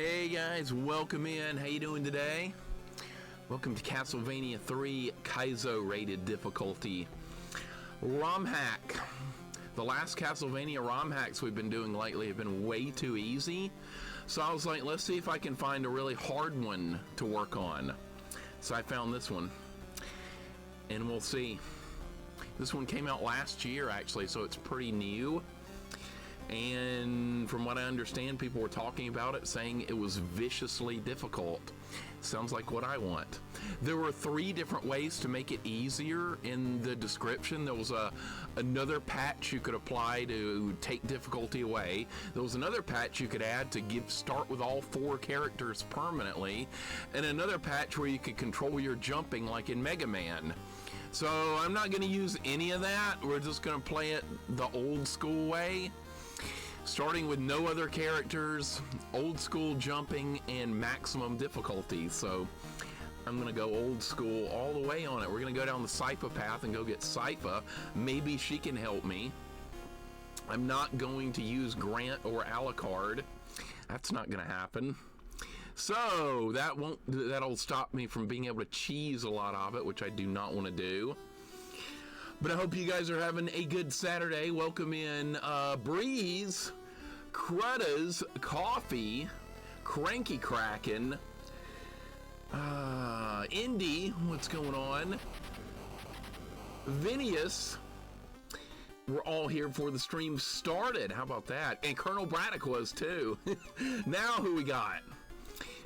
Hey guys, welcome in. How you doing today? Welcome to Castlevania 3 KAIZO rated difficulty. Romhack. The last Castlevania ROM hacks we've been doing lately have been way too easy. So I was like, let's see if I can find a really hard one to work on. So I found this one. And we'll see. This one came out last year actually, so it's pretty new. And from what I understand, people were talking about it, saying it was viciously difficult. Sounds like what I want. There were 3 different ways to make it easier in the description. There was another patch you could apply to take difficulty away. There was another patch you could add to start with all 4 characters permanently, and another patch where you could control your jumping like in Mega Man. So I'm not going to use any of that. We're just going to play it the old school way. Starting with no other characters, old school jumping, and maximum difficulty. So I'm going to go old school all the way on it. We're going to go down the Sypha path and go get Sypha. Maybe she can help me. I'm not going to use Grant or Alucard. That's not going to happen. So that'll stop me from being able to cheese a lot of it, which I do not want to do. But I hope you guys are having a good Saturday. Welcome in Breeze, Cruddas, Coffee, Cranky Kraken, Indy, what's going on? Vinius. We're all here before the stream started. How about that? And Colonel Braddock was too. Now who we got?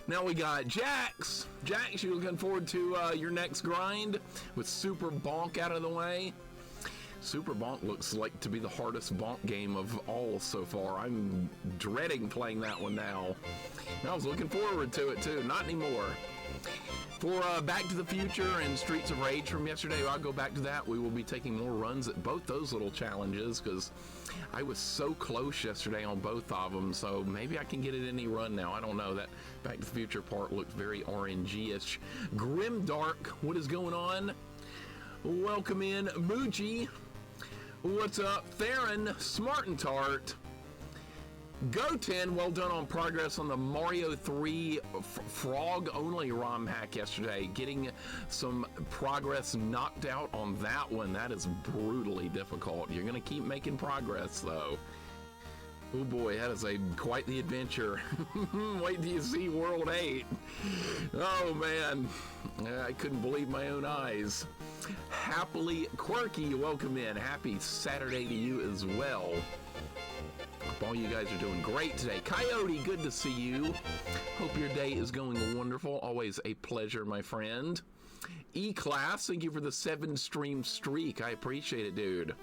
Now we got Jax. Jax, you looking forward to your next grind with Super Bonk out of the way? Super Bonk looks like to be the hardest Bonk game of all so far. I'm dreading playing that one now. I was looking forward to it too. Not anymore. For Back to the Future and Streets of Rage from yesterday, I'll go back to that. We will be taking more runs at both those little challenges because I was so close yesterday on both of them, so maybe I can get it any run now. I don't know. That Back to the Future part looked very RNG-ish. Grimdark, what is going on? Welcome in. Muji, what's up? Theron, Smart and Tart. Goten, well done on progress on the Mario 3 frog-only ROM hack yesterday. Getting some progress knocked out on that one. That is brutally difficult. You're going to keep making progress, though. Oh boy, that is quite the adventure. Wait till you see World 8. Oh man, I couldn't believe my own eyes. Happily Quirky, welcome in. Happy Saturday to you as well. All you guys are doing great today. Coyote, good to see you. Hope your day is going wonderful. Always a pleasure, my friend. E-Class, thank you for the 7-stream streak. I appreciate it, dude.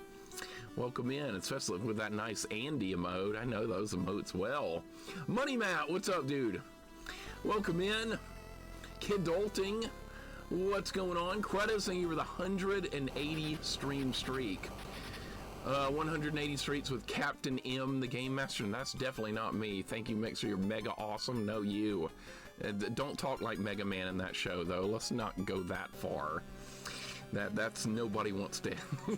Welcome in, especially with that nice Andy emote. I know those emotes well. Money Matt, what's up, dude? Welcome in. Kid Dolting, what's going on? Cruddas, thank you for the 180 stream streak. 180 streaks with Captain M, the Game Master, and that's definitely not me. Thank you, Mixer. You're mega awesome. No, you. Don't talk like Mega Man in that show, though. Let's not go that far. That's nobody wants to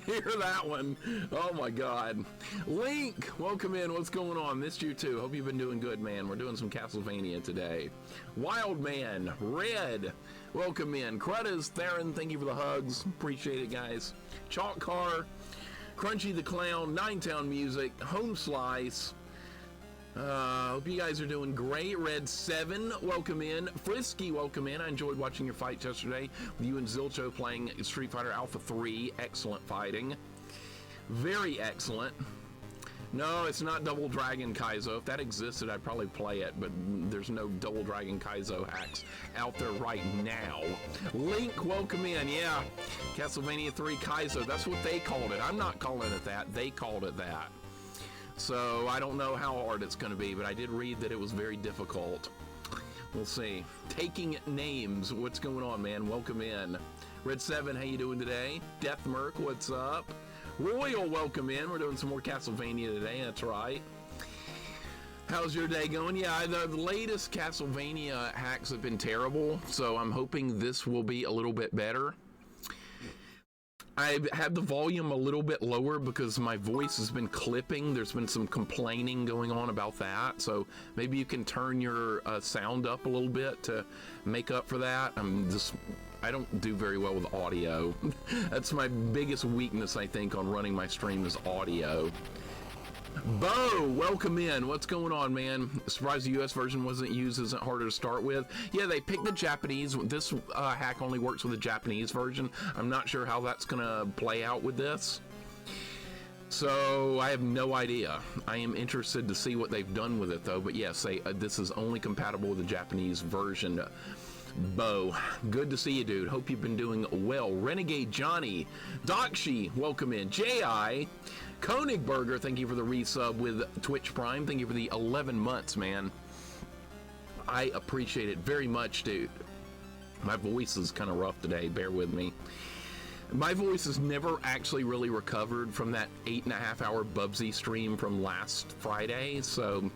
hear that one. Oh my God. Link, welcome in. What's going on? Missed you too. Hope you've been doing good, man. We're doing some Castlevania today. Wild Man, Red, welcome in. Cruddas, Theron, thank you for the hugs. Appreciate it, guys. Chalk Car, Crunchy the Clown, Ninetown Music, Home Slice. Hope you guys are doing great. Red 7, welcome in. Frisky, welcome in. I enjoyed watching your fight yesterday with you and Zilcho playing Street Fighter Alpha 3. Excellent fighting. Very excellent. No, it's not Double Dragon KAIZO. If that existed, I'd probably play it, but there's no Double Dragon KAIZO hacks out there right now. Link, welcome in. Yeah, Castlevania 3 KAIZO. That's what they called it. I'm not calling it that. They called it that. So I don't know how hard it's going to be, but I did read that it was very difficult. We'll see. Taking names. What's going on, man? Welcome in. Red 7, how you doing today? Death Merc, what's up? Royal, welcome in. We're doing some more Castlevania today, that's right. How's your day going? Yeah, the latest Castlevania hacks have been terrible, so I'm hoping this will be a little bit better. I've had the volume a little bit lower because my voice has been clipping. There's been some complaining going on about that. So maybe you can turn your sound up a little bit to make up for that. I don't do very well with audio. That's my biggest weakness, I think, on running my stream is audio. Bo, welcome in. What's going on, man? Surprised the US version wasn't used, isn't harder to start with. Yeah, they picked the Japanese. This hack only works with the Japanese version. I'm not sure how that's gonna play out with this. So I have no idea. I am interested to see what they've done with it though. But yes, this is only compatible with the Japanese version. Bo, good to see you, dude. Hope you've been doing well. Renegade Johnny, Dokshi, welcome in. J.I. Konigburger, thank you for the resub with Twitch Prime. Thank you for the 11 months, man. I appreciate it very much, dude. My voice is kind of rough today. Bear with me. My voice has never actually really recovered from that 8.5-hour Bubsy stream from last Friday, so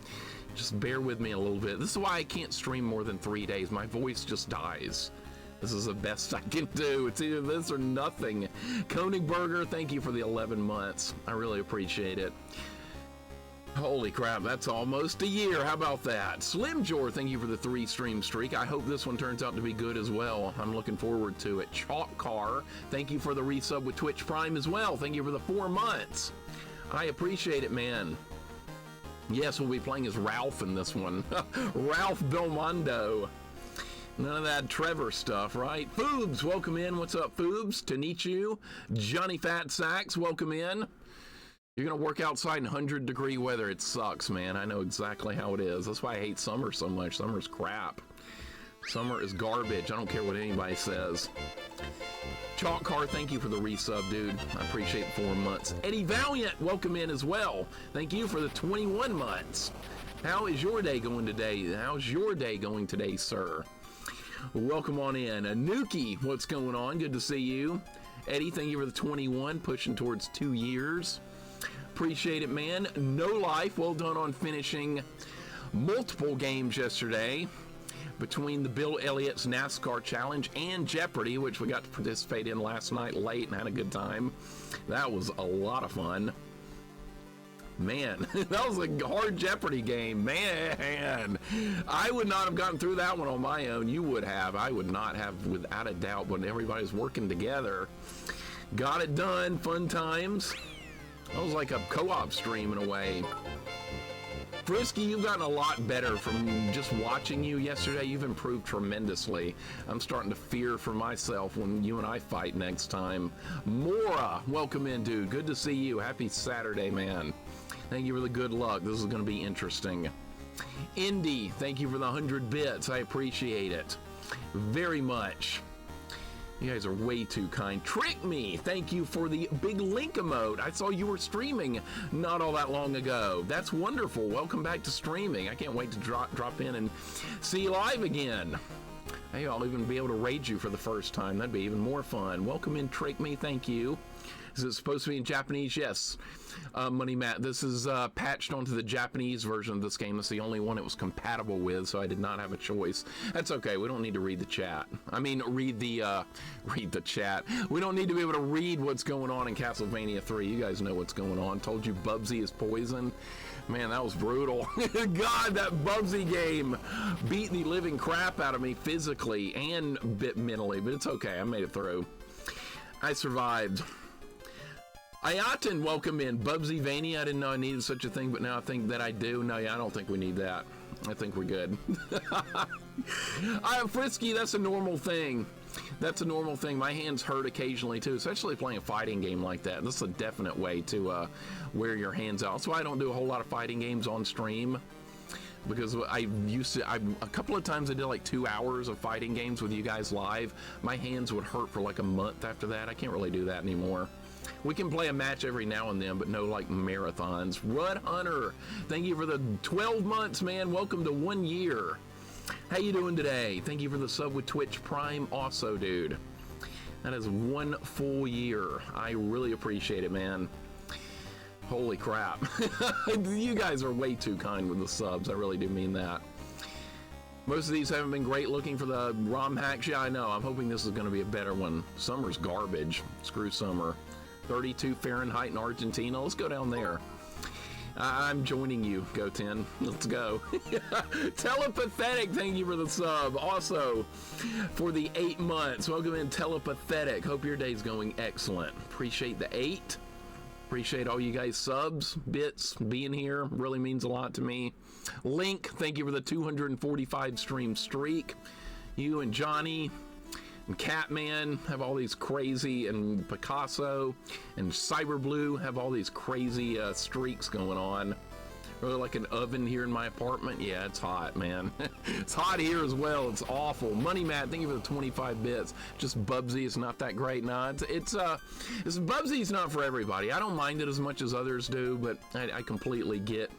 just bear with me a little bit. This is why I can't stream more than 3 days. My voice just dies. This is the best I can do. It's either this or nothing. Konigburger, thank you for the 11 months. I really appreciate it. Holy crap, that's almost a year. How about that? Slim Jor, thank you for the 3 stream streak. I hope this one turns out to be good as well. I'm looking forward to it. Chalk Car, thank you for the resub with Twitch Prime as well. Thank you for the 4 months. I appreciate it, man. Yes, we'll be playing as Ralph in this one. Ralph Belmondo. None of that Trevor stuff, right? Foobs, welcome in. What's up, Foobs? Tanichu, Johnny Fat Sacks, welcome in. You're gonna work outside in 100-degree weather. It sucks, man. I know exactly how it is. That's why I hate summer so much. Summer's crap. Summer is garbage. I don't care what anybody says. Chalk Car, thank you for the resub, dude. I appreciate the 4 months. Eddie Valiant, welcome in as well. Thank you for the 21 months. How is your day going today? How's your day going today, sir? Welcome on in. Anuki, what's going on? Good to see you. Eddie, thank you for the 21, pushing towards 2 years. Appreciate it, man. No Life, well done on finishing multiple games yesterday between the Bill Elliott's NASCAR Challenge and Jeopardy, which we got to participate in last night late and had a good time. That was a lot of fun. Man, that was a hard Jeopardy game. Man, I would not have gotten through that one on my own. You would have. I would not have, without a doubt, but everybody's working together. Got it done. Fun times. That was like a co-op stream in a way. Frisky, you've gotten a lot better from just watching you yesterday. You've improved tremendously. I'm starting to fear for myself when you and I fight next time. Mora, welcome in, dude. Good to see you. Happy Saturday, man. Thank you for the good luck. This is going to be interesting. Indy, thank you for the 100 bits. I appreciate it very much. You guys are way too kind. Trick Me, thank you for the big link emote. I saw you were streaming not all that long ago. That's wonderful. Welcome back to streaming. I can't wait to drop in and see you live again. Hey, I'll even be able to raid you for the first time. That'd be even more fun. Welcome in, Trick Me. Thank you. Is it supposed to be in Japanese? Yes. Money Matt, this is patched onto the Japanese version of this game. It's the only one it was compatible with, so I did not have a choice. That's okay. We don't need to read the chat. I mean, read the chat. We don't need to be able to read what's going on in Castlevania 3. You guys know what's going on. Told you Bubsy is poison. Man, that was brutal. God, that Bubsy game beat the living crap out of me physically and a bit mentally, but it's okay. I made it through. I survived. Ayatin, welcome in. Bubsy-vania, I didn't know I needed such a thing, but now I think that I do. No, yeah, I don't think we need that. I think we're good. Frisky, that's a normal thing. That's a normal thing. My hands hurt occasionally, too, especially playing a fighting game like that. This is a definite way to wear your hands out. That's why I don't do a whole lot of fighting games on stream. Because a couple of times I did like 2 hours of fighting games with you guys live. My hands would hurt for like a month after that. I can't really do that anymore. We can play a match every now and then, but no like marathons. Rud Hunter, thank you for the 12 months, man. Welcome to 1 year. How you doing today? Thank you for the sub with Twitch Prime also, dude. That is 1 full year. I really appreciate it, man. Holy crap. You guys are way too kind with the subs. I really do mean that. Most of these haven't been great looking for the ROM hacks. Yeah, I know. I'm hoping this is going to be a better one. Summer's garbage. Screw summer. 32 Fahrenheit in Argentina. Let's go down there. I'm joining you, Go 10. Let's go. Telepathetic, thank you for the sub. Also, for the 8 months. Welcome in, Telepathetic. Hope your day's going excellent. Appreciate the 8. Appreciate all you guys subs, bits, being here. Really means a lot to me. Link, thank you for the 245 stream streak. You and Johnny and Catman have all these crazy, and Picasso and Cyberblue have all these crazy streaks going on. Really like an oven here in my apartment. Yeah, it's hot, man. It's hot here as well. It's awful. Money Matt, thank you for the 25 bits. Just Bubsy is not that great. No, it's Bubsy's not for everybody. I don't mind it as much as others do, but I completely get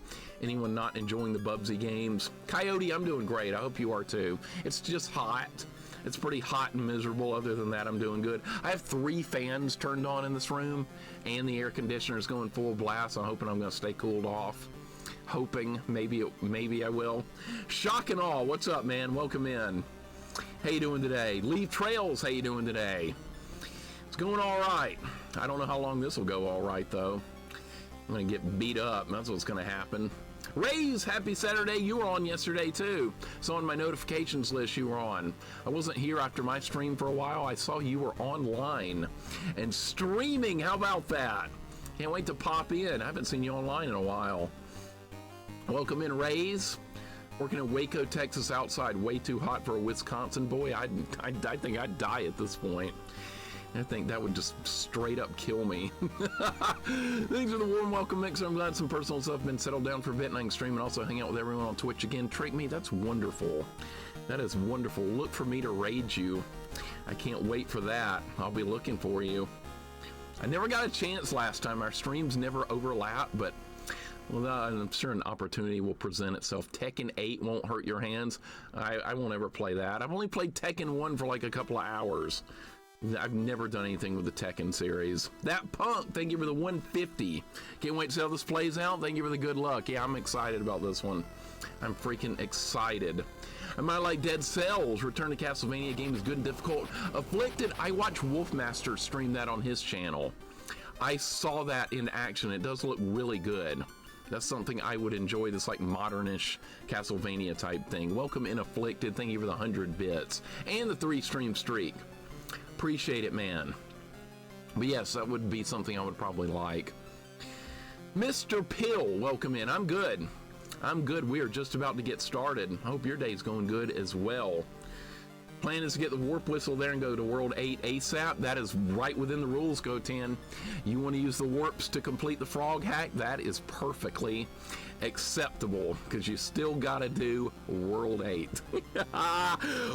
anyone not enjoying the Bubsy games. Coyote, I'm doing great. I hope you are too. It's just hot. It's pretty hot and miserable. Other than that, I'm doing good. I have 3 fans turned on in this room, and the air conditioner is going full blast. I'm hoping I'm going to stay cooled off. Hoping maybe I will. Shock and Awe, what's up, man? Welcome in. How you doing today? Leave Trails, how you doing today? It's going all right. I don't know how long this will go all right, though. I'm going to get beat up. That's what's going to happen. Raise, happy Saturday. You were on yesterday, too. So on my notifications list, you were on. I wasn't here after my stream for a while. I saw you were online and streaming. How about that? Can't wait to pop in. I haven't seen you online in a while. Welcome in, Raise. Working in Waco, Texas, outside. Way too hot for a Wisconsin boy. I think I'd die at this point. I think that would just straight up kill me. Thanks for the warm welcome, Mixer. I'm glad some personal stuff has been settled down for a bit, and I can stream and also hang out with everyone on Twitch again. Trick me, that's wonderful. That is wonderful. Look for me to raid you. I can't wait for that. I'll be looking for you. I never got a chance last time. Our streams never overlap, but well, I'm sure an opportunity will present itself. Tekken 8 won't hurt your hands. I won't ever play that. I've only played Tekken 1 for like a couple of hours. I've never done anything with the Tekken series. That Punk, thank you for the 150. Can't wait to see how this plays out. Thank you for the good luck. Yeah, I'm excited about this one. I'm freaking excited. I might like Dead Cells. Return to Castlevania game is good and difficult. Afflicted, I watched Wolfmaster stream that on his channel. I saw that in action. It does look really good. That's something I would enjoy, this like modernish Castlevania type thing. Welcome in, Afflicted. Thank you for the 100 bits and the 3 stream streak. Appreciate it, man. But yes, that would be something I would probably like. Mr. Pill, welcome in. I'm good. I'm good. We are just about to get started. I hope your day's going good as well. Plan is to get the warp whistle there and go to World 8 ASAP. That is right within the rules, Go 10. You want to use the warps to complete the frog hack? That is perfectly acceptable, because you still got to do World 8.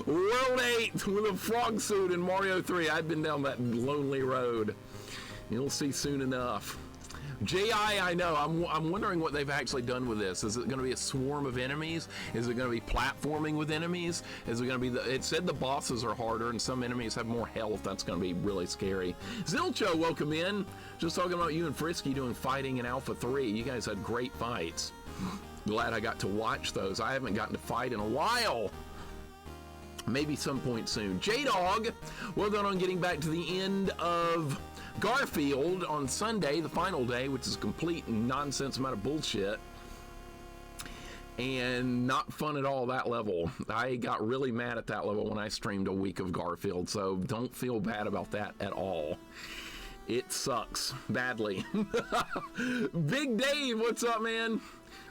World 8 with a frog suit in Mario 3. I've been down that lonely road. You'll see soon enough. J.I., I know. I'm wondering what they've actually done with this. Is it going to be a swarm of enemies? Is it going to be platforming with enemies? Is it going to be it said the bosses are harder and some enemies have more health. That's going to be really scary. Zilcho, welcome in. Just talking about you and Frisky doing fighting in Alpha 3. You guys had great fights. Glad I got to watch those. I haven't gotten to fight in a while. Maybe some point soon. J-Dog, well done on getting back to the end of Garfield on Sunday, the final day, which is a complete nonsense amount of bullshit and not fun at all. That level, I got really mad at that level when I streamed a week of Garfield, so don't feel bad about that at all. It sucks badly. Big Dave, what's up, man?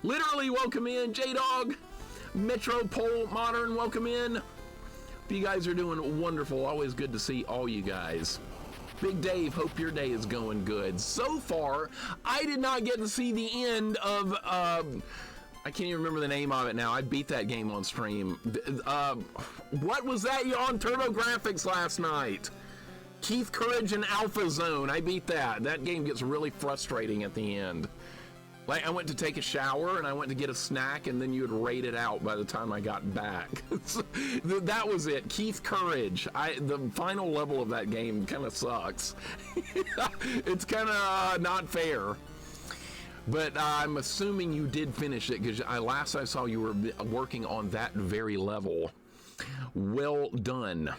Literally, welcome in. J-Dog, Metropole Modern, welcome in. You guys are doing wonderful. Always good to see all you guys. Big Dave, hope your day is going good. So far, I did not get to see the end of, I can't even remember the name of it now. I beat that game on stream. What was that on TurboGrafx last night? Keith Courage and Alpha Zone. I beat that. That game gets really frustrating at the end. Like, I went to take a shower and I went to get a snack, and then you would raid it out by the time I got back. That was it. Keith Courage. The final level of that game kind of sucks. It's kind of not fair. But I'm assuming you did finish it, because last I saw you were working on that very level. Well done.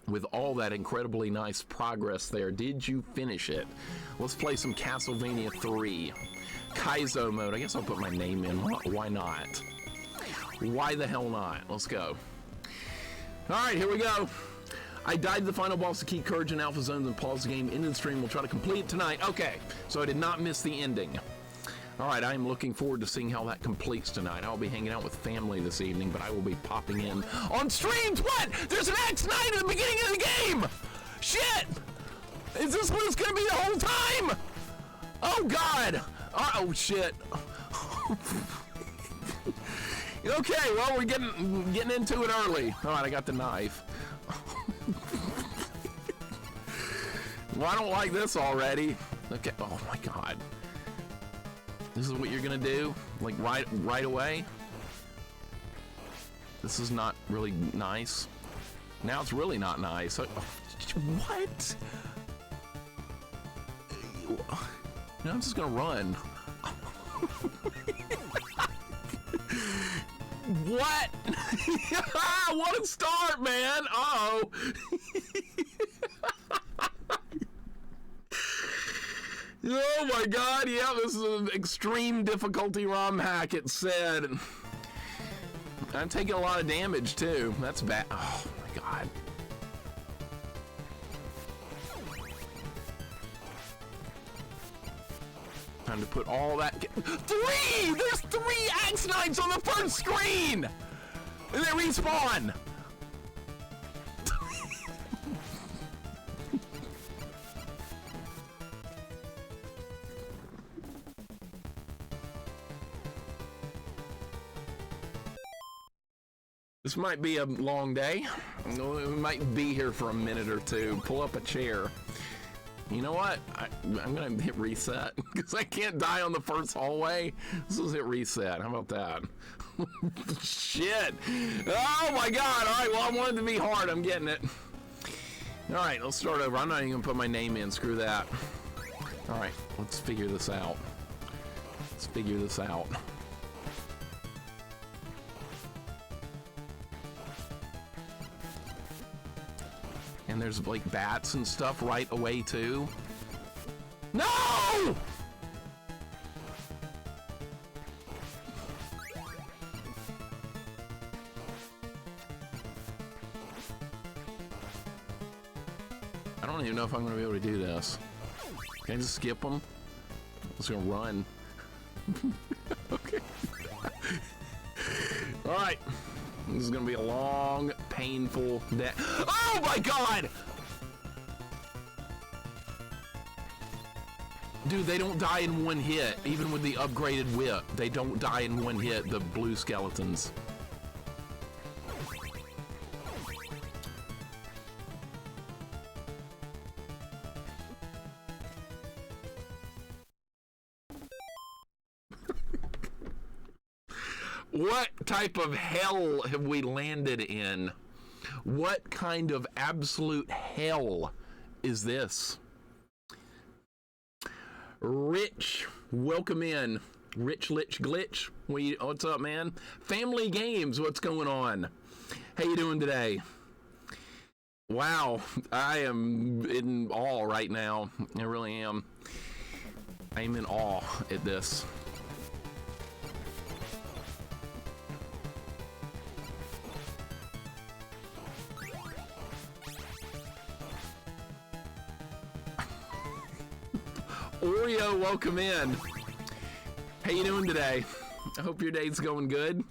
With all that incredibly nice progress there, did you finish it? Let's play some Castlevania 3. KAIZO mode. I guess I'll put my name in. Why not? Why the hell not? Let's go. All right, here we go. I died to the final boss to keep courage in alpha zones and pause the game into the stream. We'll try to complete it tonight. Okay, so I did not miss the ending. All right, I am looking forward to seeing how that completes tonight. I'll be hanging out with family this evening, but I will be popping in on streams. What? There's an X9 at the beginning of the game! Shit! Is this what it's gonna be the whole time? Oh, God! Oh, shit. Okay, well, we're getting into it early. All right, I got the knife. Well, I don't like this already. Okay, oh my God. This is what you're gonna do? Like right away? This is not really nice. Now it's really not nice. What? No, I'm just gonna run. What? What a start, man! Uh-oh. Oh my God, yeah, this is an extreme difficulty Romhack, it said. I'm taking a lot of damage too. That's bad. Oh my God. Time to put all that. Three! There's 3 Axe Knights on the first screen! And they respawn! This might be a long day. We might be here for a minute or two. Pull up a chair. You know what? I'm gonna hit reset because I can't die on the first hallway. Let's hit reset. How about that? Shit. Oh my God. All right, well, I wanted to be hard. I'm getting it. All right, let's start over. I'm not even gonna put my name in. Screw that. All right, let's figure this out. Let's figure this out. And there's like bats and stuff right away too. No! I don't even know if I'm gonna be able to do this. Can I just skip them? I'm just gonna run. Okay. All right. This is gonna be a long, painful day. Oh my God! Dude, they don't die in one hit. Even with the upgraded whip, they don't die in one hit, the blue skeletons. What type of hell have we landed in? What kind of absolute hell is this? Rich, welcome in. Rich Lich Glitch, what's up, man? Family Games, what's going on? How you doing today? Wow, I am in awe right now. I really am. I am in awe at this. Oreo, welcome in. How you doing today? I hope your day's going good.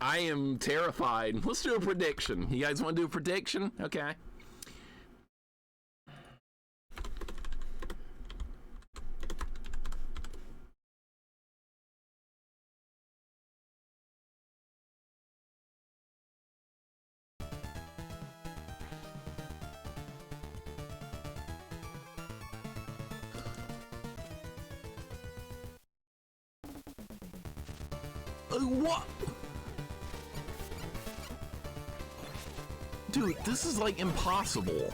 I am terrified. Let's do a prediction. You guys want to do a prediction? Okay. What? Dude, this is like impossible.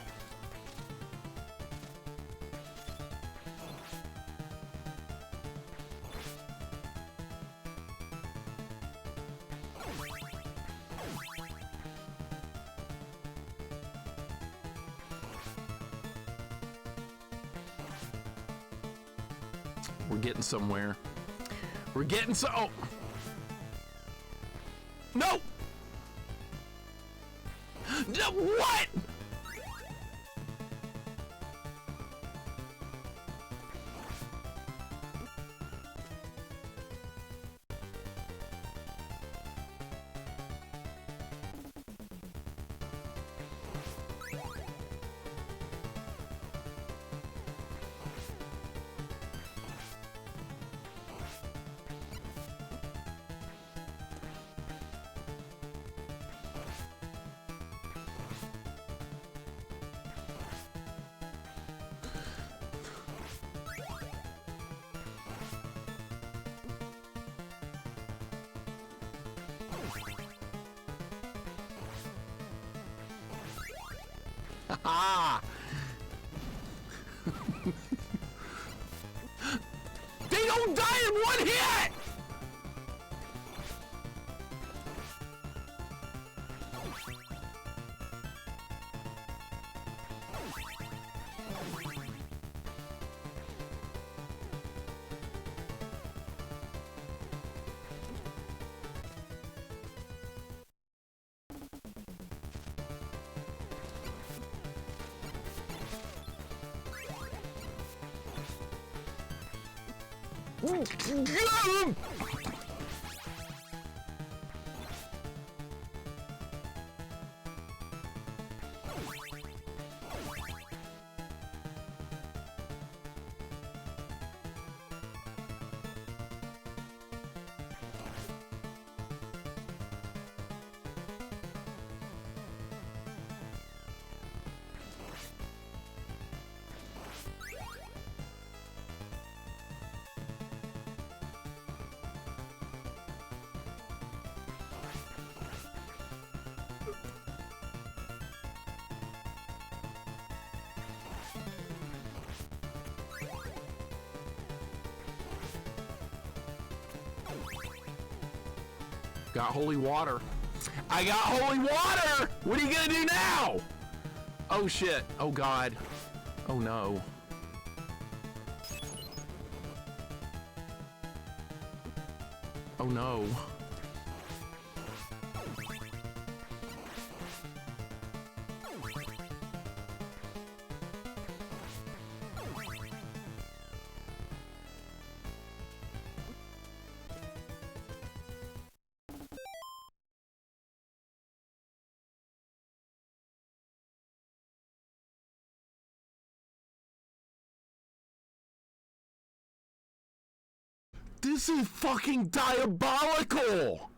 We're getting somewhere. We're getting so. Oh. No! No! What? Ah! They don't die in one hit! Get him! Got holy water. I got holy water! What are you gonna do now? Oh shit. Oh god. Oh no. Oh no. This is fucking diabolical!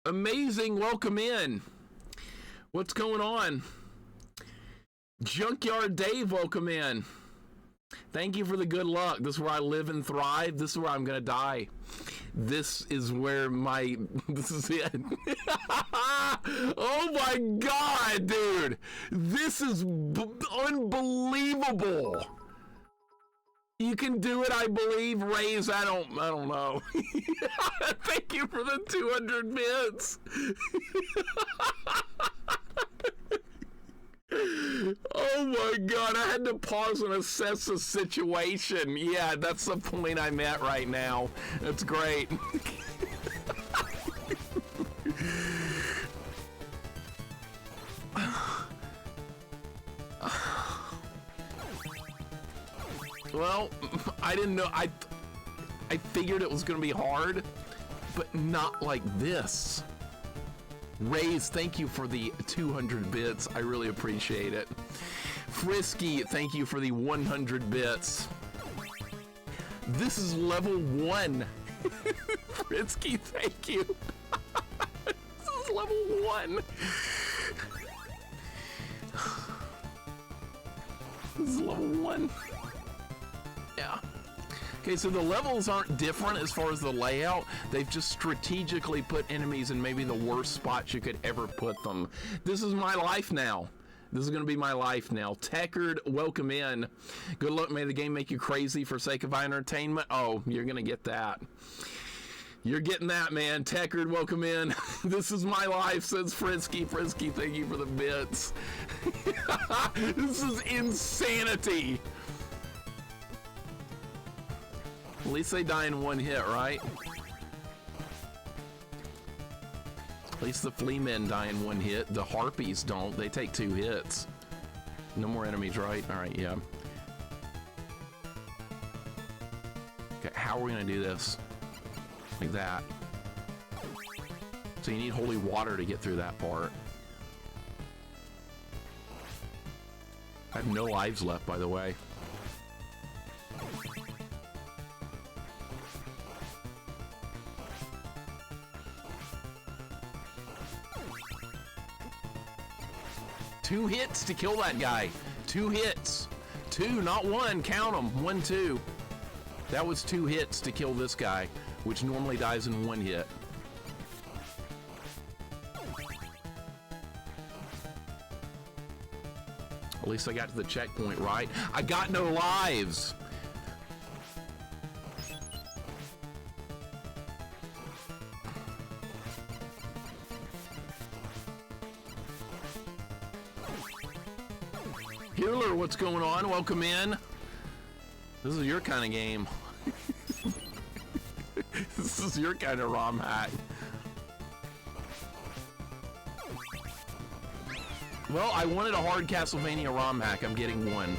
Amazing, welcome in. What's going on? Junkyard Dave, welcome in. Thank you for the good luck. This is where I live and thrive. This is where I'm gonna die. This is where my... This is it. Oh my god, dude! This is unbelievable! You can do it, I believe. Raise, I don't know. Thank you for the 200 bits. Oh my god, I had to pause and assess the situation. Yeah, that's the point I'm at right now. That's great. Well, I didn't know. I figured it was gonna be hard, but not like this. Raise, thank you for the 200 bits. I really appreciate it. Frisky, thank you for the 100 bits. This is level 1. Frisky, thank you. This is level 1. This is level 1. Yeah. Okay, so the levels aren't different as far as the layout. They've just strategically put enemies in maybe the worst spots you could ever put them. This is my life now. This is going to be my life now. Techard, welcome in. Good luck. May the game make you crazy for sake of entertainment. Oh, you're going to get that. You're getting that, man. Techard, welcome in. This is my life, says Frisky. Frisky, thank you for the bits. This is insanity. At least they die in one hit, right? At least the flea men die in one hit. The harpies don't. They take 2 hits. No more enemies, right? All right, yeah. Okay, how are we gonna do this? Like that. So you need holy water to get through that part. I have no lives left, by the way. Two hits to kill that guy. 2 hits. 2, not 1. Count them. 1, 2. That was 2 hits to kill this guy, which normally dies in 1 hit. At least I got to the checkpoint, right? I got no lives. Healer, what's going on? Welcome in. This is your kind of game. This is your kind of ROM hack. Well, I wanted a hard Castlevania ROM hack. I'm getting one.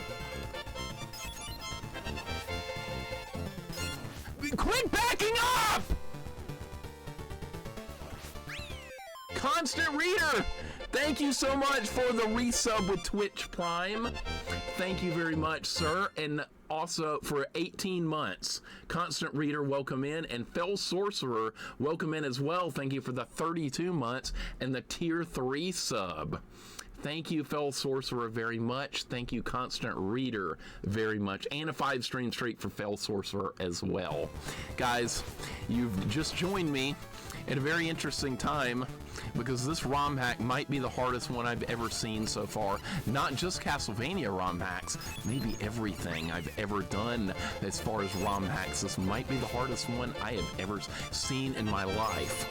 Quit backing up! Constant Reader! Thank you so much for the resub with Twitch Prime. Thank you very much, sir. And also for 18 months. Constant Reader, welcome in. And Fell Sorcerer, welcome in as well. Thank you for the 32 months and the Tier 3 sub. Thank you, Fell Sorcerer, very much. Thank you, Constant Reader, very much. And a 5-stream streak for Fell Sorcerer as well. Guys, you've just joined me at a very interesting time, because this ROM hack might be the hardest one I've ever seen so far. Not just Castlevania ROM hacks, maybe everything I've ever done as far as ROM hacks. This might be the hardest one I have ever seen in my life.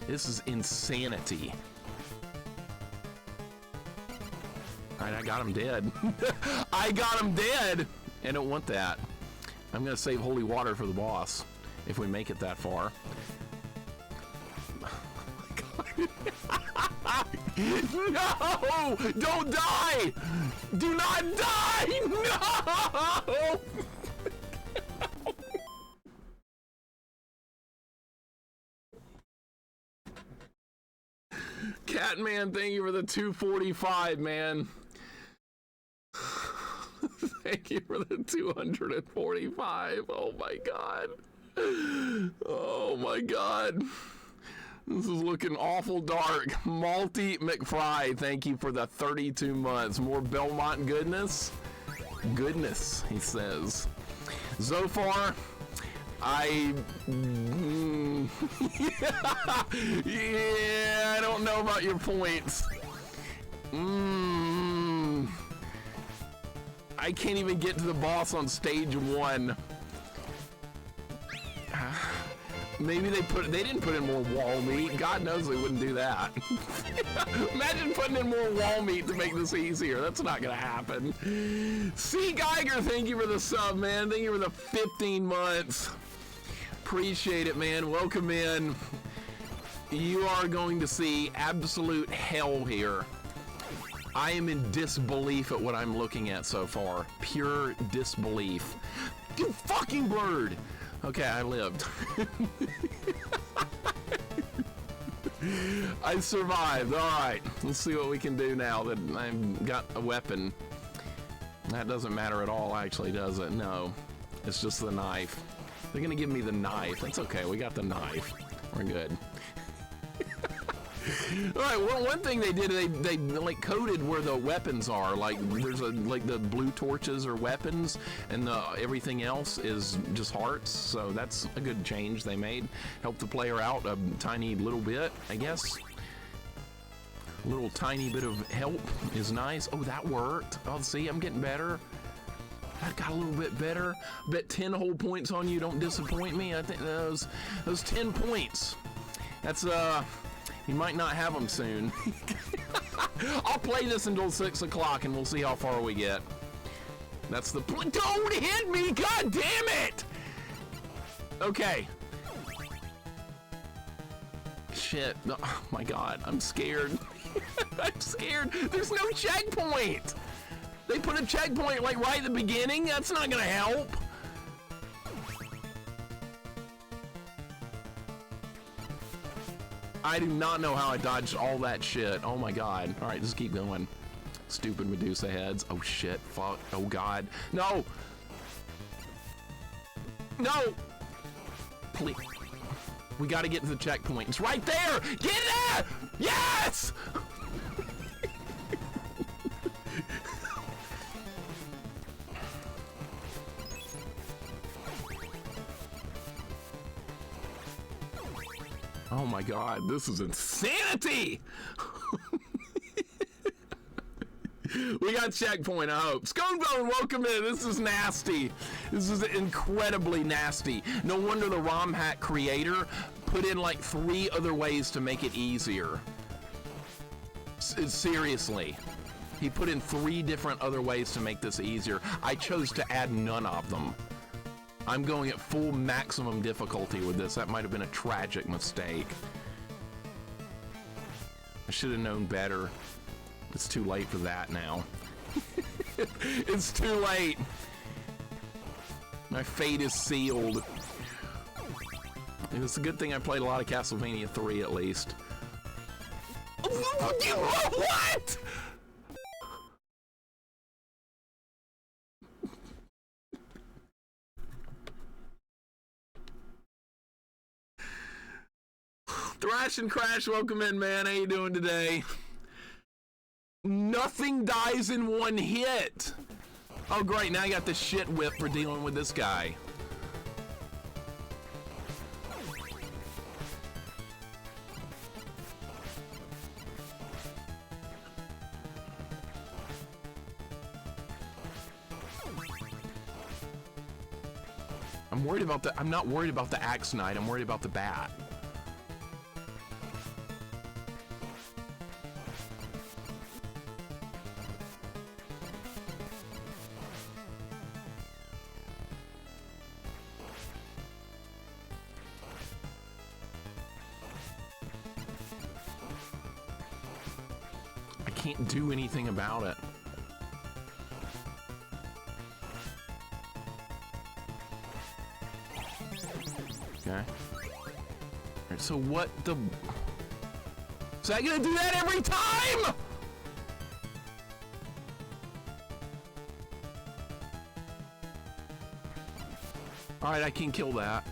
This is insanity. All right, I got him dead. I got him dead! I don't want that. I'm gonna save holy water for the boss, if we make it that far. No! Don't die! Do not die! No! Catman, thank you for the 245, man. Thank you for the 245. Oh my god. Oh my god. This is looking awful dark. Malty McFry, thank you for the 32 months. More Belmont goodness? Goodness, he says. Zophar, yeah, I don't know about your points. I can't even get to the boss on stage 1. Maybe they didn't put in more wall meat. God knows they wouldn't do that. Imagine putting in more wall meat to make this easier. That's not gonna happen. C. Geiger, thank you for the sub, man. Thank you for the 15 months. Appreciate it, man. Welcome in. You are going to see absolute hell here. I am in disbelief at what I'm looking at so far. Pure disbelief. You fucking blurred. Okay, I lived. I survived. All right, let's see what we can do now that I've got a weapon. That doesn't matter at all, actually, does it? No, it's just the knife. They're gonna give me the knife. That's okay, we got the knife. We're good. All right, well, one thing they did, they like coded where the weapons are. Like there's like the blue torches are weapons, and everything else is just hearts. So that's a good change they made. Helped the player out a tiny little bit, I guess. A little tiny bit of help is nice. Oh, that worked. Oh, see, I'm getting better. That got a little bit better. Bet 10 whole points on you don't disappoint me. I think those 10 points. That's, you might not have them soon. I'll play this until 6 o'clock and we'll see how far we get. That's the plan. Don't hit me, god damn it! Okay. Shit, oh my god, I'm scared. I'm scared. There's no checkpoint. They put a checkpoint like right at the beginning. That's not gonna help. I do not know how I dodged all that shit. Oh my god. All right, just keep going. Stupid Medusa heads. Oh shit, fuck. Oh god. No! No! Please. We gotta get to the checkpoint. It's right there! Get there! Yes! Oh my god, this is insanity! We got checkpoint, I hope. Sconebone, welcome in. This is nasty. This is incredibly nasty. No wonder the Romhack creator put in like 3 other ways to make it easier. Seriously. He put in 3 different other ways to make this easier. I chose to add none of them. I'm going at full maximum difficulty with this. That might have been a tragic mistake. I should have known better. It's too late for that now. It's too late. My fate is sealed. It's a good thing I played a lot of Castlevania 3 at least. What? Thrash and Crash, welcome in, man. How you doing today? Nothing dies in one hit. Oh, great. Now I got the shit whip for dealing with this guy. I'm worried about the... I'm not worried about the Axe Knight. I'm worried about the bat. Can't do anything about it. Okay. Alright, so what the... Is that gonna do that every time? Alright, I can kill that.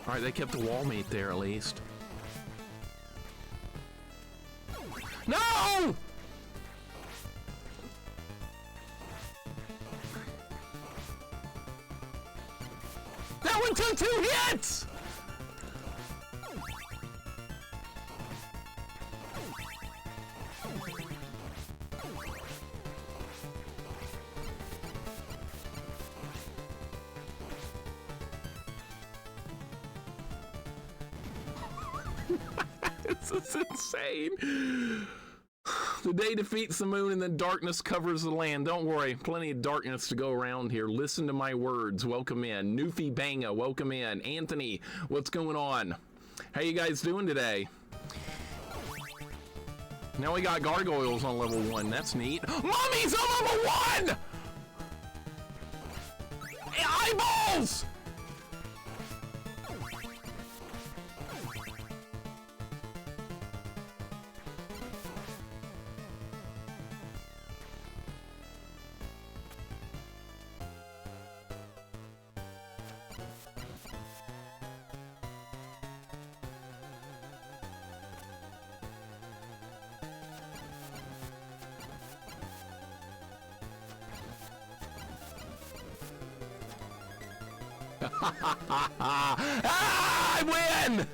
Alright, they kept the wall meat there at least. No! That one took 2 hits! It's insane. The day defeats the moon and then darkness covers the land. Don't worry, plenty of darkness to go around here. Listen to my words. Welcome in. Newfie Banga, welcome in. Anthony, what's going on? How you guys doing today? Now we got gargoyles on level 1. That's neat. Mummies on level 1! Eyeballs! Ah, I win!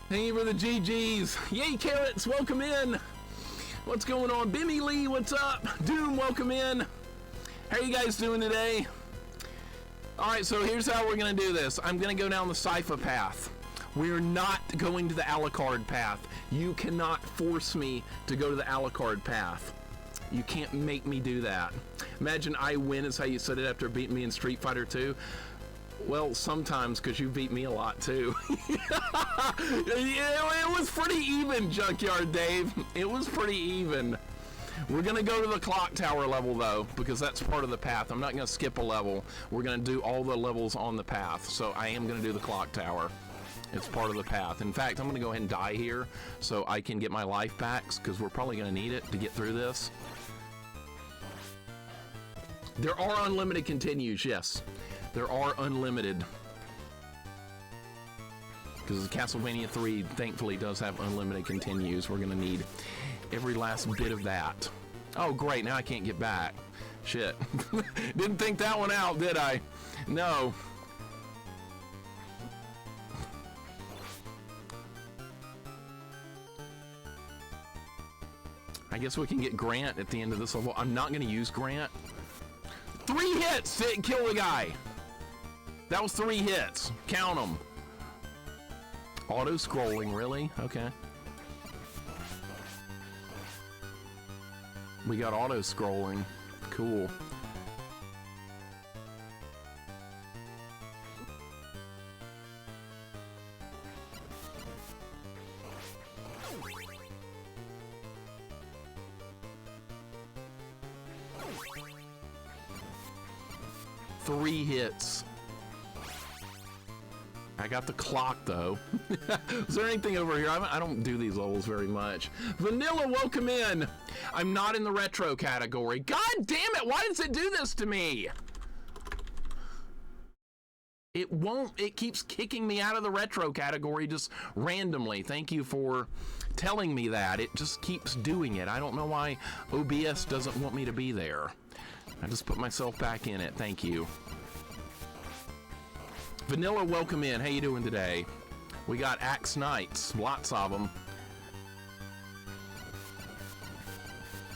Thank you for the GGs. Yay, Carrots, welcome in. What's going on? Bimmy Lee, what's up? Doom, welcome in. How are you guys doing today? All right, so here's how we're gonna do this. I'm gonna go down the Sypha path. We're not going to the Alucard path. You cannot force me to go to the Alucard path. You can't make me do that. Imagine I win is how you said it after beating me in Street Fighter 2. Well, sometimes, because you beat me a lot, too. It was pretty even, Junkyard Dave. It was pretty even. We're going to go to the clock tower level, though, because that's part of the path. I'm not going to skip a level. We're going to do all the levels on the path, so I am going to do the clock tower. It's part of the path. In fact, I'm going to go ahead and die here so I can get my life back, because we're probably going to need it to get through this. There are unlimited continues, yes. There are unlimited. Because Castlevania 3, thankfully, does have unlimited continues. We're going to need every last bit of that. Oh, great. Now I can't get back. Shit. Didn't think that one out, did I? No. I guess we can get Grant at the end of this level. I'm not going to use Grant. 3 hits to kill the guy. That was 3 hits. Count them. Auto-scrolling, really? Okay. We got auto-scrolling. Cool. Three hits. I got the clock, though. Is there anything over here? I don't do these levels very much. Vanilla, welcome in. I'm not in the retro category. God damn it, why does it do this to me? It won't, it keeps kicking me out of the retro category just randomly. Thank you for telling me that. It just keeps doing it. I don't know why OBS doesn't want me to be there. I just put myself back in it. Thank you. Vanilla, welcome in. How you doing today? We got Axe Knights, lots of them.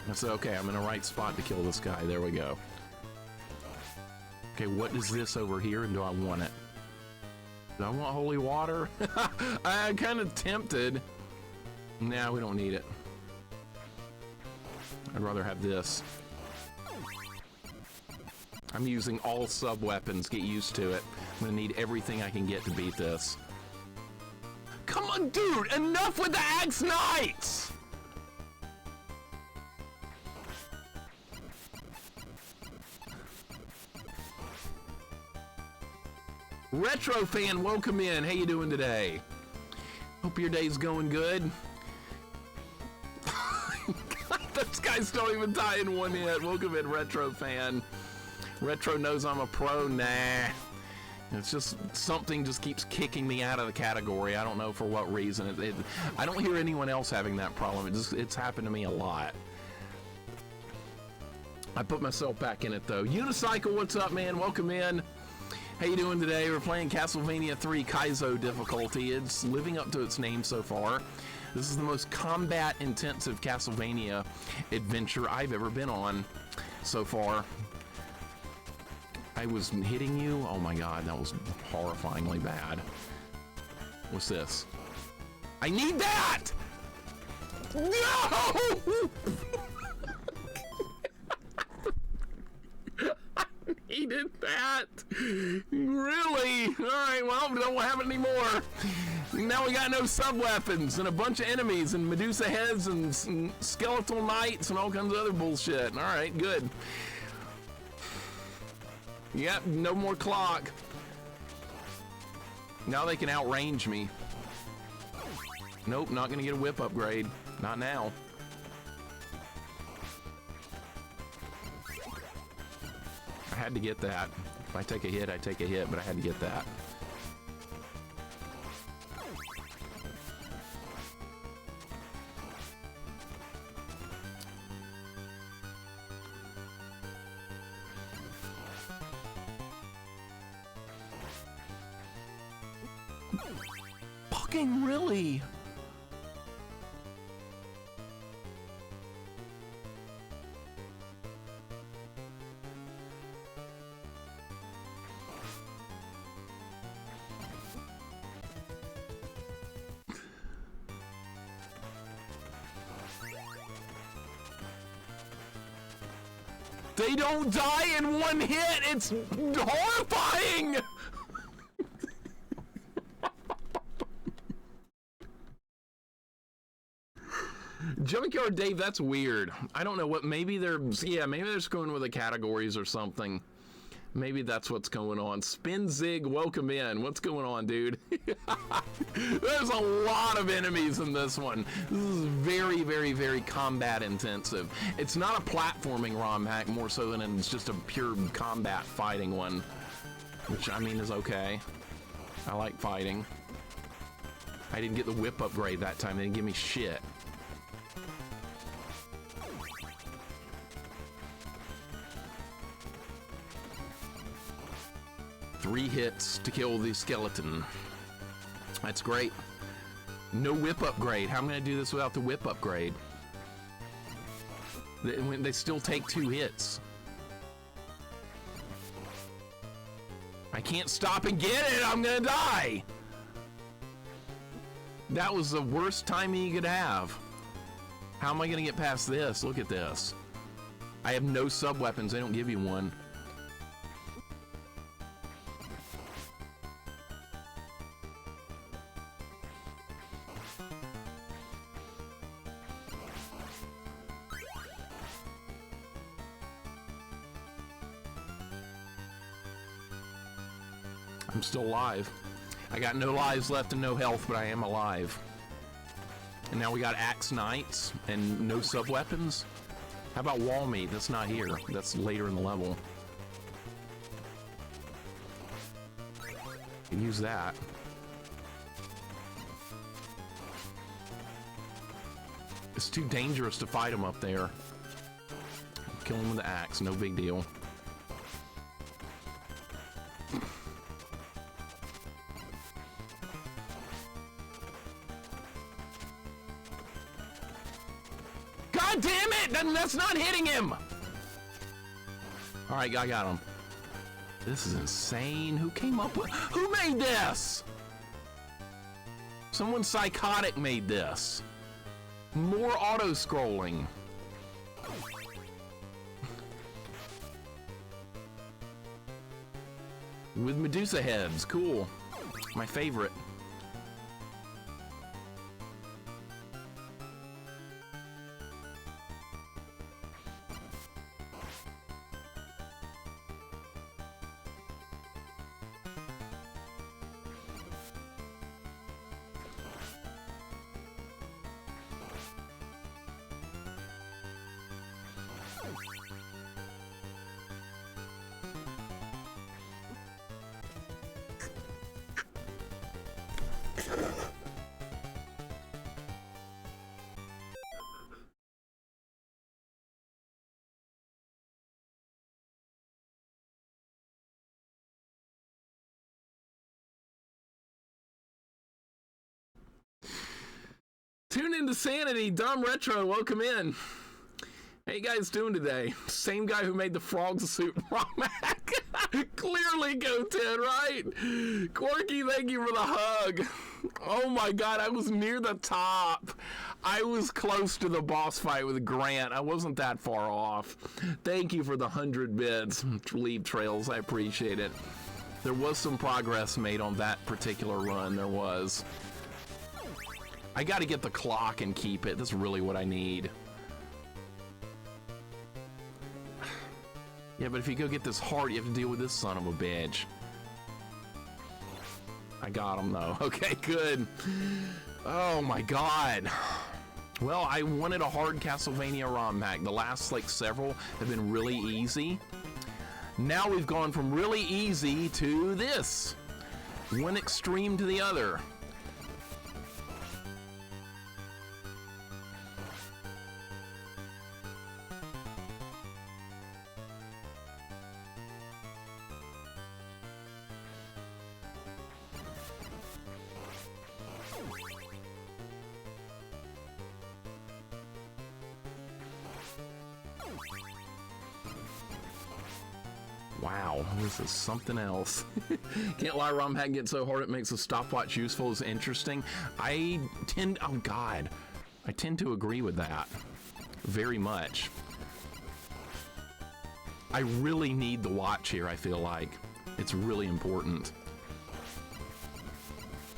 That's okay. I'm in the right spot to kill this guy. There we go. Okay, what is this over here, and do I want it? Do I want holy water? I'm kind of tempted. Nah, we don't need it. I'd rather have this. I'm using all sub-weapons. Get used to it. I'm gonna need everything I can get to beat this. Come on, dude! Enough with the Axe Knights! Retro fan, welcome in. How you doing today? Hope your day's going good. God, those guys don't even die in one hit. Welcome in, Retro fan. Retro knows I'm a pro. Nah. It's just something just keeps kicking me out of the category. I don't know for what reason. I don't hear anyone else having that problem. It's happened to me a lot. I put myself back in it though. Unicycle, what's up, man? Welcome in. How you doing today? We're playing Castlevania 3 KAIZO difficulty. It's living up to its name so far. This is the most combat-intensive Castlevania adventure I've ever been on so far. I was hitting you? Oh my god, that was horrifyingly bad. What's this? I need that! No! I needed that! Really? Alright, well, we don't have it anymore. Now we got no sub-weapons and a bunch of enemies and Medusa heads and skeletal knights and all kinds of other bullshit. Alright, good. Yep, no more clock. Now they can outrange me. Nope, not gonna get a whip upgrade. Not now. I had to get that. If I take a hit, I take a hit, but I had to get that. Fucking really? They don't die in one hit! It's horrifying! Junkyard Dave, that's weird. I don't know what, maybe they're, yeah, maybe they're just going with the categories or something. Maybe that's what's going on. Spin Zig, welcome in. What's going on, dude? There's a lot of enemies in this one. This is very, very, very combat intensive. It's not a platforming ROM hack, more so than it's just a pure combat fighting one. Which, I mean, is okay. I like fighting. I didn't get the whip upgrade that time. They didn't give me shit. Three hits to kill the skeleton. That's great. No whip upgrade. How am I going to do this without the whip upgrade? They still take 2 hits. I can't stop and get it. I'm going to die. That was the worst timing you could have. How am I going to get past this? Look at this. I have no sub weapons. They don't give you one. I'm still alive. I got no lives left and no health, but I am alive. And now we got Axe Knights and no sub-weapons. How about Wall Meat? That's not here. That's later in the level. Can use that. It's too dangerous to fight him up there. Kill him with the axe, no big deal. God damn it! That's not hitting him! Alright, I got him. This is insane. Who came up with... Who made this? Someone psychotic made this. More auto-scrolling. With Medusa heads. Cool. My favorite. Tune into Sanity, Dumb Retro, welcome in. How you guys doing today? Same guy who made the frog suit, Romhack. Clearly, Goten, right? Quirky, thank you for the hug. Oh my god, I was near the top. I was close to the boss fight with Grant. I wasn't that far off. Thank you for the 100 bits. Leave trails, I appreciate it. There was some progress made on that particular run, there was. I gotta get the clock and keep it. That's really what I need. Yeah, but if you go get this heart, you have to deal with this son of a bitch. I got him, though. Okay, good. Oh, my God. Well, I wanted a hard Castlevania ROM hack. The last, like, several have been really easy. Now we've gone from really easy to this. One extreme to the other. Wow, this is something else. Can't lie, Romhack gets so hard it makes a stopwatch useful is interesting. I tend to agree with that very much. I really need the watch here, I feel like. It's really important.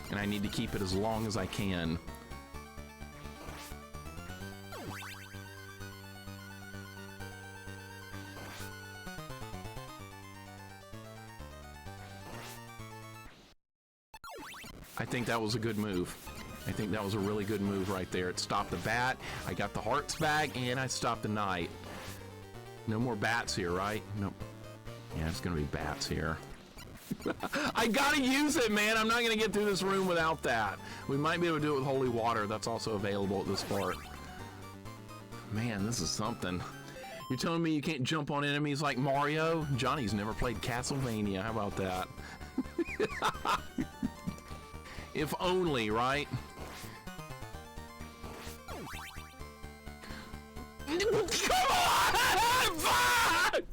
And I need to keep it as long as I can. I think that was a good move. I think that was a really good move right there. It stopped the bat, I got the hearts back, and I stopped the knight. No more bats here, right? Nope. Yeah, it's gonna be bats here. I gotta use it, man. I'm not gonna get through this room without that. We might be able to do it with holy water. That's also available at this part. Man, this is something. You're telling me you can't jump on enemies like Mario? Johnny's never played Castlevania. How about that? If only, right? Come on! Fuck!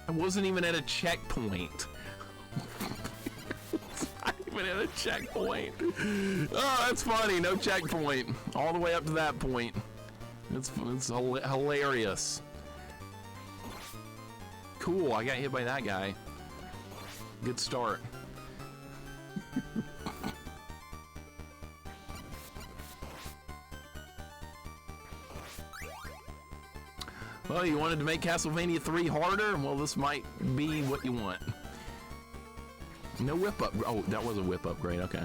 I wasn't even at a checkpoint. Not even at a checkpoint. Oh, that's funny. No checkpoint. All the way up to that point. It's hilarious. Cool. I got hit by that guy. Good start. Well, you wanted to make Castlevania 3 harder? Well, this might be what you want. No whip up. Oh, that was a whip upgrade. Okay.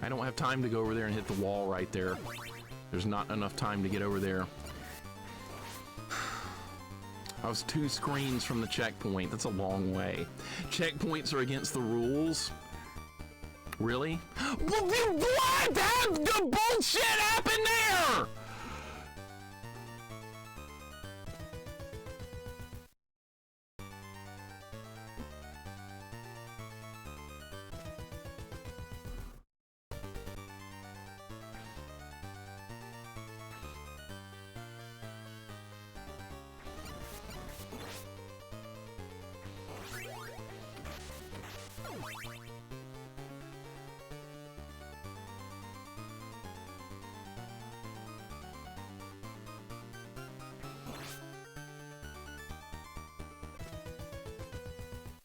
I don't have time to go over there and hit the wall right there. There's not enough time to get over there. I was 2 screens from the checkpoint. That's a long way. Checkpoints are against the rules. Really? What? The bullshit happened there!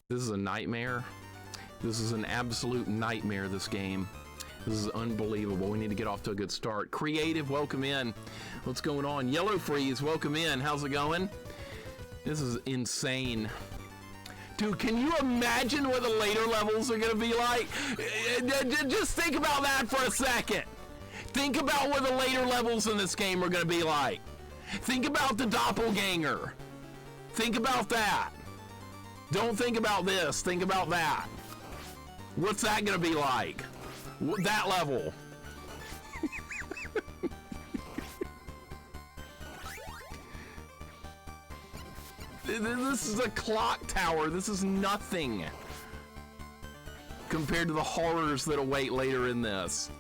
This is a nightmare. This is an absolute nightmare, this game. This is unbelievable. We need to get off to a good start. Creative, welcome in. What's going on? Yellow Freeze, welcome in. How's it going? This is insane. Dude, can you imagine what the later levels are gonna be like? Just think about that for a second. Think about what the later levels in this game are gonna be like. Think about the doppelganger. Think about that. Don't think about this, think about that. What's that gonna be like? That level. This is a clock tower, this is nothing compared to the horrors that await later in this.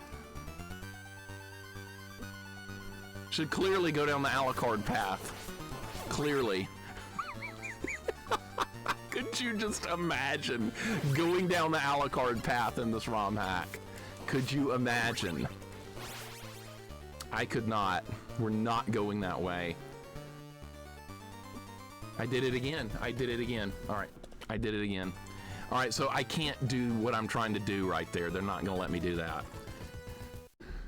Should clearly go down the Alucard path. Clearly. Could you just imagine going down the Alucard path in this ROM hack? Could you imagine? I could not. We're not going that way. I did it again. I did it again. All right. I did it again. All right, so I can't do what I'm trying to do right there. They're not going to let me do that.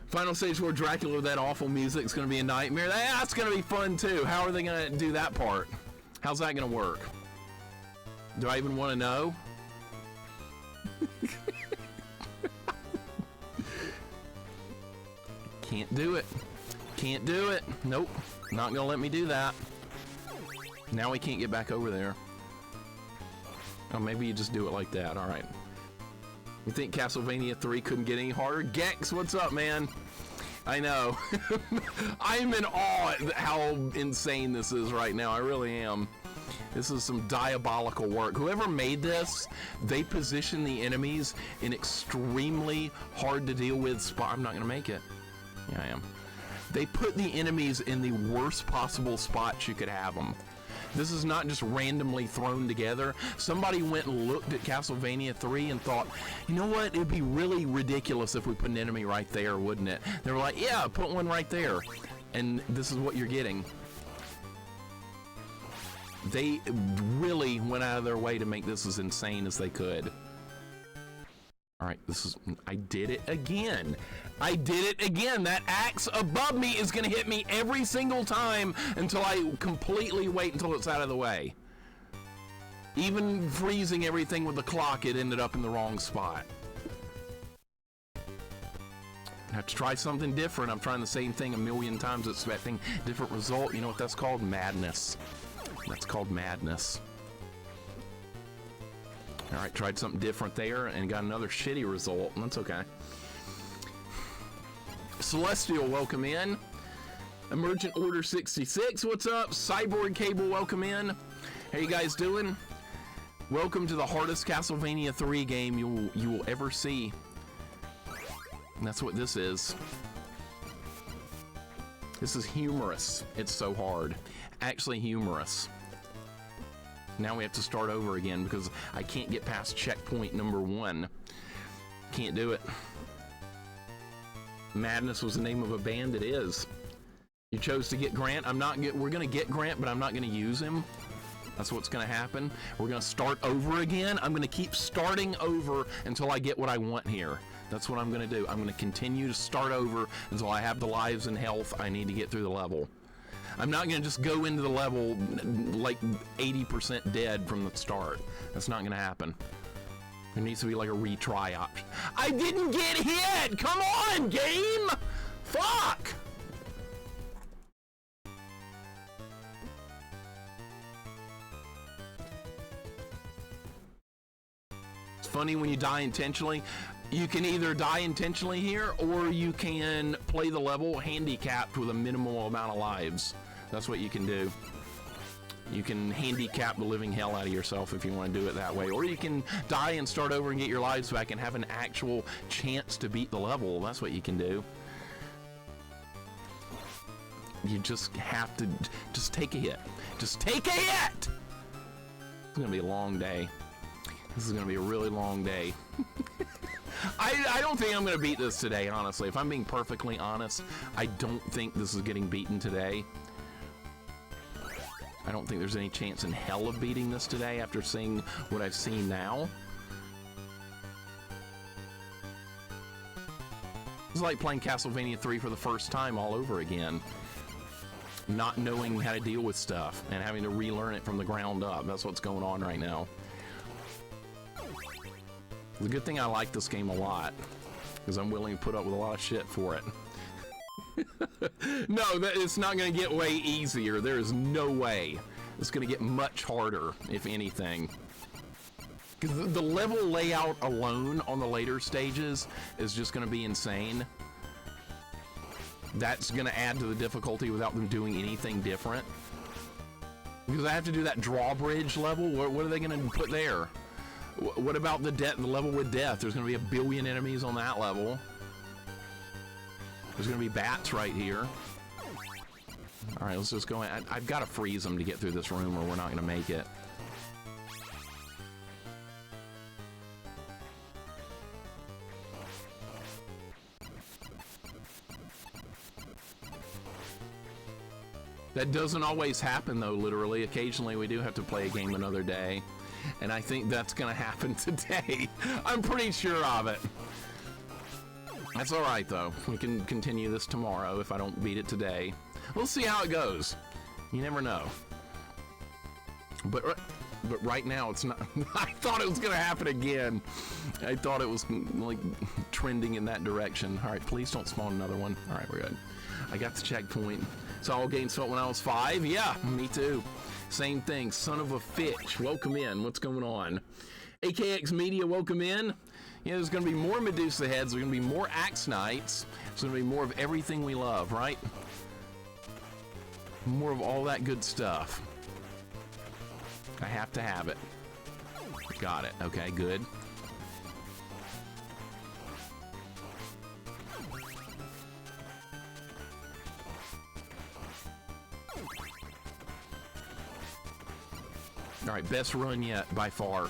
Final stage 4 Dracula with that awful music is going to be a nightmare. That's going to be fun, too. How are they going to do that part? How's that going to work? Do I even want to know? Can't do it. Can't do it. Nope. Not gonna let me do that. Now we can't get back over there. Oh, maybe you just do it like that. All right. You think Castlevania 3 couldn't get any harder? Gex, what's up, man? I know. I'm in awe at how insane this is right now. I really am. This is some diabolical work. Whoever made this, they position the enemies in extremely hard to deal with spot. I'm not gonna make it. Yeah, I am. They put the enemies in the worst possible spots you could have them. This is not just randomly thrown together. Somebody went and looked at Castlevania 3 and thought, you know what, it'd be really ridiculous if we put an enemy right there, wouldn't it? They were like, yeah, put one right there. And this is what you're getting. They really went out of their way to make this as insane as they could. All right, I did it again. I did it again. That axe above me is gonna hit me every single time until I completely wait until it's out of the way. Even freezing everything with the clock, it ended up in the wrong spot. I have to try something different. I'm trying the same thing a million times, expecting a different result. You know what that's called? Madness. That's called madness. All right, tried something different there and got another shitty result. That's okay. Celestial, welcome in. Emergent Order 66, what's up? Cyborg Cable, welcome in. How you guys doing? Welcome to the hardest Castlevania 3 game you will ever see. And that's what this is. This is humorous. It's so hard. Actually humorous. Now we have to start over again because I can't get past checkpoint number 1. Can't do it. Madness was the name of a band. It is. You chose to get Grant. We're gonna get Grant, but I'm not gonna use him. That's what's gonna happen. We're gonna start over again. I'm gonna keep starting over until I get what I want here. That's what I'm gonna do. I'm gonna continue to start over until I have the lives and health I need to get through the level. I'm not gonna just go into the level like 80% dead from the start. That's not gonna happen. There needs to be like a retry option. I didn't get hit! Come on, game! Fuck! It's funny when you die intentionally. You can either die intentionally here, or you can play the level handicapped with a minimal amount of lives. That's what you can do. You can handicap the living hell out of yourself if you want to do it that way. Or you can die and start over and get your lives back and have an actual chance to beat the level. That's what you can do. You just have to just take a hit. Just take a hit! It's gonna be a long day. This is gonna be a really long day. I don't think I'm gonna beat this today, honestly. If I'm being perfectly honest, I don't think this is getting beaten today. I don't think there's any chance in hell of beating this today after seeing what I've seen now. It's like playing Castlevania 3 for the first time all over again. Not knowing how to deal with stuff and having to relearn it from the ground up. That's what's going on right now. The good thing I like this game a lot, because I'm willing to put up with a lot of shit for it. No, it's not going to get way easier. There is no way. It's going to get much harder, if anything. Because the level layout alone on the later stages is just going to be insane. That's going to add to the difficulty without them doing anything different. Because I have to do that drawbridge level. What are they going to put there? What about the level with death? There's going to be a billion enemies on that level. There's going to be bats right here. All right, let's just go in. I've got to freeze them to get through this room or we're not going to make it. That doesn't always happen, though, literally. Occasionally, we do have to play a game another day. And I think that's going to happen today. I'm pretty sure of it. That's all right, though. We can continue this tomorrow if I don't beat it today. We'll see how it goes. You never know. But But right now, it's not. I thought it was going to happen again. I thought it was, like, trending in that direction. All right, please don't spawn another one. All right, we're good. I got the checkpoint. So I gained salt when I was 5. Yeah, me too. Same thing. Son of a Fitch. Welcome in. What's going on? AKX Media, welcome in. Yeah, there's going to be more Medusa heads. There's going to be more Axe Knights. There's going to be more of everything we love, right? More of all that good stuff. I have to have it. Got it. Okay, good. All right, best run yet by far.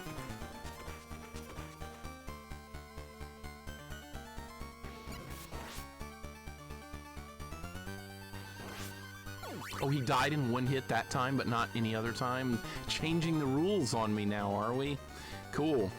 Oh, he died in one hit that time, but not any other time. Changing the rules on me now, are we? Cool.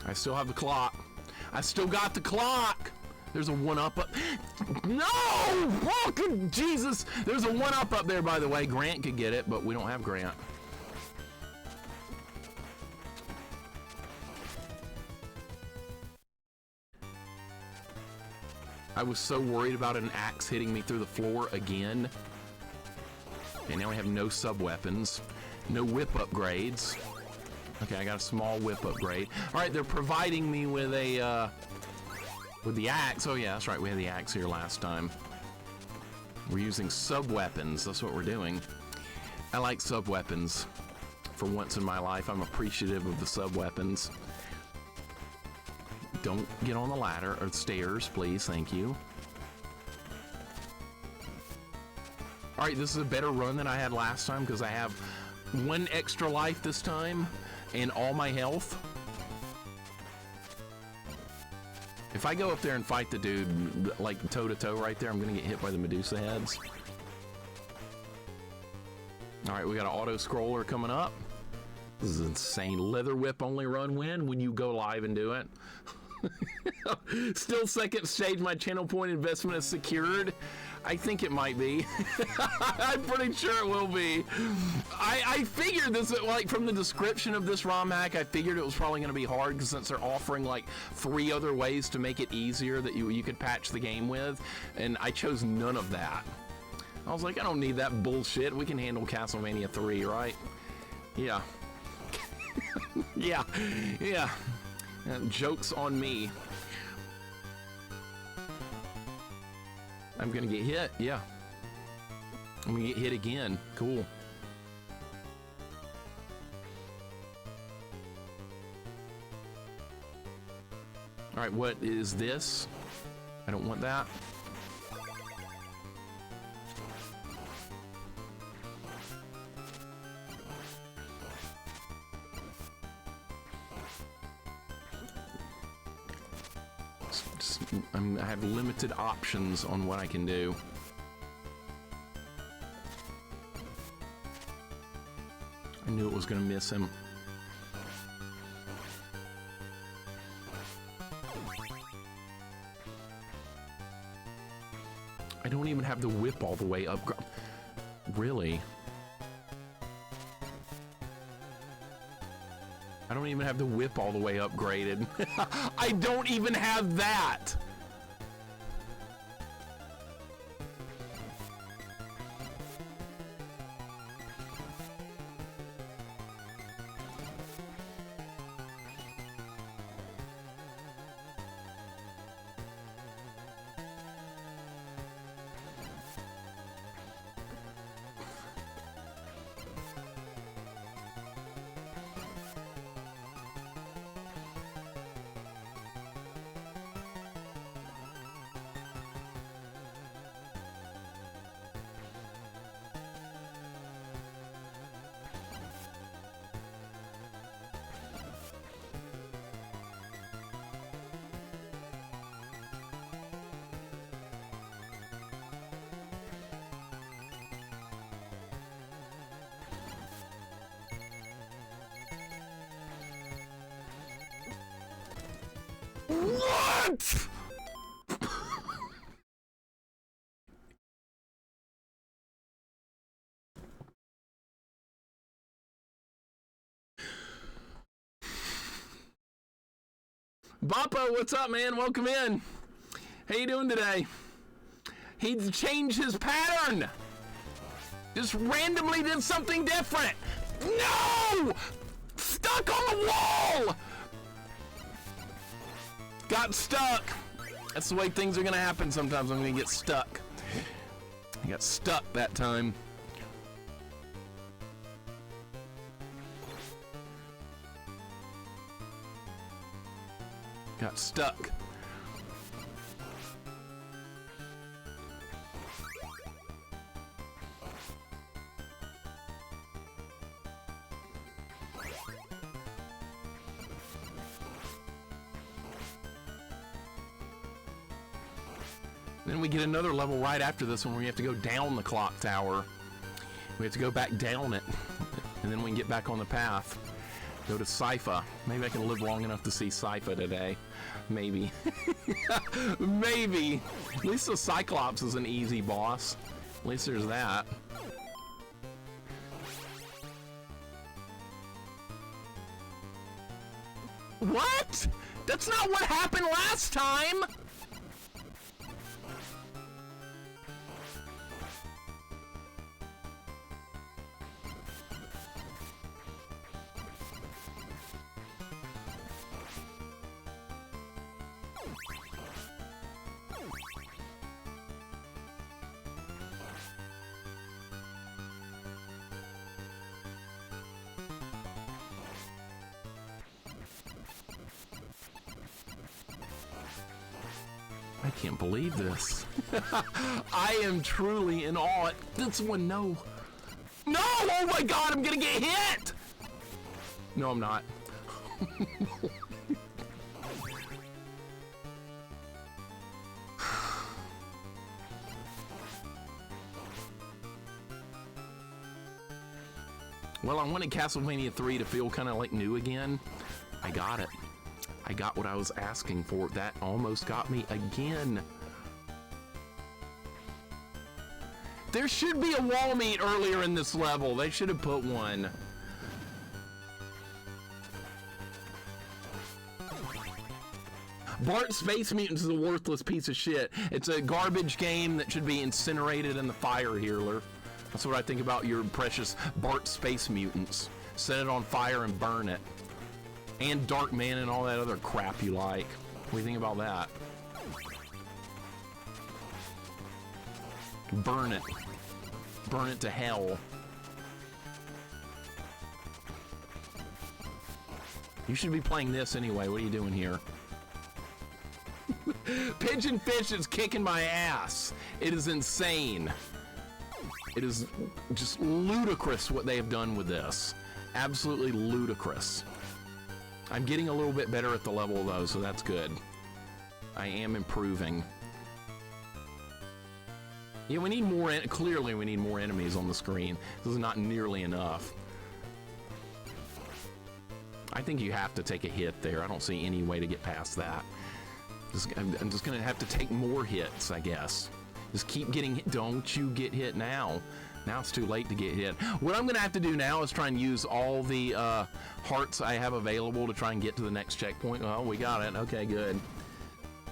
I still have the clock. I still got the clock. There's a one-up up. No! Oh, good Jesus! There's a one-up up there, by the way. Grant could get it, but we don't have Grant. I was so worried about an axe hitting me through the floor again. Okay, now we have no sub-weapons. No whip upgrades. Okay, I got a small whip upgrade. All right, they're providing me with a, with the axe. Oh yeah, that's right, we had the axe here last time. We're using sub-weapons, that's what we're doing. I like sub-weapons. For once in my life, I'm appreciative of the sub-weapons. Don't get on the ladder or the stairs, please, thank you. All right, this is a better run than I had last time because I have one extra life this time. And all my health. If I go up there and fight the dude, like toe-to-toe right there, I'm gonna get hit by the Medusa heads. Alright, we got an auto-scroller coming up. This is insane. Leather Whip only run when you go live and do it. Still second stage, my channel point investment is secured. I think it might be. I'm pretty sure it will be. I figured this, like from the description of this ROM hack, I figured it was probably going to be hard because since they're offering like 3 other ways to make it easier that you could patch the game with, and I chose none of that. I was like, I don't need that bullshit. We can handle Castlevania 3, right? Yeah. yeah. Joke's on me. I'm gonna get hit, yeah. I'm gonna get hit again. Cool. All right, what is this? I don't want that. I have limited options on what I can do. I knew it was going to miss him. I don't even have the whip all the way up. Really? I don't even have the whip all the way upgraded. I don't even have that! What? Boppo, what's up, man? Welcome in. How you doing today? He changed his pattern. Just randomly did something different. No! Stuck on the wall! Got stuck. That's the way things are gonna happen sometimes. I'm gonna get stuck. I got stuck that time. Got stuck. Then we get another level right after this one where we have to go down the clock tower. We have to go back down it, and then we can get back on the path. Go to Sypha. Maybe I can live long enough to see Sypha today. Maybe. Maybe. At least the Cyclops is an easy boss. At least there's that. What? That's not what happened last time! I can't believe this. I am truly in awe. This one, no. No! Oh my god, I'm gonna get hit! No, I'm not. Well, I wanted Castlevania 3 to feel kind of like new again. I got it. I got what I was asking for. That almost got me again. There should be a wall meet earlier in this level. They should have put one. Bart Space Mutants is a worthless piece of shit. It's a garbage game that should be incinerated in the fire healer. That's what I think about your precious Bart Space Mutants. Set it on fire and burn it. And Darkman and all that other crap you like. What do you think about that? Burn it. Burn it to hell. You should be playing this anyway. What are you doing here? Pigeon Fish is kicking my ass. It is insane. It is just ludicrous what they have done with this. Absolutely ludicrous. I'm getting a little bit better at the level though, so that's good. I am improving. Yeah, we need more, clearly we need more enemies on the screen. This is not nearly enough. I think you have to take a hit there. I don't see any way to get past that. I'm just gonna have to take more hits, I guess. Just keep getting hit. Don't you get hit now. Now it's too late to get hit. What I'm gonna have to do now is try and use all the hearts I have available to try and get to the next checkpoint. Oh, we got it. Okay, good.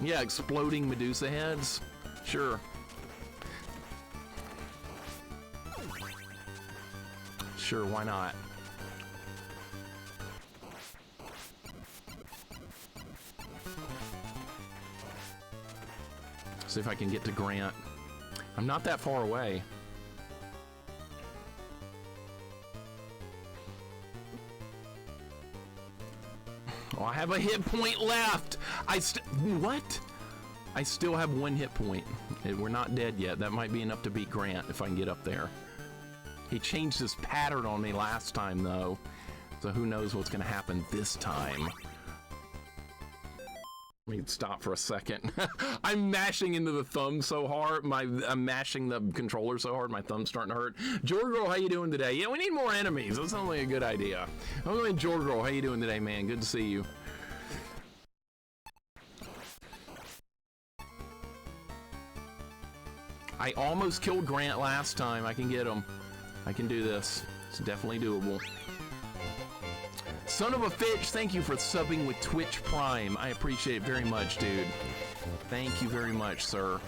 Yeah, exploding Medusa heads. Sure. Sure, why not? See if I can get to Grant. I'm not that far away. Oh, I have a hit point left. What? I still have one hit point. We're not dead yet. That might be enough to beat Grant if I can get up there. He changed his pattern on me last time though, so who knows what's gonna happen this time. Let me stop for a second. I'm mashing into the thumb so hard. I'm mashing the controller so hard, my thumb's starting to hurt. Jorgirl, how you doing today? Yeah, we need more enemies. That sounds like a good idea. Jorgirl, how you doing today, man? Good to see you. I almost killed Grant last time. I can get him. I can do this. It's definitely doable. Son of a Fitch, thank you for subbing with Twitch Prime. I appreciate it very much, dude. Thank you very much, sir.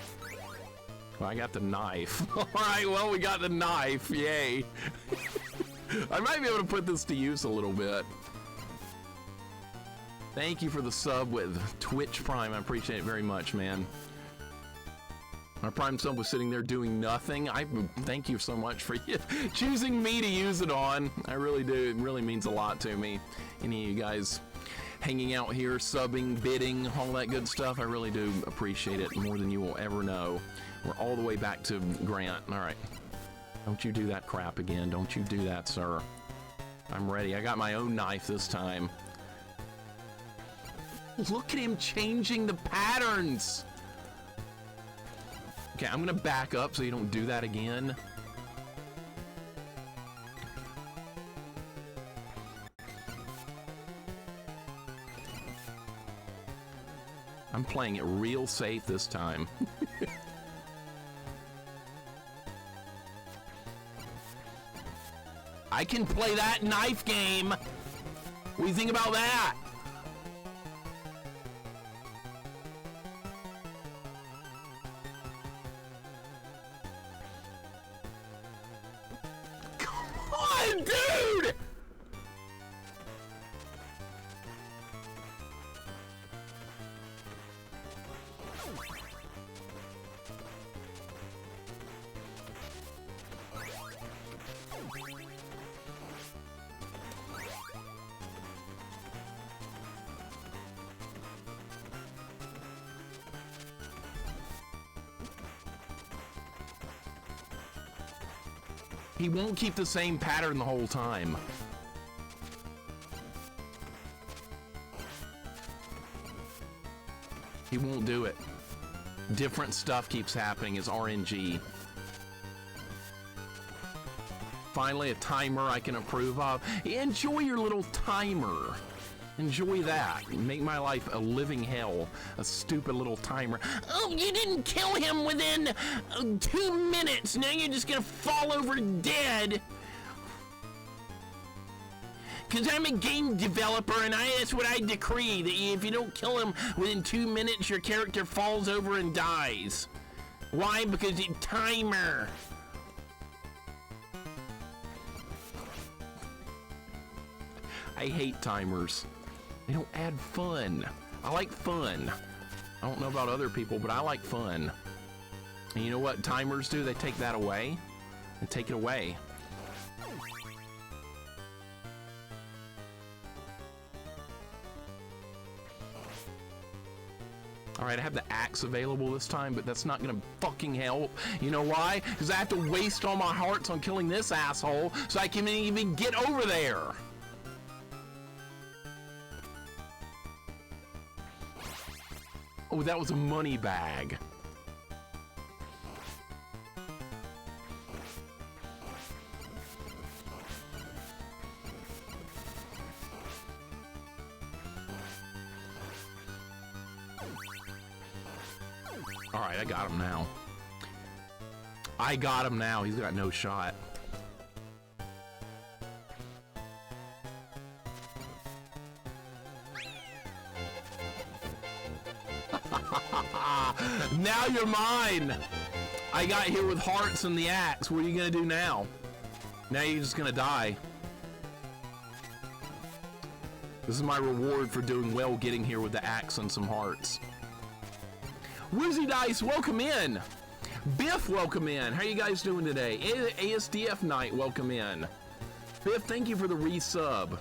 Well, I got the knife. All right, well, we got the knife. Yay. I might be able to put this to use a little bit. Thank you for the sub with Twitch Prime. I appreciate it very much, man. Our Prime sub was sitting there doing nothing. I thank you so much for choosing me to use it on. I really do. It really means a lot to me. Any of you guys hanging out here, subbing, bidding, all that good stuff, I really do appreciate it more than you will ever know. We're all the way back to Grant. All right. Don't you do that crap again. Don't you do that, sir. I'm ready. I got my own knife this time. Look at him changing the patterns. Okay, I'm gonna back up so you don't do that again. I'm playing it real safe this time. I can play that knife game. What do you think about that? Come on, dude! He won't keep the same pattern the whole time. He won't do it. Different stuff keeps happening as RNG. Finally, a timer I can approve of. Enjoy your little timer. Enjoy that. Make my life a living hell. A stupid little timer. Oh, you didn't kill him within 2 minutes. Now you're just gonna fall over dead. Because I'm a game developer and that's what I decree. That if you don't kill him within 2 minutes, your character falls over and dies. Why? Because it's timer. I hate timers. They don't add fun. I like fun. I don't know about other people, but I like fun. And you know what timers do? They take that away. They take it away. All right, I have the axe available this time, but that's not gonna fucking help. You know why? Because I have to waste all my hearts on killing this asshole so I can even get over there. Oh, that was a money bag. All right, I got him now. I got him now. He's got no shot. Now you're mine. I got here with hearts and the axe. What are you gonna do now? Now you're just gonna die. This is my reward for doing well, getting here with the axe and some hearts. Woozy Dice, welcome in. Biff, welcome in. How are you guys doing today? ASDF Night, welcome in. Biff, thank you for the resub.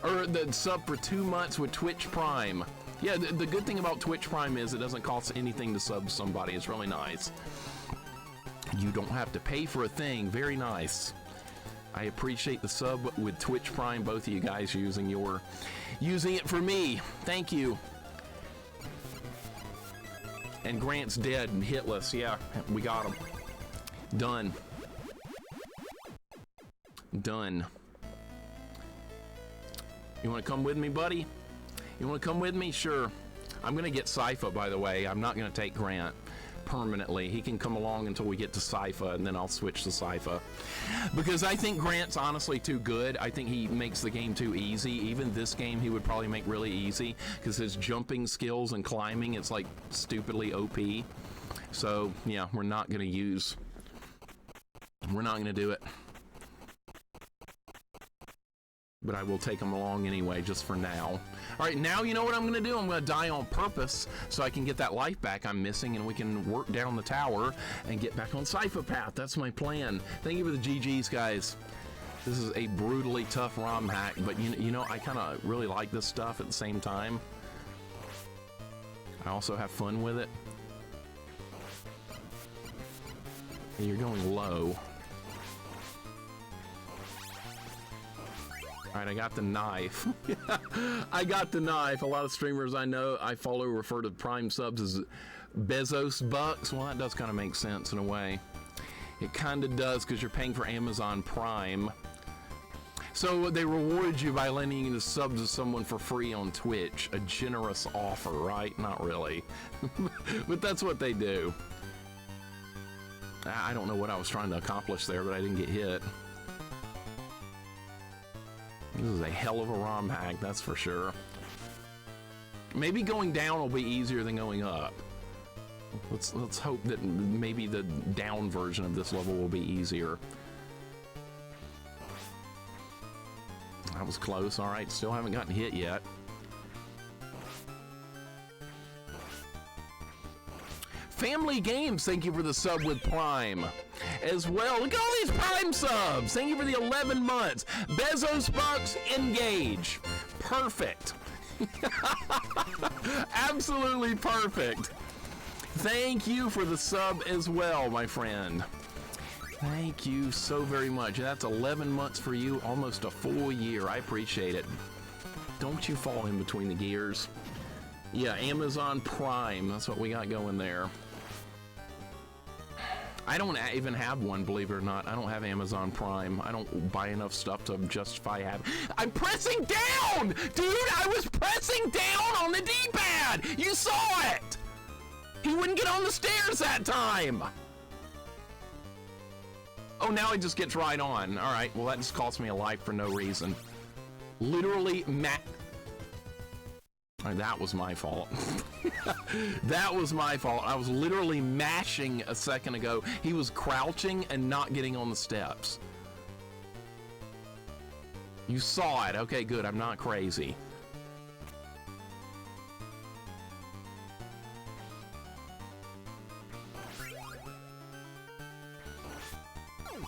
Or the sub for 2 months with Twitch Prime. Yeah, the good thing about Twitch Prime is it doesn't cost anything to sub somebody. It's really nice. You don't have to pay for a thing. Very nice. I appreciate the sub with Twitch Prime. Both of you guys using it for me. Thank you. And Grant's dead and hitless. Yeah, we got him. Done. Done. You want to come with me, buddy? You want to come with me? Sure. I'm going to get Sypha, by the way. I'm not going to take Grant. permanently. He can come along until we get to Sypha, and then I'll switch to Sypha. Because I think Grant's honestly too good. I think he makes the game too easy. Even this game he would probably make really easy, because his jumping skills and climbing, it's like stupidly OP. So yeah, we're not gonna do it. But I will take him along anyway, just for now. All right, now you know what I'm gonna do? I'm gonna die on purpose so I can get that life back I'm missing, and we can work down the tower and get back on Sypha Path. That's my plan. Thank you for the GGs, guys. This is a brutally tough ROM hack, but you know, I kind of really like this stuff at the same time. I also have fun with it. You're going low. All right, I got the knife. I got the knife. A lot of streamers I know I follow refer to Prime subs as Bezos bucks. Well, that does kind of make sense in a way. It kind of does, because you're paying for Amazon Prime. So they rewarded you by lending you the subs to someone for free on Twitch. A generous offer, right? Not really. But that's what they do. I don't know what I was trying to accomplish there, but I didn't get hit. This is a hell of a ROM hack, that's for sure. Maybe going down will be easier than going up. Let's hope that maybe the down version of this level will be easier. That was close. All right, still haven't gotten hit yet. Family Games, thank you for the sub with Prime as well. Look at all these Prime subs. Thank you for the 11 months. Bezos bucks, engage. Perfect. Absolutely perfect. Thank you for the sub as well, my friend. Thank you so very much. That's 11 months for you, almost a full year. I appreciate it. Don't you fall in between the gears. Yeah, Amazon Prime. That's what we got going there. I don't even have one, believe it or not. I don't have Amazon Prime. I don't buy enough stuff to justify having. I'm pressing down! Dude, I was pressing down on the D-pad! You saw it! He wouldn't get on the stairs that time! Oh, now he just gets right on. All right, well, that just cost me a life for no reason. Literally, that was my fault. That was my fault. I was literally mashing a second ago. He was crouching and not getting on the steps. You saw it. Okay, good. I'm not crazy.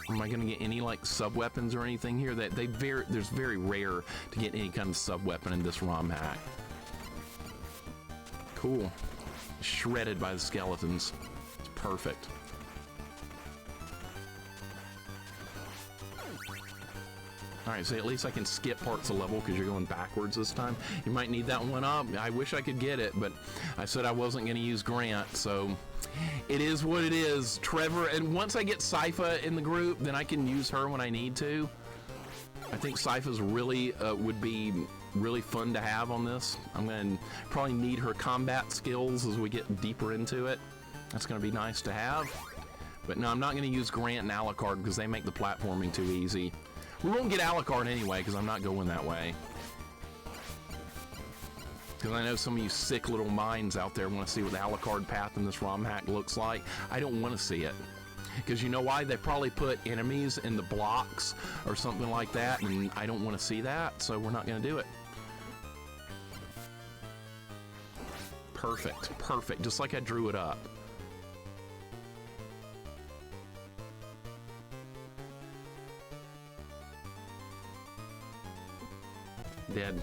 Am I gonna get any like sub weapons or anything here? There's very rare to get any kind of sub weapon in this ROM hack. Cool. Shredded by the skeletons. It's perfect. Alright, so at least I can skip parts of the level because you're going backwards this time. You might need that one up. I wish I could get it, but I said I wasn't going to use Grant, so it is what it is. Trevor, and once I get Sypha in the group, then I can use her when I need to. I think Sypha's really would be really fun to have on this. I'm going to probably need her combat skills as we get deeper into it. That's going to be nice to have. But no, I'm not going to use Grant and Alucard because they make the platforming too easy. We won't get Alucard anyway because I'm not going that way. Because I know some of you sick little minds out there want to see what the Alucard path in this ROM hack looks like. I don't want to see it. Because you know why? They probably put enemies in the blocks or something like that, and I don't want to see that, so we're not going to do it. Perfect, perfect, just like I drew it up. Dead.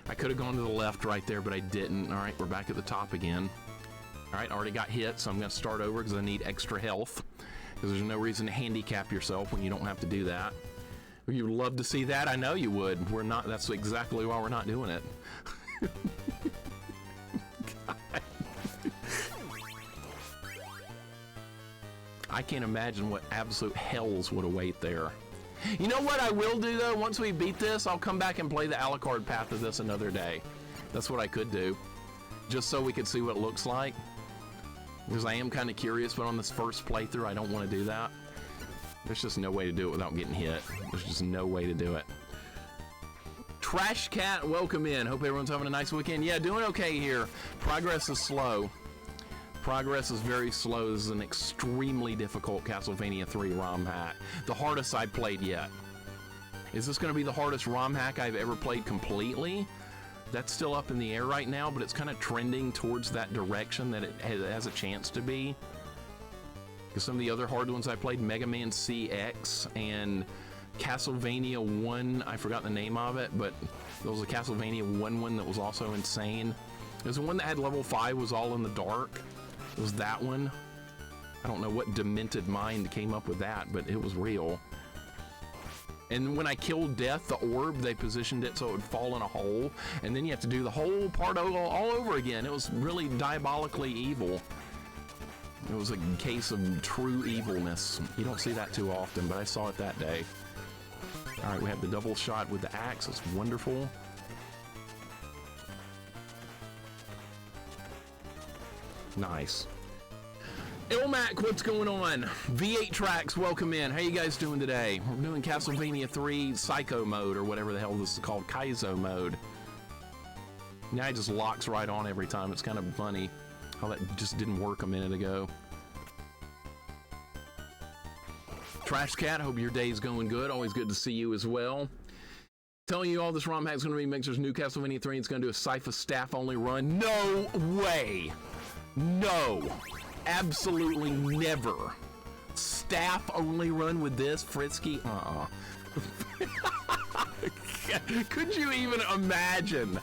I could have gone to the left right there, but I didn't. All right, we're back at the top again. All right, already got hit, so I'm going to start over because I need extra health. Because there's no reason to handicap yourself when you don't have to do that. You would love to see that. I know you would. We're not. That's exactly why we're not doing it. I can't imagine what absolute hells would await there. You know what I will do, though? Once we beat this, I'll come back and play the Alucard path of this another day. That's what I could do. Just so we could see what it looks like. Because I am kind of curious, but on this first playthrough, I don't want to do that. There's just no way to do it without getting hit. There's just no way to do it. Trash Cat, welcome in. Hope everyone's having a nice weekend. Yeah, doing okay here. Progress is slow. Progress is very slow. This is an extremely difficult Castlevania 3 ROM hack. The hardest I've played yet. Is this going to be the hardest ROM hack I've ever played completely? That's still up in the air right now, but it's kind of trending towards that direction that it has a chance to be. Because some of the other hard ones I played, Mega Man CX and Castlevania 1, I forgot the name of it, but there was a Castlevania 1 one that was also insane. There's the one that had level 5 was all in the dark. It was that one. I don't know what demented mind came up with that, but it was real. And when I killed Death, the orb, they positioned it so it would fall in a hole, and then you have to do the whole part all over again. It was really diabolically evil. It was a case of true evilness. You don't see that too often, but I saw it that day. All right, we have the double shot with the axe. It's wonderful. Nice. Ilmac, what's going on? V8 Tracks, welcome in. How you guys doing today? We're doing Castlevania 3 Psycho mode, or whatever the hell this is called, KAIZO mode. Now it just locks right on every time. It's kind of funny how that just didn't work a minute ago. Trash Cat, hope your day's going good. Always good to see you as well. Telling you all this ROM hack's going to be Mixer's new Castlevania 3. It's going to do a Sypha staff-only run. No way! No! Absolutely never. Staff-only run with this? Frisky? Could you even imagine?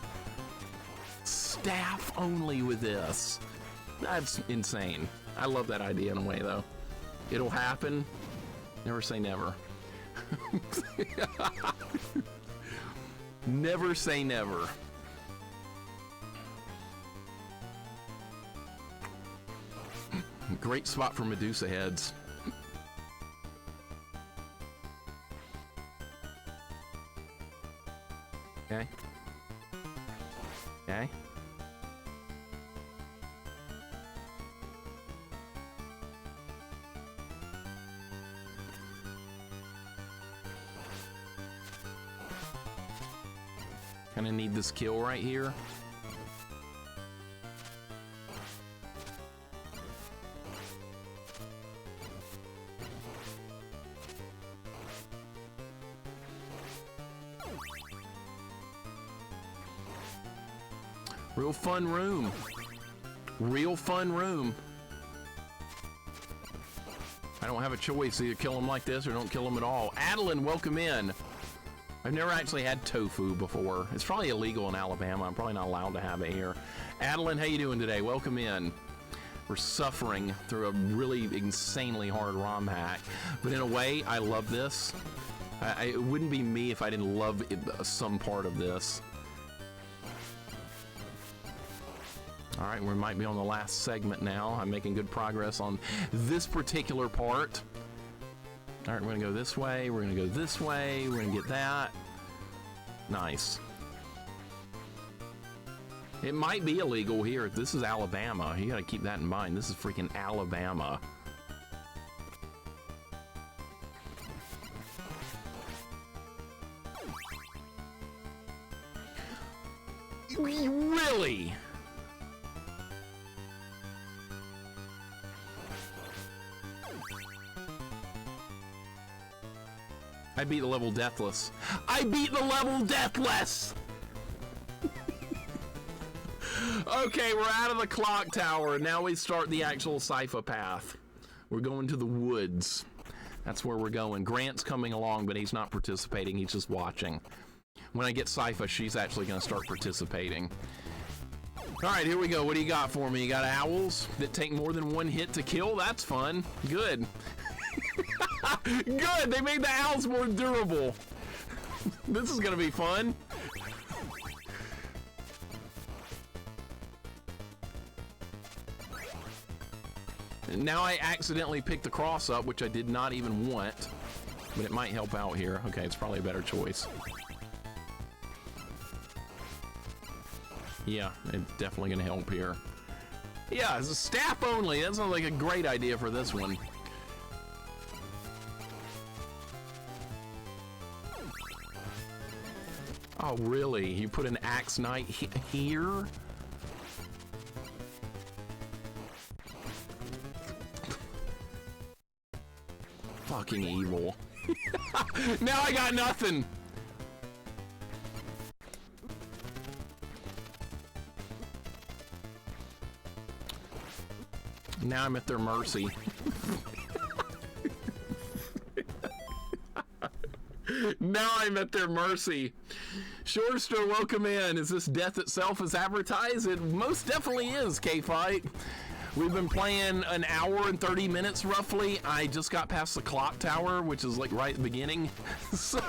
Staff only with this. That's insane. I love that idea in a way, though. It'll happen. Never say never. Never say never. Great spot for Medusa heads. Okay. Okay. Kind of need this kill right here. Real fun room. Real fun room. I don't have a choice. Either kill them like this or don't kill them at all. Adeline, welcome in. I've never actually had tofu before. It's probably illegal in Alabama. I'm probably not allowed to have it here. Adeline, how you doing today? Welcome in. We're suffering through a really insanely hard ROM hack. But in a way, I love this. It wouldn't be me if I didn't love some part of this. All right, we might be on the last segment now. I'm making good progress on this particular part. All right, we're gonna go this way, we're gonna go this way, we're gonna get that. Nice. It might be illegal here. This is Alabama. You gotta keep that in mind. This is freaking Alabama. Really? I beat the level deathless. I beat the level deathless! Okay, we're out of the clock tower. Now we start the actual Sypha path. We're going to the woods. That's where we're going. Grant's coming along, but he's not participating. He's just watching. When I get Sypha, she's actually going to start participating. All right, here we go. What do you got for me? You got owls that take more than one hit to kill? That's fun. Good. Good, they made the owls more durable. This is gonna be fun. Now I accidentally picked the cross up, which I did not even want, but it might help out here. Okay, it's probably a better choice. Yeah, it's definitely gonna help here. Yeah, it's a staff only. That sounds like a great idea for this one. Oh, really? You put an axe knight here? Fucking evil. Now I got nothing. Now I'm at their mercy. Now I'm at their mercy. Shorester, welcome in. Is this death itself as advertised? It most definitely is, K-Fight. We've been playing an hour and 30 minutes roughly. I just got past the clock tower, which is like right at the beginning. So,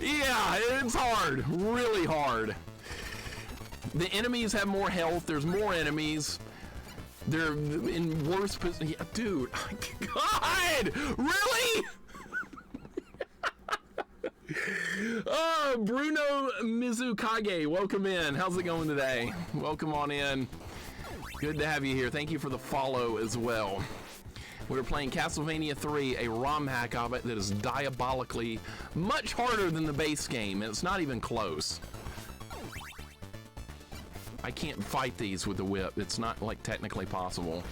yeah, it's hard, really hard. The enemies have more health. There's more enemies. They're in worse position. Yeah, dude, God, really? Oh, Bruno Mizukage, welcome in. How's it going today? Welcome on in. Good to have you here. Thank you for the follow as well. We're playing Castlevania 3, a ROM hack of it that is diabolically much harder than the base game, and it's not even close. I can't fight these with the whip. It's not, like, technically possible.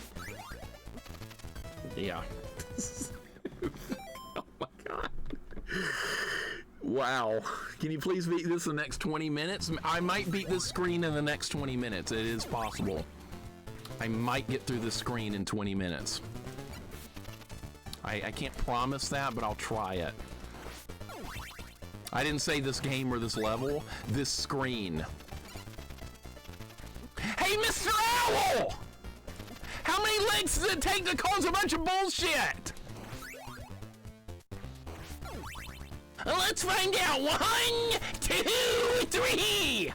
Yeah. Oh my god. Wow. Can you please beat this in the next 20 minutes? I might beat this screen in the next 20 minutes. It is possible. I might get through this screen in 20 minutes. I can't promise that, but I'll try it. I didn't say this game or this level, this screen. Hey, Mr. Owl! How many licks does it take to cause a bunch of bullshit? Let's find out. 1, 2, 3.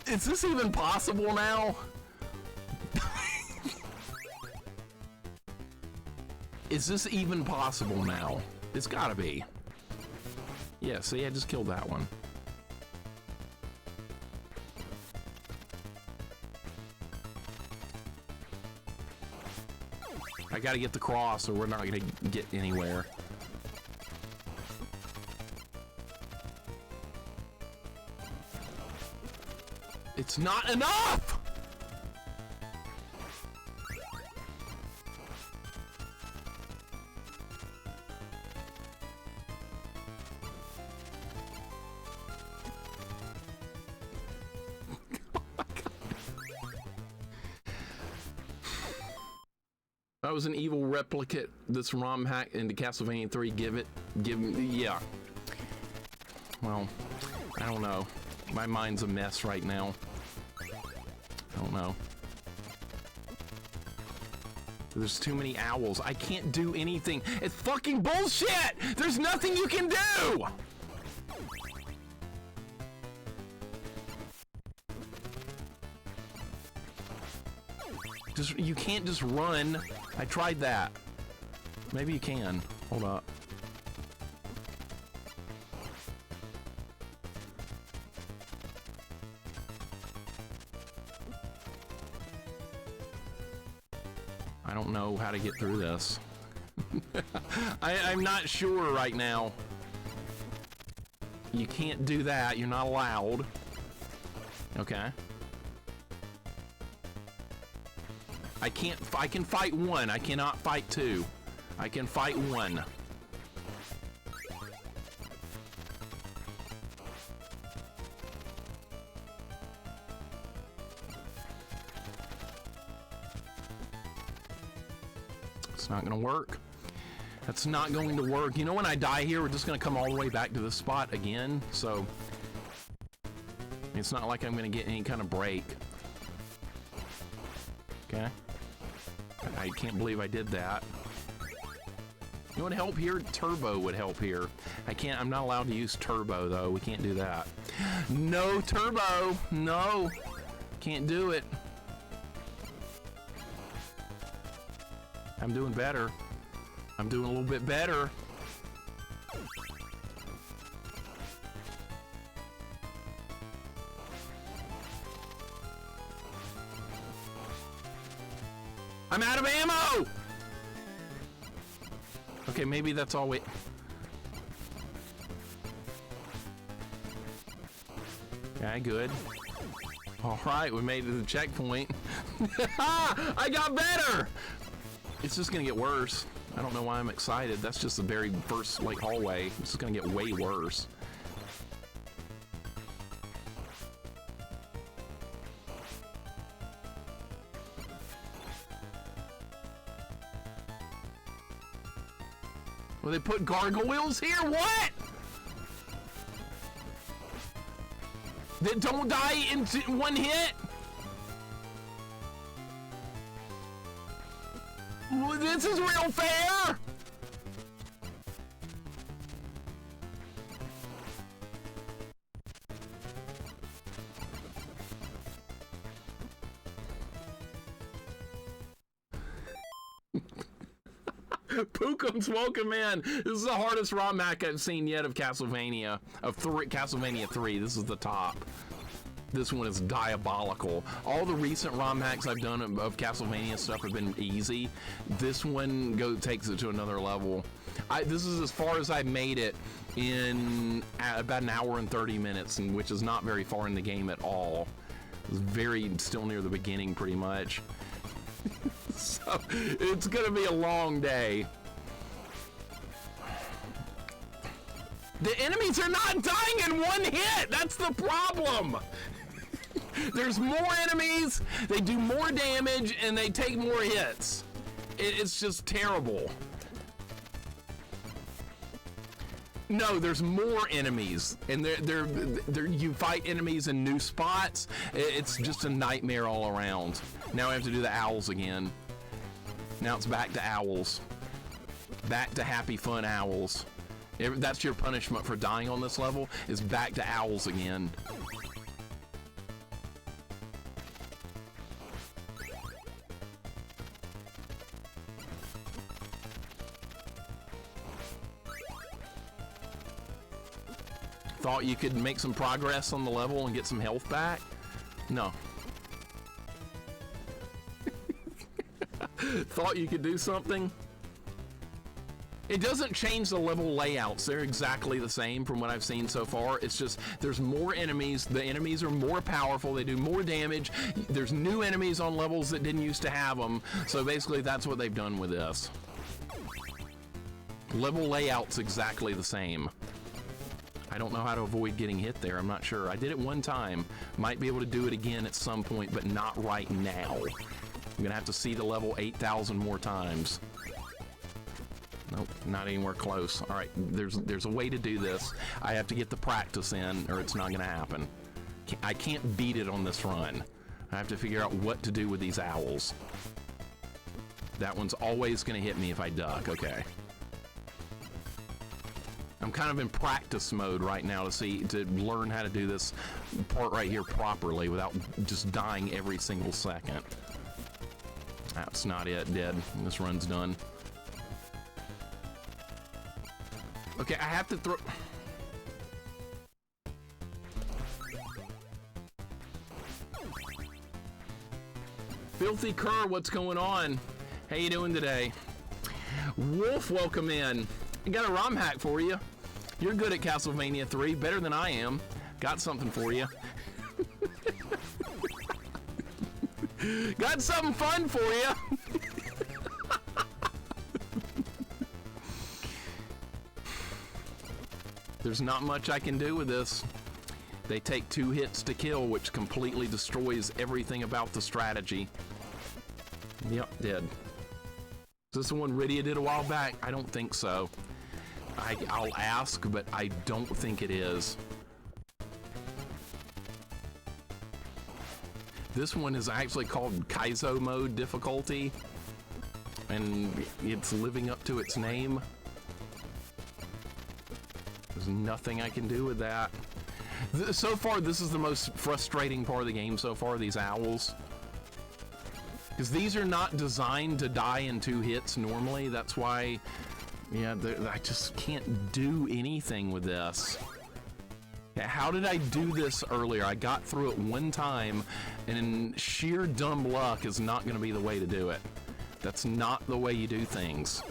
Is this even possible now? Is this even possible now? It's gotta be. Yeah, see, I just killed that one. I gotta get the cross or we're not gonna get anywhere. It's not enough! That was an evil replicate. This ROM hack into Castlevania 3. Give me, yeah. Well, I don't know. My mind's a mess right now. I don't know. There's too many owls. I can't do anything. It's fucking bullshit! There's nothing you can do! You can't just run. I tried that. Maybe you can. Hold up. I don't know how to get through this. I'm not sure right now. You can't do that. You're not allowed. Okay. I can fight one. I cannot fight two. I can fight one. It's not gonna work. That's not going to work. You know, when I die here, we're just gonna come all the way back to this spot again. So it's not like I'm gonna get any kind of break. Okay. I can't believe I did that. You want to help here? Turbo would help here. I'm not allowed to use turbo though. We can't do that. No turbo. No. Can't do it. I'm doing better. I'm doing a little bit better. I'm out of ammo! Okay, maybe that's all we... Okay, good. All right, we made it to the checkpoint. I got better! It's just gonna get worse. I don't know why I'm excited. That's just the very first, like, hallway. It's just gonna get way worse. Well, they put gargoyles here? What? That don't die in one hit? Well, this is real fair? Pookums, welcome in. This is the hardest Romhack I've seen yet of Castlevania, Castlevania 3. This is the top. This one is diabolical. All the recent Romhacks I've done of Castlevania stuff have been easy. This one takes it to another level. This is as far as I made it in about an hour and 30 minutes, which is not very far in the game at all. It's still near the beginning, pretty much. So it's gonna be a long day. The enemies are not dying in one hit. That's the problem. There's more enemies, they do more damage, and they take more hits. It's just terrible. No, there's more enemies, and you fight enemies in new spots. It's just a nightmare all around. Now I have to do the owls again. Now it's back to owls. Back to happy, fun owls. That's your punishment for dying on this level, is back to owls again. Thought you could make some progress on the level and get some health back? No. Thought you could do something? It doesn't change the level layouts. They're exactly the same from what I've seen so far. It's just there's more enemies. The enemies are more powerful. They do more damage. There's new enemies on levels that didn't used to have them. So basically that's what they've done with this. Level layout's exactly the same. I don't know how to avoid getting hit there. I'm not sure. I did it one time. Might be able to do it again at some point, but not right now. I'm gonna have to see the level 8,000 more times. Nope, not anywhere close. All right, there's a way to do this. I have to get the practice in, or it's not gonna happen. I can't beat it on this run. I have to figure out what to do with these owls. That one's always gonna hit me if I duck. Okay. I'm kind of in practice mode right now to learn how to do this part right here properly without just dying every single second. That's not it, dead. This run's done. Okay, I have to throw... Filthy Cur, what's going on? How you doing today? Wolf, welcome in. I got a ROM hack for you. You're good at Castlevania 3, better than I am. Got something for you. Got something fun for you. There's not much I can do with this. They take 2 hits to kill, which completely destroys everything about the strategy. Yep, dead. Is this the one Rydia did a while back? I don't think so. I'll ask, but I don't think it is. This one is actually called KAIZO mode difficulty, and it's living up to its name. There's nothing I can do with that. So far, this is the most frustrating part of the game so far, these owls. Because these are not designed to die in 2 hits normally. That's why, yeah, I just can't do anything with this. Yeah, how did I do this earlier? I got through it one time, and sheer dumb luck is not going to be the way to do it. That's not the way you do things.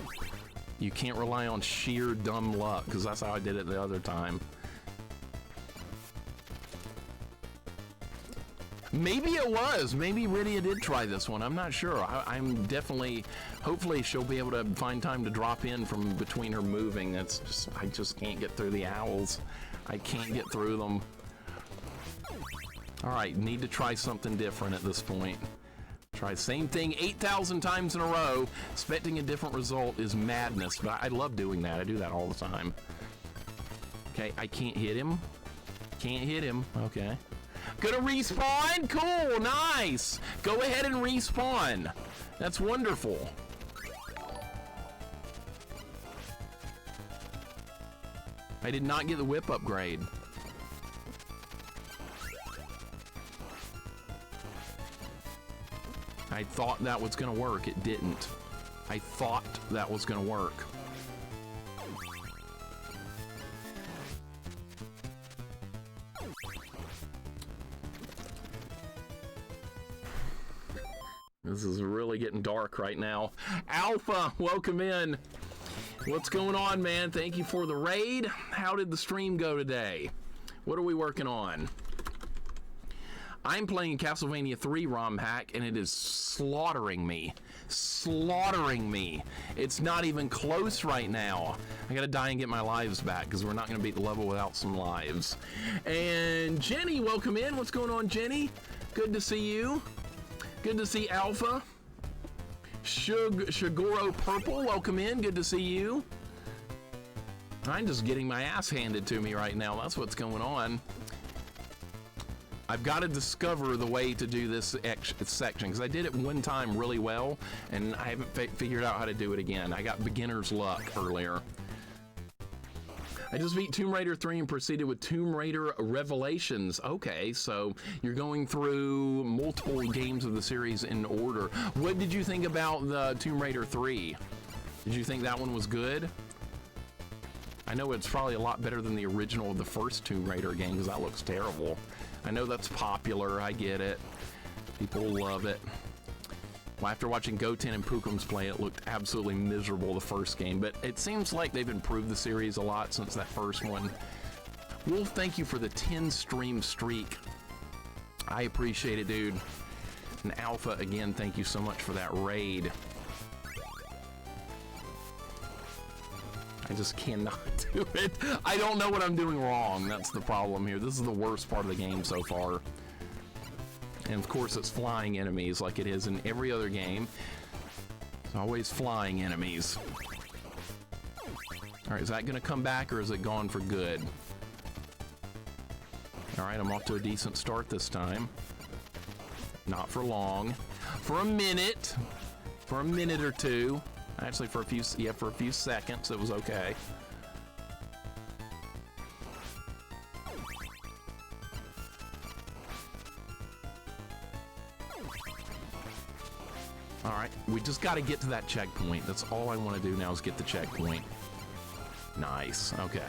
You can't rely on sheer dumb luck, because that's how I did it the other time. Maybe it was. Maybe Rydia did try this one. I'm not sure. I'm definitely... Hopefully she'll be able to find time to drop in from between her moving. That's just... I just can't get through the owls. I can't get through them. Alright, need to try something different at this point. Try the same thing 8,000 times in a row. Expecting a different result is madness, but I love doing that. I do that all the time. Okay, I can't hit him. Can't hit him. Okay. Gonna respawn? Cool, nice. Go ahead and respawn. That's wonderful. I did not get the whip upgrade. I thought that was gonna work. It didn't. I thought that was gonna work. This is really getting dark right now. Alpha, welcome in. What's going on, man? Thank you for the raid. How did the stream go today? What are we working on? I'm playing Castlevania 3 ROM hack, and it is slaughtering me. Slaughtering me. It's not even close right now. I gotta die and get my lives back, because we're not gonna beat the level without some lives. And Jenny, welcome in. What's going on, Jenny? Good to see you. Good to see Alpha. Shigoro Purple, welcome in. Good to see you. I'm just getting my ass handed to me right now. That's what's going on. I've got to discover the way to do this section, because I did it one time really well, and I haven't figured out how to do it again. I got beginner's luck earlier. I just beat Tomb Raider 3 and proceeded with Tomb Raider Revelations. Okay, so you're going through multiple games of the series in order. What did you think about the Tomb Raider 3? Did you think that one was good? I know it's probably a lot better than the original of the first Tomb Raider game, because that looks terrible. I know that's popular, I get it. People love it. Well, after watching Goten and Pookum's play, it looked absolutely miserable the first game, but it seems like they've improved the series a lot since that first one. Wolf, thank you for the 10 stream streak. I appreciate it, dude. And Alpha, again, thank you so much for that raid. I just cannot do it. I don't know what I'm doing wrong. That's the problem here. This is the worst part of the game so far. And of course it's flying enemies like it is in every other game. It's always flying enemies. Alright, is that gonna come back or is it gone for good? Alright, I'm off to a decent start this time. Not for long. For a minute. For a minute or two. Actually for a few, yeah, for a few seconds it was okay. Alright, we just got to get to that checkpoint. That's all I want to do now is get the checkpoint. Nice, okay.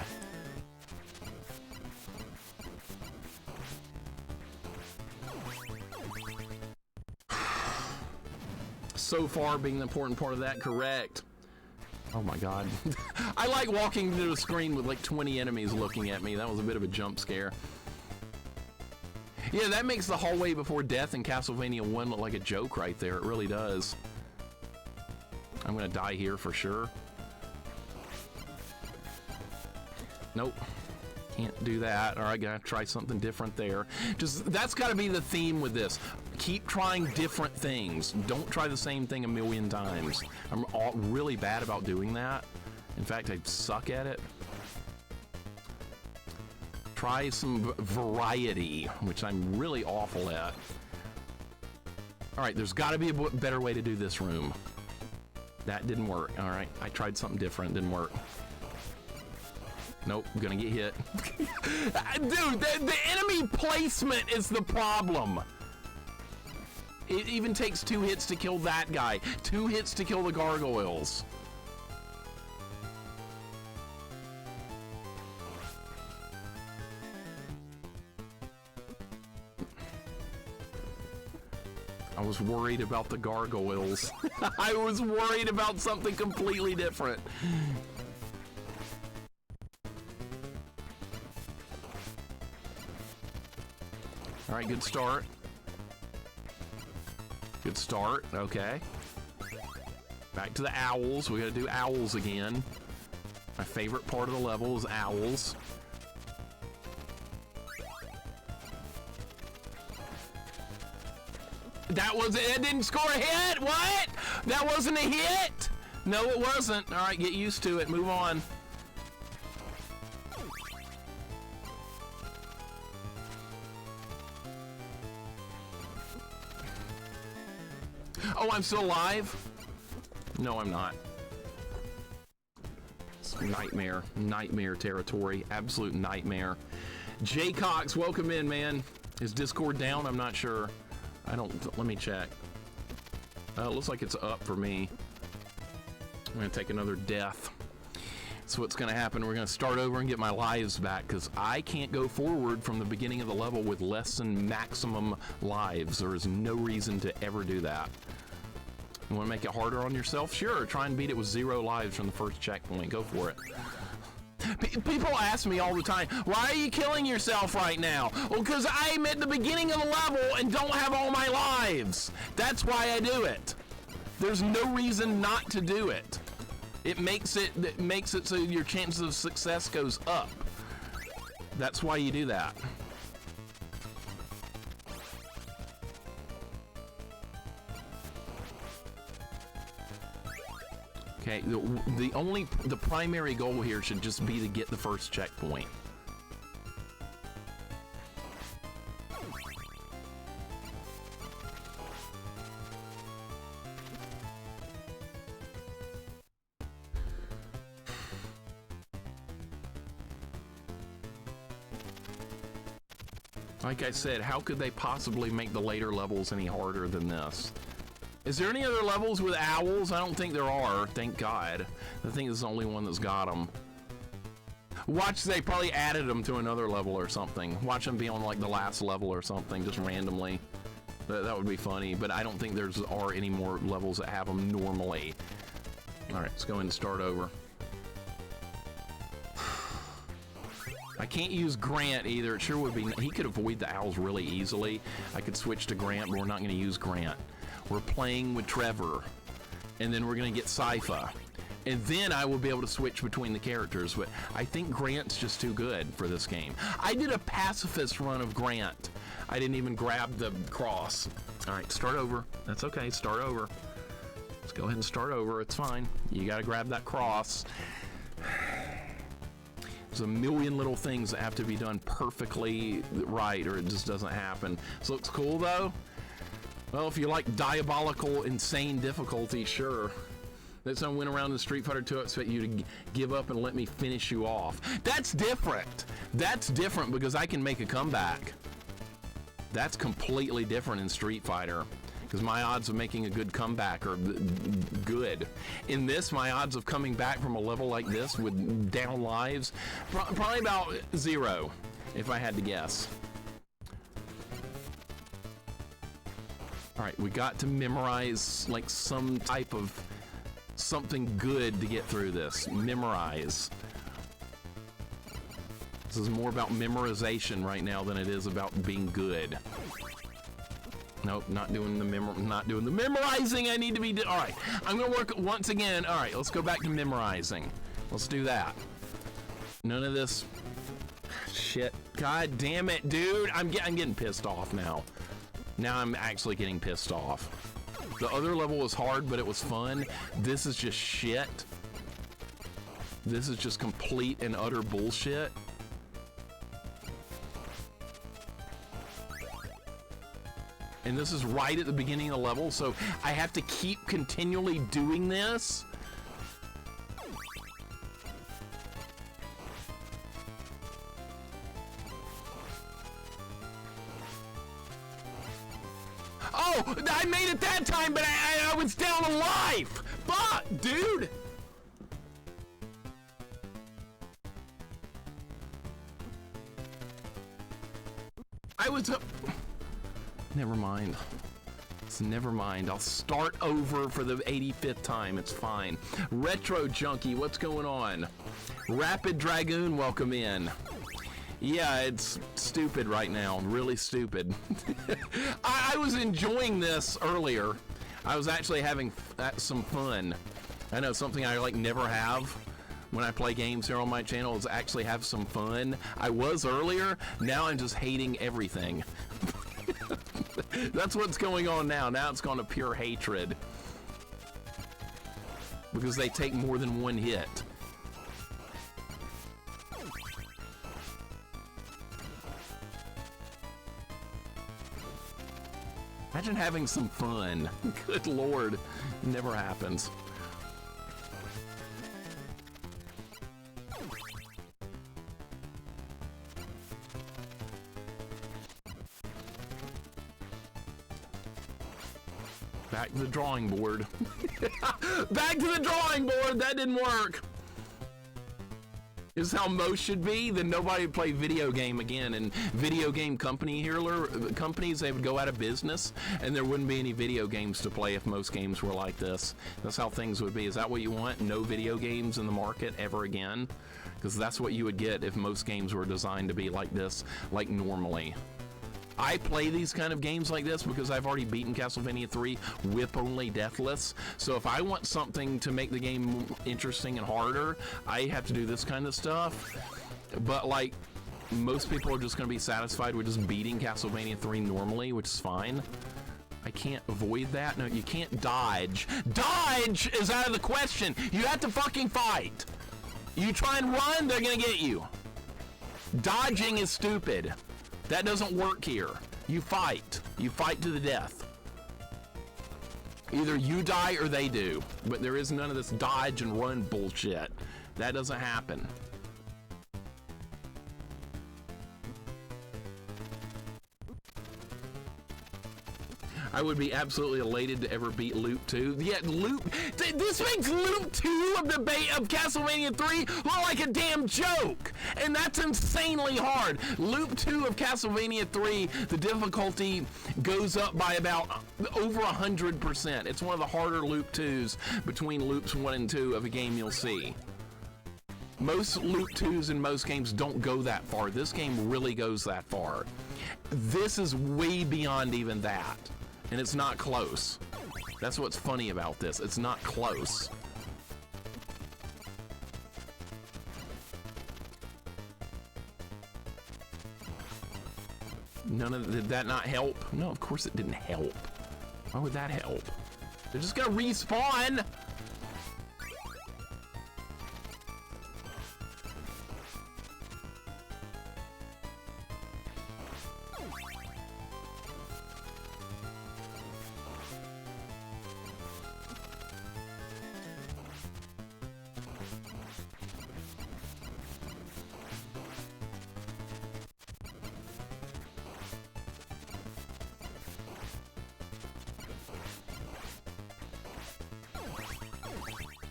So far being the important part of that, correct. Oh my god. I like walking to the screen with like 20 enemies looking at me. That was a bit of a jump scare. Yeah, that makes the hallway before death in Castlevania 1 look like a joke right there. It really does. I'm gonna die here for sure. Nope. Can't do that. All right, gotta try something different there. Just, that's gotta be the theme with this. Keep trying different things. Don't try the same thing a million times. I'm really bad about doing that. In fact, I suck at it. Try some variety, which I'm really awful at. All right, there's got to be a better way to do this room. That didn't work. All right, I tried something different. Didn't work. Nope, I'm gonna get hit. Dude, the enemy placement is the problem. It even takes 2 hits to kill that guy. 2 hits to kill the gargoyles. I was worried about the gargoyles. I was worried about something completely different. All right, good start. Good start, okay. Back to the owls. We gotta do owls again. My favorite part of the level is owls. It didn't score a hit? What? That wasn't a hit? No, it wasn't. All right, get used to it. Move on. Oh, I'm still alive? No, I'm not. It's nightmare. Nightmare territory. Absolute nightmare. Jay Cox, welcome in, man. Is Discord down? I'm not sure. Let me check. It looks like it's up for me. I'm gonna take another death. So what's gonna happen, we're gonna start over and get my lives back, because I can't go forward from the beginning of the level with less than maximum lives. There is no reason to ever do that. You wanna make it harder on yourself? Sure, try and beat it with 0 lives from the first checkpoint. Go for it. People ask me all the time, why are you killing yourself right now? Well, because I'm at the beginning of the level and don't have all my lives. That's why I do it. There's no reason not to do it. It makes it so your chances of success goes up. That's why you do that. Okay, the primary goal here should just be to get the first checkpoint. Like I said, how could they possibly make the later levels any harder than this? Is there any other levels with owls? I don't think there are, thank God. I think this is the only one that's got them. Watch, they probably added them to another level or something. Watch them be on like the last level or something, just randomly. That would be funny, but I don't think are any more levels that have them normally. All right, let's go ahead and start over. I can't use Grant either. It sure would be. He could avoid the owls really easily. I could switch to Grant, but we're not going to use Grant. We're playing with Trevor, and then we're going to get Sypha. And then I will be able to switch between the characters, but I think Grant's just too good for this game. I did a pacifist run of Grant. I didn't even grab the cross. All right, start over. That's okay, start over. Let's go ahead and start over, it's fine. You gotta grab that cross. There's a million little things that have to be done perfectly right, or it just doesn't happen. This looks cool though. Well, if you like diabolical, insane difficulty, sure. That's when I went around in Street Fighter 2, I expect you to give up and let me finish you off. That's different. That's different because I can make a comeback. That's completely different in Street Fighter, because my odds of making a good comeback are good. In this, my odds of coming back from a level like this with down lives, probably about 0, if I had to guess. All right, we got to memorize like some type of something good to get through this. Memorize. This is more about memorization right now than it is about being good. Nope, not doing the memorizing I need to be all right, I'm gonna work once again. All right, let's go back to memorizing. Let's do that. None of this shit. God damn it, dude. I'm getting pissed off now. Now I'm actually getting pissed off. The other level was hard, but it was fun. This is just shit. This is just complete and utter bullshit. And this is right at the beginning of the level, so I have to keep continually doing this. Oh, Oh! I made it that time, but I was down a life! Fuck, dude! I was up. Never mind. Never mind. I'll start over for the 85th time. It's fine. Retro Junkie, what's going on? Rapid Dragoon, welcome in. Yeah, it's stupid right now. Really stupid. I was enjoying this earlier. I was actually having some fun. I know something I like never have when I play games here on my channel is actually have some fun. I was earlier. Now I'm just hating everything. That's what's going on now. Now it's gone to pure hatred. Because they take more than one hit. Imagine having some fun. Good Lord. Never happens. Back to the drawing board. Back to the drawing board! That didn't work! Is how most should be, then nobody would play video game again, and video game companies, they would go out of business, and there wouldn't be any video games to play if most games were like this. That's how things would be. Is that what you want? No video games in the market ever again? Because that's what you would get if most games were designed to be like this, like normally. I play these kind of games like this because I've already beaten Castlevania 3 whip-only deathless. So if I want something to make the game interesting and harder, I have to do this kind of stuff. But like, most people are just going to be satisfied with just beating Castlevania 3 normally, which is fine. I can't avoid that. No, you can't dodge. Dodge is out of the question. You have to fucking fight. You try and run, they're going to get you. Dodging is stupid. That doesn't work here. You fight. You fight to the death. Either you die or they do. But there is none of this dodge and run bullshit. That doesn't happen. I would be absolutely elated to ever beat Loop 2. Yeah, Loop... This makes Loop 2 of Castlevania 3 look like a damn joke! And that's insanely hard. Loop 2 of Castlevania 3, the difficulty goes up by about over 100%. It's one of the harder Loop 2s between Loops 1 and 2 of a game you'll see. Most Loop 2s in most games don't go that far. This game really goes that far. This is way beyond even that. And it's not close. That's what's funny about this. It's not close. Did that not help? No, of course it didn't help. Why would that help? They're just gonna respawn!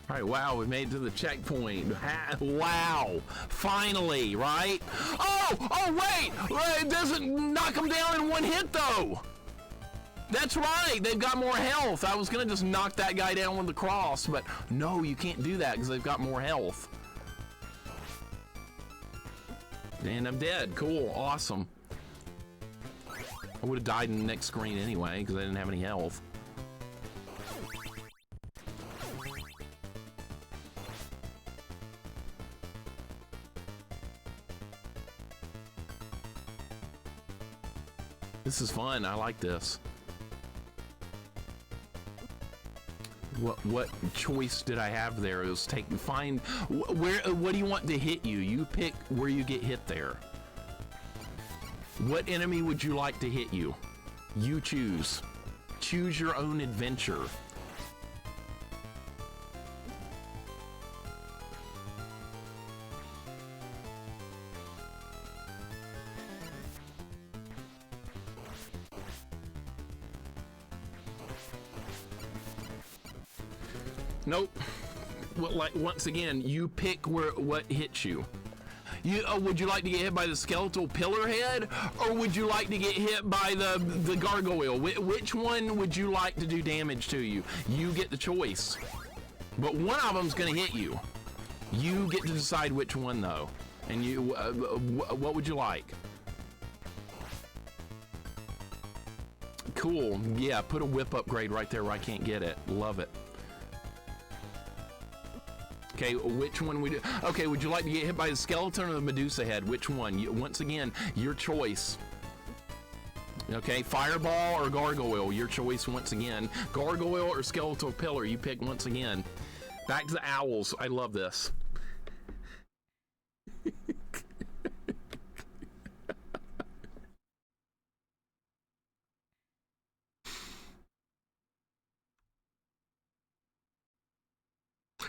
All right, wow, we made it to the checkpoint. Wow, finally, right? Oh, wait, it doesn't knock them down in one hit, though. That's right, they've got more health. I was gonna just knock that guy down with the cross, but no, you can't do that because they've got more health. And I'm dead, cool, awesome. I would have died in the next screen anyway because I didn't have any health. This is fun. I like this. What choice did I have there? It was find where. What do you want to hit you? You pick where you get hit there. What enemy would you like to hit you? You choose. Choose your own adventure. Nope. Well, like, once again, you pick what hits you. Would you like to get hit by the skeletal pillar head, or would you like to get hit by the gargoyle? Which one would you like to do damage to you? You get the choice. But one of them's gonna hit you. You get to decide which one, though. And you, what would you like? Cool. Yeah, put a whip upgrade right there where I can't get it. Love it. Okay, which one we do? Okay, would you like to get hit by the skeleton or the Medusa head? Which one? Once again, your choice. Okay, fireball or gargoyle, your choice once again. Gargoyle or skeletal pillar, you pick once again. Back to the owls. I love this.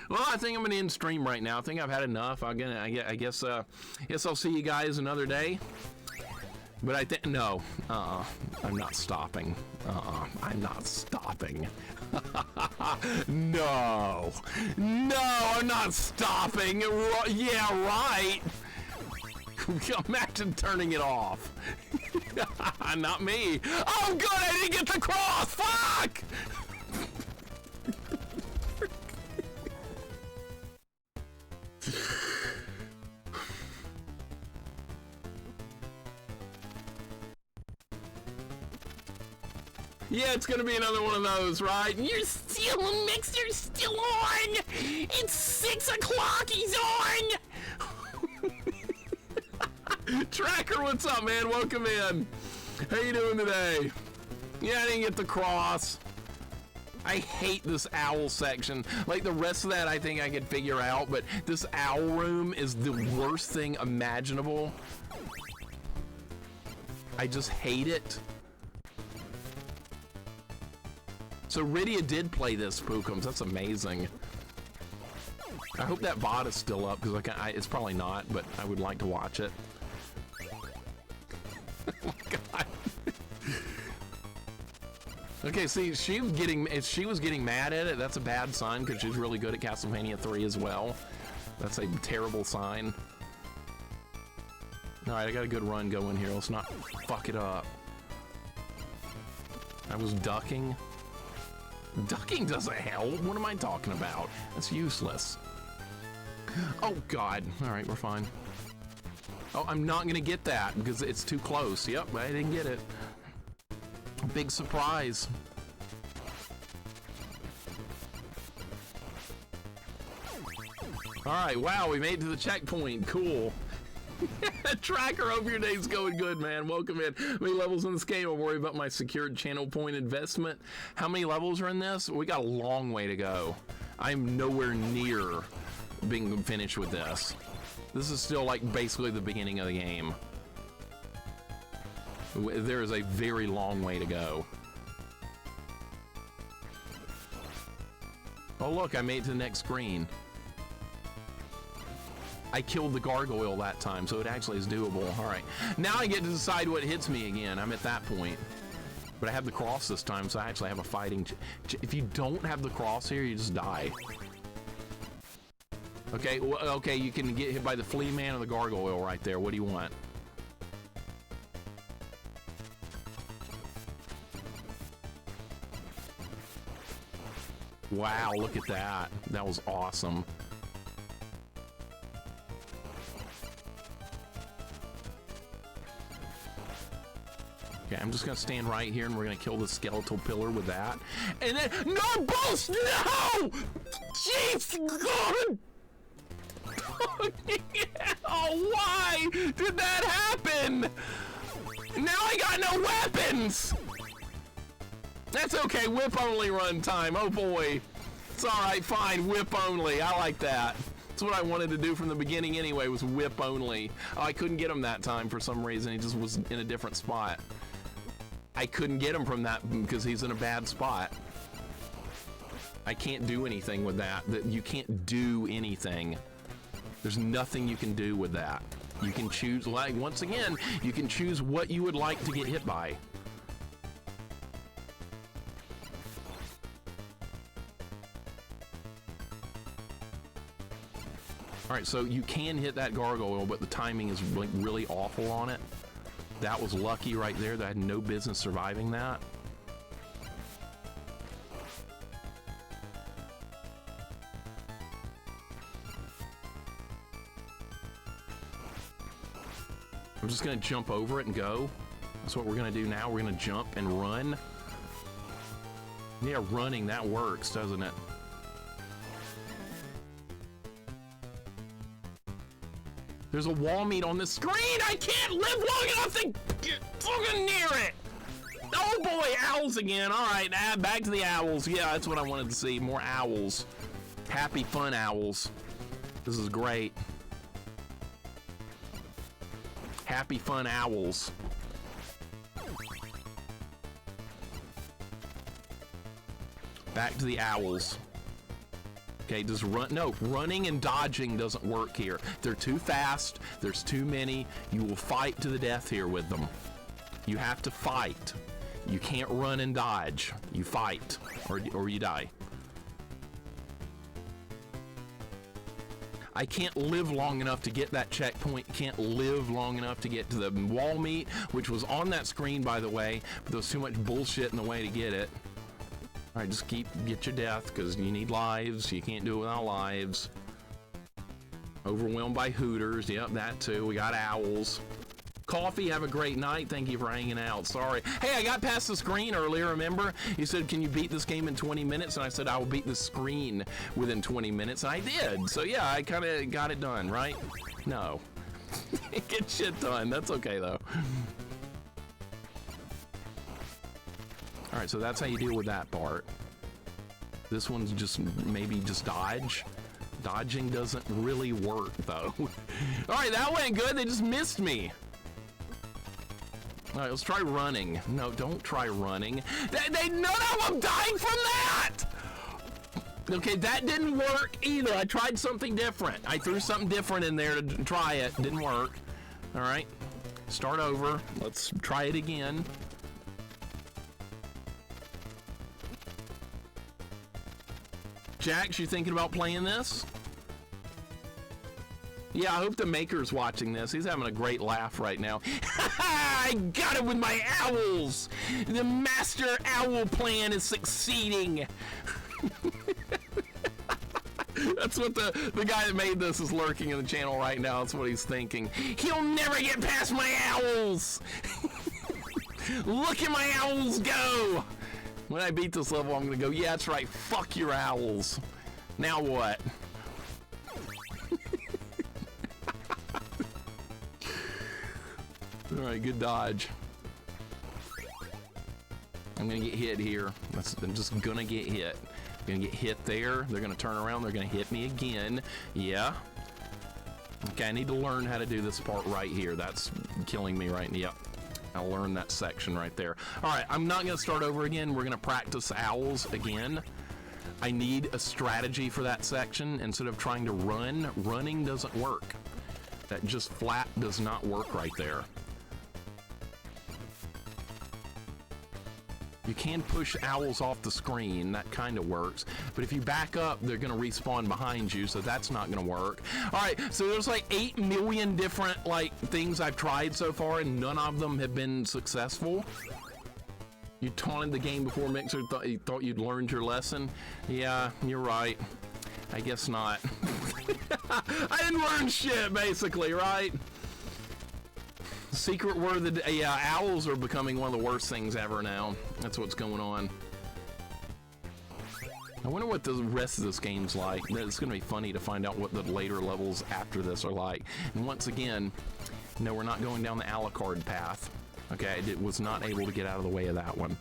Well, I think I'm gonna end stream right now. I think I've had enough. I guess I'll see you guys another day. But I think no, I'm not stopping. I'm not stopping. No, I'm not stopping. Yeah, right. Imagine turning it off. Not me. Oh, good, I didn't get the cross. Fuck. Yeah, it's gonna be another one of those, right? You're still a mixer, still on! It's 6 o'clock, he's on! Tracker, what's up, man? Welcome in. How you doing today? Yeah, I didn't get the cross. I hate this owl section. Like, the rest of that I think I could figure out, but this owl room is the worst thing imaginable. I just hate it. So Rydia did play this, Spookums. That's amazing. I hope that bot is still up, because it's probably not, but I would like to watch it. Oh my god. Okay, see, if she was getting mad at it, that's a bad sign, because she's really good at Castlevania 3 as well. That's a terrible sign. Alright, I got a good run going here. Let's not fuck it up. I was ducking. Ducking doesn't help. What am I talking about? That's useless. Oh, God. All right, we're fine. Oh, I'm not going to get that because it's too close. Yep, I didn't get it. Big surprise. All right, wow, we made it to the checkpoint. Cool. Tracker, hope your day's going good, man. Welcome in. How many levels in this game? I'll worry about my secured channel point investment. How many levels are in this? We got a long way to go. I'm nowhere near being finished with this. This is still like basically the beginning of the game. There is a very long way to go. Oh look, I made it to the next screen. I killed the gargoyle that time, so it actually is doable. All right, now I get to decide what hits me again. I'm at that point. But I have the cross this time, so I actually have a fighting... If you don't have the cross here, you just die. Okay, well, okay, you can get hit by the flea man or the gargoyle right there. What do you want? Wow, look at that. That was awesome. Okay, I'm just gonna stand right here and we're gonna kill the skeletal pillar with that. And then, no, boss, no! Jeez, God! Oh, why did that happen? Now I got no weapons! That's okay, whip only run time, oh boy. It's all right, fine, whip only, I like that. That's what I wanted to do from the beginning anyway, was whip only. Oh, I couldn't get him that time for some reason, he just was in a different spot. I couldn't get him from that because he's in a bad spot. I can't do anything with that. You can't do anything. There's nothing you can do with that. You can choose, like, once again, you can choose what you would like to get hit by. Alright, so you can hit that gargoyle, but the timing is like really awful on it. That was lucky right there. That I had no business surviving that. I'm just gonna jump over it and go. That's what we're gonna do now. We're gonna jump and run. Yeah, running, that works, doesn't it? There's a wall meat on the screen! I can't live long enough to get fucking near it! Oh boy, owls again. Alright, back to the owls. Yeah, that's what I wanted to see. More owls. Happy, fun owls. This is great. Happy, fun owls. Back to the owls. Okay, just run. No, running and dodging doesn't work here. They're too fast. There's too many. You will fight to the death here with them. You have to fight. You can't run and dodge. You fight, or you die. I can't live long enough to get that checkpoint. Can't live long enough to get to the wall meat, which was on that screen, by the way, but there was too much bullshit in the way to get it. All right, just get your death, because you need lives. You can't do it without lives. Overwhelmed by hooters. Yep, that too. We got owls. Coffee, have a great night. Thank you for hanging out. Sorry. Hey, I got past the screen earlier, remember? You said, can you beat this game in 20 minutes? And I said, I will beat the screen within 20 minutes. And I did. So yeah, I kind of got it done, right? No. Get shit done. That's okay, though. All right, so that's how you deal with that part. This one's just maybe just dodge. Dodging doesn't really work, though. All right, that went good. They just missed me. All right, let's try running. No, don't try running. None of them dying from that! Okay, that didn't work either. I tried something different. I threw something different in there to try it. Didn't work. All right, start over. Let's try it again. Jax, you thinking about playing this? Yeah, I hope the maker's watching this. He's having a great laugh right now. I got it with my owls! The master owl plan is succeeding! That's what the guy that made this is lurking in the channel right now. That's what he's thinking. He'll never get past my owls! Look at my owls go! When I beat this level, I'm gonna go, yeah, that's right, fuck your owls. Now what? Alright, good dodge. I'm gonna get hit here. I'm just gonna get hit. I'm gonna get hit there. They're gonna turn around, they're gonna hit me again. Yeah. Okay, I need to learn how to do this part right here. That's killing me right now. Yep. I'll learn that section right there. All right, I'm not gonna start over again. We're gonna practice owls again. I need a strategy for that section. Instead of trying to run, running doesn't work. That just flat does not work right there. You can push owls off the screen, that kind of works. But if you back up, they're gonna respawn behind you, so that's not gonna work. All right, so there's like 8 million different like things I've tried so far, and none of them have been successful. You taunted the game before Mixer, you thought you'd learned your lesson? Yeah, you're right. I guess not. I didn't learn shit, basically, right? Secret word of the yeah, owls are becoming one of the worst things ever now. That's what's going on. I wonder what the rest of this game's like. It's gonna be funny to find out what the later levels after this are like. And once again, no, we're not going down the Alucard path. Okay, I was not able to get out of the way of that one.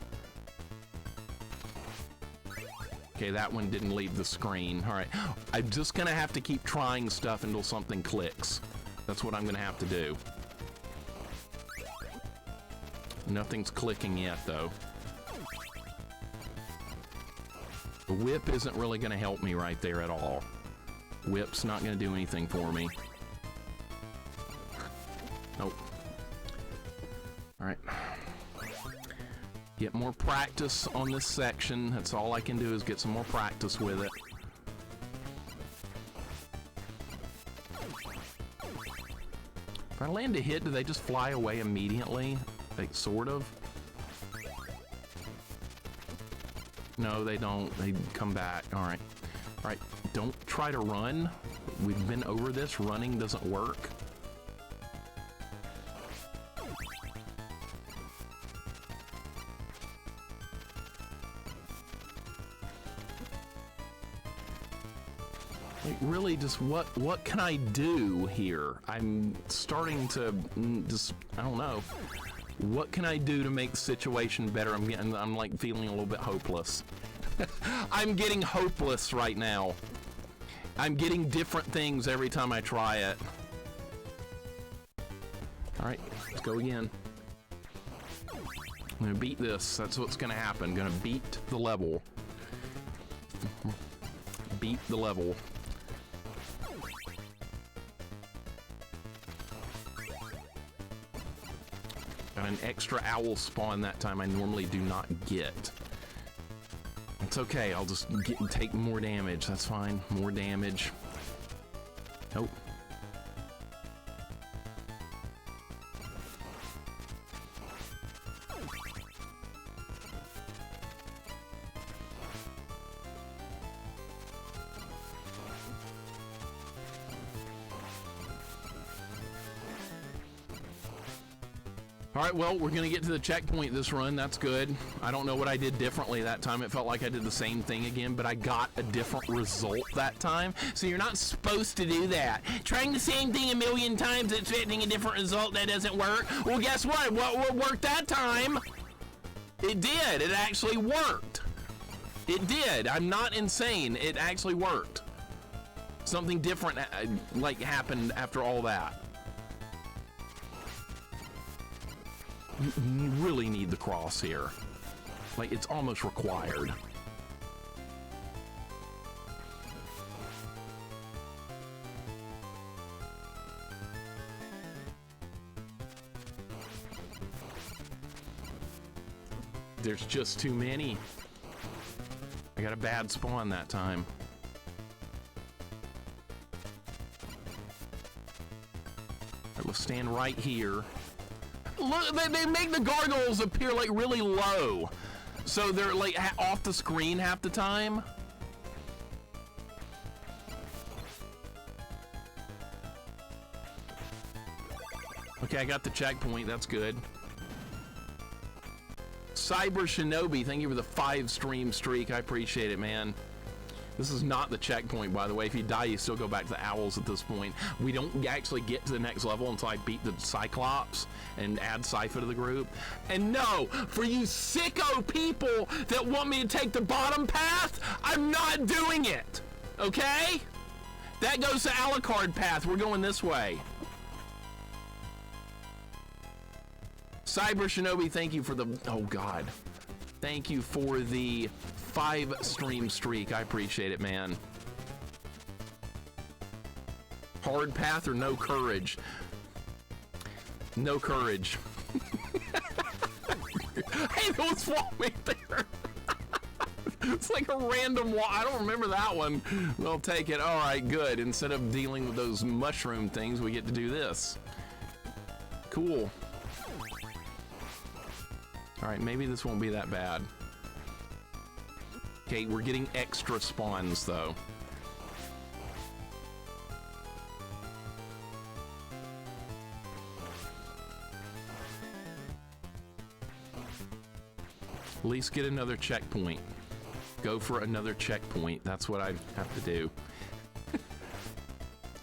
Okay, that one didn't leave the screen. All right, I'm just gonna have to keep trying stuff until something clicks. That's what I'm gonna have to do. Nothing's clicking yet, though. The whip isn't really going to help me right there at all. Whip's not going to do anything for me. Nope. Alright. Get more practice on this section. That's all I can do is get some more practice with it. If I land a hit, do they just fly away immediately? Like, sort of? No, they don't. They come back. All right. All right. Don't try to run. We've been over this. Running doesn't work. Like, really, just what can I do here? I'm starting to just, I don't know. What can I do to make the situation better? I'm like feeling a little bit hopeless. I'm getting hopeless right now. I'm getting different things every time I try it. All right, let's go again. I'm gonna beat this. That's what's gonna happen. Gonna beat the level. Beat the level. Got an extra owl spawn that time I normally do not get. It's okay, I'll just take more damage. That's fine. More damage. Nope. All right, well, we're gonna get to the checkpoint this run. That's good. I don't know what I did differently that time. It felt like I did the same thing again, but I got a different result that time. So you're not supposed to do that. Trying the same thing a million times, expecting a different result, that doesn't work. Well, guess what? What worked that time? It did. It actually worked. It did. I'm not insane. It actually worked. Something different like happened after all that. You really need the cross here. Like, it's almost required. There's just too many. I got a bad spawn that time. I will stand right here. Look, they make the gargoyles appear like really low, so they're like off the screen half the time. Okay, I got the checkpoint. That's good. Cyber Shinobi, thank you for the 5-stream streak. I appreciate it, man. This is not the checkpoint, by the way. If you die, you still go back to the owls at this point. We don't actually get to the next level until I beat the Cyclops and add Sypha to the group. And no, for you sicko people that want me to take the bottom path, I'm not doing it, okay? That goes to Alucard path. We're going this way. Cyber Shinobi, thank you for the, oh God. Thank you for the 5-stream streak. I appreciate it, man. Hard path or no courage? No courage. Hey, there was one right there. It's like a random wall. I don't remember that one. We'll take it. All right, good. Instead of dealing with those mushroom things, we get to do this. Cool. All right, maybe this won't be that bad. Okay, we're getting extra spawns, though. At least get another checkpoint. Go for another checkpoint. That's what I have to do.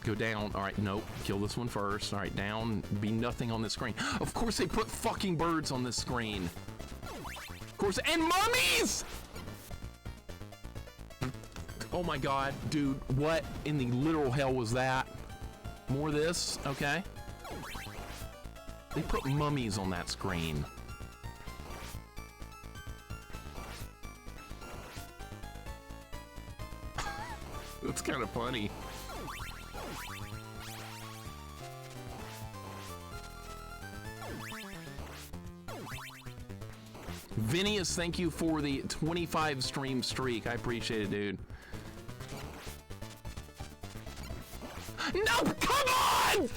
Go down. All right, nope. Kill this one first. All right, down. Be nothing on this screen. Of course they put fucking birds on this screen. Of course, and mummies! Oh my God, dude, what in the literal hell was that? More of this? Okay. They put mummies on that screen. That's kind of funny. Vinius, thank you for the 25 stream streak. I appreciate it, dude. No, come on!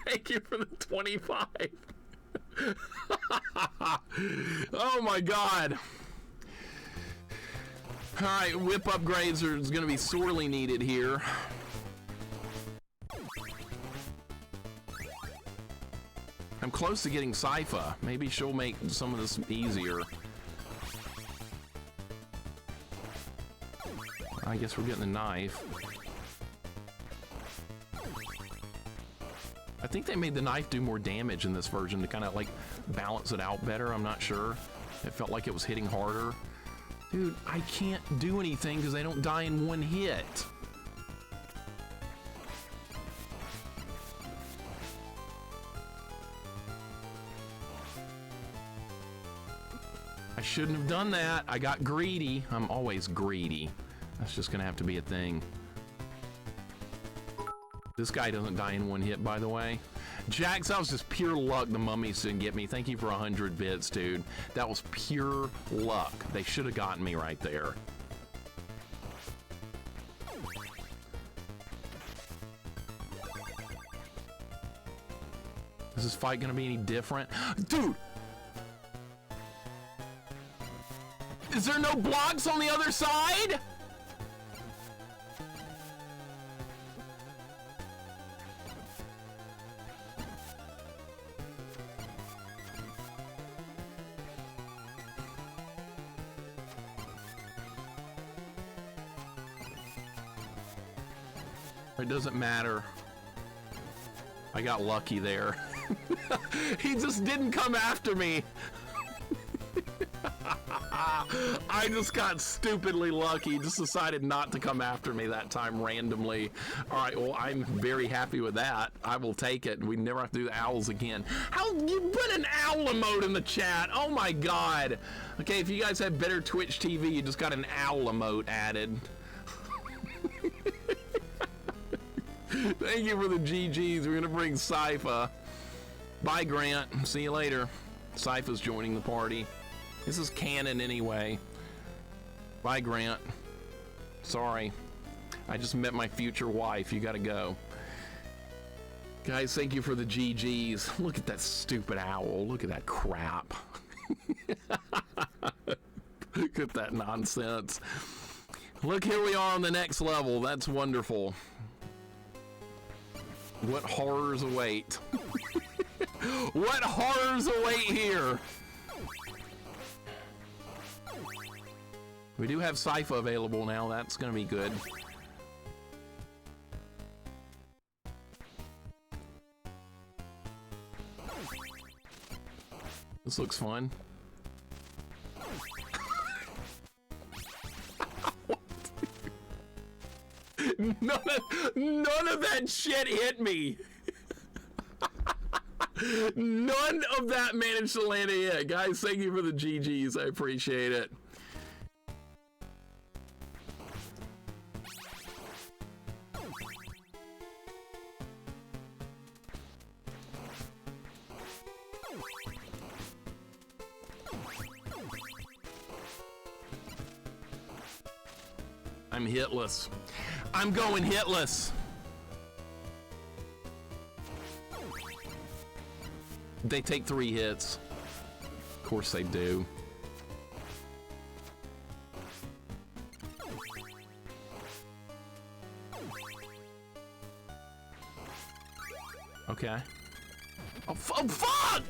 Thank you for the 25. Oh my God. All right, whip upgrades are going to be sorely needed here. I'm close to getting Sypha. Maybe she'll make some of this easier. I guess we're getting the knife. I think they made the knife do more damage in this version to kind of like balance it out better. I'm not sure. It felt like it was hitting harder. Dude, I can't do anything because they don't die in one hit. I shouldn't have done that. I got greedy. I'm always greedy. That's just gonna have to be a thing. This guy doesn't die in one hit, by the way. Jax, that was just pure luck the mummies didn't get me. Thank you for 100 bits, dude. That was pure luck. They should have gotten me right there. Is this fight gonna be any different? Dude! Is there no blocks on the other side? It doesn't matter. I got lucky there. He just didn't come after me. I just got stupidly lucky. He just decided not to come after me that time randomly. All right, well, I'm very happy with that. I will take it. We never have to do the owls again. How you put an owl emote in the chat? Oh my God. Okay, if you guys had better Twitch TV, you just got an owl emote added. Thank you for the GGs. We're gonna bring Sypha. Bye, Grant. See you later. Sypha's joining the party. This is canon anyway. Bye, Grant. Sorry. I just met my future wife. You gotta go. Guys, thank you for the GGs. Look at that stupid owl. Look at that crap. Look at that nonsense. Look, here we are on the next level. That's wonderful. What horrors await? What horrors await here? We do have Sypha available now. That's gonna be good. This looks fun. None of that shit hit me. None of that managed to land a hit. Guys, thank you for the GGs. I appreciate it. I'm hitless. I'm going hitless. They take 3 hits. Of course they do. Okay. Oh, oh fuck!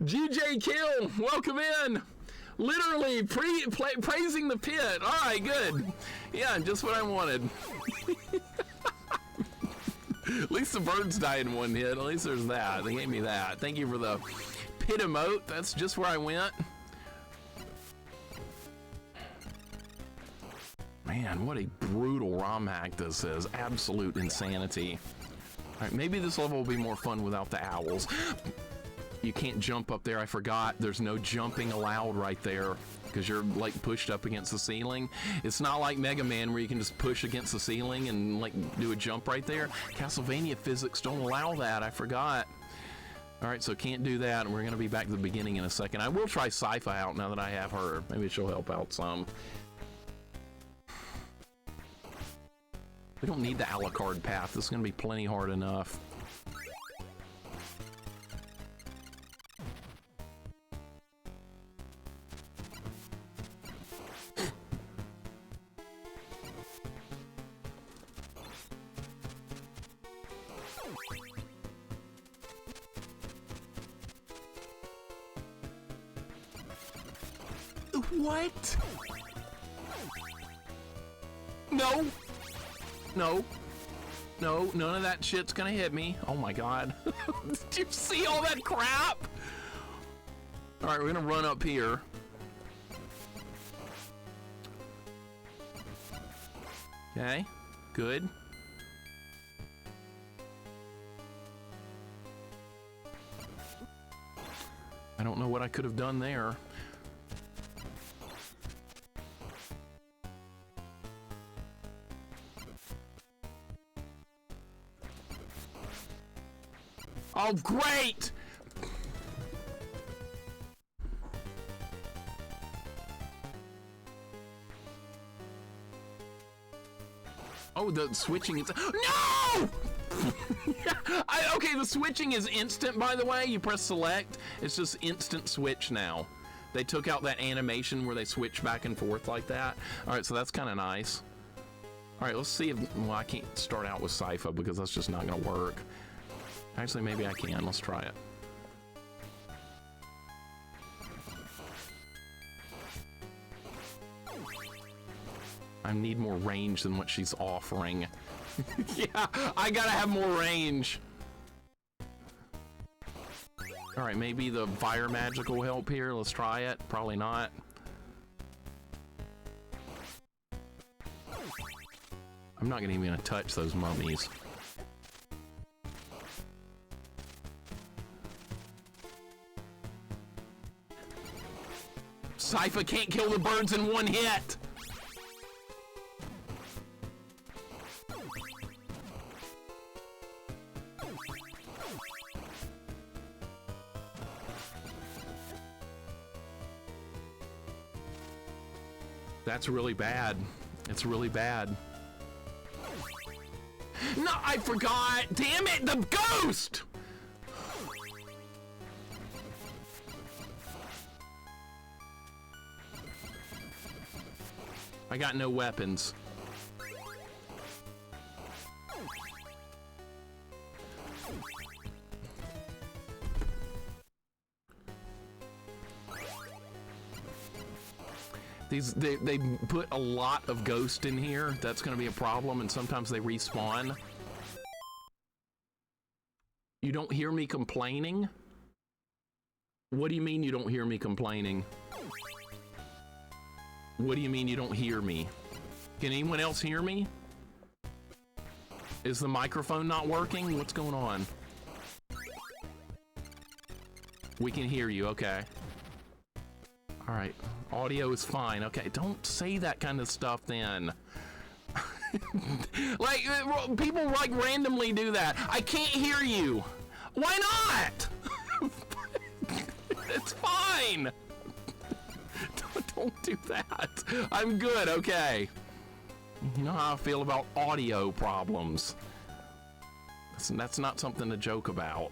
GJ Kill, welcome in. Literally praising the pit. All right, good. Yeah, just what I wanted. At least the birds died in one hit. At least there's that. They gave me that. Thank you for the pit emote. That's just where I went. Man, what a brutal ROM hack this is. Absolute insanity. All right, maybe this level will be more fun without the owls. You can't jump up there. I forgot. There's no jumping allowed right there because you're like pushed up against the ceiling. It's not like Mega Man where you can just push against the ceiling and like do a jump right there. Castlevania physics don't allow that. I forgot. All right, so can't do that, and we're going to be back to the beginning in a second. I will try Sypha out now that I have her. Maybe she'll help out some. We don't need the Alucard path. This is going to be plenty hard enough. What? No. No. No, none of that shit's gonna hit me. Oh my god. Did you see all that crap? Alright, we're gonna run up here. Okay, good. I don't know what I could have done there. Oh, great! Oh, the switching is... No! Okay, the switching is instant, by the way. You press select, it's just instant switch now. They took out that animation where they switch back and forth like that. All right, so that's kind of nice. All right, let's see if... Well, I can't start out with Sypha because that's just not going to work. Actually, maybe I can. Let's try it. I need more range than what she's offering. Yeah, I gotta have more range. All right, maybe the fire magic will help here. Let's try it. Probably not. I'm not even gonna touch those mummies. Sypha can't kill the birds in one hit! That's really bad. It's really bad. No, I forgot! Damn it, the ghost! I got no weapons. They put a lot of ghost in here. That's going to be a problem, and sometimes they respawn. You don't hear me complaining? What do you mean you don't hear me complaining? What do you mean you don't hear me? Can anyone else hear me? Is the microphone not working? What's going on? We can hear you, okay. All right, audio is fine. Okay, don't say that kind of stuff then. Like, people like randomly do that. I can't hear you. Why not? It's fine. Don't do that. I'm good, okay. You know how I feel about audio problems. That's not something to joke about.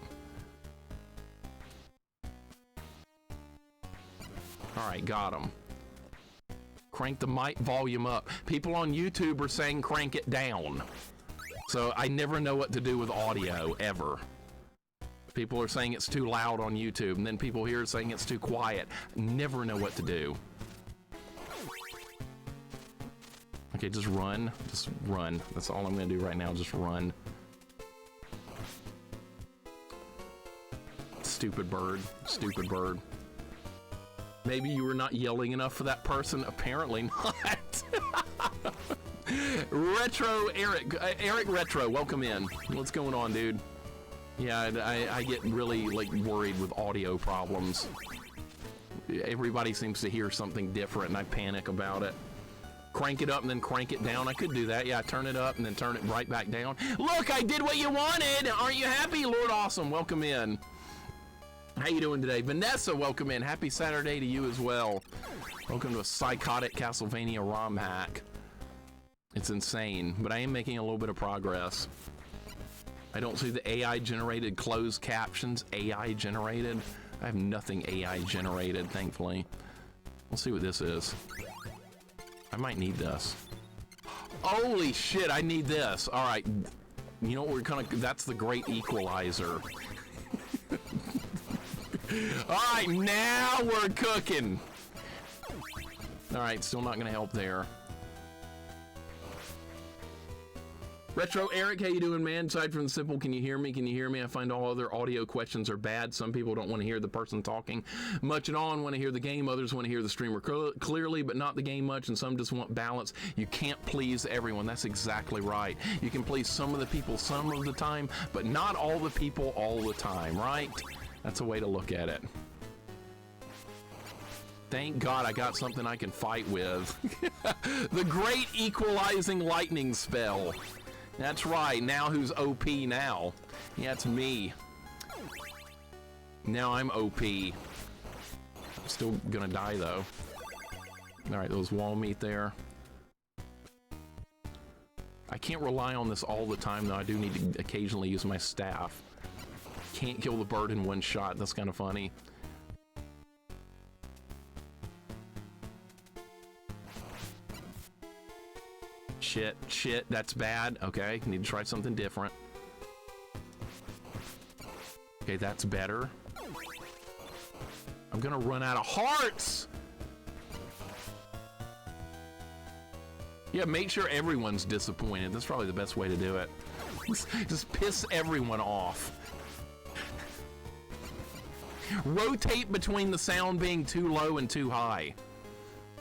All right, got him. Crank the mic volume up. People on YouTube are saying crank it down. So I never know what to do with audio, ever. People are saying it's too loud on YouTube, and then people here are saying it's too quiet. Never know what to do. Okay, just run. Just run. That's all I'm gonna do right now, just run. Stupid bird. Stupid bird. Maybe you were not yelling enough for that person. Apparently not. Retro Eric. Eric Retro, welcome in. What's going on, dude? Yeah, I get really like worried with audio problems. Everybody seems to hear something different and I panic about it. Crank it up and then crank it down. I could do that. Yeah, turn it up and then turn it right back down. Look, I did what you wanted. Aren't you happy? Lord Awesome, welcome in. How you doing today? Vanessa, welcome in. Happy Saturday to you as well. Welcome to a psychotic Castlevania ROM hack. It's insane, but I am making a little bit of progress. I don't see the AI generated closed captions. AI generated? I have nothing AI generated, thankfully. We'll see what this is. I might need this. Holy shit, I need this. All right. You know what we're gonna, that's the great equalizer. All right, now we're cooking. All right, still not gonna help there. Retro Eric, how you doing, man? Aside from the simple, can you hear me? Can you hear me? I find all other audio questions are bad. Some people don't want to hear the person talking much at all and want to hear the game. Others want to hear the streamer clearly, but not the game much. And some just want balance. You can't please everyone. That's exactly right. You can please some of the people some of the time, but not all the people all the time, right? That's a way to look at it. Thank God I got something I can fight with. The great equalizing lightning spell. That's right. Now who's OP now? Yeah, it's me. Now I'm OP. I'm still gonna die though. All right, those wall meat there. I can't rely on this all the time though. I do need to occasionally use my staff. Can't kill the bird in one shot. That's kind of funny. Shit, that's bad. Okay, need to try something different. Okay, that's better. I'm gonna run out of hearts! Yeah, make sure everyone's disappointed. That's probably the best way to do it. Just piss everyone off. Rotate between the sound being too low and too high.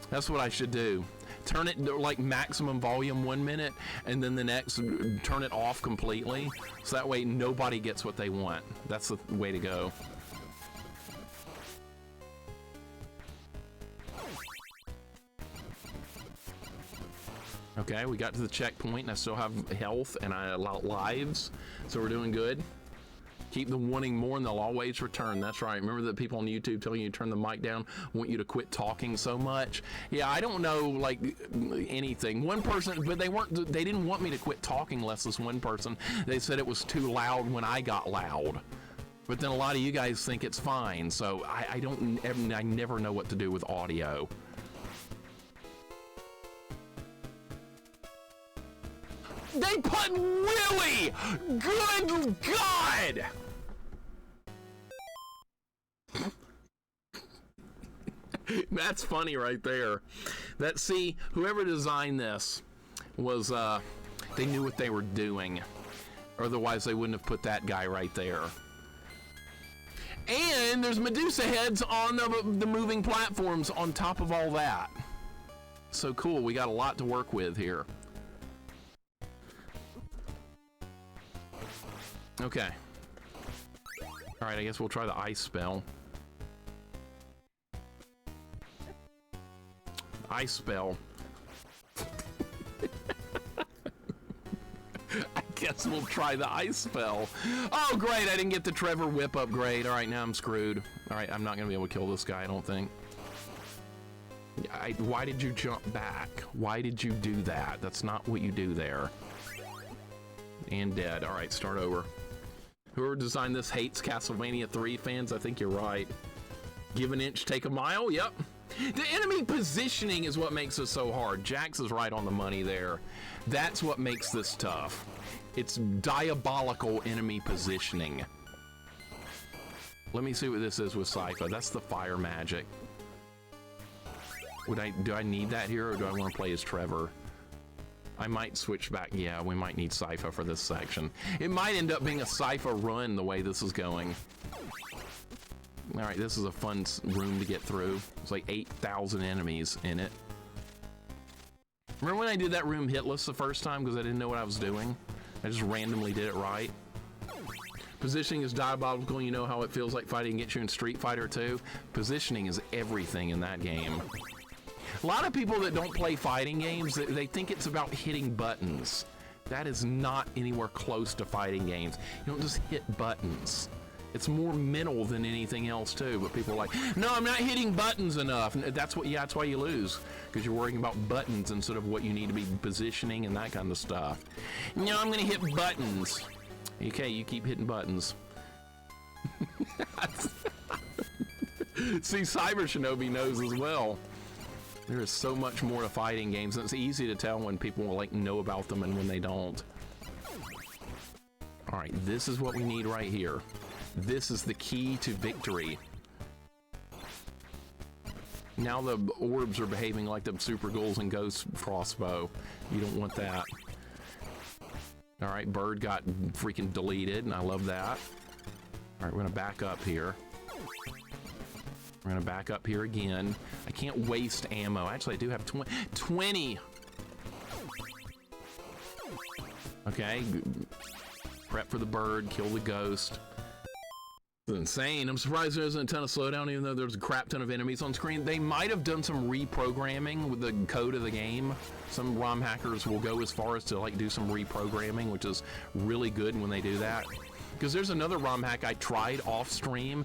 That's what I should do. Turn it to like maximum volume 1 minute, and then the next turn it off completely, so that way nobody gets what they want. That's the way to go. Okay, we got to the checkpoint, and I still have health and lives, so we're doing good. Keep them wanting more and they'll always return. That's right. Remember that people on YouTube telling you to turn the mic down, want you to quit talking so much? Yeah, I don't know like anything. One person, but they didn't want me to quit talking less this one person. They said it was too loud when I got loud. But then a lot of you guys think it's fine. So I never know what to do with audio. They put Willy! Good God! That's funny right there. See, whoever designed this was, they knew what they were doing. Otherwise, they wouldn't have put that guy right there. And there's Medusa heads on the moving platforms on top of all that. So cool, we got a lot to work with here. Okay. All right, I guess we'll try the ice spell. Ice spell. I guess we'll try the ice spell. Oh, great, I didn't get the Trevor whip upgrade. All right, now I'm screwed. All right, I'm not gonna be able to kill this guy, I don't think. Why did you jump back? Why did you do that? That's not what you do there. And dead. All right, start over. Whoever designed this hates Castlevania 3 fans. I think you're right. Give an inch, take a mile. Yep. The enemy positioning is what makes this so hard. Jax is right on the money there. That's what makes this tough. It's diabolical enemy positioning. Let me see what this is with Sypha. That's the fire magic. Do I need that here, or do I want to play as Trevor? I might switch back. Yeah, we might need Sypha for this section. It might end up being a Sypha run the way this is going. All right, this is a fun room to get through. It's like 8,000 enemies in it. Remember when I did that room hitless the first time because I didn't know what I was doing? I just randomly did it right. Positioning is diabolical. You know how it feels like fighting against you in Street Fighter 2? Positioning is everything in that game. A lot of people that don't play fighting games, they think it's about hitting buttons. That is not anywhere close to fighting games. You don't just hit buttons. It's more mental than anything else too, but people are like, no, I'm not hitting buttons enough. That's why you lose, because you're worrying about buttons instead of what you need to be positioning and that kind of stuff. No, I'm gonna hit buttons. Okay, you keep hitting buttons. See, Cyber Shinobi knows as well. There is so much more to fighting games, and it's easy to tell when people like know about them and when they don't. All right, this is what we need right here. This is the key to victory. Now the orbs are behaving like the Super Ghouls and Ghost Crossbow. You don't want that. All right, Bird got freaking deleted, and I love that. All right, we're gonna back up here. We're gonna back up here again. I can't waste ammo. Actually, I do have 20. Okay, prep for the bird, kill the ghost. It's insane. I'm surprised there isn't a ton of slowdown, even though there's a crap ton of enemies on screen. They might have done some reprogramming with the code of the game. Some ROM hackers will go as far as to like do some reprogramming, which is really good when they do that. Because there's another ROM hack I tried off stream,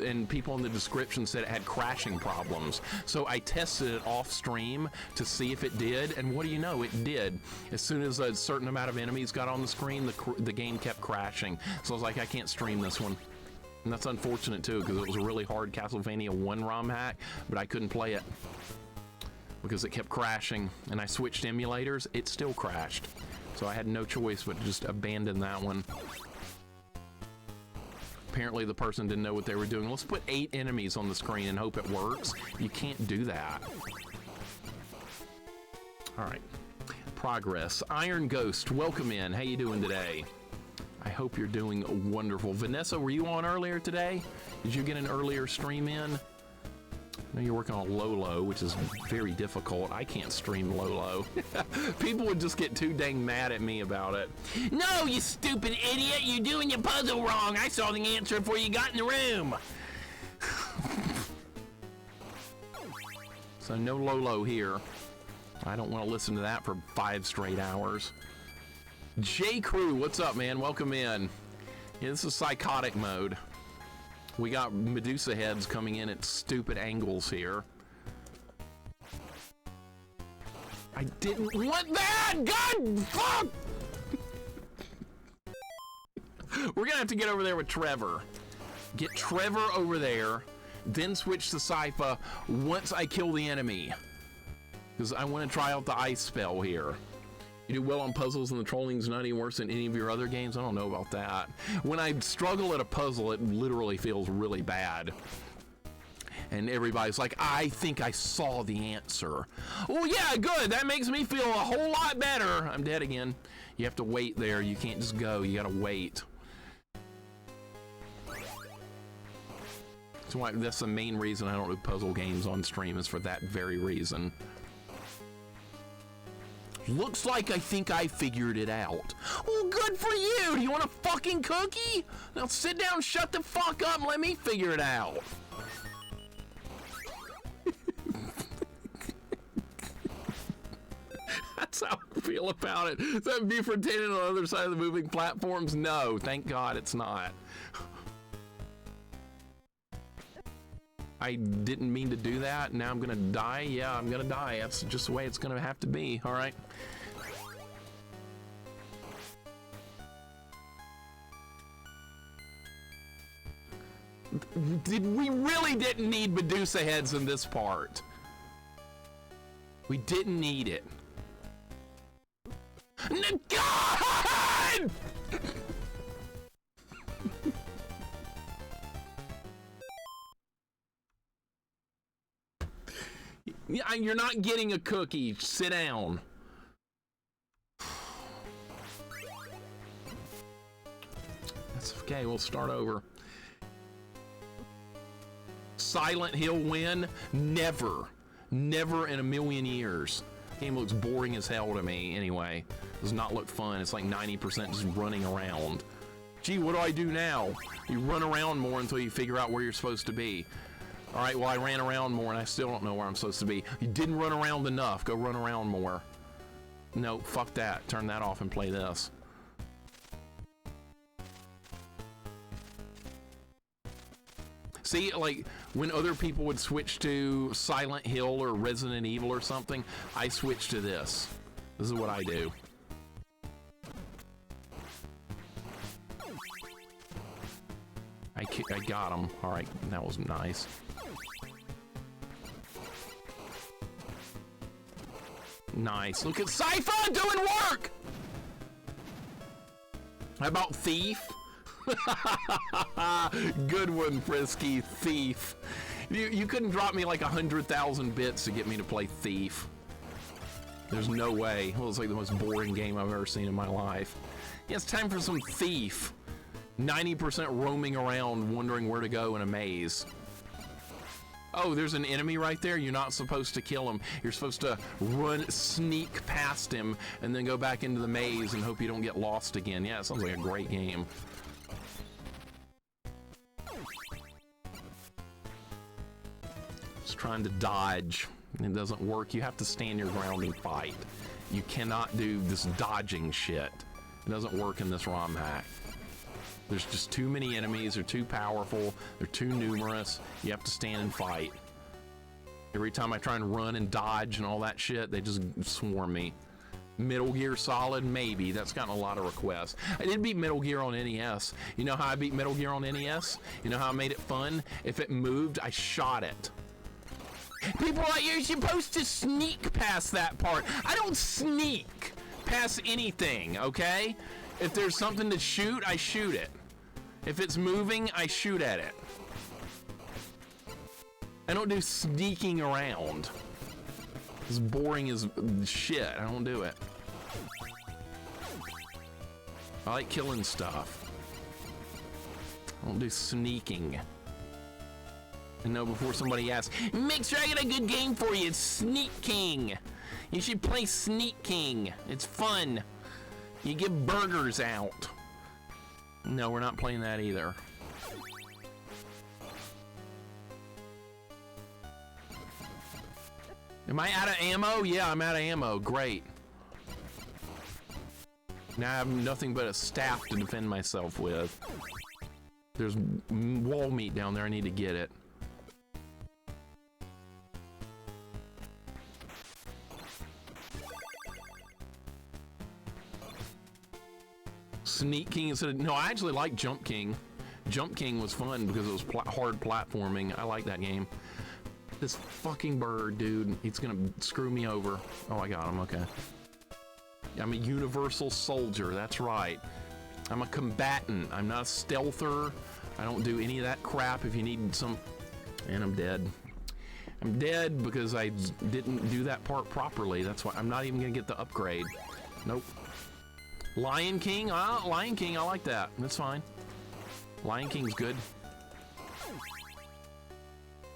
and people in the description said it had crashing problems. So I tested it off stream to see if it did, and what do you know, it did. As soon as a certain amount of enemies got on the screen, the game kept crashing. So I was like, I can't stream this one. And that's unfortunate too, because it was a really hard Castlevania 1 ROM hack, but I couldn't play it because it kept crashing. And I switched emulators, it still crashed. So I had no choice but to just abandon that one. Apparently the person didn't know what they were doing. Let's put 8 enemies on the screen and hope it works. You can't do that. All right, progress. Iron Ghost, welcome in. How you doing today? I hope you're doing wonderful. Vanessa, were you on earlier today? Did you get an earlier stream in? I know you're working on Lolo, which is very difficult. I can't stream Lolo. People would just get too dang mad at me about it. No, you stupid idiot! You're doing your puzzle wrong! I saw the answer before you got in the room! So no Lolo here. I don't want to listen to that for 5 straight hours. J Crew, what's up, man? Welcome in. Yeah, this is psychotic mode. We got Medusa heads coming in at stupid angles here. I didn't want that! God, fuck! We're gonna have to get over there with Trevor. Get Trevor over there, then switch to Sypha once I kill the enemy. Because I want to try out the ice spell here. You do well on puzzles and the trolling's not any worse than any of your other games? I don't know about that. When I struggle at a puzzle, it literally feels really bad. And everybody's like, I think I saw the answer. Oh yeah, good. That makes me feel a whole lot better. I'm dead again. You have to wait there. You can't just go. You gotta wait. That's the main reason I don't do puzzle games on stream, is for that very reason. Looks like I think I figured it out. Well, good for you. Do you want a fucking cookie? Now sit down, shut the fuck up, and let me figure it out. That's how I feel about it. Is that Buford on the other side of the moving platforms? No, thank God it's not. I didn't mean to do that. Now I'm gonna die. Yeah, I'm gonna die. That's just the way it's gonna have to be. All right. We really didn't need Medusa heads in this part. We didn't need it. God! You're not getting a cookie. Sit down. That's okay. We'll start over. Silent Hill win? Never. Never in a million years. Game looks boring as hell to me anyway. Does not look fun. It's like 90% just running around. Gee, what do I do now? You run around more until you figure out where you're supposed to be. All right, well, I ran around more and I still don't know where I'm supposed to be. You didn't run around enough. Go run around more. No, fuck that. Turn that off and play this. See, like, when other people would switch to Silent Hill or Resident Evil or something, I switch to this. This is what I do. I got him. All right, that was nice. Nice. Look at Sypha doing work! How about Thief? Good one, Frisky. Thief. You couldn't drop me like 100,000 bits to get me to play Thief. There's no way. Well, it's like the most boring game I've ever seen in my life. Yeah, it's time for some Thief. 90% roaming around, wondering where to go in a maze. Oh, there's an enemy right there. You're not supposed to kill him. You're supposed to sneak past him, and then go back into the maze and hope you don't get lost again. Yeah, it sounds like a great game. Just trying to dodge. It doesn't work. You have to stand your ground and fight. You cannot do this dodging shit. It doesn't work in this ROM hack. There's just too many enemies. They're too powerful. They're too numerous. You have to stand and fight. Every time I try and run and dodge and all that shit, they just swarm me. Metal Gear Solid, maybe. That's gotten a lot of requests. I did beat Metal Gear on NES. You know how I beat Metal Gear on NES? You know how I made it fun? If it moved, I shot it. People are like, you're supposed to sneak past that part. I don't sneak past anything, okay? If there's something to shoot, I shoot it. If it's moving, I shoot at it. I don't do sneaking around. It's boring as shit. I don't do it. I like killing stuff. I don't do sneaking. And no, before somebody asks, Mixer, I got a good game for you. It's Sneak King. You should play Sneak King. It's fun. You give burgers out. No, we're not playing that either. Am I out of ammo? Yeah, I'm out of ammo. Great. Now I have nothing but a staff to defend myself with. There's wall meat down there. I need to get it. Sneak King instead of... No, I actually like Jump King. Jump King was fun because it was hard platforming. I like that game. This fucking bird, dude. It's gonna screw me over. Oh, I got him. Okay. I'm a universal soldier. That's right. I'm a combatant. I'm not a stealther. I don't do any of that crap. If you need some... And I'm dead. I'm dead because I didn't do that part properly. That's why I'm not even gonna get the upgrade. Nope. Lion King? Lion King, I like that. That's fine. Lion King's good.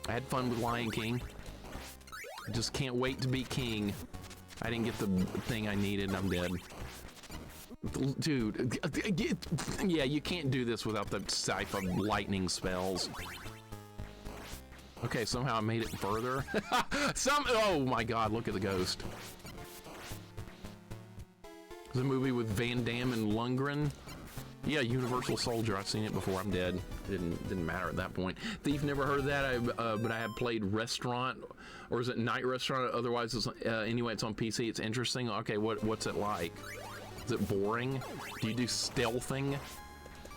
I had fun with Lion King. I just can't wait to be king. I didn't get the thing I needed and I'm dead. Dude, yeah, you can't do this without the Sypha lightning spells. Okay, somehow I made it further. Oh my god, look at the ghost. The movie with Van Damme and Lundgren. Yeah, Universal Soldier. I've seen it before. I'm dead. Didn't matter at that point. Thief, never heard of that. But I have played Restaurant, or is it Night Restaurant? Otherwise, it's, anyway, it's on PC. It's interesting. Okay, what's it like? Is it boring? Do you do stealthing?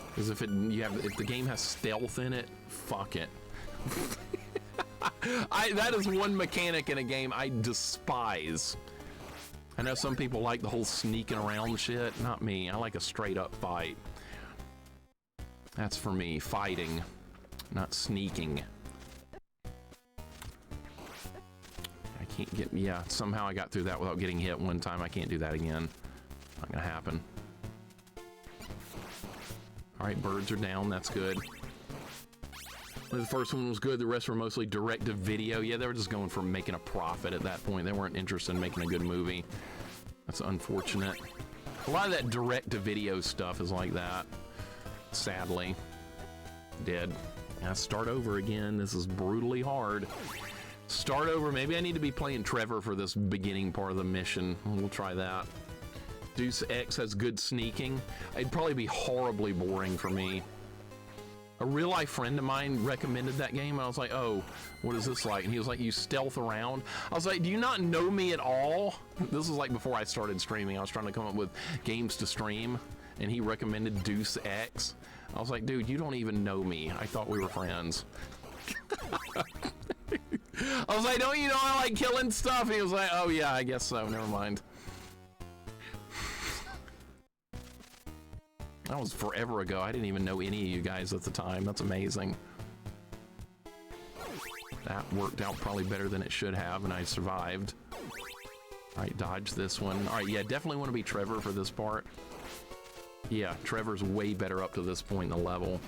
Because if the game has stealth in it, fuck it. That is one mechanic in a game I despise. I know some people like the whole sneaking around shit. Not me. I like a straight up fight. That's for me. Fighting, not sneaking. I can't get... Yeah, somehow I got through that without getting hit one time. I can't do that again. Not gonna happen. Alright, birds are down. That's good. The first one was good. The rest were mostly direct to video. Yeah, they were just going for making a profit at that point. They weren't interested in making a good movie. That's unfortunate. A lot of that direct to video stuff is like that. Sadly. Dead. Now start over again. This is brutally hard. Start over. Maybe I need to be playing Trevor for this beginning part of the mission. We'll try that. Deuce X has good sneaking. It'd probably be horribly boring for me. A real-life friend of mine recommended that game, and I was like, oh, what is this like? And he was like, you stealth around. I was like, do you not know me at all? This was like before I started streaming. I was trying to come up with games to stream, and he recommended Deuce X. I was like, dude, you don't even know me. I thought we were friends. I was like, don't you know I like killing stuff? And he was like, oh yeah, I guess so, never mind. That was forever ago. I didn't even know any of you guys at the time. That's amazing. That worked out probably better than it should have, and I survived. All right, dodge this one. All right, yeah, definitely want to be Trevor for this part. Yeah, Trevor's way better up to this point in the level.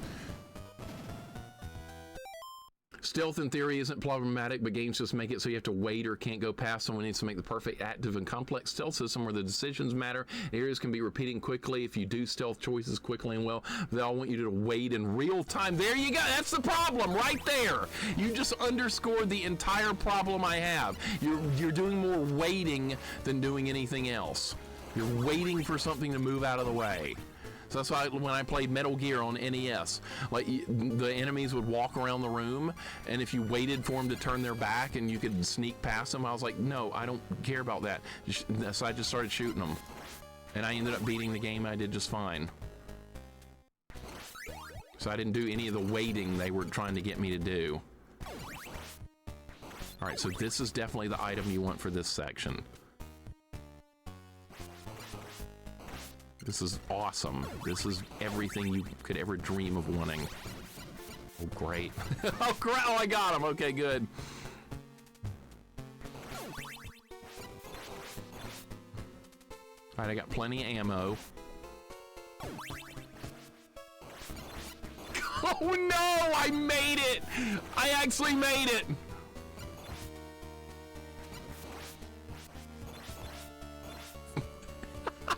Stealth in theory isn't problematic, but games just make it so you have to wait or can't go past. Someone needs to make the perfect, active, and complex stealth system where the decisions matter. Areas can be repeating quickly if you do stealth choices quickly and well. They all want you to wait in real time. There you go. That's the problem right there. You just underscored the entire problem I have. You're doing more waiting than doing anything else. You're waiting for something to move out of the way. So that's why when I played Metal Gear on NES, like the enemies would walk around the room, and if you waited for them to turn their back and you could sneak past them, I was like, no, I don't care about that. So I just started shooting them, and I ended up beating the game. I did just fine. So I didn't do any of the waiting they were trying to get me to do. All right, so this is definitely the item you want for this section. This is awesome. This is everything you could ever dream of wanting. Oh, great. Oh, great. Oh, I got him. Okay, good. All right, I got plenty of ammo. Oh, no! I made it! I actually made it!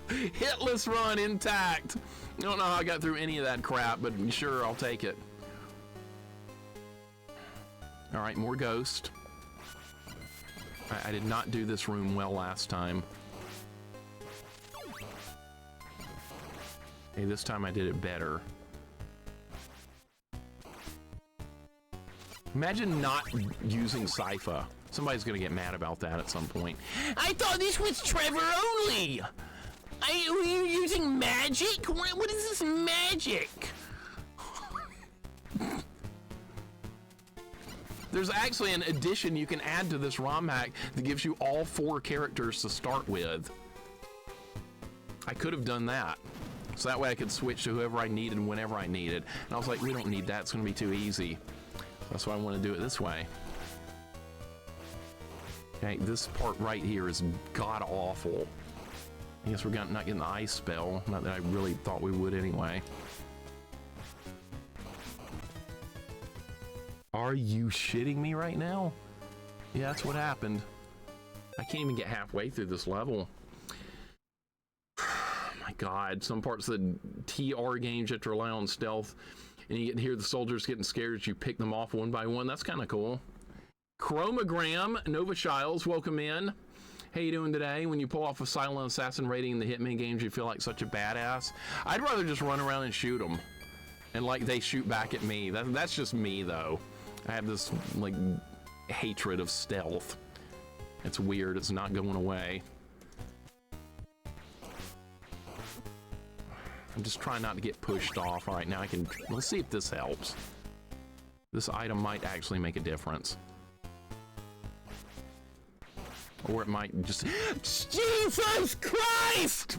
Hitless run intact. I don't know how I got through any of that crap, but sure, I'll take it. All right, more ghost. I did not do this room well last time. Hey, this time I did it better. Imagine not using Sypha. Somebody's gonna get mad about that at some point. I thought this was Trevor only! Are you using magic? What is this magic? There's actually an addition you can add to this ROM hack that gives you all 4 characters to start with. I could have done that. So that way I could switch to whoever I needed whenever I needed. And I was like, we don't need that. It's going to be too easy. That's why I want to do it this way. Okay, this part right here is god-awful. I guess we're not getting the ice spell. Not that I really thought we would anyway. Are you shitting me right now? Yeah, that's what happened. I can't even get halfway through this level. My God, some parts of the TR games you have to rely on stealth, and you get to hear the soldiers getting scared as you pick them off one by one. That's kind of cool. Chromogram, Nova Shiles, welcome in. How you doing today? When you pull off a silent assassin rating in the Hitman games, you feel like such a badass. I'd rather just run around and shoot them, and like they shoot back at me. That's just me though. I have this like hatred of stealth. It's weird. It's not going away. I'm just trying not to get pushed off. All right, now I can. Let's see if this helps. This item might actually make a difference. Or it might just... Jesus Christ!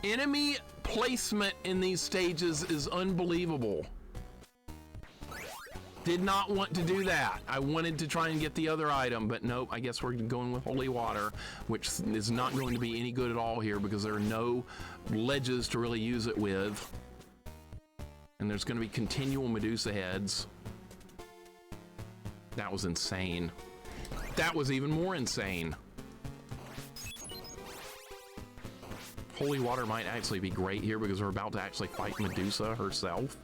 Enemy placement in these stages is unbelievable. Did not want to do that. I wanted to try and get the other item, but nope, I guess we're going with holy water, which is not going to be any good at all here because there are no ledges to really use it with. And there's going to be continual Medusa heads. That was insane. That was even more insane. Holy water might actually be great here because we're about to actually fight Medusa herself.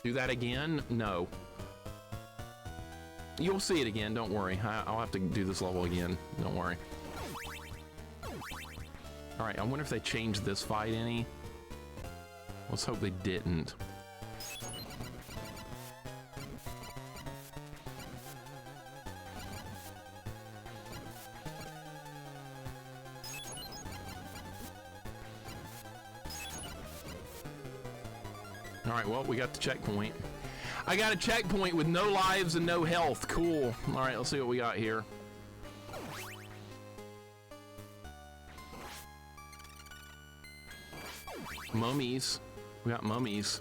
Do that again? No. You'll see it again, don't worry. I'll have to do this level again, don't worry. Alright, I wonder if they changed this fight any. Let's hope they didn't. Alright, well, we got the checkpoint. I got a checkpoint with no lives and no health. Cool. Alright, let's see what we got here. Mummies. We got mummies.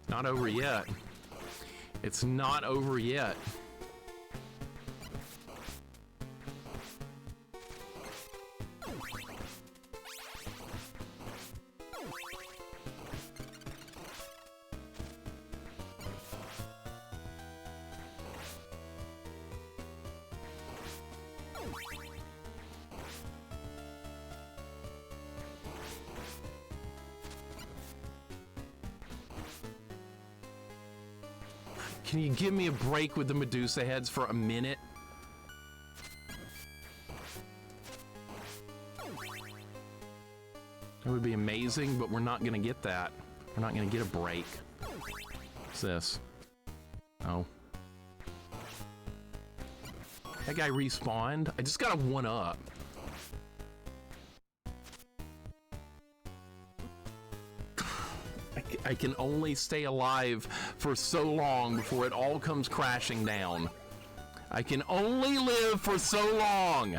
Not over yet. It's not over yet. Can you give me a break with the Medusa heads for a minute? That would be amazing, but we're not gonna get that. We're not gonna get a break. What's this? Oh. That guy respawned? I just got a 1-up. I can only stay alive for so long before it all comes crashing down. I can only live for so long.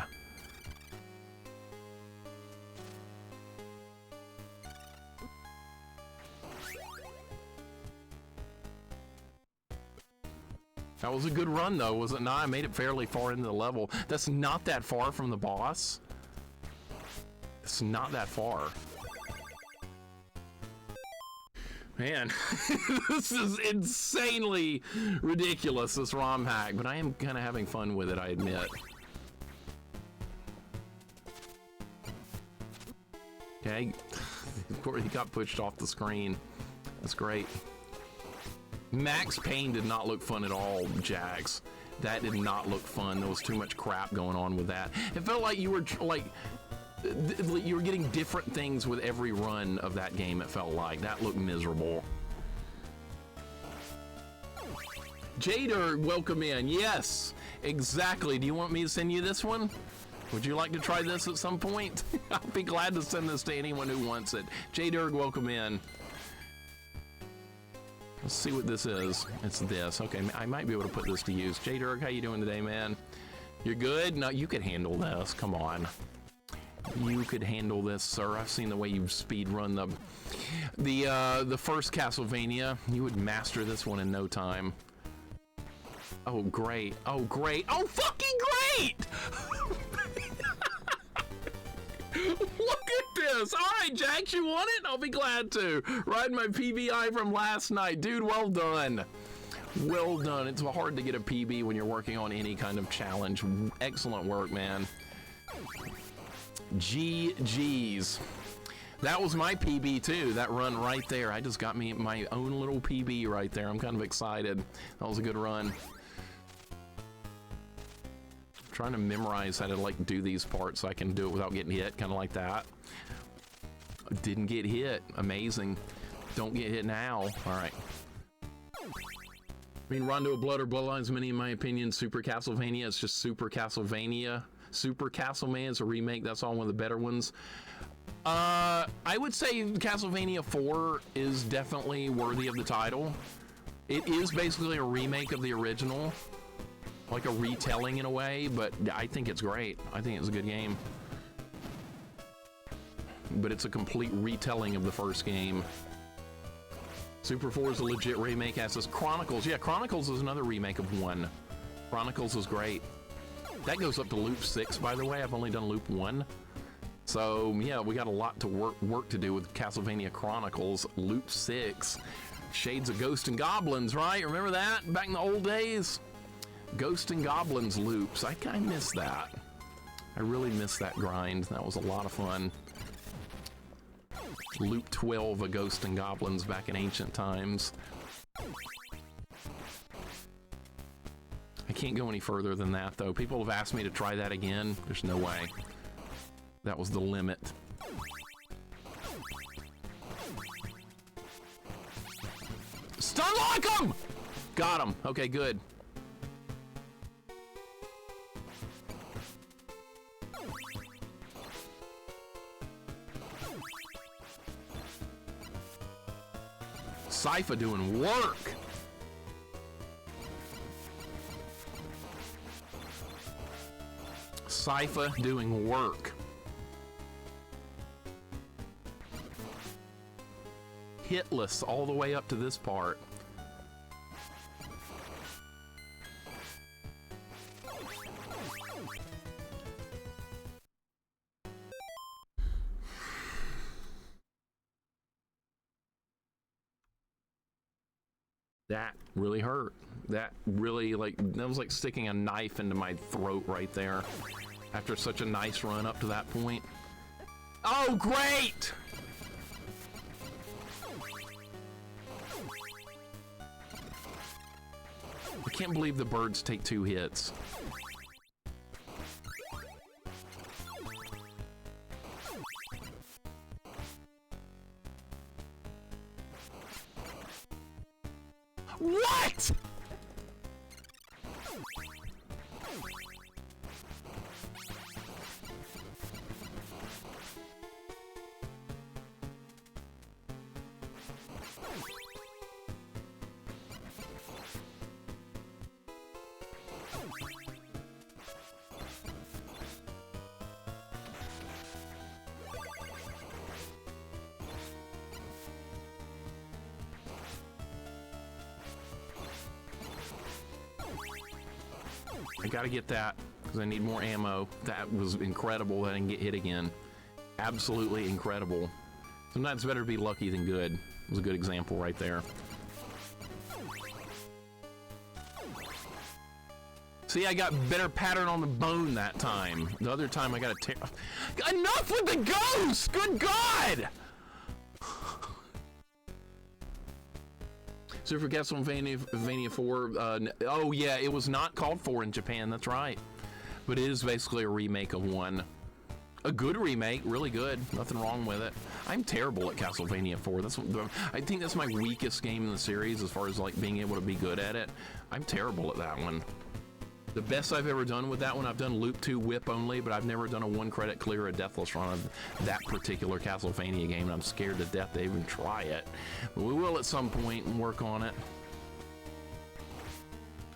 That was a good run though, was it not? I made it fairly far into the level. That's not that far from the boss. It's not that far. Man, this is insanely ridiculous, this ROM hack, but I am kind of having fun with it, I admit. Okay, he got pushed off the screen. That's great. Max Payne did not look fun at all, Jax. That did not look fun. There was too much crap going on with that. It felt like you were you were getting different things with every run of that game, it felt like. That looked miserable. Jader, welcome in. Yes, exactly. Do you want me to send you this one? Would you like to try this at some point? I'll be glad to send this to anyone who wants it. Jader, welcome in. Let's see what this is. It's this. Okay, I might be able to put this to use. Jader, how you doing today, man? You're good? No, you could handle this. Come on. You could handle this, sir. I've seen the way you speed run the first Castlevania. You would master this one in no time. Oh great! Oh great! Oh fucking great! Look at this! All right, Jax, you want it? I'll be glad to. Riding my PBI from last night, dude. Well done. Well done. It's hard to get a PB when you're working on any kind of challenge. Excellent work, man. GG's. That was my PB too, that run right there. I just got me my own little PB right there. I'm kind of excited. That was a good run. I'm trying to memorize how to like do these parts so I can do it without getting hit, kind of like that. Didn't get hit. Amazing. Don't get hit now. All right. I mean, Rondo of Blood or Bloodlines Mini, in my opinion, Super Castlevania. It's just Super Castlevania. Super Castlevania is a remake. That's all one of the better ones. I would say Castlevania 4 is definitely worthy of the title. It is basically a remake of the original, like a retelling in a way, but I think it's great. I think it's a good game. But it's a complete retelling of the first game. Super 4 is a legit remake, as is Chronicles. Yeah, Chronicles is another remake of 1. Chronicles is great. That goes up to loop 6, by the way. I've only done loop 1. So yeah, we got a lot to work to do with Castlevania Chronicles Loop 6. Shades of Ghosts and Goblins, right? Remember that back in the old days? Ghosts and Goblins loops. I kind of miss that. I really miss that grind. That was a lot of fun. Loop 12 of Ghosts and Goblins back in ancient times. I can't go any further than that, though. People have asked me to try that again. There's no way. That was the limit. Stun lock him! Got him. Okay, good. Sypha doing work. Sypha doing work. Hitless all the way up to this part. That really hurt. That really, like, that was like sticking a knife into my throat right there after such a nice run up to that point. Oh, great! I can't believe the birds take 2 hits. What? I gotta get that because I need more ammo. That was incredible that I didn't get hit again. Absolutely incredible. Sometimes it's better to be lucky than good. It was a good example right there. See, I got better pattern on the bone that time. The other time I got a tear. Enough with the ghost! Good God! So for Castlevania 4, oh yeah, it was not called 4 in Japan, that's right. But it is basically a remake of 1. A good remake, really good, nothing wrong with it. I'm terrible at Castlevania 4. I think that's my weakest game in the series as far as like being able to be good at it. I'm terrible at that one. The best I've ever done with that one, I've done Loop 2 Whip only, but I've never done a 1 credit clear or Deathless run of that particular Castlevania game, and I'm scared to death to even try it. But we will at some point and work on it.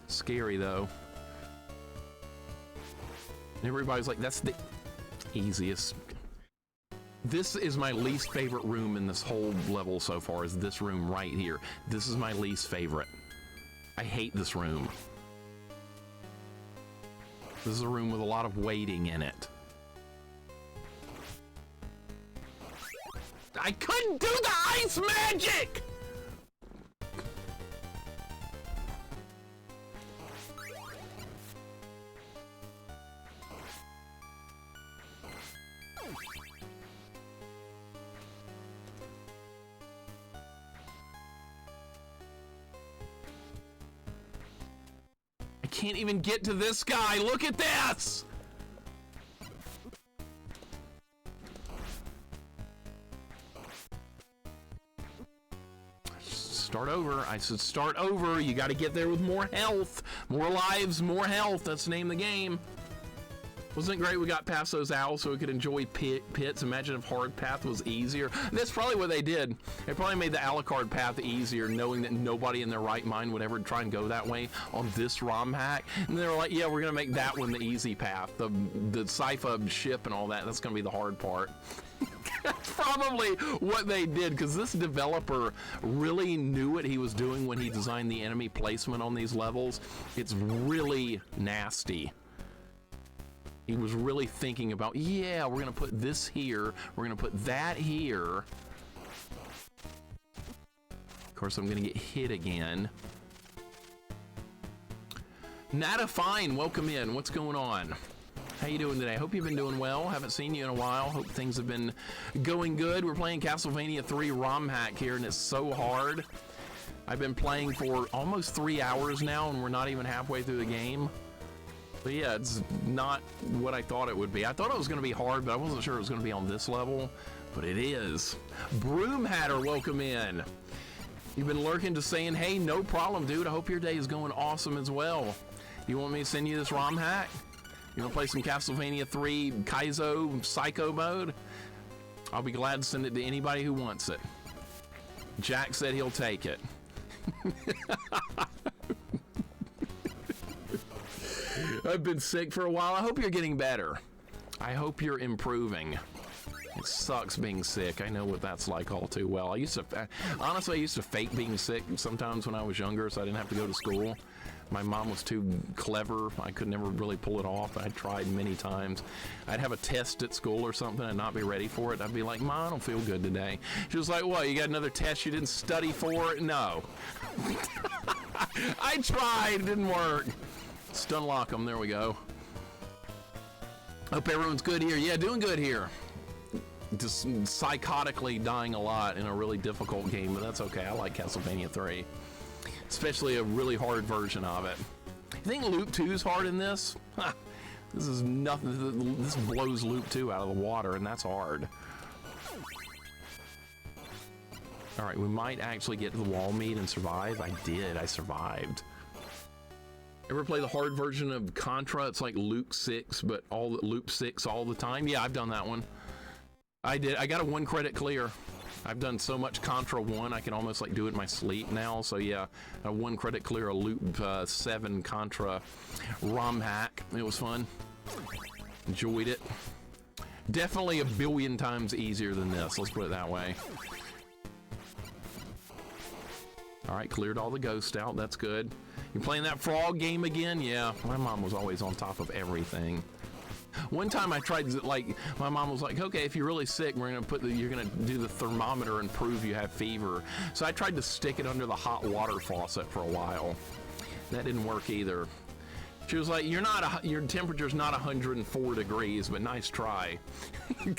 Scary, though. And everybody's like, that's the easiest. This is my least favorite room in this whole level so far, is this room right here. This is my least favorite. I hate this room. This is a room with a lot of waiting in it. I couldn't do the ice magic! I can't even get to this guy. Look at this! Start over. I said start over. You got to get there with more health. More lives, more health. That's the name of the game. Wasn't it great we got past those owls so we could enjoy pits? Imagine if hard path was easier. And that's probably what they did. They probably made the Alucard path easier, knowing that nobody in their right mind would ever try and go that way on this ROM hack. And they were like, yeah, we're going to make that one the easy path. The Sypha ship and all that, that's going to be the hard part. That's probably what they did, because this developer really knew what he was doing when he designed the enemy placement on these levels. It's really nasty. He was really thinking about, yeah, we're gonna put this here, we're gonna put that here. Of course, I'm gonna get hit again. Nada Fine, welcome in. What's going on? How you doing today? Hope you've been doing well. Haven't seen you in a while. Hope things have been going good. We're playing Castlevania 3 Romhack here, and it's so hard. I've been playing for almost 3 hours now, and we're not even halfway through the game. But yeah, it's not what I thought it would be. I thought it was going to be hard, but I wasn't sure it was going to be on this level. But it is. Broom Hatter, welcome in. You've been lurking to saying, hey, no problem, dude. I hope your day is going awesome as well. You want me to send you this ROM hack? You want to play some Castlevania 3 KAIZO Psycho mode? I'll be glad to send it to anybody who wants it. Jack said he'll take it. I've been sick for a while. I hope you're getting better. I hope you're improving. It sucks being sick. I know what that's like all too well. Honestly, I used to fake being sick sometimes when I was younger so I didn't have to go to school. My mom was too clever. I could never really pull it off. I tried many times. I'd have a test at school or something and not be ready for it. I'd be like, Mom, I don't feel good today. She was like, what, you got another test you didn't study for? No. I tried, it didn't work. Stun lock them, there we go. Hope everyone's good here. Yeah, doing good here. Just psychotically dying a lot in a really difficult game, but that's okay. I like Castlevania 3. Especially a really hard version of it. You think Loop 2 is hard in this? Ha, this is nothing. This blows Loop 2 out of the water, and that's hard. All right, we might actually get to the wall meat and survive. I did. I survived. Ever play the hard version of Contra? It's like Loop 6, but Loop 6 all the time. Yeah, I've done that one. I did. I got a 1 credit clear. I've done so much Contra 1, I can almost like do it in my sleep now. So yeah, a 1 credit clear, a Loop 7 Contra ROM hack. It was fun. Enjoyed it. Definitely a billion times easier than this. Let's put it that way. All right, cleared all the ghosts out. That's good. You playing that frog game again? Yeah, my mom was always on top of everything. One time I tried, like, my mom was like, okay, if you're really sick, you're gonna do the thermometer and prove you have fever. So I tried to stick it under the hot water faucet for a while. That didn't work either. She was like, your temperature's not 104 degrees, but nice try. I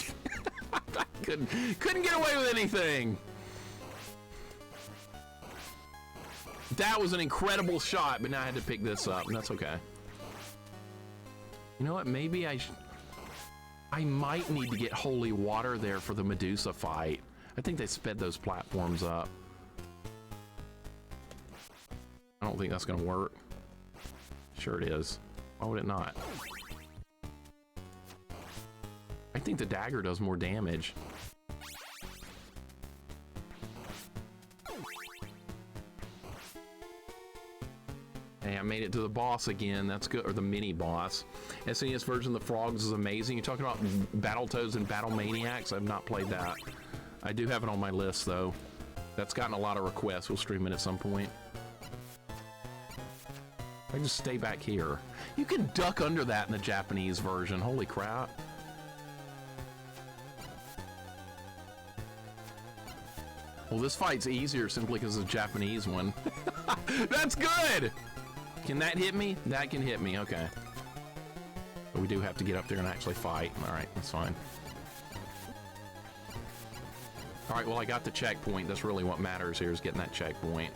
couldn't get away with anything. That was an incredible shot, but now I had to pick this up, and that's okay. You know what? Maybe I might need to get holy water there for the Medusa fight. I think they sped those platforms up. I don't think that's gonna work. Sure it is. Why would it not? I think the dagger does more damage. Hey, I made it to the boss again. That's good, or the mini boss. SNES version of the Frogs is amazing. You're talking about Battletoads and Battle Maniacs? I've not played that. I do have it on my list though. That's gotten a lot of requests. We'll stream it at some point. I just stay back here. You can duck under that in the Japanese version. Holy crap. Well, this fight's easier simply because it's a Japanese one. That's good! Can that hit me? That can hit me, okay. But we do have to get up there and actually fight. All right, that's fine. All right, well, I got the checkpoint. That's really what matters here, is getting that checkpoint.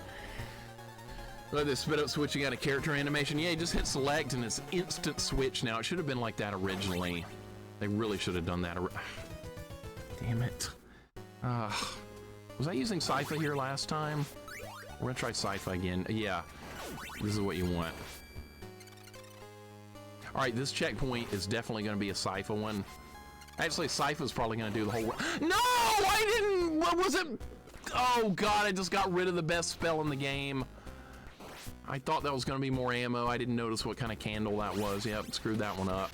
Look at this spit up switching out of character animation. Yeah, you just hit select and it's instant switch now. It should have been like that originally. They really should have done that. Damn it. Was I using Sypha here last time? We're gonna try Sypha again. Yeah, this is what you want. All right, this checkpoint is definitely gonna be a Sypha one. Actually, Sypha's probably gonna do the whole... No, I didn't! What was it? Oh God, I just got rid of the best spell in the game. I thought that was gonna be more ammo. I didn't notice what kind of candle that was. Yep, screwed that one up.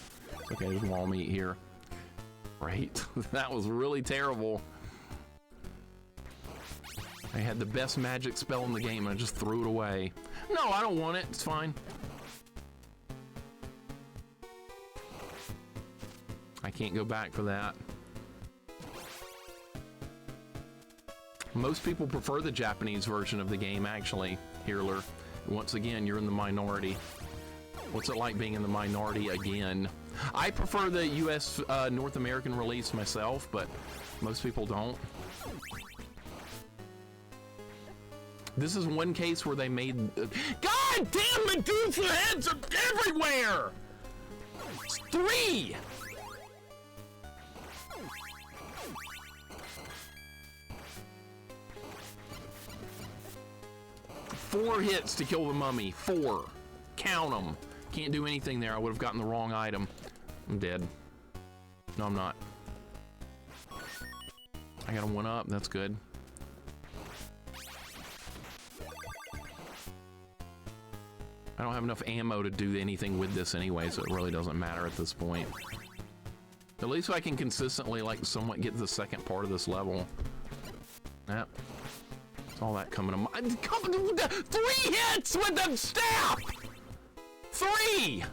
Okay, there's wall meat here. Right, that was really terrible. I had the best magic spell in the game and I just threw it away. No, I don't want it. It's fine. I can't go back for that. Most people prefer the Japanese version of the game, actually, Healer. Once again, you're in the minority. What's it like being in the minority again? I prefer the US North American release myself, but most people don't. This is one case where they made... God damn, Medusa heads are everywhere! It's 3! Four hits to kill the mummy. 4. Count them. Can't do anything there. I would have gotten the wrong item. I'm dead. No, I'm not. I got a 1-up. That's good. I don't have enough ammo to do anything with this anyway, so it really doesn't matter at this point. At least I can consistently, like, somewhat get to the second part of this level. Yep. It's all that coming to mind. 3 hits with the staff! 3!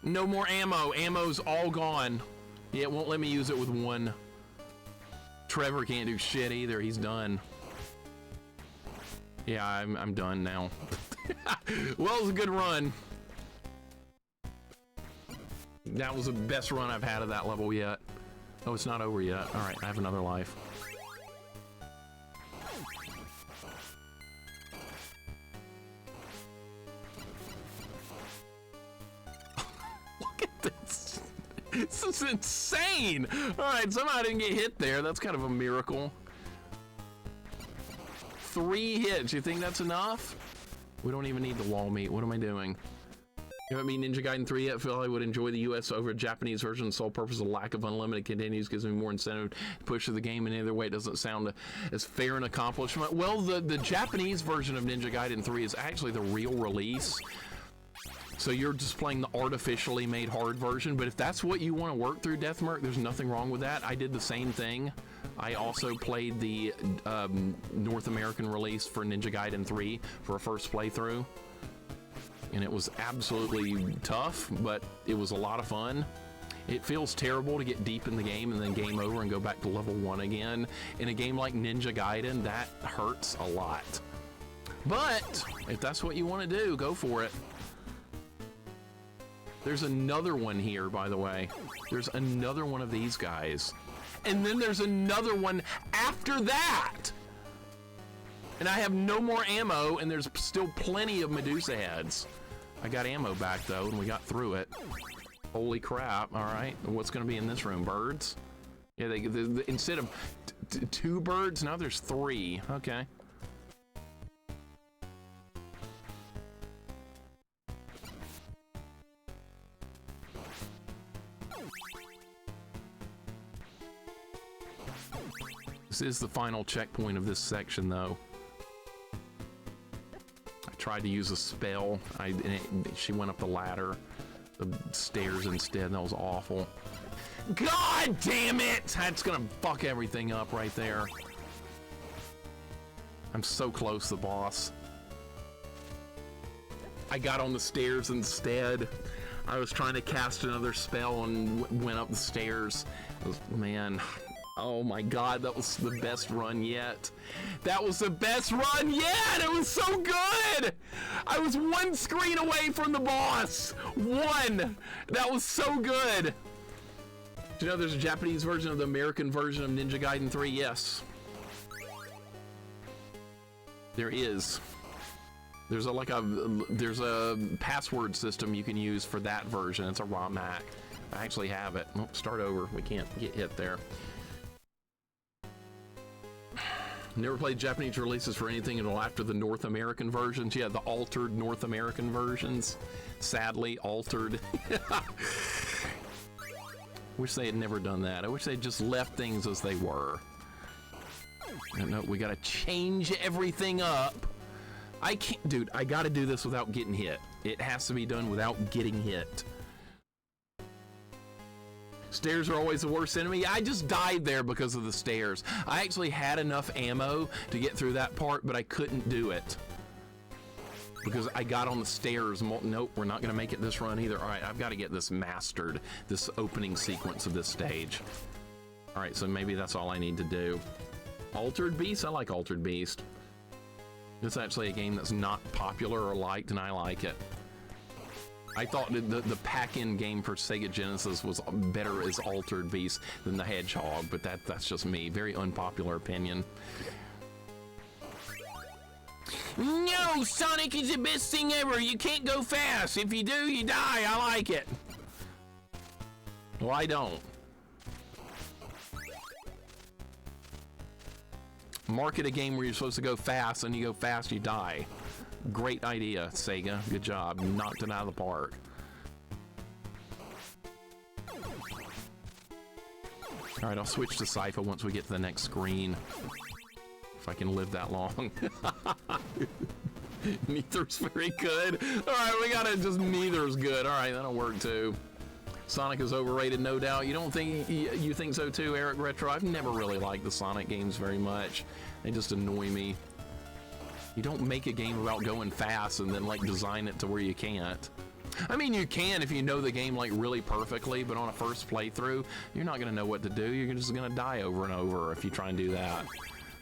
No more ammo. Ammo's all gone. Yeah, it won't let me use it with 1. Trevor can't do shit either. He's done. Yeah, I'm done now. Well, it was a good run. That was the best run I've had of that level yet. Oh, it's not over yet. All right, I have another life. This is insane! Alright, somehow I didn't get hit there. That's kind of a miracle. 3 hits. You think that's enough? We don't even need the wall meat. What am I doing? You haven't beat Ninja Gaiden 3 yet? I feel I would enjoy the US over Japanese version. The sole purpose of lack of unlimited continues gives me more incentive to push through the game, and either way it doesn't sound as fair an accomplishment. Well, the Japanese version of Ninja Gaiden 3 is actually the real release. So you're just playing the artificially made hard version, but if that's what you want to work through, Deathmark, there's nothing wrong with that. I did the same thing. I also played the North American release for Ninja Gaiden 3 for a first playthrough. And it was absolutely tough, but it was a lot of fun. It feels terrible to get deep in the game and then game over and go back to level 1 again. In a game like Ninja Gaiden, that hurts a lot. But if that's what you want to do, go for it. There's another one here, by the way. There's another one of these guys. And then there's another one after that. And I have no more ammo, and there's still plenty of Medusa heads. I got ammo back, though, and we got through it. Holy crap. All right. What's going to be in this room? Birds? Yeah, instead of 2 birds, now there's 3. Okay. This is the final checkpoint of this section, though. I tried to use a spell. She went up the ladder, the stairs instead. That was awful. God damn it! That's gonna fuck everything up right there. I'm so close to the boss. I got on the stairs instead. I was trying to cast another spell and went up the stairs. Man. Oh my god, that was the best run yet. That was the best run yet! It was so good! I was 1 screen away from the boss! 1! That was so good! Do you know there's a Japanese version of the American version of Ninja Gaiden 3? Yes. There is. There's a password system you can use for that version. It's a Romhack. I actually have it. Oh, start over. We can't get hit there. Never played Japanese releases for anything until after the North American versions. Yeah, the altered North American versions. Sadly, altered. Wish they had never done that. I wish they'd just left things as they were. No, we gotta change everything up. I can't, dude, I gotta do this without getting hit. It has to be done without getting hit. Stairs are always the worst enemy. I just died there because of the stairs. I actually had enough ammo to get through that part, but I couldn't do it. Because I got on the stairs. Nope, we're not gonna make it this run either. All right, I've gotta get this mastered, this opening sequence of this stage. All right, so maybe that's all I need to do. Altered Beast? I like Altered Beast. It's actually a game that's not popular or liked, and I like it. I thought the pack-in game for Sega Genesis was better as Altered Beast than the Hedgehog, but that's just me. Very unpopular opinion. No, Sonic is the best thing ever. You can't go fast. If you do, you die. I like it. Well, I don't. Market a game where you're supposed to go fast, and you go fast, you die. Great idea, Sega. Good job. Knocked it out of the park. All right, I'll switch to Sypha once we get to the next screen. If I can live that long. Neither's very good. All right, we gotta just neither's good. All right, that'll work too. Sonic is overrated, no doubt. You don't think you think so too, Eric Retro? I've never really liked the Sonic games very much. They just annoy me. You don't make a game about going fast and then like design it to where you can't. I mean, you can if you know the game like really perfectly, but on a first playthrough, you're not gonna know what to do. You're just gonna die over and over if you try and do that.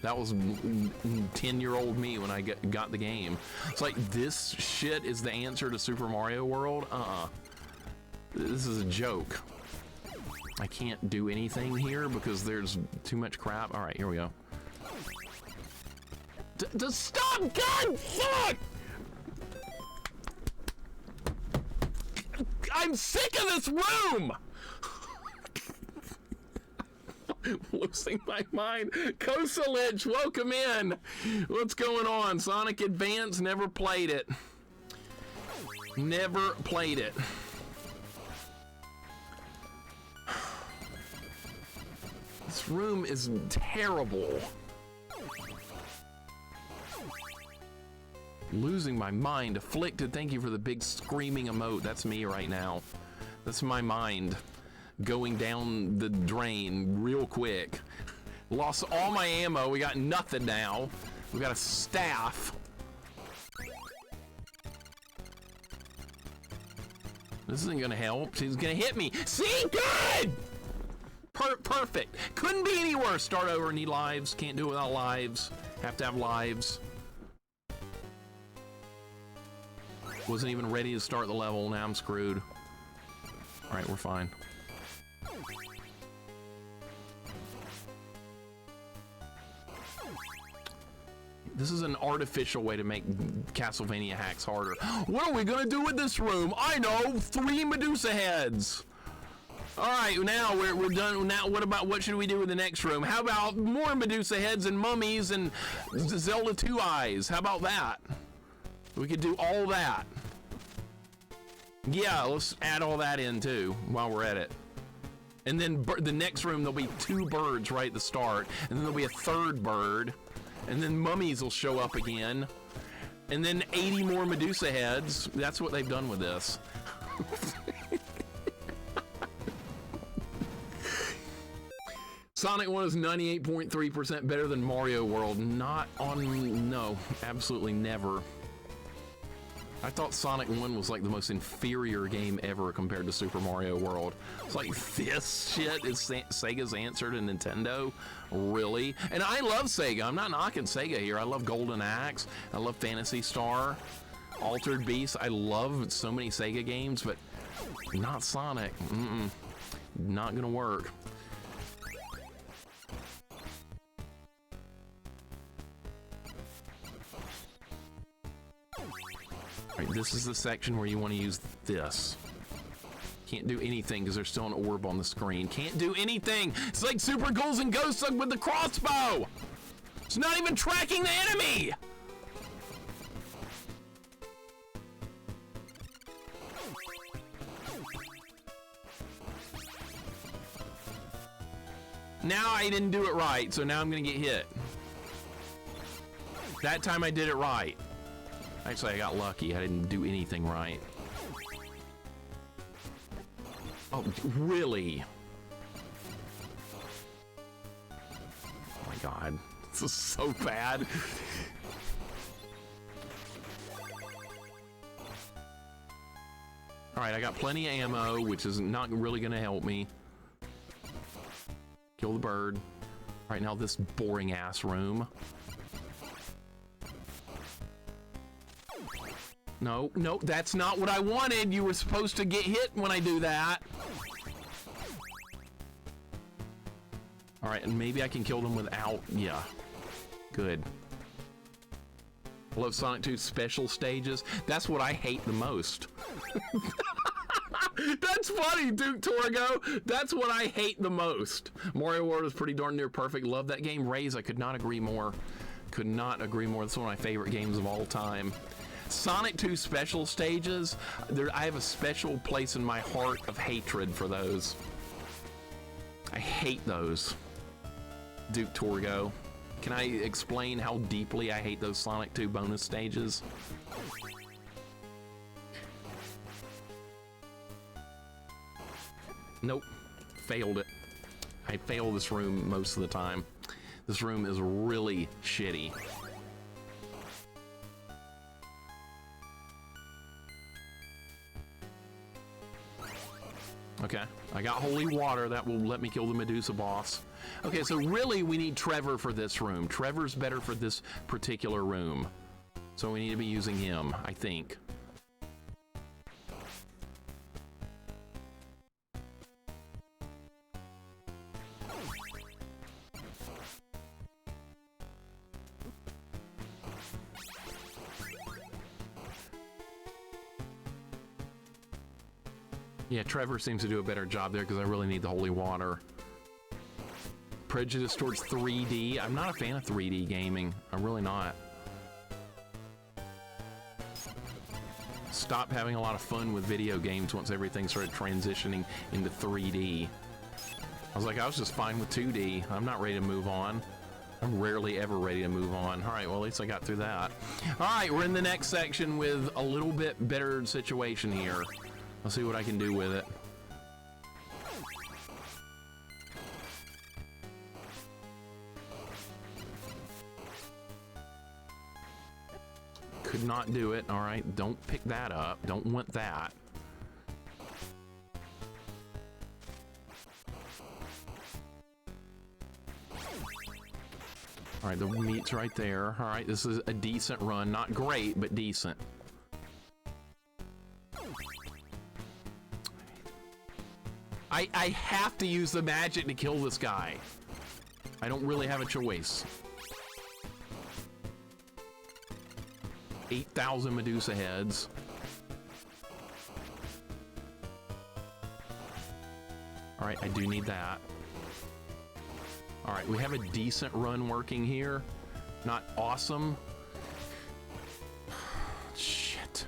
That was 10-year-old me when I got the game. It's like, this shit is the answer to Super Mario World? This is a joke. I can't do anything here because there's too much crap. All right, here we go. Just stop! God, fuck! I'm sick of this room! Losing my mind. Kosalich, welcome in. What's going on? Sonic Advance, never played it. Never played it. This room is terrible. Losing my mind. Afflicted, thank you for the big screaming emote. That's me right now. That's my mind going down the drain real quick. Lost all my ammo. We got nothing now. We got a staff. This isn't gonna help. She's gonna hit me. See? Good! Perfect. Couldn't be any worse. Start over. Need lives. Can't do it without lives. Have to have lives. Wasn't even ready to start the level. Now I'm screwed. All right, we're fine. This is an artificial way to make Castlevania hacks harder. What are we gonna do with this room? I know, 3 Medusa heads. All right, now we're done. Now what should we do with the next room? How about more Medusa heads and mummies and Zelda 2 eyes? How about that? We could do all that. Yeah, let's add all that in too while we're at it. And then the next room, there'll be 2 birds right at the start, and then there'll be a 3rd bird, and then mummies will show up again, and then 80 more Medusa heads. That's what they've done with this. Sonic 1 is 98.3% better than Mario World. Not on, no, absolutely never. I thought Sonic 1 was like the most inferior game ever compared to Super Mario World. It's like, this shit is Sega's answer to Nintendo? Really? And I love Sega. I'm not knocking Sega here. I love Golden Axe. I love Phantasy Star. Altered Beast. I love so many Sega games, but not Sonic. Not gonna work. All right, this is the section where you want to use this. Can't do anything because there's still an orb on the screen. Can't do anything. It's like Super Ghouls and Ghosts with the crossbow. It's not even tracking the enemy. Now I didn't do it right, so now I'm gonna get hit. That time I did it right. Actually, I got lucky. I didn't do anything right. Oh, really? Oh my god. This is so bad. Alright, I got plenty of ammo, which is not really going to help me. Kill the bird. Alright, now this boring-ass room. No, no, that's not what I wanted. You were supposed to get hit when I do that. Alright, and maybe I can kill them without... Yeah. Good. I love Sonic 2 special stages. That's what I hate the most. That's funny, Duke Torgo. That's what I hate the most. Mario World is pretty darn near perfect. Love that game. Raze, I could not agree more. Could not agree more. That's one of my favorite games of all time. Sonic 2 special stages, I have a special place in my heart of hatred for those. I hate those. Duke Torgo. Can I explain how deeply I hate those Sonic 2 bonus stages? Nope. Failed it. I fail this room most of the time. This room is really shitty. Okay, I got holy water. That will let me kill the Medusa boss. Okay, so really we need Trevor for this room. Trevor's better for this particular room. So we need to be using him, I think. Yeah, Trevor seems to do a better job there because I really need the holy water. Prejudice towards 3D. I'm not a fan of 3D gaming. I'm really not. Stopped having a lot of fun with video games once everything started transitioning into 3D. I was like, I was just fine with 2D. I'm not ready to move on. I'm rarely ever ready to move on. All right, well, at least I got through that. All right, we're in the next section with a little bit better situation here. I'll see what I can do with it. Could not do it. All right, don't pick that up. Don't want that. All right, the meat's right there. All right, this is a decent run. Not great, but decent. I have to use the magic to kill this guy. I don't really have a choice. 8,000 Medusa heads. All right, I do need that. All right, we have a decent run working here. Not awesome. Shit.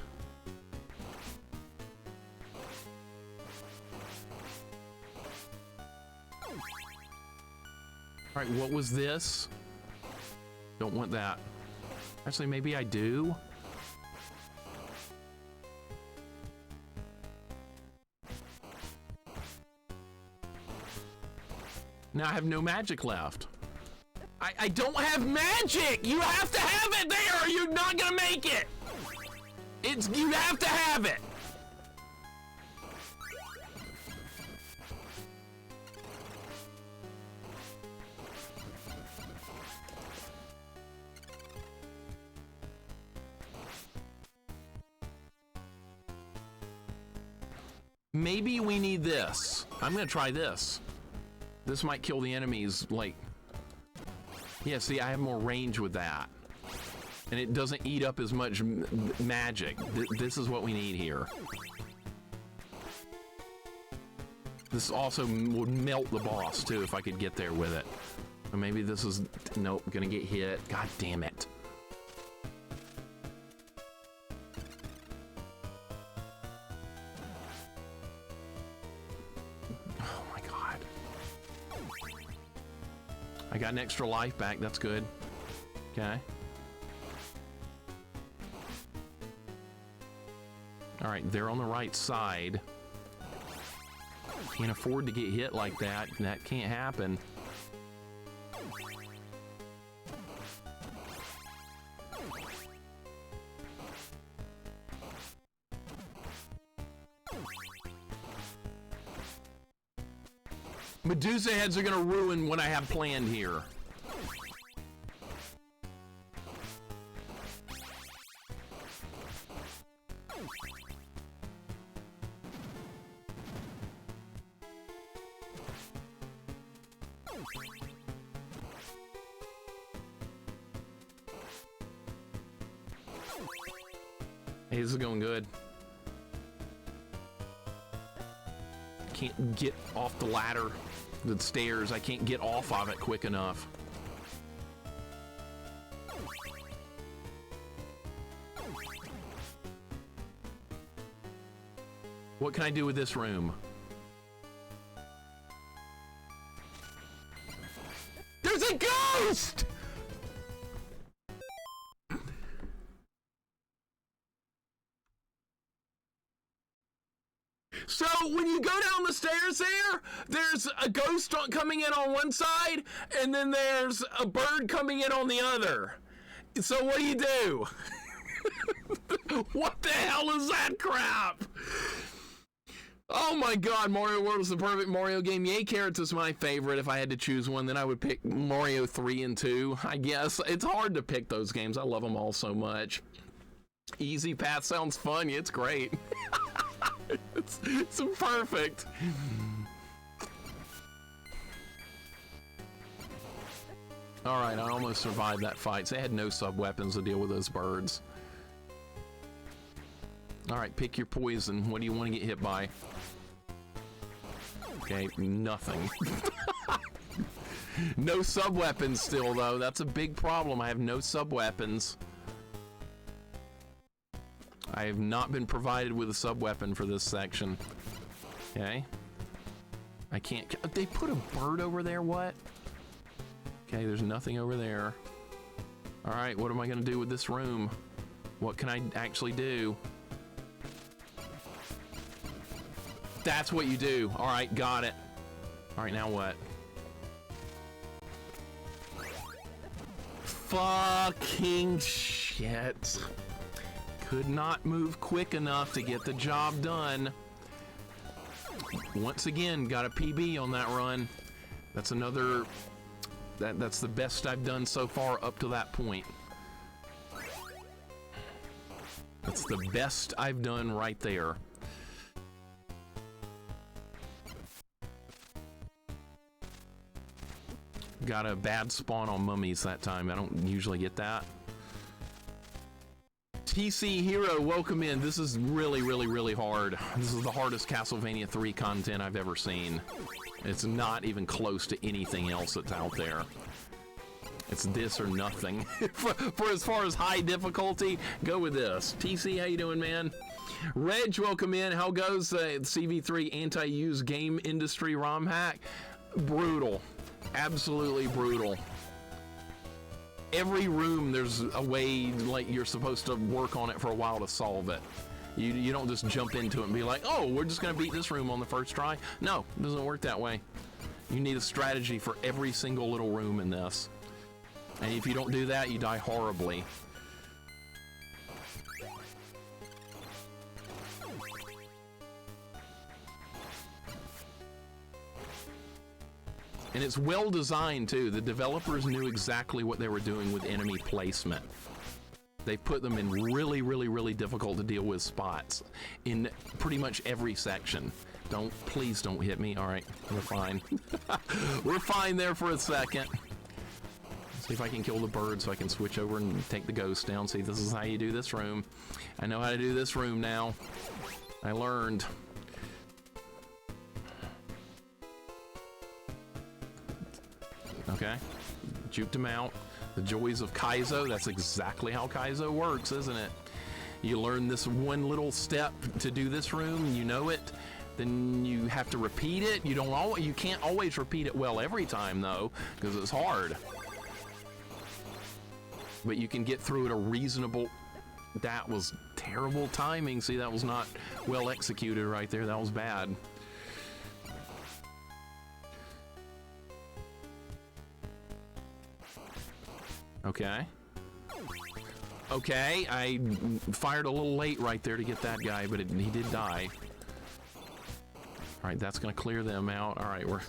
All right, what was this? Don't want that. Actually, maybe I do. Now I have no magic left. I don't have magic! You have to have it there or you're not gonna make it! You have to have it! Maybe we need this. I'm gonna try this. This might kill the enemies, like... Yeah, see, I have more range with that. And it doesn't eat up as much magic. This is what we need here. This also would melt the boss, too, if I could get there with it. Or maybe this is... Nope, gonna get hit. God damn it. I got an extra life back, that's good. Okay. All right, they're on the right side. Can't afford to get hit like that. That can't happen. Medusa heads are gonna ruin what I have planned here. Hey, this is going good. Can't get off the ladder, the stairs. I can't get off of it quick enough. What can I do with this room? There's a ghost! So when you go down the stairs there's a ghost coming in on one side, and then there's a bird coming in on the other. So what do? What the hell is that crap? Oh my god, Mario World is the perfect Mario game. Yay Carrots is my favorite. If I had to choose one, then I would pick Mario 3 and 2, I guess. It's hard to pick those games. I love them all so much. Easy Path sounds fun. It's great. It's perfect. All right, I almost survived that fight. So they had no sub-weapons to deal with those birds. All right, pick your poison. What do you want to get hit by? Okay, nothing. No sub-weapons still, though. That's a big problem. I have no sub-weapons. I have not been provided with a sub-weapon for this section. Okay. I can't... They put a bird over there? What? Okay, there's nothing over there. All right, what am I going to do with this room? What can I actually do? That's what you do. All right, got it. All right, now what? Fucking shit. Could not move quick enough to get the job done. Once again, got a PB on that run. That's another... That's the best I've done so far up to that point. That's the best I've done right there. Got a bad spawn on mummies that time. I don't usually get that. TC Hero, welcome in. This is really, really, really hard. This is the hardest Castlevania 3 content I've ever seen. It's not even close to anything else that's out there. It's this or nothing. for as far as high difficulty, go with this. TC, how you doing, man? Reg, welcome in. How goes CV3 anti-use game industry ROM hack? Brutal. Absolutely brutal. Every room there's a way, like, you're supposed to work on it for a while to solve it. You don't just jump into it and be like, oh, we're just gonna beat this room on the first try. No, it doesn't work that way. You need a strategy for every single little room in this. And if you don't do that, you die horribly. And it's well designed too. The developers knew exactly what they were doing with enemy placement. They put them in really, really, really difficult to deal with spots in pretty much every section. Please don't hit me. All right, we're fine. We're fine there for a second. See if I can kill the bird so I can switch over and take the ghost down. See, this is how you do this room. I know how to do this room now. I learned. Okay, juked him out. The joys of KAIZO, that's exactly how KAIZO works, isn't it? You learn this one little step to do this room, you know it, then you have to repeat it. You can't always repeat it well every time though, because it's hard. But you can get through it a reasonable... That was terrible timing. See, that was not well executed right there. That was bad. Okay. Okay, I fired a little late right there to get that guy, but he did die. All right, that's going to clear them out. All right, we're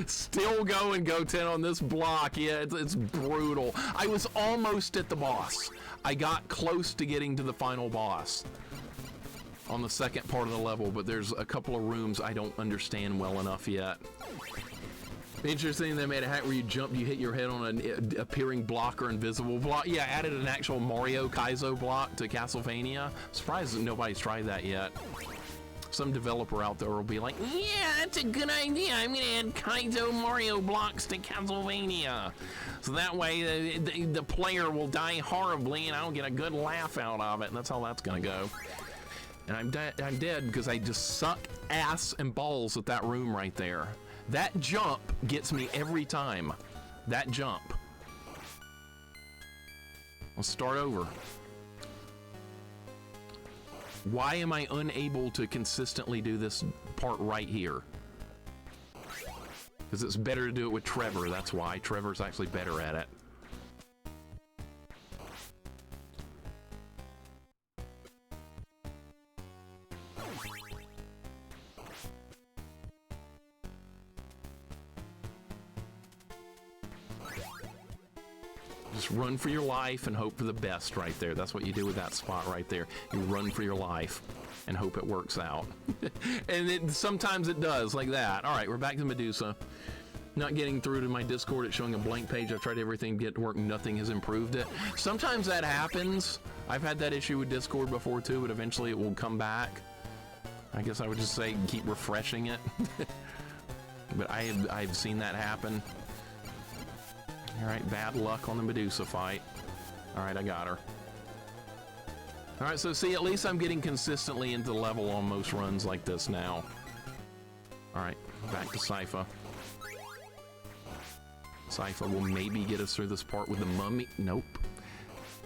still going Go 10 on this block. Yeah, it's brutal. I was almost at the boss. I got close to getting to the final boss on the second part of the level, but there's a couple of rooms I don't understand well enough yet. Interesting, they made a hack where you jump, you hit your head on an appearing block or invisible block. Yeah, added an actual Mario KAIZO block to Castlevania. Surprised that nobody's tried that yet. Some developer out there will be like, yeah, that's a good idea. I'm going to add KAIZO Mario blocks to Castlevania. So that way the player will die horribly and I'll get a good laugh out of it. And that's how that's going to go. And I'm dead because I just suck ass and balls at that room right there. That jump gets me every time. That jump. Let's start over. Why am I unable to consistently do this part right here? Because it's better to do it with Trevor, that's why. Trevor's actually better at it. Just run for your life and hope for the best right there. That's what you do with that spot right there. You run for your life and hope it works out. And sometimes it does, like that. All right, we're back to Medusa. Not getting through to my Discord. It's showing a blank page. I've tried everything to get to work. Nothing has improved it. Sometimes that happens. I've had that issue with Discord before too, but eventually it will come back. I guess I would just say keep refreshing it. But I've seen that happen. All right, bad luck on the Medusa fight. All right, I got her. All right, so see, at least I'm getting consistently into the level on most runs like this now. All right, back to Sypha. Sypha will maybe get us through this part with the mummy. Nope.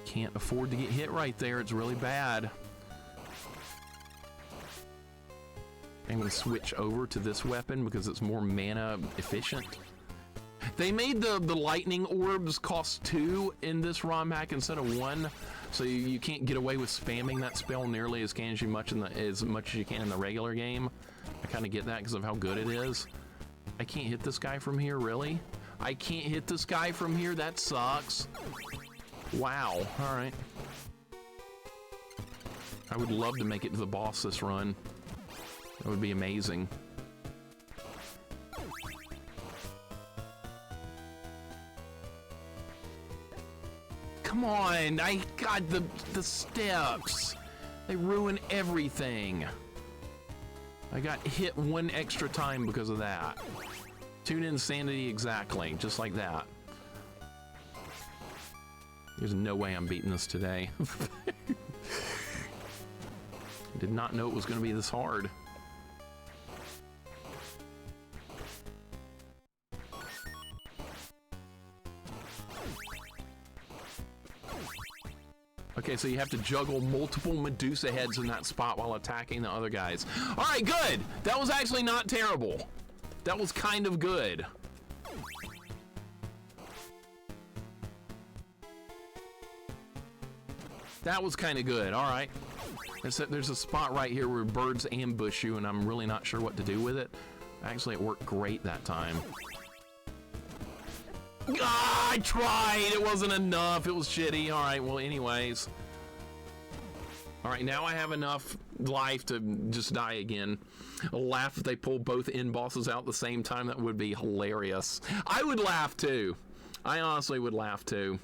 Can't afford to get hit right there. It's really bad. I'm going to switch over to this weapon because it's more mana efficient. They made the lightning orbs cost 2 in this ROM hack instead of 1, so you can't get away with spamming that spell nearly as much as you can in the regular game. I kind of get that because of how good it is. I can't hit this guy from here, really? I can't hit this guy from here? That sucks. Wow. All right. I would love to make it to the boss this run. That would be amazing. Come on, I got the steps. They ruin everything. I got hit 1 extra time because of that. Tune insanity exactly, just like that. There's no way I'm beating this today. Did not know it was going to be this hard. Okay, so you have to juggle multiple Medusa heads in that spot while attacking the other guys. All right, good. That was actually not terrible. That was kind of good. That was kind of good. All right. There's a spot right here where birds ambush you, and I'm really not sure what to do with it. Actually, it worked great that time. Ah, I tried. It wasn't enough. It was shitty. All right. Well, anyways. All right. Now I have enough life to just die again. I'll laugh if they pull both end bosses out at the same time. That would be hilarious. I would laugh too. I honestly would laugh too.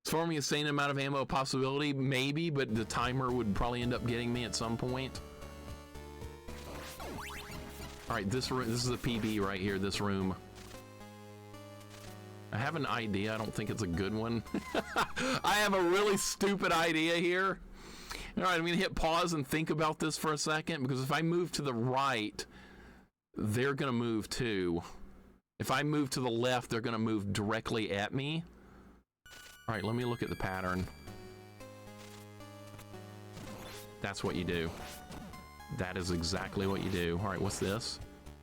Is farming a insane amount of ammo a possibility? Maybe, but the timer would probably end up getting me at some point. All right. This is a PB right here. This room. I have an idea. I don't think it's a good one. I have a really stupid idea here. All right, I'm going to hit pause and think about this for a second, because if I move to the right, they're going to move too. If I move to the left, they're going to move directly at me. All right, let me look at the pattern. That's what you do. That is exactly what you do. All right, what's this?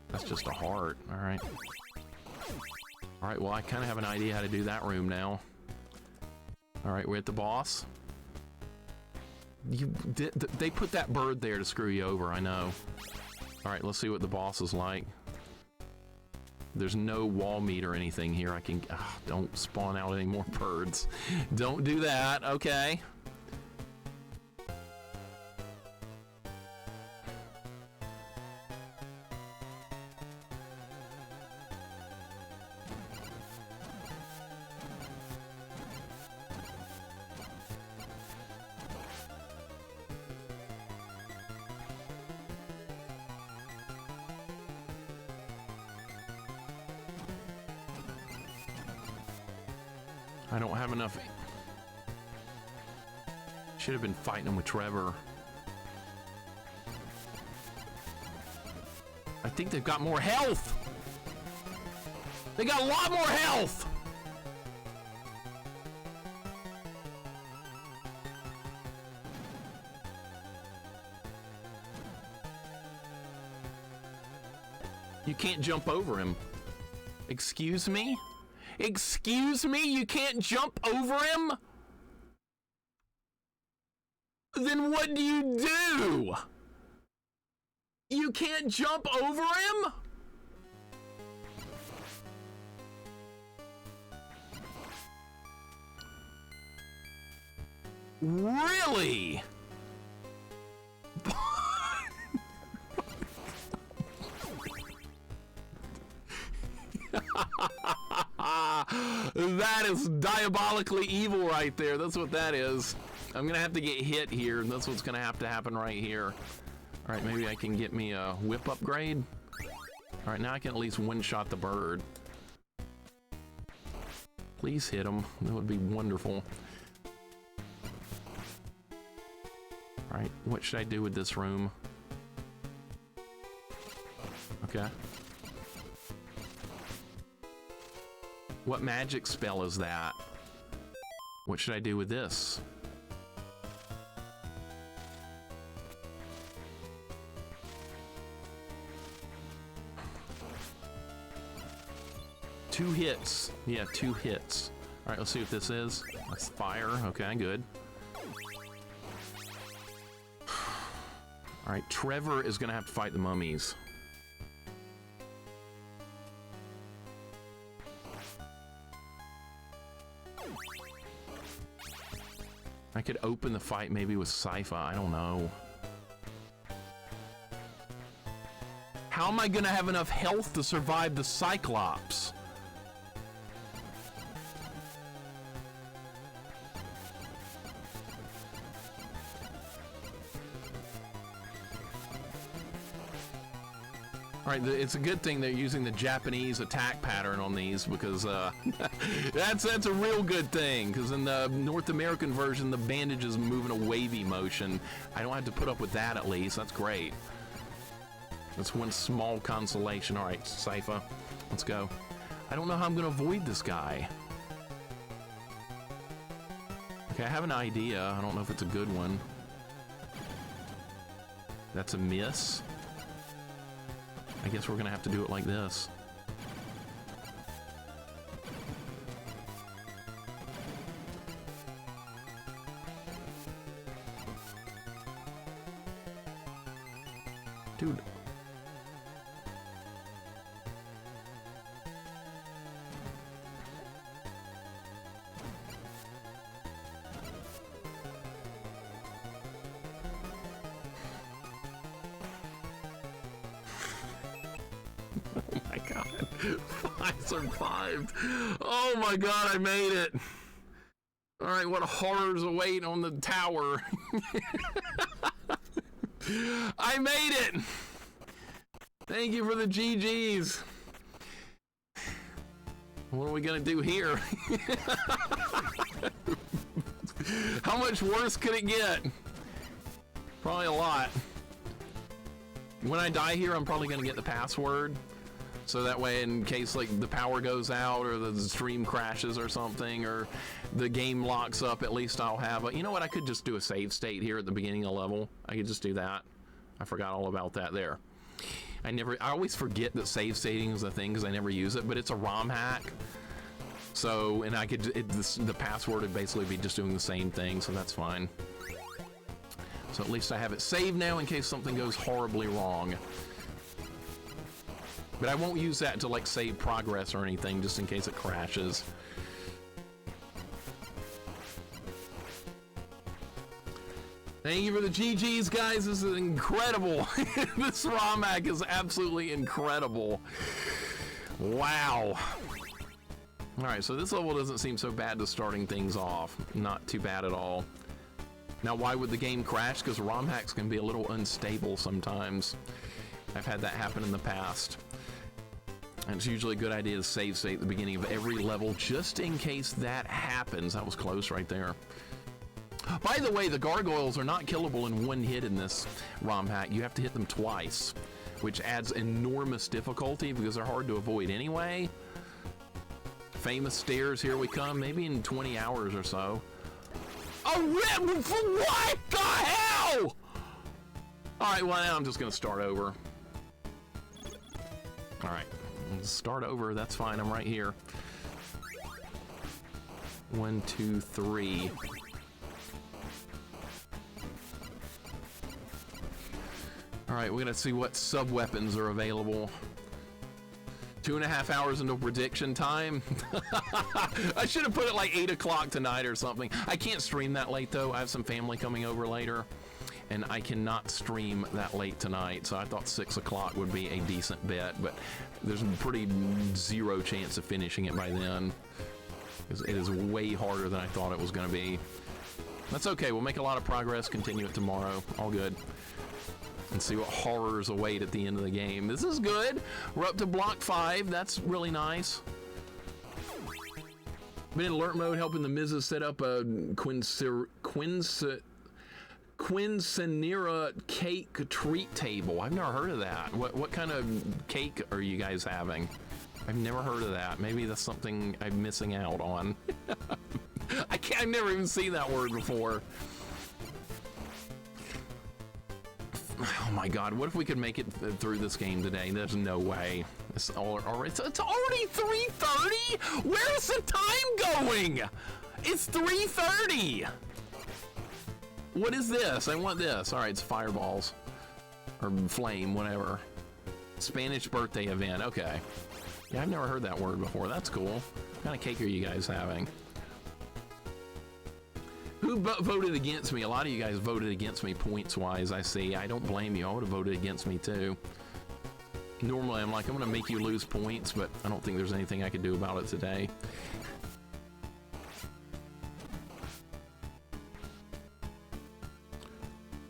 That's just a heart. All right. All right, well, I kind of have an idea how to do that room now. All right, we're at the boss. They put that bird there to screw you over, I know. All right, let's see what the boss is like. There's no wall meat or anything here. I can... don't spawn out any more birds. Don't do that. Okay. I don't have enough. Should have been fighting him with Trevor. I think they've got more health. They got a lot more health. You can't jump over him. Excuse me? Excuse me? You can't jump over him? Then what do you do? You can't jump over him? Really? That is diabolically evil right there. That's what that is. I'm gonna have to get hit here, and that's what's gonna have to happen right here. All right, maybe I can get me a whip upgrade. All right, now I can at least one-shot the bird. Please hit him. That would be wonderful. All right, what should I do with this room? Okay. What magic spell is that? What should I do with this? Two hits. Yeah, 2 hits. All right, let's see what this is. That's fire. Okay, good. All right, Trevor is gonna have to fight the mummies. I could open the fight maybe with Sypha, I don't know. How am I gonna have enough health to survive the Cyclops? All right, it's a good thing they're using the Japanese attack pattern on these, because that's a real good thing, because in the North American version, the bandages move in a wavy motion. I don't have to put up with that at least. That's great. That's one small consolation. All right, Sypha, let's go. I don't know how I'm going to avoid this guy. Okay, I have an idea. I don't know if it's a good one. That's a miss. I guess we're gonna have to do it like this. Dude. I survived. Oh my god, I made it. All right, what horrors await on the tower. I made it. Thank you for the GGs. What are we gonna do here? How much worse could it get? Probably a lot. When I die here, I'm probably gonna get the password. So that way, in case like the power goes out or the stream crashes or something, or the game locks up, at least I'll have a, you know what, I could just do a save state here at the beginning of the level. I could just do that. I forgot all about that there. I always forget that save stating is a thing because I never use it, but it's a ROM hack. So, and I could, the password would basically be just doing the same thing, so that's fine. So at least I have it saved now in case something goes horribly wrong. But I won't use that to like save progress or anything, just in case it crashes. Thank you for the GGs, guys. This is incredible. This ROM hack is absolutely incredible. Wow. All right, so this level doesn't seem so bad to starting things off. Not too bad at all. Now, why would the game crash? Because ROM hacks can be a little unstable sometimes. I've had that happen in the past. And it's usually a good idea to save state at the beginning of every level, just in case that happens. That was close right there. By the way, the gargoyles are not killable in one hit in this ROM hack. You have to hit them twice, which adds enormous difficulty because they're hard to avoid anyway. Famous stairs, here we come, maybe in 20 hours or so. Oh, what the hell? All right, well, now I'm just gonna start over. All right, let's start over, that's fine, I'm right here. 1, 2, 3. All right, we're gonna see what sub-weapons are available. 2.5 hours into prediction time. I should have put it like 8 o'clock tonight or something. I can't stream that late though. I have some family coming over later and I cannot stream that late tonight. So I thought 6 o'clock would be a decent bet, but there's a pretty zero chance of finishing it by then. It is way harder than I thought it was gonna be. That's okay, we'll make a lot of progress, continue it tomorrow, all good. And see what horrors await at the end of the game. This is good. We're up to block 5. That's really nice. Been in alert mode helping the Mrs. set up a quinceanera cake treat table. I've never heard of that. What kind of cake are you guys having? I've never heard of that. Maybe that's something I'm missing out on. I've never even seen that word before. Oh my God, what if we could make it through this game today? There's no way. It's already 3:30? Where's the time going? It's 3:30. What is this? I want this. All right, it's fireballs. Or flame, whatever. Spanish birthday event, okay. Yeah, I've never heard that word before. That's cool. What kind of cake are you guys having? Who voted against me? A lot of you guys voted against me points-wise, I see. I don't blame you. I would have voted against me, too. Normally, I'm like, I'm going to make you lose points, but I don't think there's anything I could do about it today.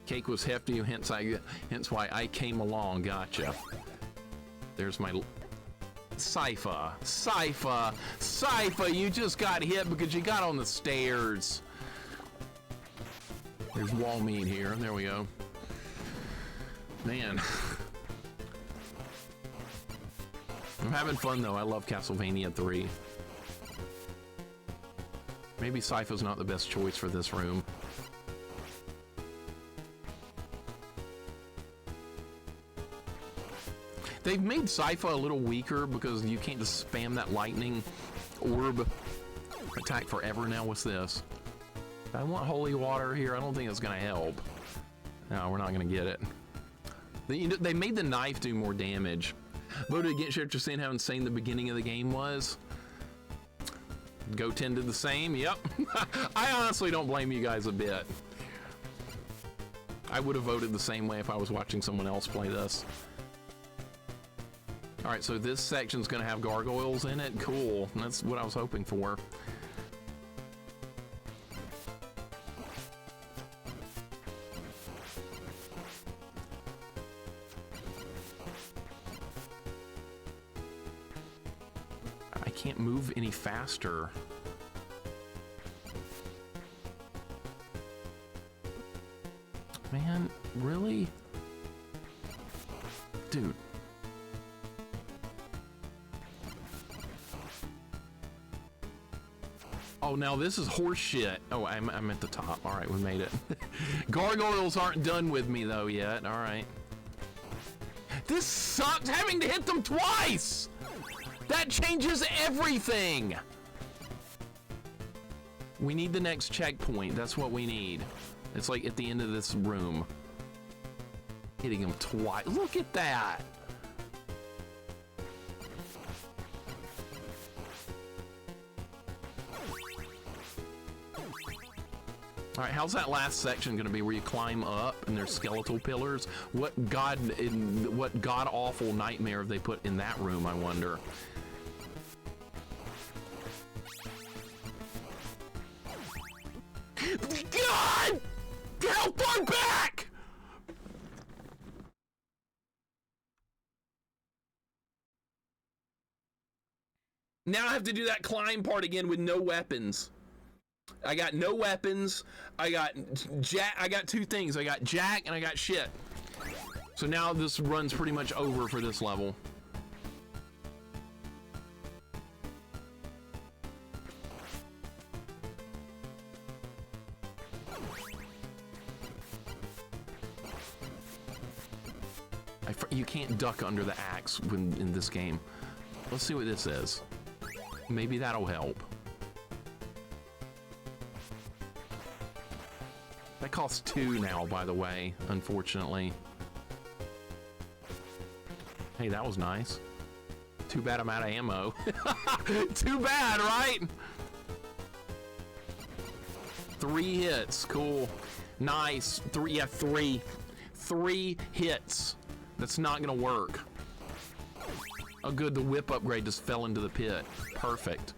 Cake was hefty, hence why I came along. Gotcha. There's my... Sypha, you just got hit because you got on the stairs. There's wall meat here. There we go. Man. I'm having fun though. I love Castlevania 3. Maybe Sypha's not the best choice for this room. They've made Sypha a little weaker because you can't just spam that lightning orb attack forever. Now what's this? I want holy water here. I don't think it's gonna help. No, we're not gonna get it. They made the knife do more damage. Voted against you after seeing how insane the beginning of the game was. Go 10 did the same. Yep. I honestly don't blame you guys a bit. I would have voted the same way if I was watching someone else play this. All right, so this section's gonna have gargoyles in it. Cool. That's what I was hoping for. Can't move any faster. Man, really? Dude. Oh, now this is horse shit. Oh, I'm at the top. All right, we made it. Gargoyles aren't done with me, though, yet. All right. This sucks, having to hit them twice! That changes everything! We need the next checkpoint. That's what we need. It's like at the end of this room. Hitting them twice. Look at that! All right, how's that last section going to be where you climb up and there's skeletal pillars? What god-awful nightmare have they put in that room, I wonder? God! How far back? Now I have to do that climb part again with no weapons. I got no weapons. I got Jack. I got two things. I got Jack and I got shit. So now this run's pretty much over for this level. You can't duck under the axe when in this game. Let's see what this is. Maybe that'll help. That costs 2 now, by the way, unfortunately. Hey, that was nice. Too bad I'm out of ammo. Too bad, right? 3 hits, cool. Nice, 3, yeah, 3. 3 hits. That's not gonna work. Oh good, the whip upgrade just fell into the pit. Perfect.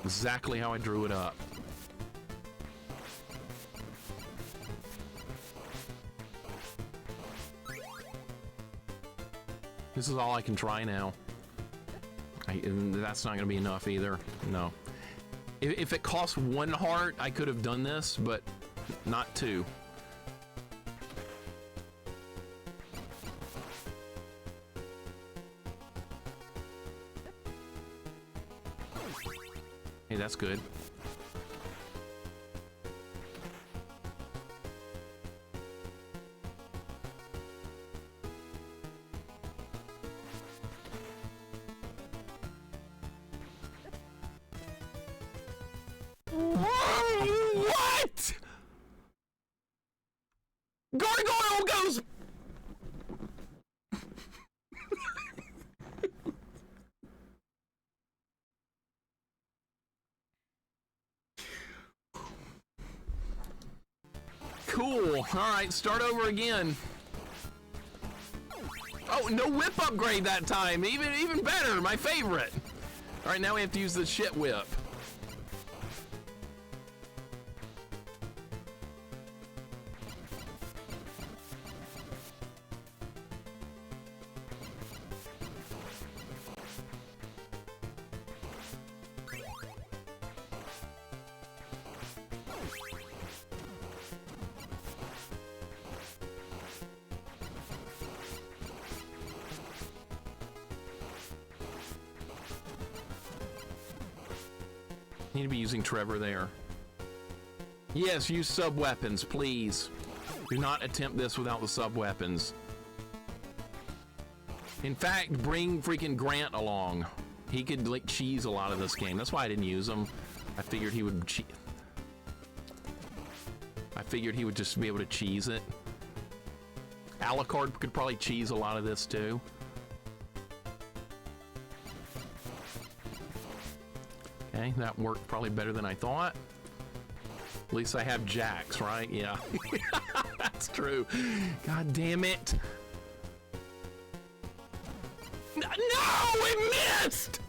Exactly how I drew it up. This is all I can try now. And that's not gonna be enough either. No. If it cost 1 heart, I could have done this, but not 2. Hey, that's good. What? Gargoyle goes. Cool. All right, start over again. Oh, no whip upgrade that time. Even better. My favorite. All right, now we have to use the shit whip. Need to be using Trevor there. Yes, use sub-weapons, please. Do not attempt this without the sub-weapons. In fact, bring freaking Grant along. He could, like, cheese a lot of this game. That's why I didn't use him. I figured he would just be able to cheese it. Alucard could probably cheese a lot of this, too. Okay, that worked probably better than I thought. At least I have Jax, right? Yeah. That's true. God damn it. No, it missed!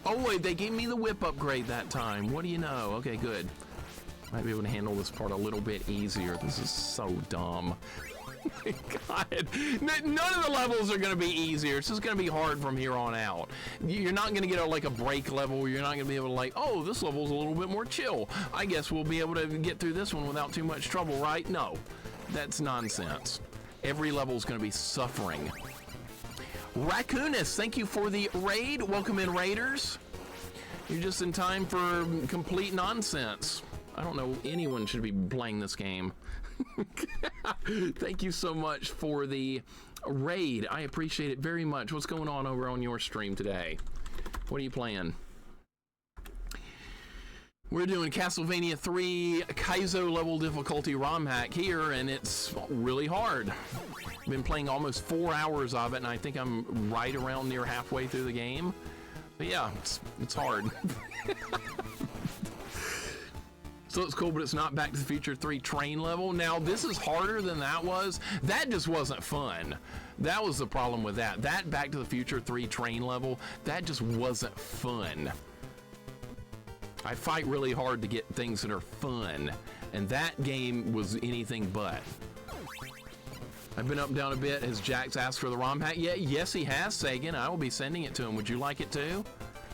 Oh wait, they gave me the whip upgrade that time. What do you know? Okay, good. Might be able to handle this part a little bit easier. This is so dumb. God, none of the levels are going to be easier. It's just going to be hard from here on out. You're not going to get like a break level. You're not going to be able to like, oh, this level's a little bit more chill. I guess we'll be able to get through this one without too much trouble, right? No, that's nonsense. Every level's going to be suffering. Raccoonus, thank you for the raid. Welcome in, Raiders. You're just in time for complete nonsense. I don't know anyone should be playing this game. Thank you so much for the raid. I appreciate it very much. What's going on over on your stream today? What are you playing? We're doing Castlevania 3 KAIZO level difficulty ROM hack here, and it's really hard. I've been playing almost 4 hours of it, and I think I'm right around near halfway through the game. But yeah, it's hard. So it's cool, but it's not Back to the Future 3 train level. Now, this is harder than that was. That just wasn't fun. That was the problem with that. That Back to the Future 3 train level, that just wasn't fun. I fight really hard to get things that are fun, and that game was anything but. I've been up and down a bit. Has Jax asked for the ROM hack yet? Yes, he has, Sagan. I will be sending it to him. Would you like it too?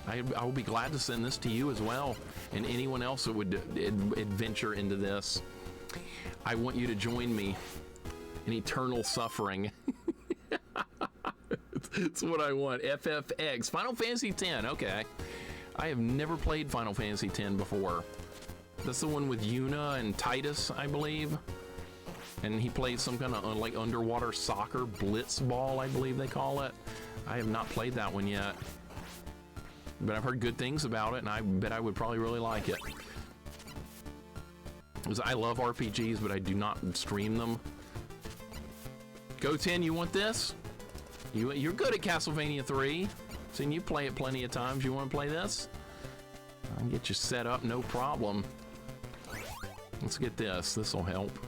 I will be glad to send this to you as well, and anyone else that would adventure into this. I want you to join me in eternal suffering. It's what I want. FFX. Final Fantasy X. Okay. I have never played Final Fantasy X before. That's the one with Yuna and Titus, I believe. And he plays some kind of like underwater soccer blitz ball, I believe they call it. I have not played that one yet. But I've heard good things about it, and I bet I would probably really like it. Because I love RPGs, but I do not stream them. Go 10, you want this? You're good at Castlevania 3. Seen you play it plenty of times. You want to play this? I can get you set up, no problem. Let's get this. This will help.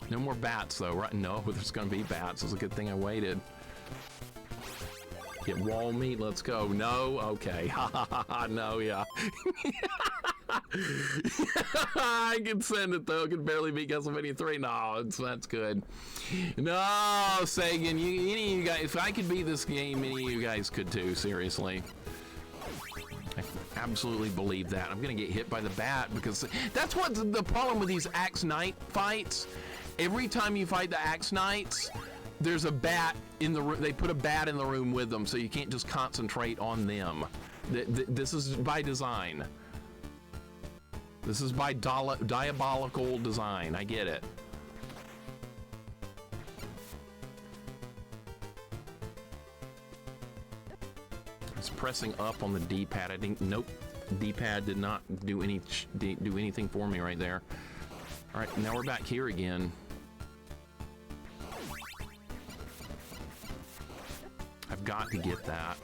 No more bats, though, right? No, there's going to be bats. It's a good thing I waited. Get wall meat, let's go. No, okay. Ha ha ha ha, no, yeah. I can send it though. I can barely beat Castlevania 3. No, that's good. No, Sagan, any of you guys, if I could beat this game, any of you guys could too, seriously. I absolutely believe that. I'm gonna get hit by the bat because that's what the problem with these Axe Knight fights. Every time you fight the Axe Knights, there's a bat in the room. They put a bat in the room with them, so you can't just concentrate on them. This is by design. This is by diabolical design. I get it. I was pressing up on the D-pad. I think nope. D-pad did not do anything for me right there. All right, now we're back here again. I've got to get that.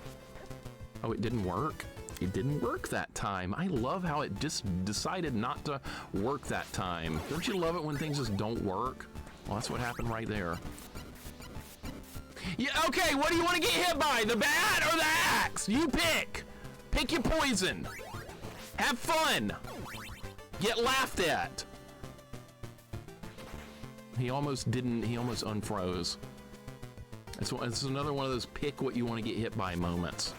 Oh, it didn't work. It didn't work that time. I love how it just decided not to work that time. Don't you love it when things just don't work? Well, that's what happened right there. Yeah, okay, what do you want to get hit by? The bat or the axe? You pick. Pick your poison. Have fun. Get laughed at. He almost didn't, he almost unfroze. It's another one of those pick what you want to get hit by moments.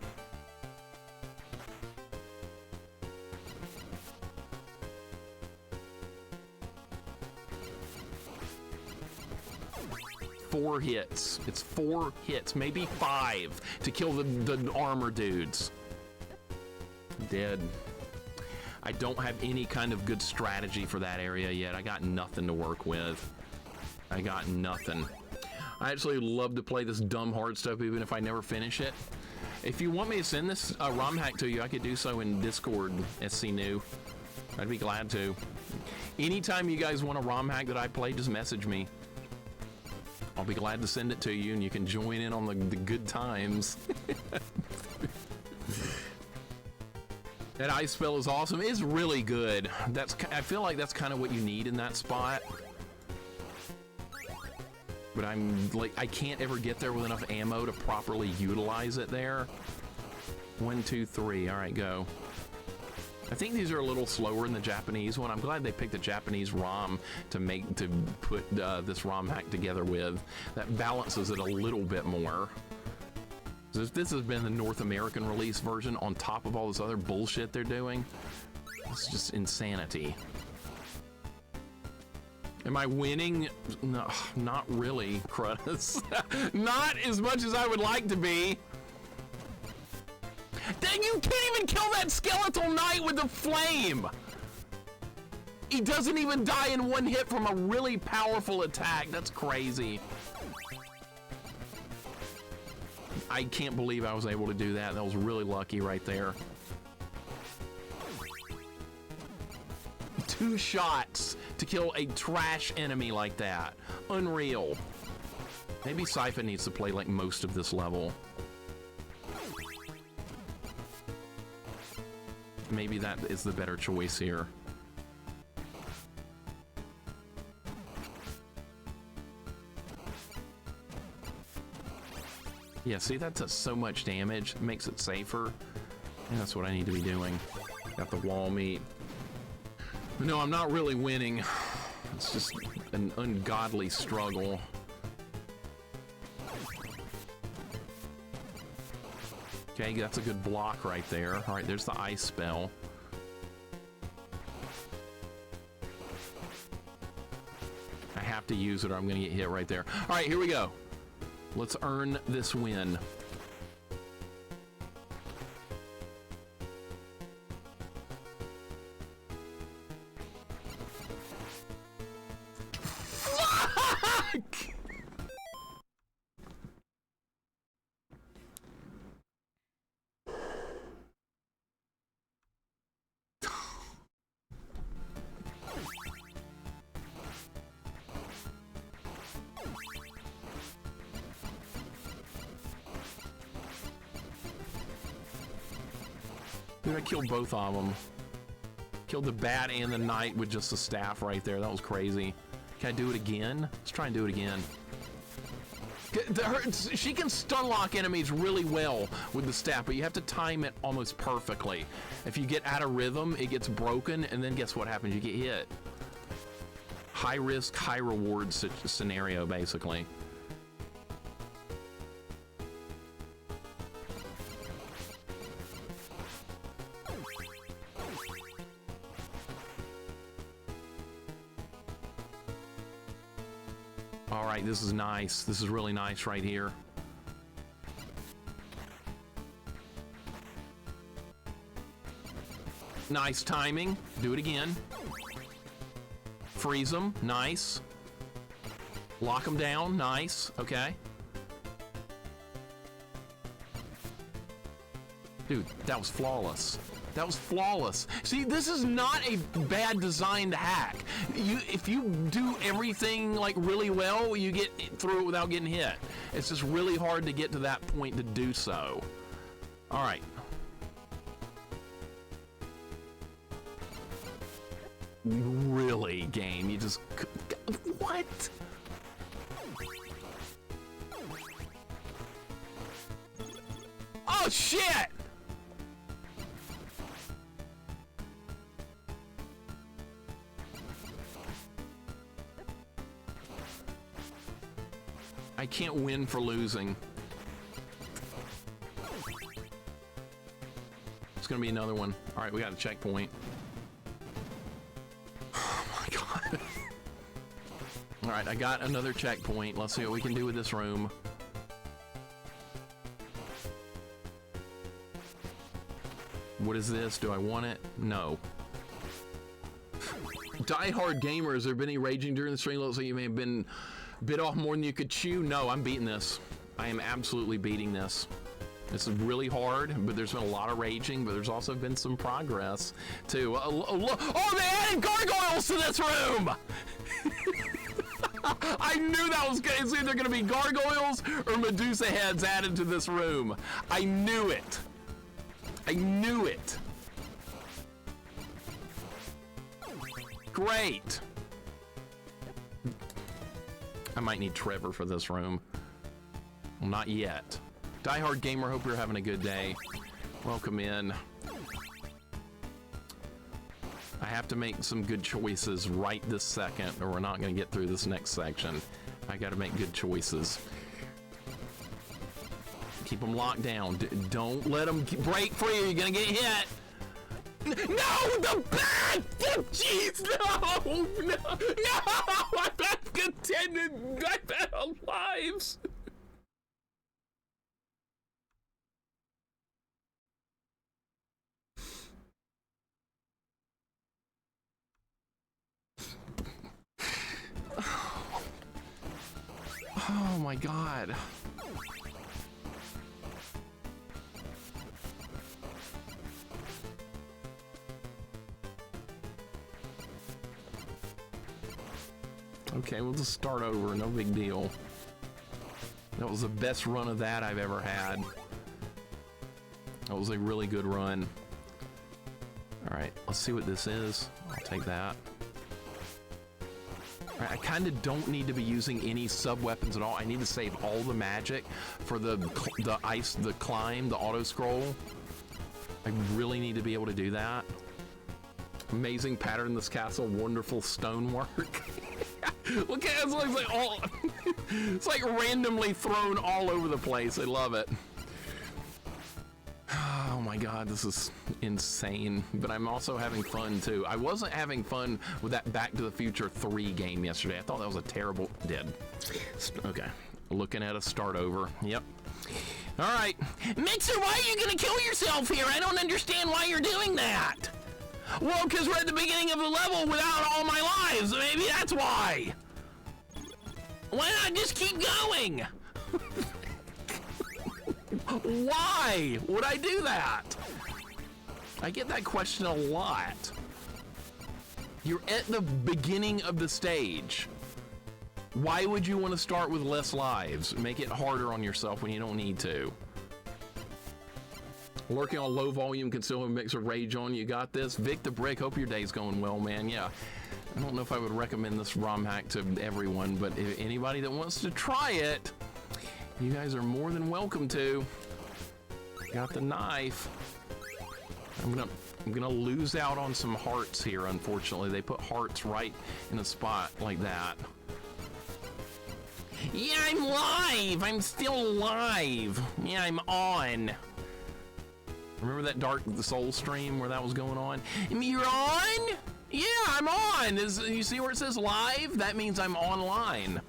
Four hits. It's 4 hits, maybe 5 to kill the armor dudes. Dead. I don't have any kind of good strategy for that area yet. I got nothing to work with. I got nothing. I actually love to play this dumb hard stuff even if I never finish it. If you want me to send this ROM hack to you, I could do so in Discord, SC New. I'd be glad to. Anytime you guys want a ROM hack that I play, just message me. I'll be glad to send it to you and you can join in on the good times. That ice spell is awesome. It's really good. I feel like that's kind of what you need in that spot. But I'm like, I can't ever get there with enough ammo to properly utilize it there. 1, 2, 3. All right, go. I think these are a little slower than the Japanese one. I'm glad they picked the Japanese ROM to put this ROM hack together with. That balances it a little bit more. So if this has been the North American release version on top of all this other bullshit they're doing, it's just insanity. Am I winning? No, not really, Crudus. Not as much as I would like to be. Dang, you can't even kill that skeletal knight with the flame! He doesn't even die in one hit from a really powerful attack. That's crazy. I can't believe I was able to do that. That was really lucky right there. 2 shots to kill a trash enemy like that. Unreal. Maybe Sypha needs to play like most of this level. Maybe that is the better choice here. Yeah, see, that does so much damage. It makes it safer. And that's what I need to be doing. Got the wall meat. But no, I'm not really winning. It's just an ungodly struggle. Okay, that's a good block right there. All right, there's the ice spell. I have to use it or I'm gonna get hit right there. All right, here we go. Let's earn this win. Fuck! Dude, I killed both of them. Killed the bat and the knight with just the staff right there. That was crazy. Can I do it again? Let's try and do it again. She can stun lock enemies really well with the staff, but you have to time it almost perfectly. If you get out of rhythm, it gets broken, and then guess what happens? You get hit. High risk, high reward scenario, basically. All right, this is nice. This is really nice right here. Nice timing. Do it again. Freeze them. Nice. Lock them down. Nice. Okay. Dude, that was flawless. That was flawless. See, this is not a bad designed hack. If you do everything like really well, you get through it without getting hit. It's just really hard to get to that point to do so. All right. Really, game? You just... What? Oh, shit! I can't win for losing. It's gonna be another one. All right, we got a checkpoint. Oh my god. All right, I got another checkpoint. Let's see what we can do with this room. What is this? Do I want it? No. Die-hard gamers, there been any raging during the stream? Looks like you may have been bit off more than you could chew. No, I'm beating this. I am absolutely beating this. This is really hard, but there's been a lot of raging, but there's also been some progress too. Oh, they added gargoyles to this room! I knew that was good. It's either gonna be gargoyles or Medusa heads added to this room. I knew it. I knew it. Great. I might need Trevor for this room. Well, not yet. Die Hard Gamer, hope you're having a good day. Welcome in. have to make some good choices right this second, or we're not going to get through this next section. I got to make good choices. Keep them locked down. Don't let them break free, or you're going to get hit. No, the bat! Jeez, no! No! I'm not contended. I'm out of lives. Oh my God. Okay, we'll just start over, no big deal. That was the best run of that I've ever had. That was a really good run. All right, let's see what this is. I'll take that. All right, I kind of don't need to be using any sub-weapons at all. I need to save all the magic for the climb, the auto scroll. I really need to be able to do that. Amazing pattern in this castle, wonderful stonework. Look at it, it's like all it's like randomly thrown all over the place. I love it. Oh my God, this is insane, but I'm also having fun too. I wasn't having fun with that Back to the Future 3 game yesterday. I thought that was a terrible Okay, looking at a start over. Yep. All right, Mixer, why are you gonna kill yourself here? I don't understand why you're doing that. Well, because we're at the beginning of the level without all my lives. Maybe that's why. Why not just keep going? Why would I do that? I get that question a lot. You're at the beginning of the stage. Why would you want to start with less lives? Make it harder on yourself when you don't need to. Working on low volume can still mix a rage on. You got this. Vic the Brick, hope your day's going well, man. Yeah, I don't know if I would recommend this ROM hack to everyone, but if anybody that wants to try it, you guys are more than welcome to. Got the knife. I'm gonna lose out on some hearts here, unfortunately. They put hearts right in a spot like that. Yeah, I'm live. I'm still live. Yeah, I'm on. Remember that Dark Soul stream where that was going on? You're on? Yeah, I'm on. You see where it says live? That means I'm online.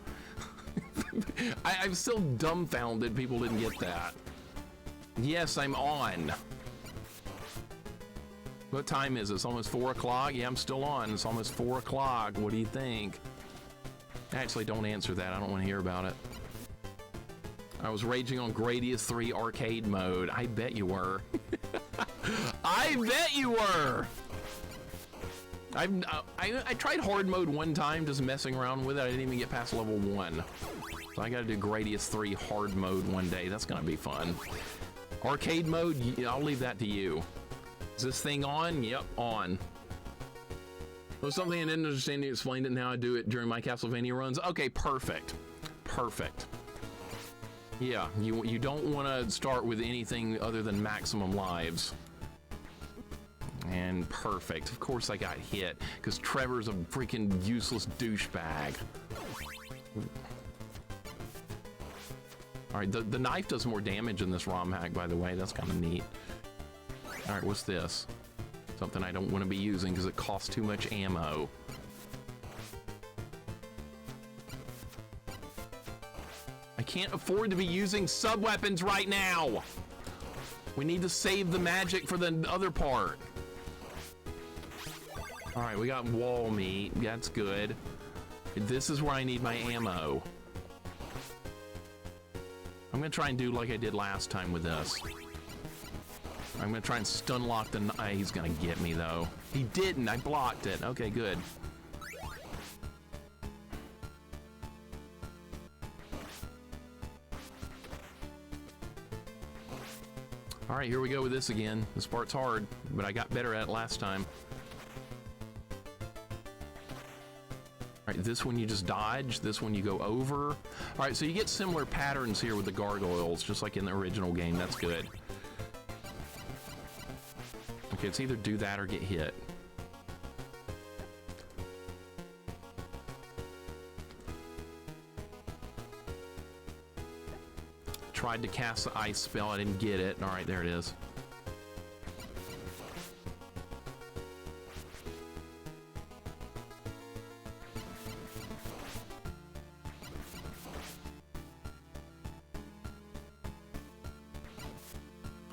I'm still dumbfounded people didn't get that. Yes, I'm on. What time is it? It's almost 4 o'clock? Yeah, I'm still on. It's almost 4 o'clock. What do you think? Actually, don't answer that. I don't want to hear about it. I was raging on Gradius 3 arcade mode. I bet you were. I bet you were. I tried hard mode one time, just messing around with it. I didn't even get past level 1. So I got to do Gradius 3 hard mode one day. That's going to be fun. Arcade mode, I'll leave that to you. Is this thing on? Yep, on. Well, something I didn't understand. You explained it, and how I do it during my Castlevania runs. Okay, perfect. Perfect. Yeah, you don't want to start with anything other than maximum lives. And perfect. Of course I got hit, because Trevor's a freaking useless douchebag. Alright, the knife does more damage in this ROM hack, by the way. That's kind of neat. Alright, what's this? Something I don't want to be using because it costs too much ammo. I can't afford to be using sub-weapons right now! We need to save the magic for the other part. Alright, we got wall meat. That's good. This is where I need my ammo. I'm gonna try and do like I did last time with this. I'm gonna try and stun lock the... he's gonna get me though. He didn't, I blocked it. Okay, good. Alright, here we go with this again. This part's hard, but I got better at it last time. Alright, this one you just dodge, this one you go over. Alright, so you get similar patterns here with the gargoyles, just like in the original game. That's good. Okay, it's either do that or get hit. tried to cast the ice spell. I didn't get it. All right, there it is.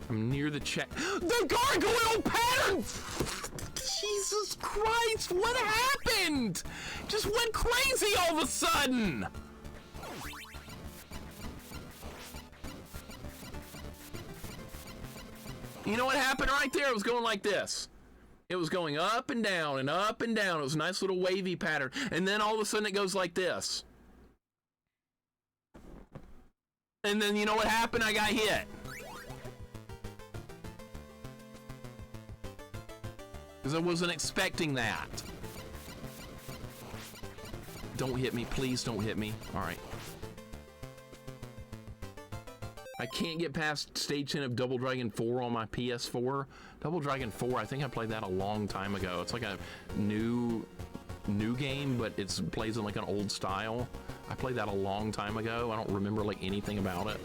I'm near the check. The gargoyle pattern! Jesus Christ, what happened? Just went crazy all of a sudden! You know what happened right there? It was going like this. It was going up and down and up and down. It was a nice little wavy pattern. And then all of a sudden it goes like this. And then you know what happened? I got hit. Because I wasn't expecting that. Don't hit me, please don't hit me. All right. I can't get past stage 10 of Double Dragon 4 on my PS4. Double Dragon 4, I think I played that a long time ago. It's like a new game, but it plays in like an old style. I played that a long time ago. I don't remember like anything about it.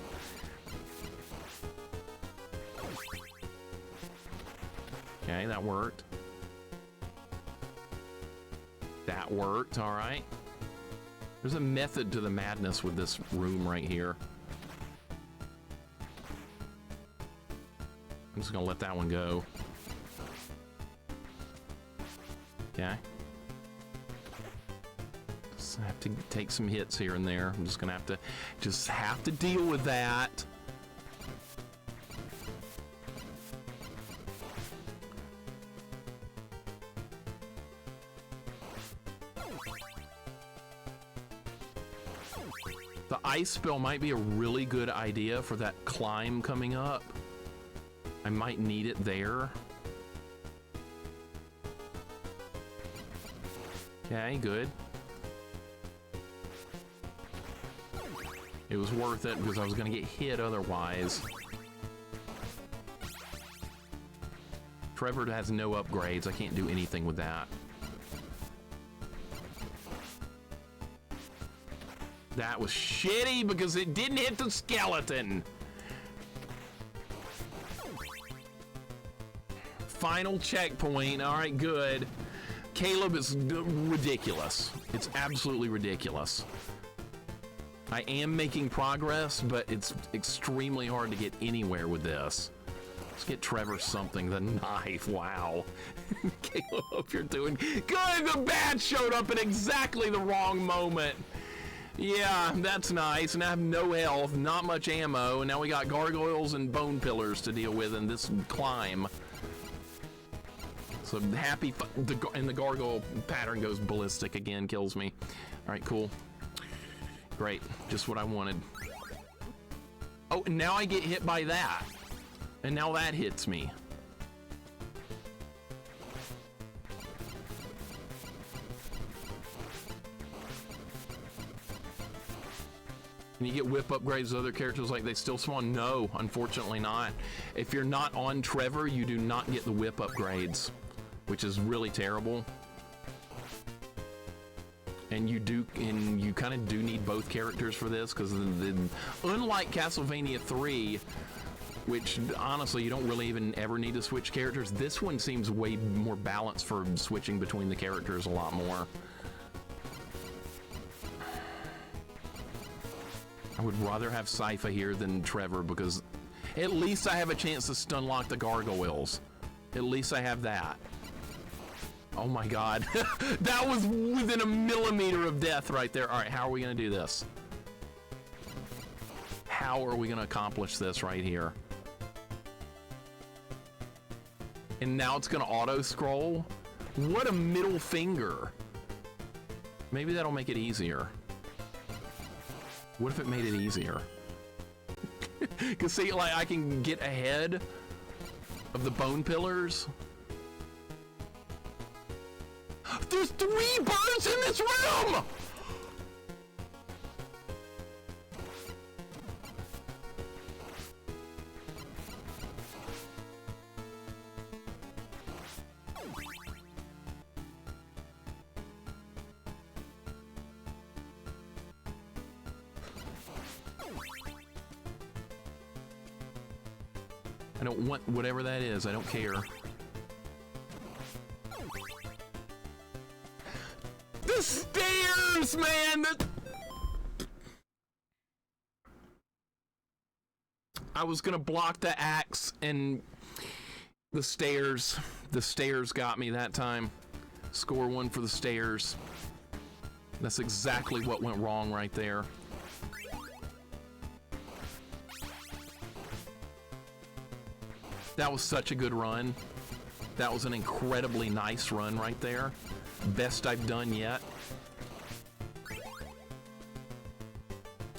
Okay, that worked. That worked, all right. There's a method to the madness with this room right here. I'm just gonna let that one go. Okay. Just have to take some hits here and there. I'm just gonna have to deal with that. The ice spell might be a really good idea for that climb coming up. I might need it there. Okay, good. It was worth it because I was gonna get hit otherwise. Trevor has no upgrades. I can't do anything with that. That was shitty because it didn't hit the skeleton. Final checkpoint. All right, good. Caleb is ridiculous. It's absolutely ridiculous. I am making progress, but it's extremely hard to get anywhere with this. Let's get Trevor something. The knife. Wow. Caleb, hope you're doing good. The bat showed up at exactly the wrong moment. Yeah, that's nice. And I have no health, not much ammo, and now we got gargoyles and bone pillars to deal with in this climb. So happy, and the gargoyle pattern goes ballistic again, kills me. All right, cool. Great, just what I wanted. Oh, and now I get hit by that. And now that hits me. Can you get whip upgrades to other characters like they still spawn? No, unfortunately not. If you're not on Trevor, you do not get the whip upgrades, which is really terrible. And you kind of do need both characters for this, because unlike Castlevania 3, which honestly you don't really even ever need to switch characters, this one seems way more balanced for switching between the characters a lot more. I would rather have Sypha here than Trevor, because at least I have a chance to stun lock the gargoyles. At least I have that. Oh my god. That was within a millimeter of death right there. All right, how are we gonna do this? How are we gonna accomplish this right here? And now it's gonna auto scroll? What a middle finger. Maybe that'll make it easier. What if it made it easier? Cause see, like I can get ahead of the bone pillars. There's 3 birds in this room! I don't want whatever that is. I don't care. The stairs, man! I was gonna block the axe and the stairs. The stairs got me that time. Score 1 for the stairs. That's exactly what went wrong right there. That was such a good run. That was an incredibly nice run right there. Best I've done yet.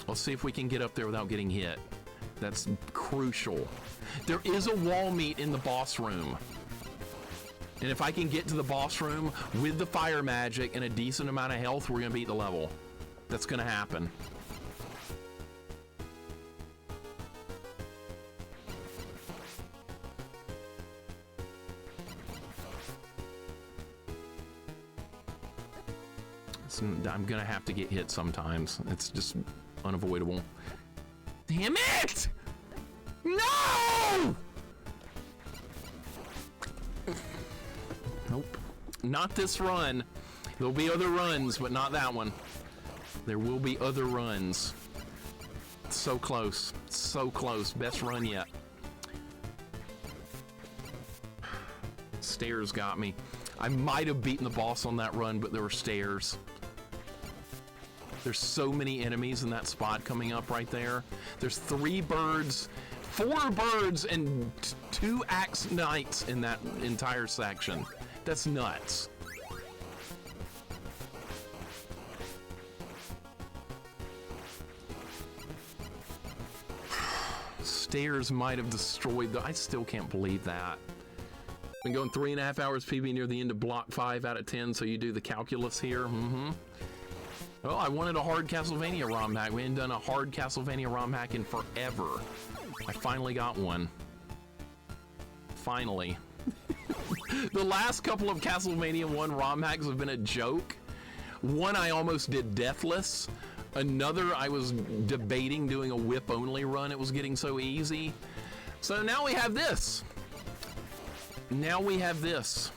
Let's see if we can get up there without getting hit. That's crucial. There is a wall meet in the boss room. And if I can get to the boss room with the fire magic and a decent amount of health, we're gonna beat the level. That's gonna happen. I'm gonna have to get hit sometimes. It's just unavoidable. Damn it! No! Nope. Not this run. There'll be other runs, but not that one. There will be other runs. So close. So close. Best run yet. Stairs got me. I might have beaten the boss on that run, but there were stairs. There's so many enemies in that spot coming up right there. There's 3 birds, 4 birds, and 2 axe knights in that entire section. That's nuts. Stairs might have destroyed the... I still can't believe that. Been going 3.5 hours PB near the end of block 5 out of 10, so you do the calculus here. Well, I wanted a hard Castlevania ROM hack. We hadn't done a hard Castlevania ROM hack in forever. I finally got one. Finally. The last couple of Castlevania 1 ROM hacks have been a joke. One I almost did deathless. Another I was debating doing a whip-only run. It was getting so easy. So now we have this. Now we have this.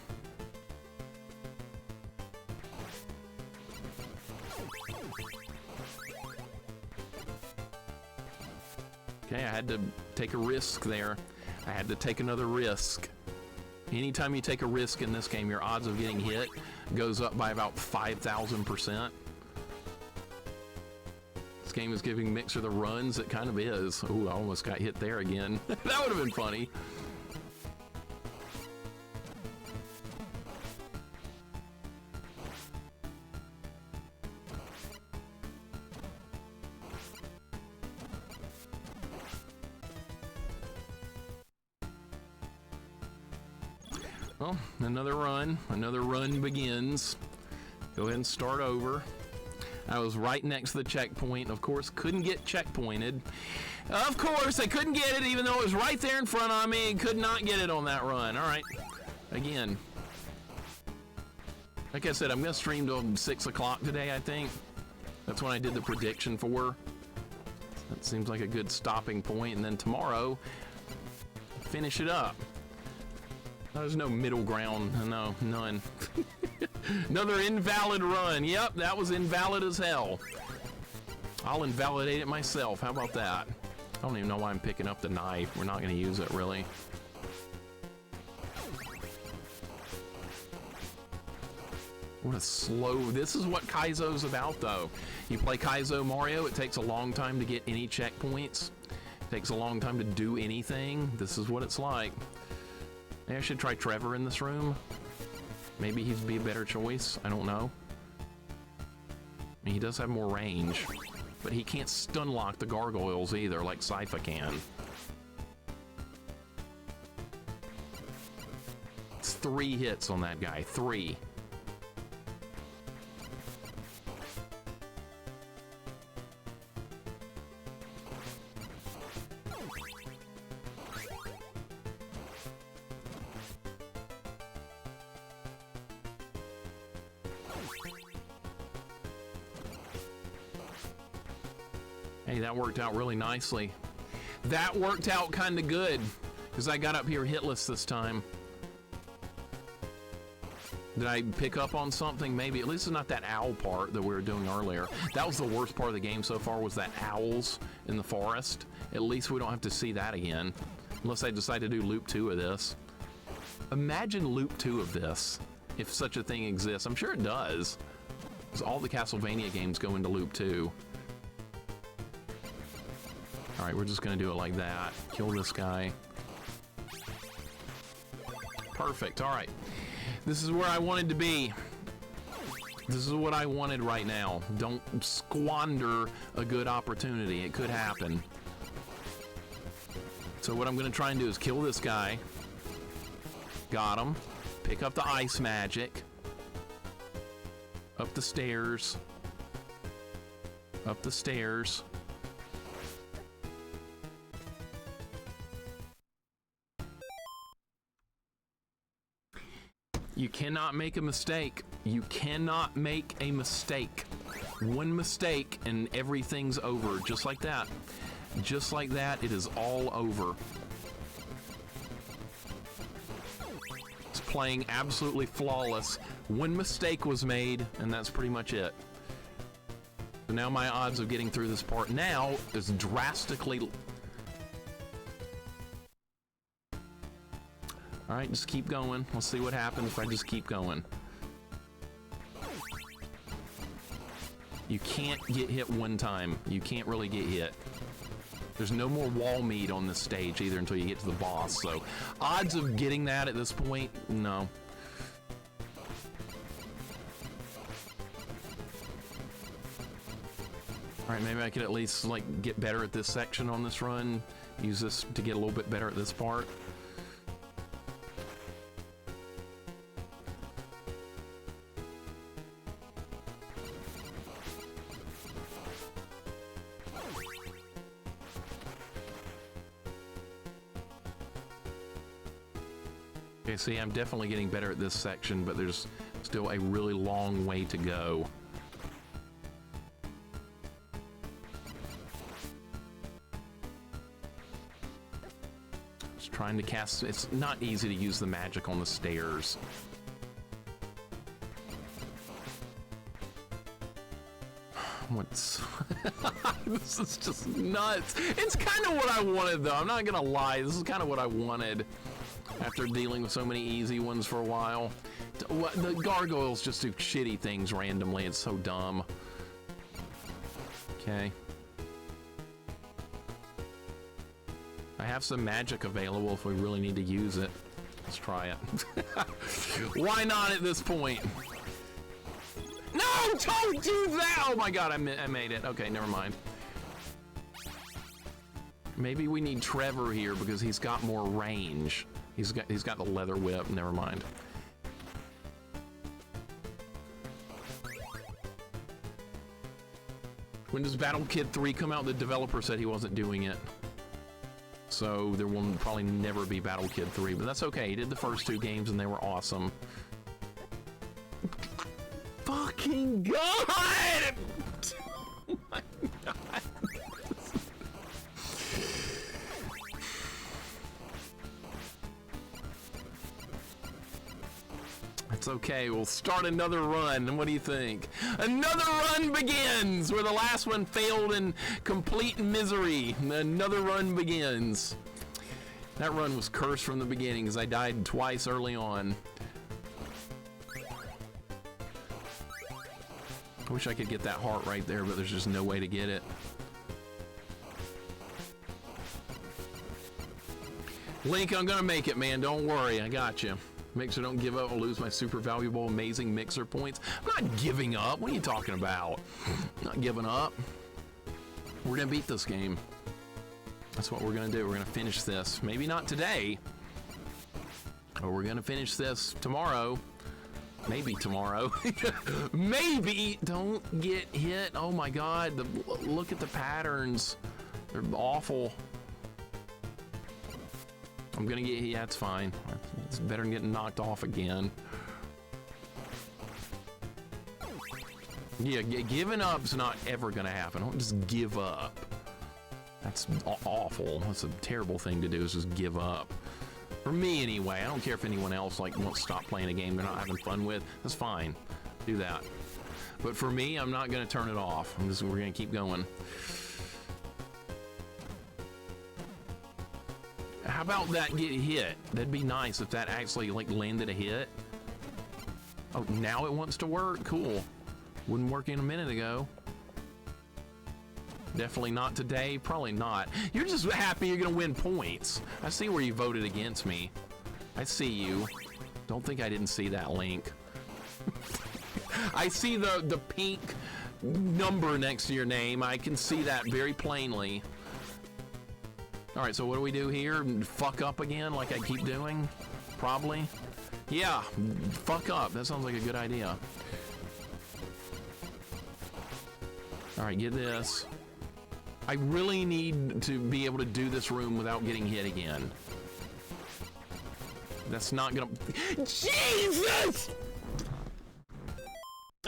Okay, I had to take a risk there. I had to take another risk. Anytime you take a risk in this game, your odds of getting hit goes up by about 5,000%. This game is giving Mixer the runs it kind of is. Ooh, I almost got hit there again. That would have been funny. Well, another run begins. Go ahead and start over. I was right next to the checkpoint. Of course, couldn't get checkpointed. Of course, I couldn't get it even though it was right there in front of me and could not get it on that run. All right, again. Like I said, I'm gonna stream till 6 o'clock today, I think. That's when I did the prediction for. That seems like a good stopping point, and then tomorrow, finish it up. There's no middle ground. No, none. Another invalid run. Yep, that was invalid as hell. I'll invalidate it myself. How about that? I don't even know why I'm picking up the knife. We're not going to use it, really. What a slow... This is what KAIZO's about, though. You play KAIZO Mario, it takes a long time to get any checkpoints. It takes a long time to do anything. This is what it's like. Maybe I should try Trevor in this room. Maybe he'd be a better choice. I don't know. I mean, he does have more range, but he can't stun lock the gargoyles either, like Sypha can. It's 3 hits on that guy. 3. Hey, that worked out really nicely. That worked out kind of good. Because I got up here hitless this time. Did I pick up on something? Maybe. At least it's not that owl part that we were doing earlier. That was the worst part of the game so far, was that owls in the forest. At least we don't have to see that again. Unless I decide to do loop 2 of this. Imagine loop 2 of this, if such a thing exists. I'm sure it does. Because all the Castlevania games go into loop 2. Alright, we're just going to do it like that. Kill this guy. Perfect. Alright. This is where I wanted to be. This is what I wanted right now. Don't squander a good opportunity. It could happen. So what I'm going to try and do is kill this guy. Got him. Pick up the ice magic. Up the stairs. Up the stairs. You cannot make a mistake. You cannot make a mistake. One mistake and everything's over. Just like that. Just like that, it is all over. It's playing absolutely flawless. One mistake was made, and that's pretty much it. So now my odds of getting through this part now is drastically... Alright, just keep going. We'll see what happens if I just keep going. You can't get hit one time. You can't really get hit. There's no more wall meat on this stage either until you get to the boss, so odds of getting that at this point, no. Alright, maybe I could at least, like, get better at this section on this run. Use this to get a little bit better at this part. Okay, see, I'm definitely getting better at this section, but there's still a really long way to go. Just trying to cast... It's not easy to use the magic on the stairs. What's... This is just nuts. It's kind of what I wanted, though. I'm not gonna lie. This is kind of what I wanted. After dealing with so many easy ones for a while. The gargoyles just do shitty things randomly. It's so dumb. Okay. I have some magic available if we really need to use it. Let's try it. Why not at this point? No, don't do that! Oh my god, I made it. Okay, never mind. Maybe we need Trevor here because he's got more range. He's got the leather whip. Never mind. When does Battle Kid 3 come out? The developer said he wasn't doing it. So there will probably never be Battle Kid 3, but that's okay. He did the first 2 games and they were awesome. Fucking God! Oh my God. It's okay, we'll start another run. What do you think? Another run begins! Where the last one failed in complete misery. Another run begins. That run was cursed from the beginning because I died twice early on. I wish I could get that heart right there, but there's just no way to get it. Link, I'm gonna make it, man. Don't worry, I got you. Make sure I don't give up or lose my super valuable, amazing mixer points. I'm not giving up. What are you talking about? I'm not giving up. We're gonna beat this game. That's what we're gonna do. We're gonna finish this. Maybe not today, but we're gonna finish this tomorrow. Maybe tomorrow. Maybe. Don't get hit. Oh my God. Look at the patterns. They're awful. I'm gonna get, yeah, it's fine. It's better than getting knocked off again. Yeah, giving up's not ever gonna happen. Don't just give up. That's awful. That's a terrible thing to do, is just give up. For me, anyway. I don't care if anyone else like wants to stop playing a game they're not having fun with. That's fine. Do that. But for me, I'm not going to turn it off. We're going to keep going. How about that get hit? That'd be nice if that actually like landed a hit. Oh, now it wants to work? Cool. Wouldn't work in a minute ago. Definitely not today. Probably not. You're just happy you're going to win points. I see where you voted against me. I see you. Don't think I didn't see that link. I see the pink number next to your name. I can see that very plainly. All right, so what do we do here? Fuck up again like I keep doing? Probably. Yeah, fuck up. That sounds like a good idea. All right, get this. I really need to be able to do this room without getting hit again. That's not gonna... Jesus!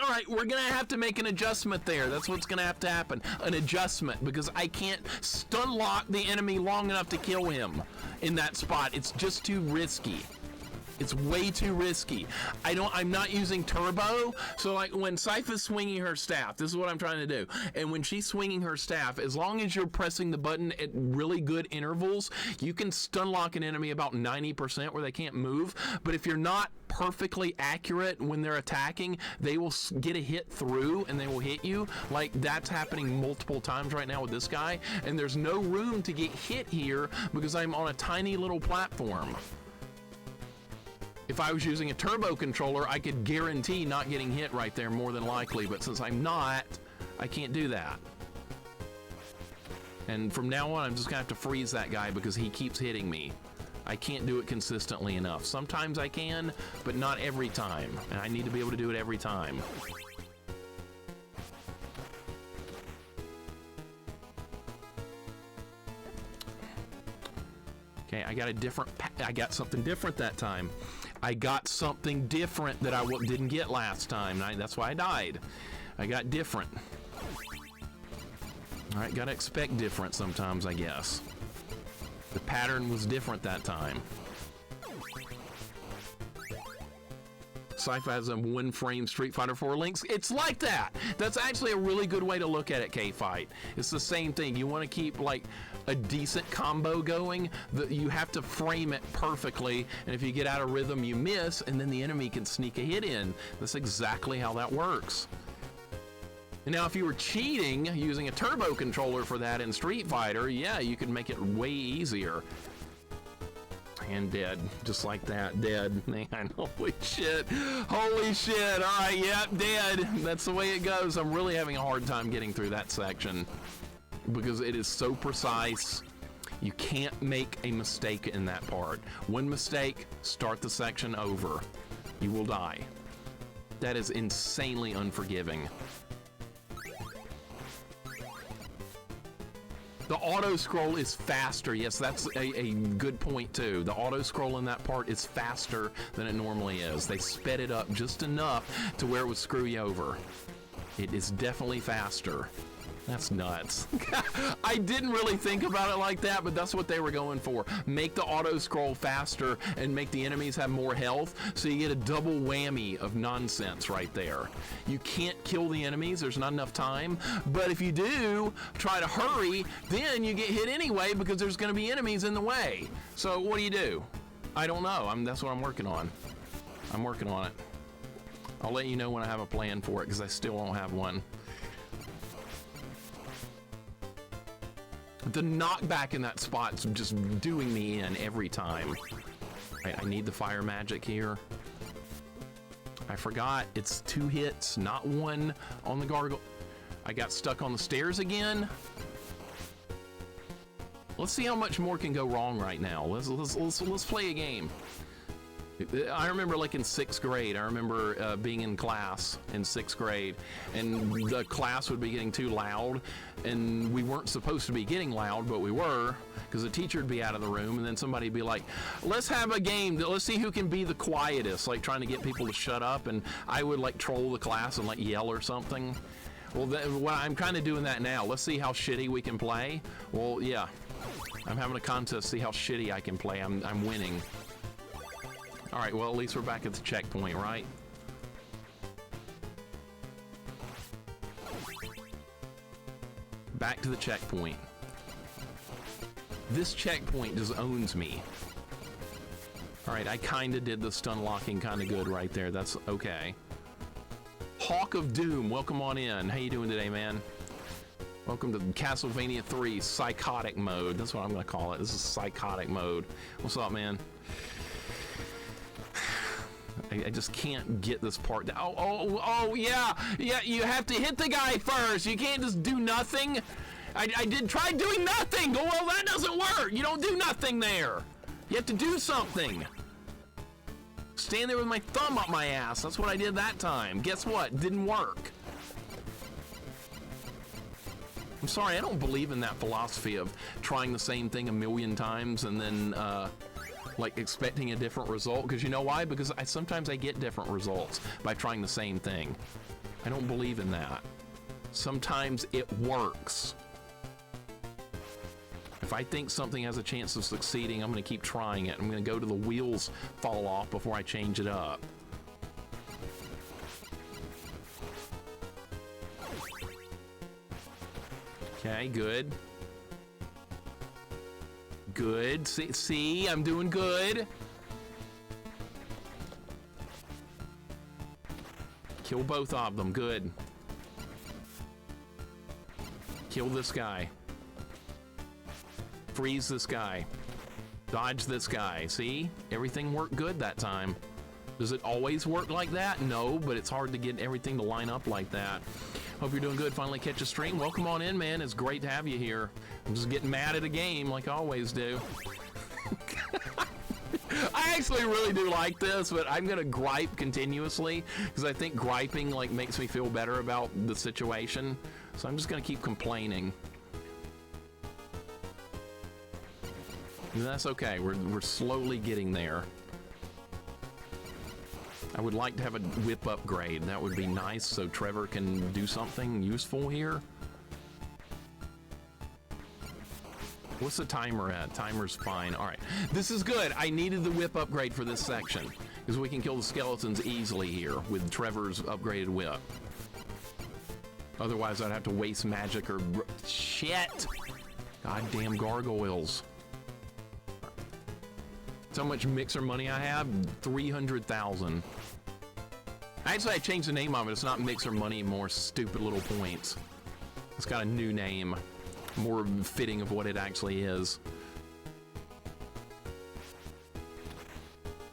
All right, we're gonna have to make an adjustment there. That's what's gonna have to happen. An adjustment, because I can't stun lock the enemy long enough to kill him in that spot. It's just too risky. It's way too risky. I'm not using turbo, so like when Sypha's swinging her staff, this is what I'm trying to do. And when she's swinging her staff, as long as you're pressing the button at really good intervals, you can stun lock an enemy about 90% where they can't move. But if you're not perfectly accurate when they're attacking, they will get a hit through and they will hit you. Like that's happening multiple times right now with this guy. And there's no room to get hit here because I'm on a tiny little platform. If I was using a turbo controller, I could guarantee not getting hit right there more than likely, but since I'm not, I can't do that. And from now on, I'm just gonna have to freeze that guy because he keeps hitting me. I can't do it consistently enough. Sometimes I can, but not every time, and I need to be able to do it every time. Okay, I got something different that time. I got something different that I didn't get last time. That's why I died. I got different. All right, gotta expect different sometimes, I guess. The pattern was different that time. Sypha has a one-frame Street Fighter 4 links. It's like that. That's actually a really good way to look at it, K-Fight. It's the same thing. You want to keep like a decent combo going. You have to frame it perfectly, and if you get out of rhythm, you miss, and then the enemy can sneak a hit in. That's exactly how that works. And now if you were cheating using a turbo controller for that in Street Fighter, yeah, you could make it way easier. And dead, just like that, dead. Man, holy shit, holy shit. All right, yep, dead. That's the way it goes. I'm really having a hard time getting through that section because it is so precise. You can't make a mistake in that part. One mistake, start the section over. You will die. That is insanely unforgiving. The auto scroll is faster. Yes, that's a good point too. The auto scroll in that part is faster than it normally is. They sped it up just enough to where it would screw you over. It is definitely faster. That's nuts. I didn't really think about it like that, but that's what they were going for. Make the auto scroll faster and make the enemies have more health, so you get a double whammy of nonsense right there. You can't kill the enemies, there's not enough time, but if you do try to hurry, then you get hit anyway because there's going to be enemies in the way. So what do? I don't know. That's what I'm working on. I'm working on it. I'll let you know when I have a plan for it because I still don't have one. The knockback in that spot's just doing me in every time. Right, I need the fire magic here. I forgot, it's 2 hits, not 1 on the gargoyle. I got stuck on the stairs again. Let's see how much more can go wrong right now. Let's play a game. I remember like in 6th grade, I remember being in class in 6th grade, and the class would be getting too loud, and we weren't supposed to be getting loud, but we were, because the teacher would be out of the room, and then somebody would be like, let's have a game, let's see who can be the quietest, like trying to get people to shut up, and I would like troll the class and like yell or something. Well, I'm kind of doing that now. Let's see how shitty we can play. Well, yeah, I'm having a contest to see how shitty I can play. I'm winning. All right, well, at least we're back at the checkpoint, right? Back to the checkpoint. This checkpoint just owns me. All right, I kind of did the stun locking kind of good right there. That's okay. Hawk of Doom, welcome on in. How you doing today, man? Welcome to Castlevania 3 Psychotic Mode. That's what I'm gonna call it. This is Psychotic Mode. What's up, man? I just can't get this part down. Oh, yeah, you have to hit the guy first. You can't just do nothing. I did try doing nothing. Well, that doesn't work. You don't do nothing there. You have to do something. Stand there with my thumb up my ass. That's what I did that time. Guess what? Didn't work. I'm sorry, I don't believe in that philosophy of trying the same thing a million times and then like expecting a different result. Because you know why? Because sometimes I get different results by trying the same thing. I don't believe in that. Sometimes it works. If I think something has a chance of succeeding, I'm going to keep trying it. I'm going to go till the wheels fall off before I change it up. Okay, good. Good. See, I'm doing good. Kill both of them. Good. Kill this guy. Freeze this guy. Dodge this guy. See? Everything worked good that time. Does it always work like that? No, but it's hard to get everything to line up like that. Hope you're doing good. Finally catch a stream. Welcome on in, man. It's great to have you here. I'm just getting mad at a game like I always do. I actually really do like this, but I'm gonna gripe continuously because I think griping like makes me feel better about the situation. So I'm just gonna keep complaining. And that's okay. We're slowly getting there. I would like to have a whip upgrade. That would be nice so Trevor can do something useful here. What's the timer at? Timer's fine. All right. This is good. I needed the whip upgrade for this section because we can kill the skeletons easily here with Trevor's upgraded whip. Otherwise, I'd have to waste magic or... Shit! Goddamn gargoyles. That's how much mixer money I have? 300,000. Actually, I changed the name of it. It's not mixer money anymore. Stupid little points. It's got a new name. More fitting of what it actually is.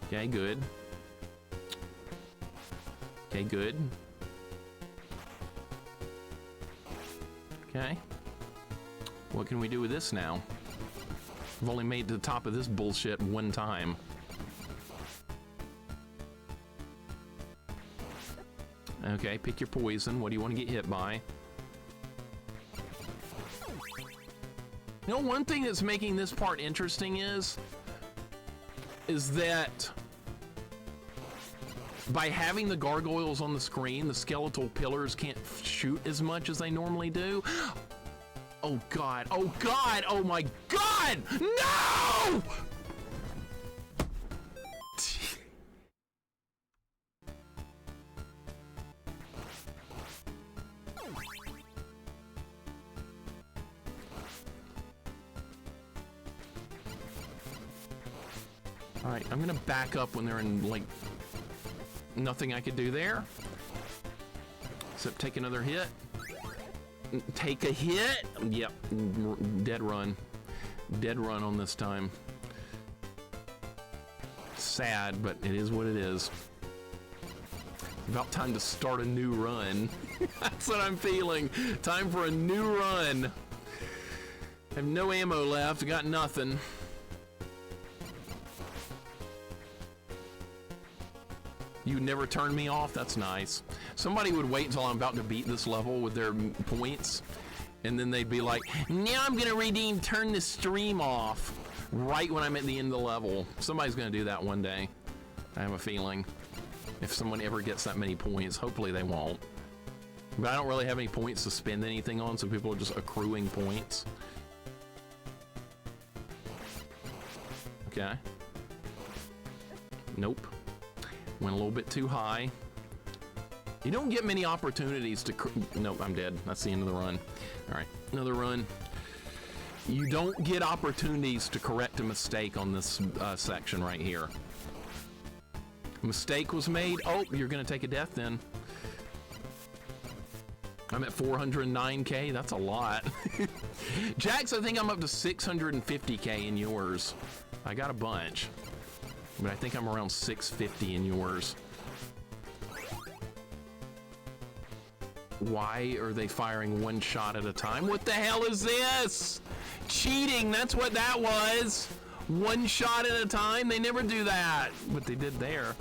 Okay, good. Okay, good. Okay. What can we do with this now? I've only made it to the top of this bullshit one time. Okay, pick your poison. What do you want to get hit by? You know, one thing that's making this part interesting is that by having the gargoyles on the screen, the skeletal pillars can't shoot as much as they normally do. Oh God, oh God, oh my God, no! All right, I'm gonna back up when they're in, like, nothing I could do there. Except take another hit. Take a hit? Yep, dead run. Dead run on this time. Sad, but it is what it is. About time to start a new run. That's what I'm feeling. Time for a new run. I have no ammo left, I got nothing. You never turn me off? That's nice. Somebody would wait until I'm about to beat this level with their points, and then they'd be like, now I'm gonna turn the stream off right when I'm at the end of the level. Somebody's gonna do that one day. I have a feeling. If someone ever gets that many points, hopefully they won't. But I don't really have any points to spend anything on, so people are just accruing points. Okay. Nope. Went a little bit too high. You don't get many opportunities to... Nope, I'm dead. That's the end of the run. All right, another run. You don't get opportunities to correct a mistake on this section right here. Mistake was made. Oh, you're going to take a death then. I'm at 409K. That's a lot. Jax, I think I'm up to 650K in yours. I got a bunch, but I think I'm around 650 in yours. Why are they firing one shot at a time? What the hell is this? Cheating, that's what that was. One shot at a time? They never do that, but they did there.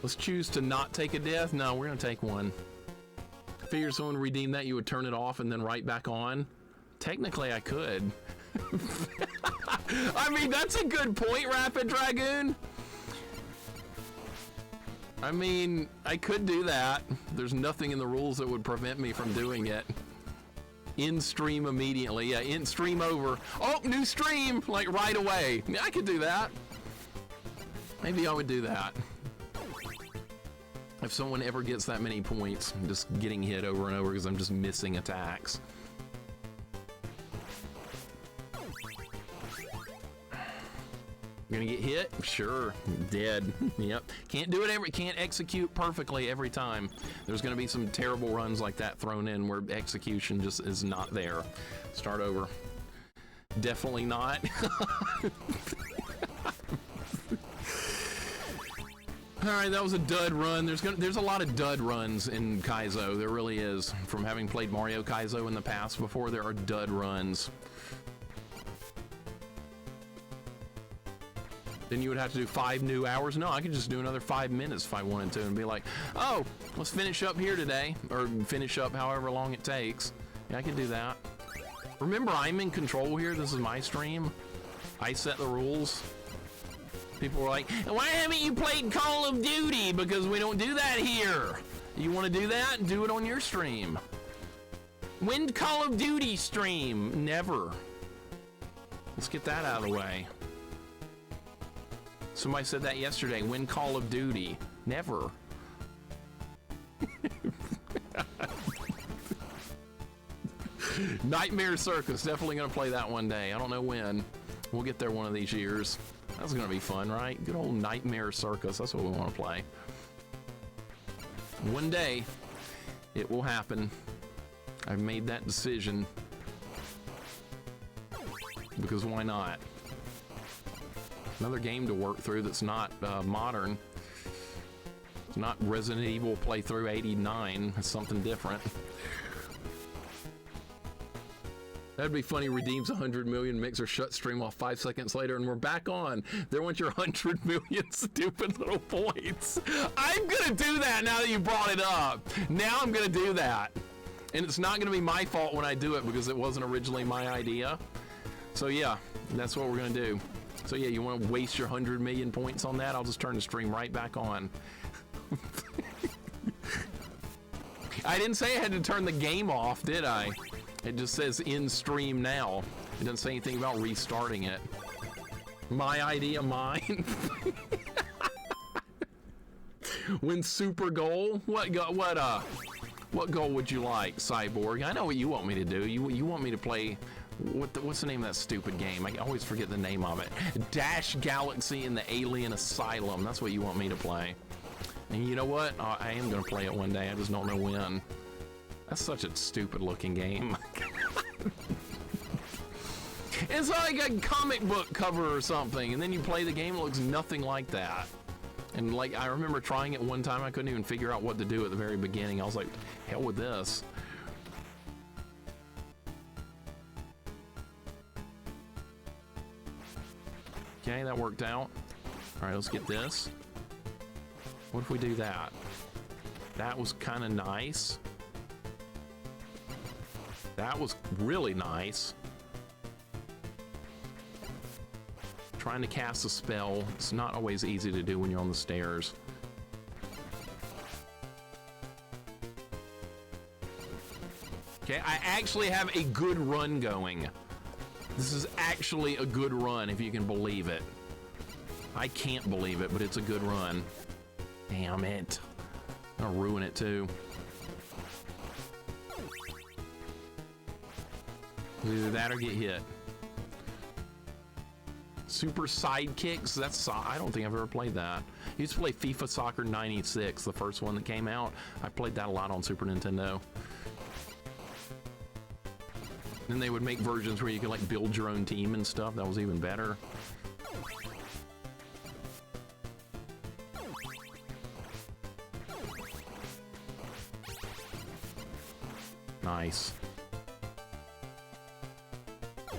Let's choose to not take a death. No, we're gonna take one. Figure someone redeemed that, you would turn it off and then right back on. Technically, I could. I mean, that's a good point, Rapid Dragoon. I mean, I could do that. There's nothing in the rules that would prevent me from doing it. In stream immediately. Yeah, in stream over. Oh, new stream, like right away. Yeah, I could do that. Maybe I would do that. If someone ever gets that many points, I'm just getting hit over and over because I'm just missing attacks. Gonna get hit? Sure. Dead. Yep. Can't do it can't execute perfectly every time. There's gonna be some terrible runs like that thrown in where execution just is not there. Start over. Definitely not. All right, that was a dud run. There's a lot of dud runs in Kaizo. There really is. From having played Mario Kaizo in the past before, there are dud runs. Then you would have to do 5 new hours. No, I could just do another 5 minutes if I wanted to and be like, oh, let's finish up here today, or finish up however long it takes. Yeah, I could do that. Remember, I'm in control here. This is my stream. I set the rules. People were like, why haven't you played Call of Duty? Because we don't do that here. You want to do that? Do it on your stream. When Call of Duty stream? Never. Let's get that out of the way. Somebody said that yesterday. When Call of Duty? Never. Nightmare Circus. Definitely going to play that one day. I don't know when. We'll get there one of these years. That's going to be fun, right? Good old Nightmare Circus. That's what we want to play. One day, it will happen. I've made that decision. Because why not? Another game to work through that's not modern. It's not Resident Evil playthrough 89. It's something different. That'd be funny. Redeems 100 million, Mixer shut stream off 5 seconds later, and we're back on. There went your 100 million stupid little points. I'm gonna do that now that you brought it up. Now I'm gonna do that. And it's not gonna be my fault when I do it because it wasn't originally my idea. So yeah, that's what we're gonna do. So yeah, you wanna waste your 100 million points on that? I'll just turn the stream right back on. I didn't say I had to turn the game off, did I? It just says in stream now. It doesn't say anything about restarting it. My idea, mine. Win super goal? What goal would you like, Cyborg? I know what you want me to do. You want me to play what's the name of that stupid game? I always forget the name of it. Dash Galaxy in the Alien Asylum. That's what you want me to play. And you know what? I am gonna play it one day. I just don't know when. That's such a stupid looking game. It's like a comic book cover or something, and then you play the game, it looks nothing like that. And like, I remember trying it one time, I couldn't even figure out what to do at the very beginning. I was like, hell with this. Okay, that worked out. All right, let's get this. What if we do that? That was kind of nice. That was really nice. Trying to cast a spell, it's not always easy to do when you're on the stairs. Okay, I actually have a good run going. This is actually a good run, if you can believe it. I can't believe it, but it's a good run. Damn it. I'm gonna ruin it too. Either that or get hit. Super Sidekicks, that's, I don't think I've ever played that. I used to play FIFA Soccer 96, the first one that came out. I played that a lot on Super Nintendo. Then they would make versions where you could like build your own team and stuff. That was even better. Nice. I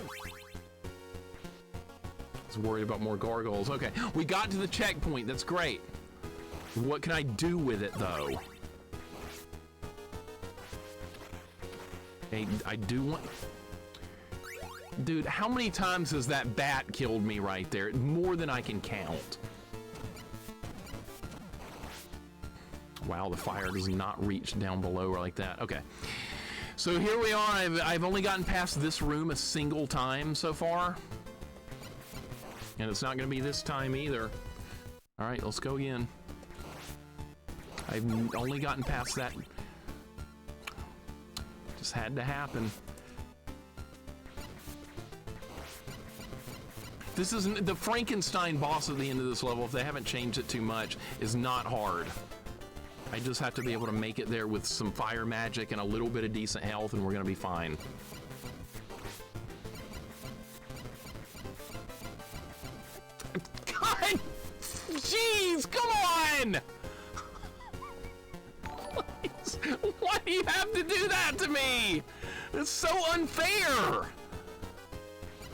was worried about more gargoyles. Okay, we got to the checkpoint. That's great. What can I do with it though? Okay, I do want... Dude, how many times has that bat killed me right there? More than I can count. Wow, the fire does not reach down below like that. Okay. So here we are. I've only gotten past this room a single time so far. And it's not going to be this time either. All right, let's go again. I've only gotten past that. Just had to happen. This is the Frankenstein boss at the end of this level, if they haven't changed it too much, is not hard. I just have to be able to make it there with some fire magic and a little bit of decent health, and we're gonna be fine. God! Jeez, come on! Why do you have to do that to me? It's so unfair!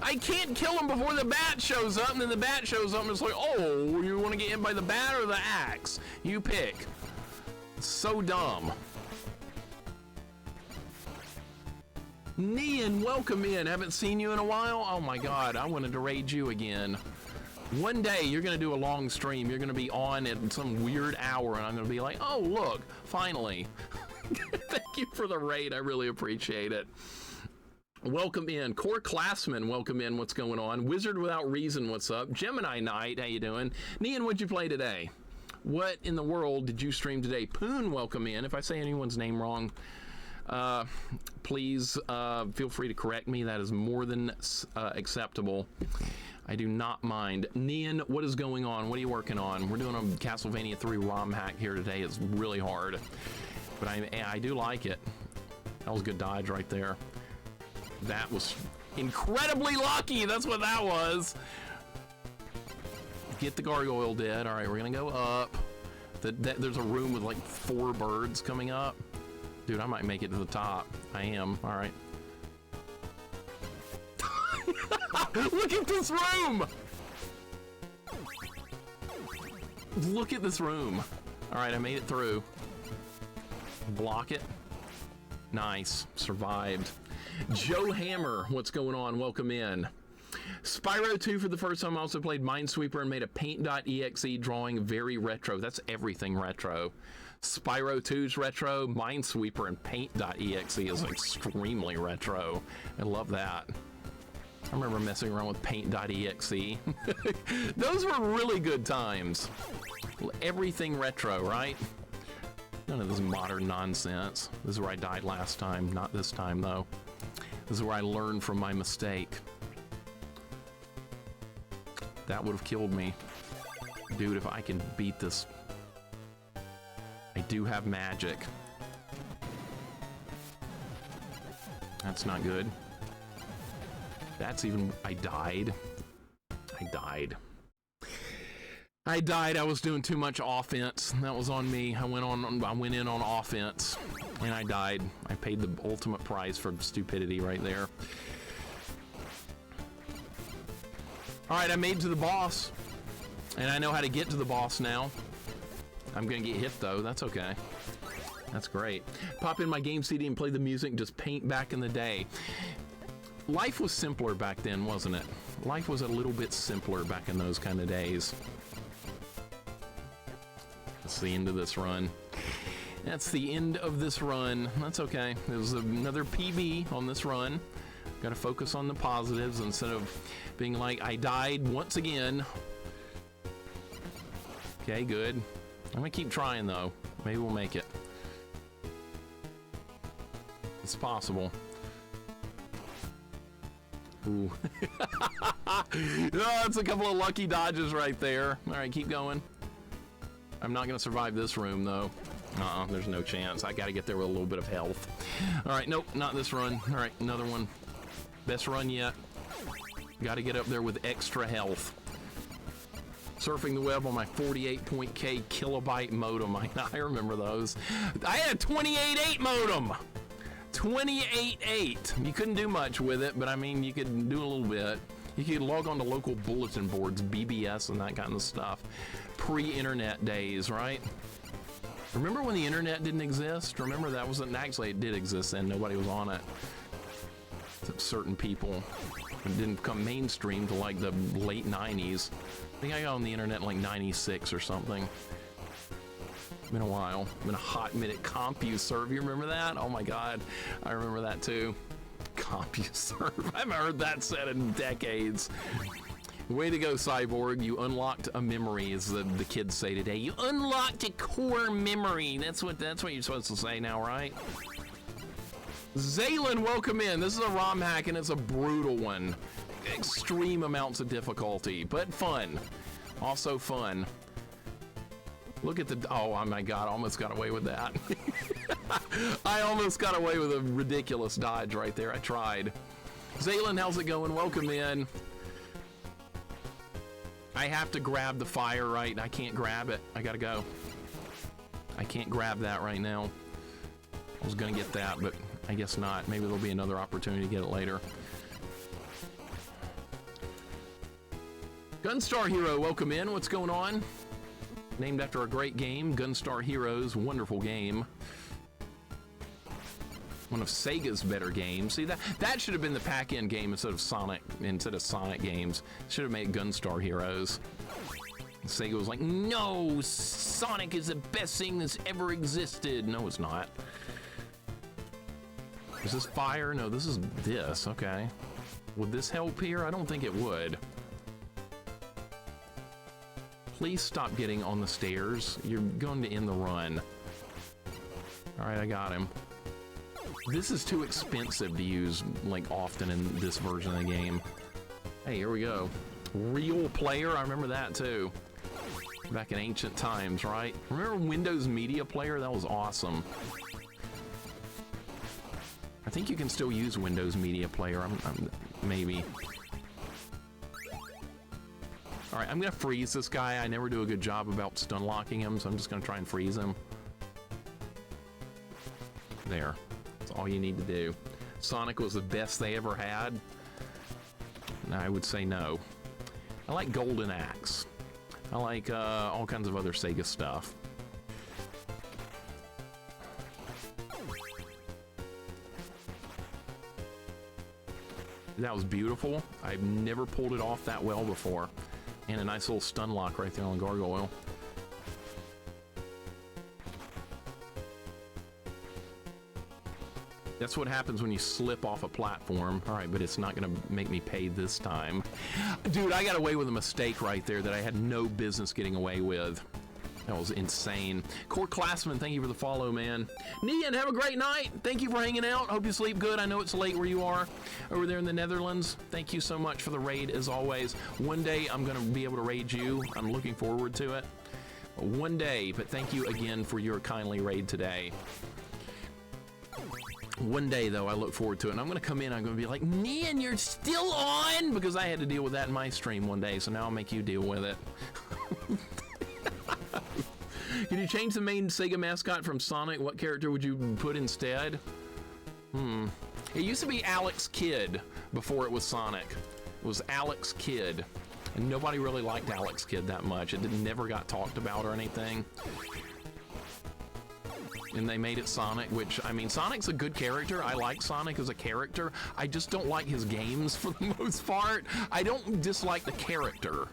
I can't kill him before the bat shows up, and then the bat shows up and it's like, oh, you want to get hit by the bat or the axe? You pick. It's so dumb. Nian, welcome in. Haven't seen you in a while. Oh my God, I wanted to raid you again. One day you're gonna do a long stream. You're gonna be on at some weird hour, and I'm gonna be like, oh look, finally. Thank you for the raid. I really appreciate it. Welcome in. Core Classman, welcome in. What's going on? Wizard Without Reason, what's up? Gemini Knight, how you doing? Nian, what'd you play today? What in the world did you stream today? Poon, welcome in. If I say anyone's name wrong, please feel free to correct me. That is more than acceptable. I do not mind. Nian, what is going on? What are you working on? We're doing a Castlevania 3 ROM hack here today. It's really hard, but I do like it. That was a good dodge right there. That was incredibly lucky. That's what that was. Get the gargoyle dead. All right, we're gonna go up. There's a room with like 4 birds coming up. Dude, I might make it to the top. I am. All right. Look at this room. Look at this room. All right, I made it through. Block it. Nice. Survived. Joe Hammer, what's going on? Welcome in. Spyro 2 for the first time. I also played Minesweeper and made a paint.exe drawing, very retro. That's everything retro. Spyro 2's retro, Minesweeper and paint.exe is extremely retro. I love that. I remember messing around with paint.exe. Those were really good times. Everything retro, right? None of this modern nonsense. This is where I died last time. Not this time, though. This is where I learned from my mistake. That would have killed me. Dude, if I can beat this... I do have magic. That's not good. That's even... I died. I was doing too much offense. That was on me. I went in on offense, and I died. I paid the ultimate price for stupidity right there. All right, I made it to the boss, and I know how to get to the boss now. I'm gonna get hit though. That's okay. That's great. Pop in my game CD and play the music. Just paint back in the day. Life was simpler back then, wasn't it? Life was a little bit simpler back in those kind of days. That's the end of this run. That's the end of this run. That's okay. There's another PB on this run. Gotta focus on the positives instead of being like, I died once again. Okay, good. I'm gonna keep trying though. Maybe we'll make it. It's possible. Ooh. Oh, it's a couple of lucky dodges right there. All right, keep going. I'm not gonna survive this room though. There's no chance. I gotta get there with a little bit of health. All right, nope, not this run. All right, another one. Best run yet. Gotta get up there with extra health. Surfing the web on my 48.K kilobyte modem. I remember those. I had a 28.8 modem. 28.8. You couldn't do much with it, but I mean, you could do a little bit. You could log on to local bulletin boards, BBS, and that kind of stuff. Pre-internet days, right? Remember when the internet didn't exist? Remember that wasn't actually, it did exist then. Nobody was on it. Except certain people. It didn't become mainstream till like the late 90s. I think I got on the internet in like 96 or something. Been a while. Been a hot minute. CompuServe. You remember that? Oh my God. I remember that too. CompuServe. I haven't heard that said in decades. Way to go, Cyborg. You unlocked a memory, as the kids say today. You unlocked a core memory. That's what you're supposed to say now, right? Zaylin, welcome in. This is a ROM hack, and it's a brutal one. Extreme amounts of difficulty, but fun. Also fun. Look at the... Oh my God, I almost got away with that. I almost got away with a ridiculous dodge right there. I tried. Zaylin, how's it going? Welcome in. I have to grab the fire, right? I can't grab it. I gotta go. I can't grab that right now. I was gonna get that, but I guess not. Maybe there'll be another opportunity to get it later. Gunstar Hero, welcome in. What's going on? Named after a great game, Gunstar Heroes, wonderful game. One of Sega's better games. See, that should have been the pack-in game instead of Sonic games. Should have made Gunstar Heroes. Sega was like, no, Sonic is the best thing that's ever existed. No, it's not. Is this fire? No, this is this. Okay. Would this help here? I don't think it would. Please stop getting on the stairs. You're going to end the run. All right, I got him. This is too expensive to use like often in this version of the game. Hey, here we go. Real Player, I remember that too. Back in ancient times, right? Remember Windows Media Player? That was awesome. I think you can still use Windows Media Player. Maybe. All right, I'm gonna freeze this guy. I never do a good job about stun locking him, so I'm just gonna try and freeze him. There. That's all you need to do. Sonic was the best they ever had? I would say no. I like Golden Axe. I like all kinds of other Sega stuff. That was beautiful. I've never pulled it off that well before. And a nice little stun lock right there on the gargoyle. That's what happens when you slip off a platform. All right, but it's not gonna make me pay this time. Dude, I got away with a mistake right there that I had no business getting away with. That was insane. Core Classman, thank you for the follow, man. Nian, have a great night. Thank you for hanging out. Hope you sleep good. I know it's late where you are over there in the Netherlands. Thank you so much for the raid, as always. One day, I'm going to be able to raid you. I'm looking forward to it. One day, but thank you again for your kindly raid today. One day, though, I look forward to it. And I'm going to come in, I'm going to be like, Nian, you're still on? Because I had to deal with that in my stream one day, so now I'll make you deal with it. Can you change the main Sega mascot from Sonic? What character would you put instead? It used to be Alex Kidd before it was Sonic. It was Alex Kidd. And nobody really liked Alex Kidd that much. It never got talked about or anything. And they made it Sonic, which, I mean, Sonic's a good character. I like Sonic as a character. I just don't like his games for the most part. I don't dislike the character.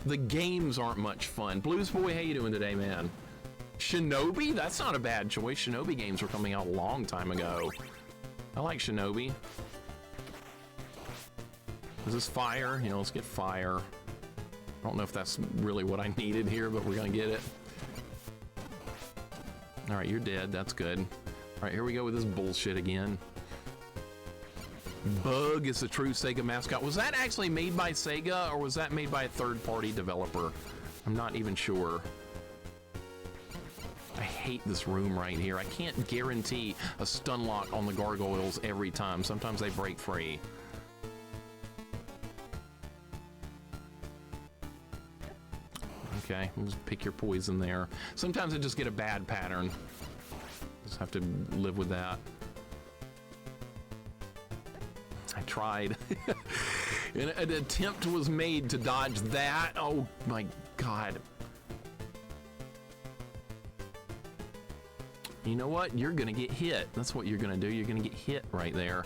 The games aren't much fun. Blues Boy, how you doing today, man? Shinobi? That's not a bad choice. Shinobi games were coming out a long time ago. I like Shinobi. Is this fire? You know, let's get fire. I don't know if that's really what I needed here, but we're gonna get it. All right, you're dead. That's good. All right, here we go with this bullshit again. Bug is the true Sega mascot. Was that actually made by Sega, or was that made by a third-party developer? I'm not even sure. I hate this room right here. I can't guarantee a stun lock on the gargoyles every time. Sometimes they break free. Okay, just pick your poison there. Sometimes I just get a bad pattern. Just have to live with that. I tried. An attempt was made to dodge that. Oh my God. You know what? You're gonna get hit. That's what you're gonna do. You're gonna get hit right there.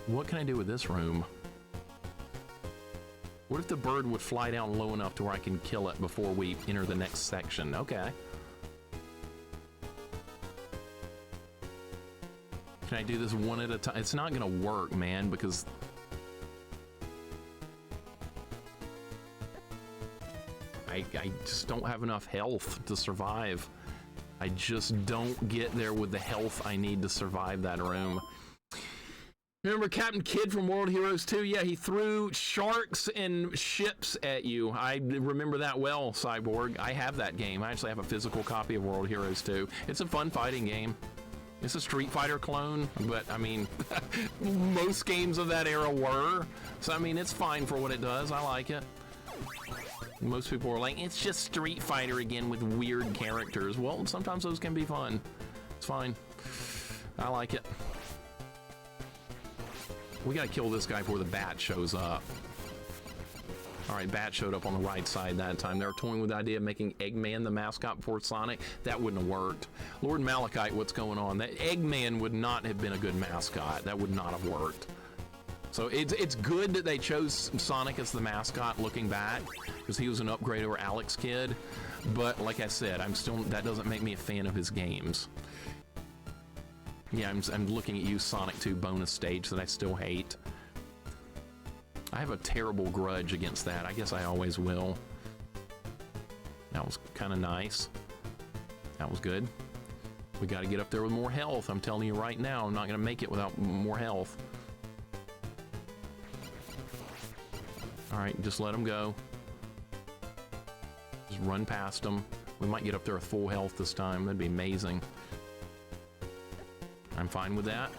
What can I do with this room? What if the bird would fly down low enough to where I can kill it before we enter the next section? Okay. Can I do this one at a time? It's not gonna work, man, because I just don't have enough health to survive. I just don't get there with the health I need to survive that room. Remember Captain Kidd from World Heroes 2? Yeah, he threw sharks and ships at you. I remember that well, Cyborg. I have that game. I actually have a physical copy of World Heroes 2. It's a fun fighting game. It's a Street Fighter clone, but I mean, most games of that era were. So I mean, it's fine for what it does. I like it. Most people are like, it's just Street Fighter again with weird characters. Well, sometimes those can be fun. It's fine. I like it. We gotta kill this guy before the bat shows up. All right, bat showed up on the right side that time. They were toying with the idea of making Eggman the mascot before Sonic. That wouldn't have worked. Lord Malachite, what's going on? That Eggman would not have been a good mascot. That would not have worked. So it's good that they chose Sonic as the mascot looking back, because he was an upgrade over Alex Kidd. But like I said, that doesn't make me a fan of his games. Yeah, I'm looking at you, Sonic 2 bonus stage that I still hate. I have a terrible grudge against that. I guess I always will. That was kind of nice. That was good. We got to get up there with more health. I'm telling you right now, I'm not going to make it without more health. All right, just let him go. Just run past him. We might get up there with full health this time. That'd be amazing. I'm fine with that.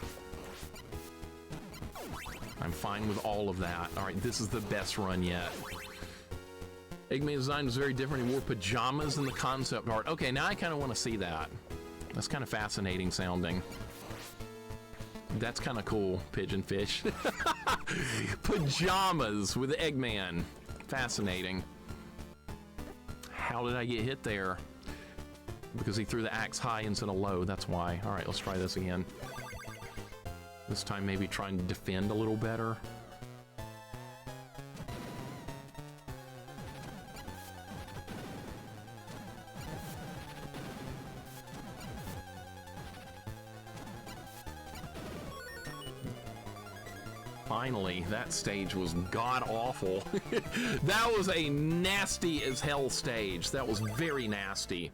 I'm fine with all of that. All right, this is the best run yet. Eggman's design was very different. He wore pajamas in the concept art. Okay, now I kind of want to see that. That's kind of fascinating sounding. That's kind of cool, Pigeonfish. Pajamas with Eggman. Fascinating. How did I get hit there? Because he threw the axe high instead of low, that's why. All right, let's try this again. This time maybe try and defend a little better. Finally, that stage was god-awful. That was a nasty as hell stage. That was very nasty.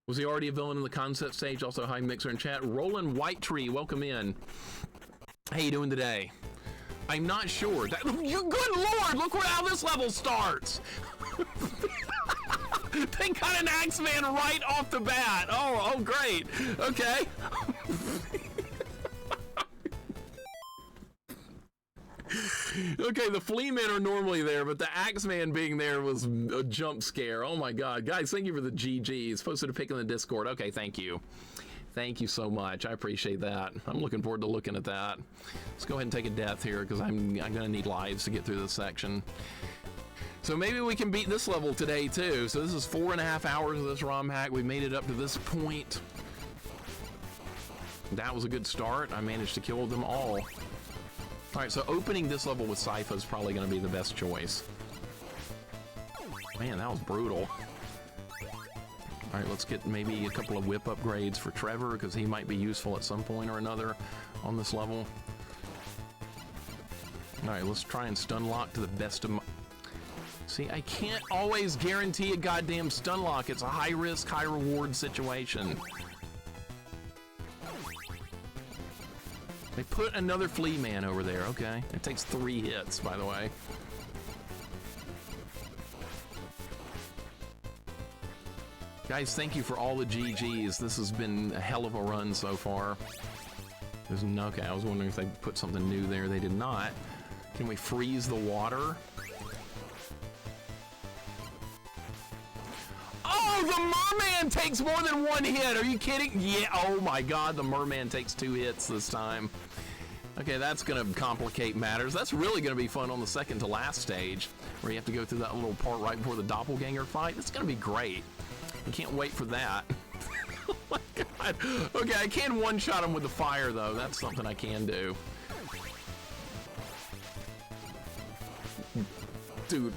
Was he already a villain in the concept stage? Also, hi, Mixer in chat. Roland Whitetree, welcome in. How you doing today? I'm not sure. Good lord, look how this level starts. They got an Axeman right off the bat. Oh, great. Okay. Okay, the flea men are normally there, but the Axeman being there was a jump scare. Oh my god. Guys, thank you for the GGs. Posted a pic in the Discord. Okay, thank you. Thank you so much. I appreciate that. I'm looking forward to looking at that. Let's go ahead and take a death here, because I'm gonna need lives to get through this section. So maybe we can beat this level today too. So this is 4.5 hours of this ROM hack. We made it up to this point. That was a good start. I managed to kill them all. All right, so opening this level with Sypha is probably going to be the best choice. Man, that was brutal. All right, let's get maybe a couple of whip upgrades for Trevor, because he might be useful at some point or another on this level. All right, let's try and stun lock to the best of my... See, I can't always guarantee a goddamn stun lock. It's a high risk, high reward situation. They put another flea man over there. Okay, it takes 3 hits, by the way. Guys, thank you for all the GGs. This has been a hell of a run so far. There's no, okay, I was wondering if they put something new there. They did not. Can we freeze the water? Oh, the merman takes more than 1 hit. Are you kidding? Yeah, oh my God, the merman takes 2 hits this time. Okay, that's gonna complicate matters. That's really gonna be fun on the second to last stage, where you have to go through that little part right before the doppelganger fight. It's gonna be great. I can't wait for that. Oh my God. Okay, I can one-shot him with the fire, though. That's something I can do. Dude.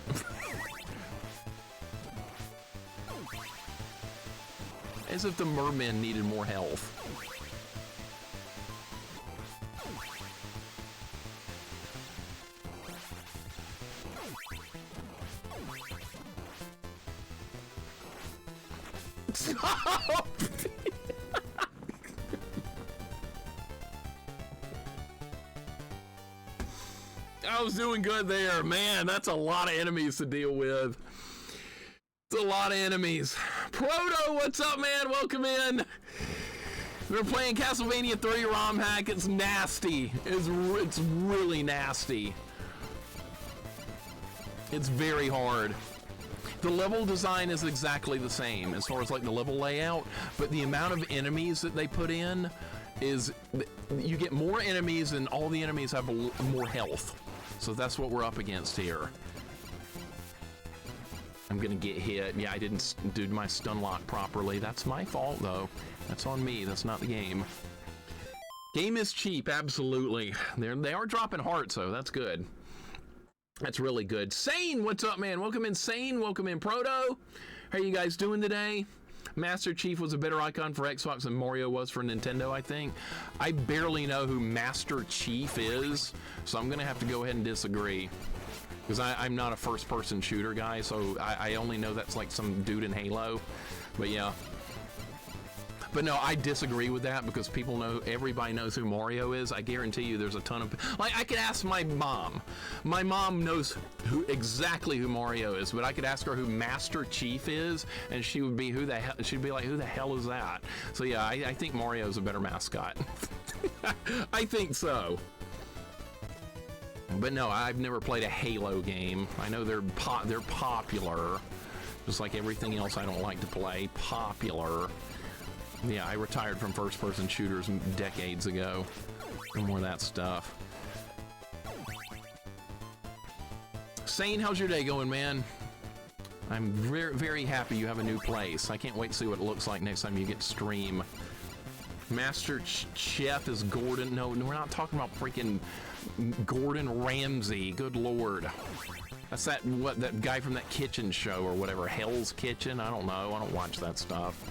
As if the merman needed more health. Stop! I was doing good there. Man, that's a lot of enemies to deal with. It's a lot of enemies. Proto, what's up, man? Welcome in. We're playing Castlevania 3 Romhack. It's nasty. It's really nasty. It's very hard. The level design is exactly the same as far as like the level layout, but the amount of enemies that they put in is, you get more enemies and all the enemies have more health. So that's what we're up against here. I'm gonna get hit. Yeah, I didn't do my stun lock properly. That's my fault though. That's on me, that's not the game. Game is cheap, absolutely. They are dropping hearts though, that's good. That's really good. Sane, what's up, man? Welcome in, Sane. Welcome in, Proto. How are you guys doing today? Master Chief was a better icon for Xbox than Mario was for Nintendo, I think. I barely know who Master Chief is, so I'm gonna have to go ahead and disagree. Because I'm not a first-person shooter guy, so I only know that's like some dude in Halo. But yeah. But no, I disagree with that because people know, everybody knows who Mario is. I guarantee you there's a ton of, like I could ask my mom. My mom knows exactly who Mario is, but I could ask her who Master Chief is and she would be, she'd be like, who the hell is that? So yeah, I think Mario's a better mascot. I think so. But no, I've never played a Halo game. I know they're popular, just like everything else I don't like to play. Popular. Yeah, I retired from first-person shooters decades ago. No more of that stuff. Sane, how's your day going, man? I'm very, very happy you have a new place. I can't wait to see what it looks like next time you get to stream. Master Chef is Gordon. No, we're not talking about freaking Gordon Ramsay. Good Lord. That's that guy from that kitchen show or whatever. Hell's Kitchen? I don't know. I don't watch that stuff.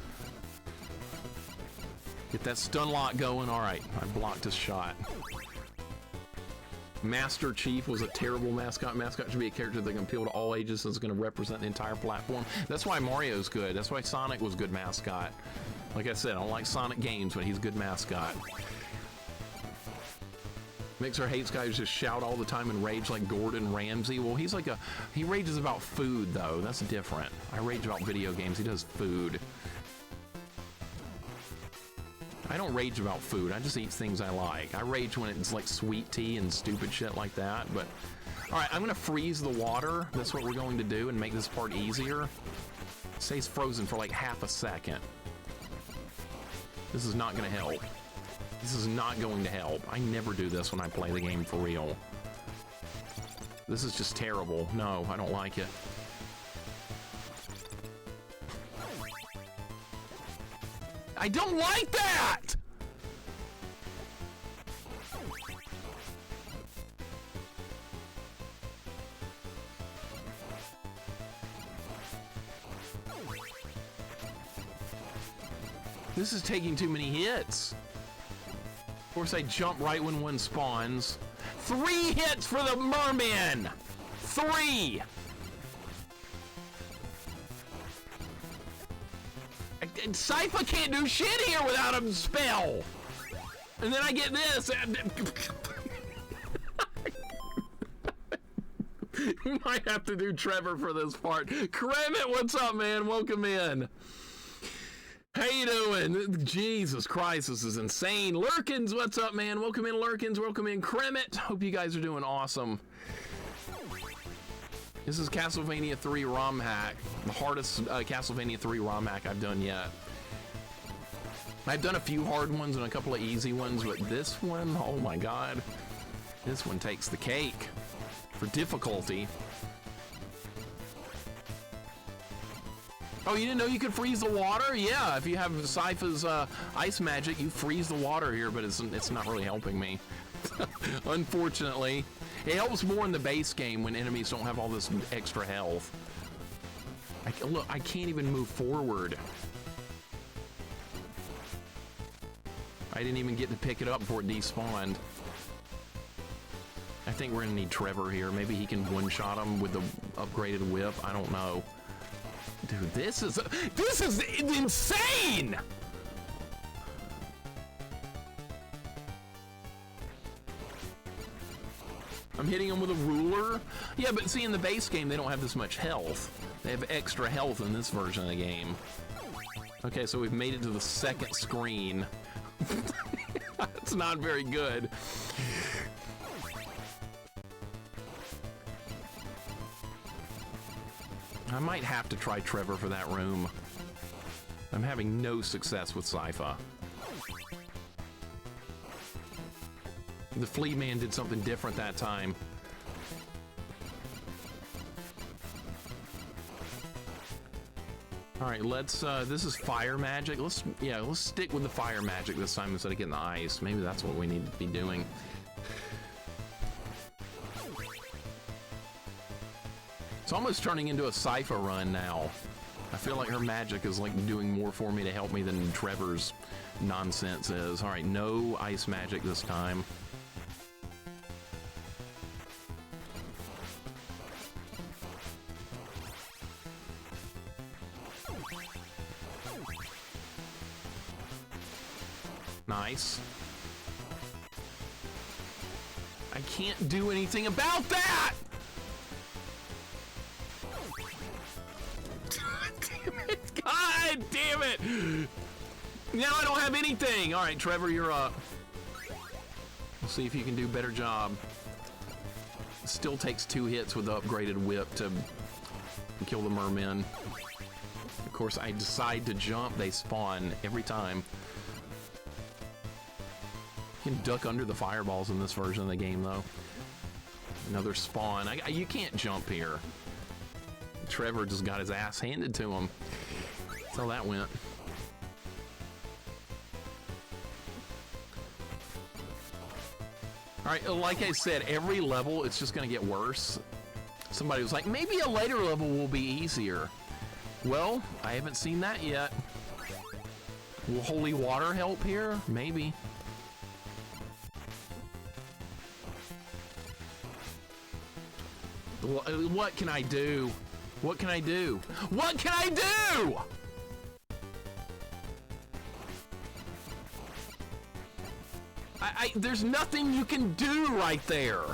Get that stun lock going. All right, I blocked his shot. Master Chief was a terrible mascot. Mascot should be a character that can appeal to all ages and is going to represent the entire platform. That's why Mario's good. That's why Sonic was good mascot. Like I said, I don't like Sonic games, but he's a good mascot. Mixer hates guys who just shout all the time and rage like Gordon Ramsay. Well, he's like he rages about food, though. That's different. I rage about video games. He does food. I don't rage about food. I just eat things I like. I rage when it's like sweet tea and stupid shit like that. But all right, I'm gonna freeze the water. That's what we're going to do and make this part easier. It stays frozen for like half a second. This is not gonna help. This is not going to help. I never do this when I play the game for real. This is just terrible. No, I don't like it. I don't like that! This is taking too many hits. Of course, I jump right when one spawns. 3 hits for the merman! 3! Sypha can't do shit here without a spell. And then I get this. You might have to do Trevor for this part. Kremit, what's up, man? Welcome in. How you doing? Jesus Christ, this is insane. Lurkins, what's up, man? Welcome in, Lurkins. Welcome in, Kremit. Hope you guys are doing awesome. This is Castlevania 3 ROM hack. The hardest Castlevania 3 ROM hack I've done yet. I've done a few hard ones and a couple of easy ones, but this one, oh my God. This one takes the cake for difficulty. Oh, you didn't know you could freeze the water? Yeah, if you have Sypha's ice magic, you freeze the water here, but it's not really helping me. Unfortunately. It helps more in the base game when enemies don't have all this extra health. Look, I can't even move forward. I didn't even get to pick it up before it despawned. I think we're gonna need Trevor here. Maybe he can one-shot him with the upgraded whip. I don't know. Dude, this is insane! I'm hitting him with a ruler. Yeah, but see, in the base game, they don't have this much health. They have extra health in this version of the game. Okay, so we've made it to the second screen. It's not very good. I might have to try Trevor for that room. I'm having no success with Sypha. The Flea Man did something different that time. All right, let's, this is fire magic. Let's stick with the fire magic this time instead of getting the ice. Maybe that's what we need to be doing. It's almost turning into a Sypha run now. I feel like her magic is like doing more for me to help me than Trevor's nonsense is. All right, no ice magic this time. Nice. I can't do anything about that! God damn it! Now I don't have anything! Alright, Trevor, you're up. We'll see if you can do a better job. It still takes 2 hits with the upgraded whip to kill the mermen. Of course, I decide to jump, they spawn every time. You can duck under the fireballs in this version of the game, though. Another spawn. You can't jump here. Trevor just got his ass handed to him. That's how that went. Alright, like I said, every level, it's just going to get worse. Somebody was like, maybe a later level will be easier. Well, I haven't seen that yet. Will holy water help here? Maybe. What can I do? What can I do? What can I do? There's nothing you can do right there.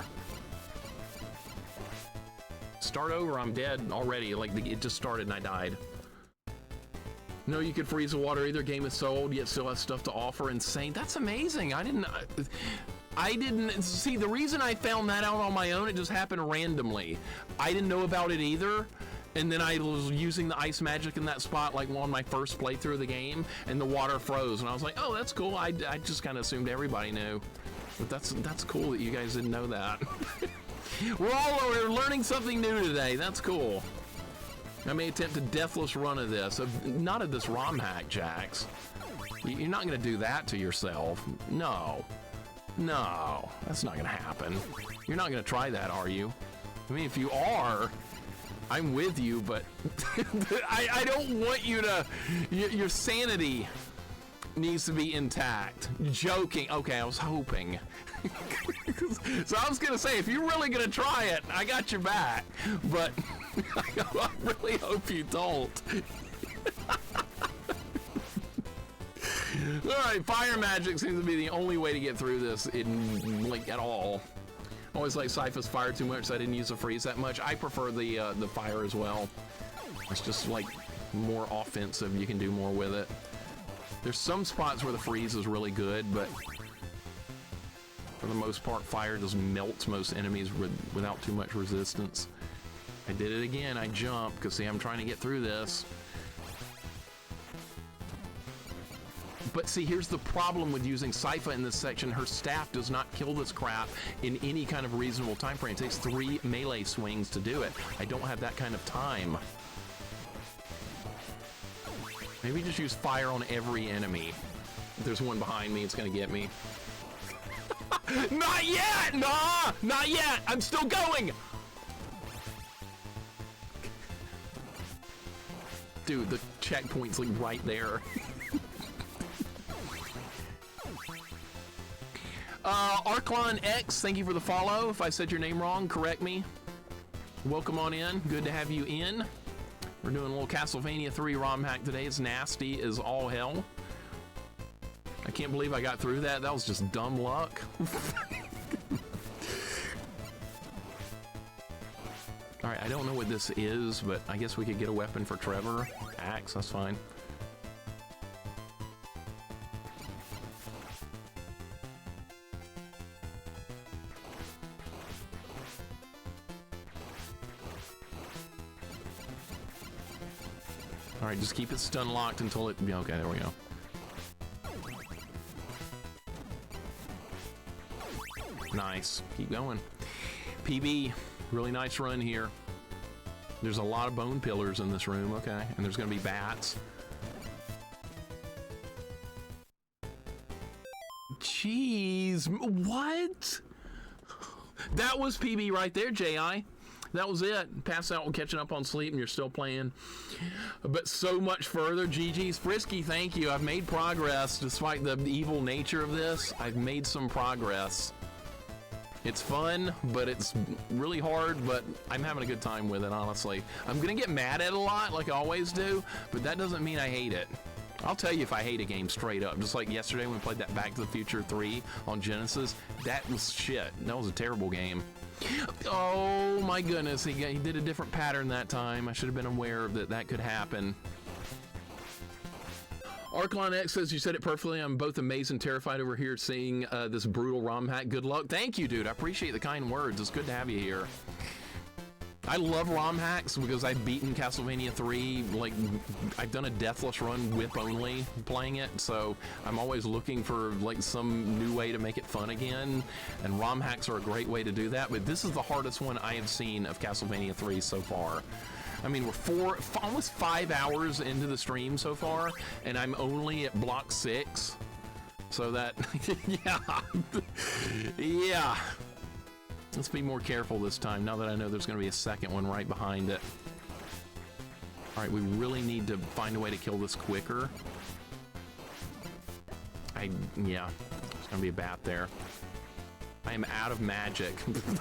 Start over, I'm dead already. Like, it just started and I died. No, you could freeze the water. Either game is so old, yet still has stuff to offer. Insane. That's amazing. I didn't see, the reason I found that out on my own, it just happened randomly. I didn't know about it either. And then I was using the ice magic in that spot, like on my first playthrough of the game, and the water froze. And I was like, oh, that's cool. I just kind of assumed everybody knew. But that's cool that you guys didn't know that. We're learning something new today. That's cool. I may attempt a deathless run of this. Not of this ROM hack, Jax. You're not going to do that to yourself. No. No, that's not going to happen. You're not going to try that, are you? I mean, if you are, I'm with you, but I don't want you to... Your sanity needs to be intact. Joking. Okay, I was hoping. So I was going to say, if you're really going to try it, I got your back. But I really hope you don't. Alright, fire magic seems to be the only way to get through this in Link at all. Always like Sypha's fire too much, so I didn't use the freeze that much. I prefer the fire as well. It's just like more offensive, you can do more with it. There's some spots where the freeze is really good, but for the most part, fire just melts most enemies without too much resistance. I did it again, I jumped, because see, I'm trying to get through this. But see, here's the problem with using Sypha in this section. Her staff does not kill this crap in any kind of reasonable time frame. It takes 3 melee swings to do it. I don't have that kind of time. Maybe just use fire on every enemy. If there's one behind me, it's gonna get me. Not yet! Nah! Not yet! I'm still going! Dude, the checkpoint's like right there. Arklon X, thank you for the follow. If I said your name wrong, correct me. Welcome on in. Good to have you in. We're doing a little Castlevania 3 ROM hack today. It's nasty as all hell. I can't believe I got through that. That was just dumb luck. Alright, I don't know what this is, but I guess we could get a weapon for Trevor. Axe, that's fine. Alright, just keep it stun locked until it... Okay, there we go. Nice. Keep going. PB, really nice run here. There's a lot of bone pillars in this room, okay. And there's gonna be bats. Jeez, what? That was PB right there, J.I. That was it. Pass out while catching up on sleep and you're still playing. But so much further. GG's. Frisky, thank you. I've made progress despite the evil nature of this. I've made some progress. It's fun, but it's really hard, but I'm having a good time with it, honestly. I'm gonna get mad at it a lot, like I always do, but that doesn't mean I hate it. I'll tell you if I hate a game straight up. Just like yesterday when we played that Back to the Future 3 on Genesis, that was shit. That was a terrible game. Oh my goodness, he did a different pattern that time. I should have been aware of that could happen. Arklon X says you said it perfectly. I'm both amazed and terrified over here seeing this brutal ROM hack. Good luck. Thank you, dude. I appreciate the kind words. It's good to have you here. I love ROM hacks because I've beaten Castlevania 3. Like, I've done a deathless run whip only playing it, so I'm always looking for like some new way to make it fun again. And ROM hacks are a great way to do that. But this is the hardest one I have seen of Castlevania 3 so far. I mean, we're almost 5 hours into the stream so far, and I'm only at block 6. So that, yeah, yeah. Let's be more careful this time, now that I know there's going to be a second one right behind it. All right, we really need to find a way to kill this quicker. Yeah, there's going to be a bat there. I am out of magic.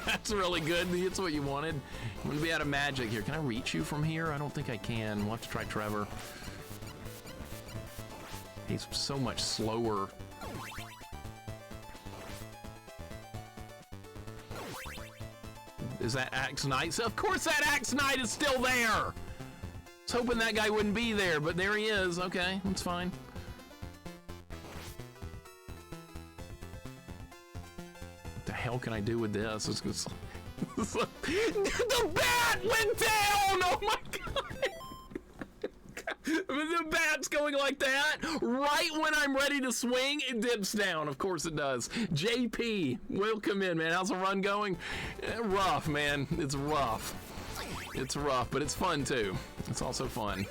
That's really good. That's what you wanted. I'm gonna be out of magic here. Can I reach you from here? I don't think I can. We'll have to try Trevor. He's so much slower. Is that Axe Knight? Of course that Axe Knight is still there! I was hoping that guy wouldn't be there, but there he is. Okay, that's fine. The hell can I do with this? The bat went down! Oh my god! The bat's going like that. Right when I'm ready to swing, it dips down. Of course it does. JP, welcome in, man. How's the run going? Rough, man. It's rough. It's rough, but it's fun too. It's also fun.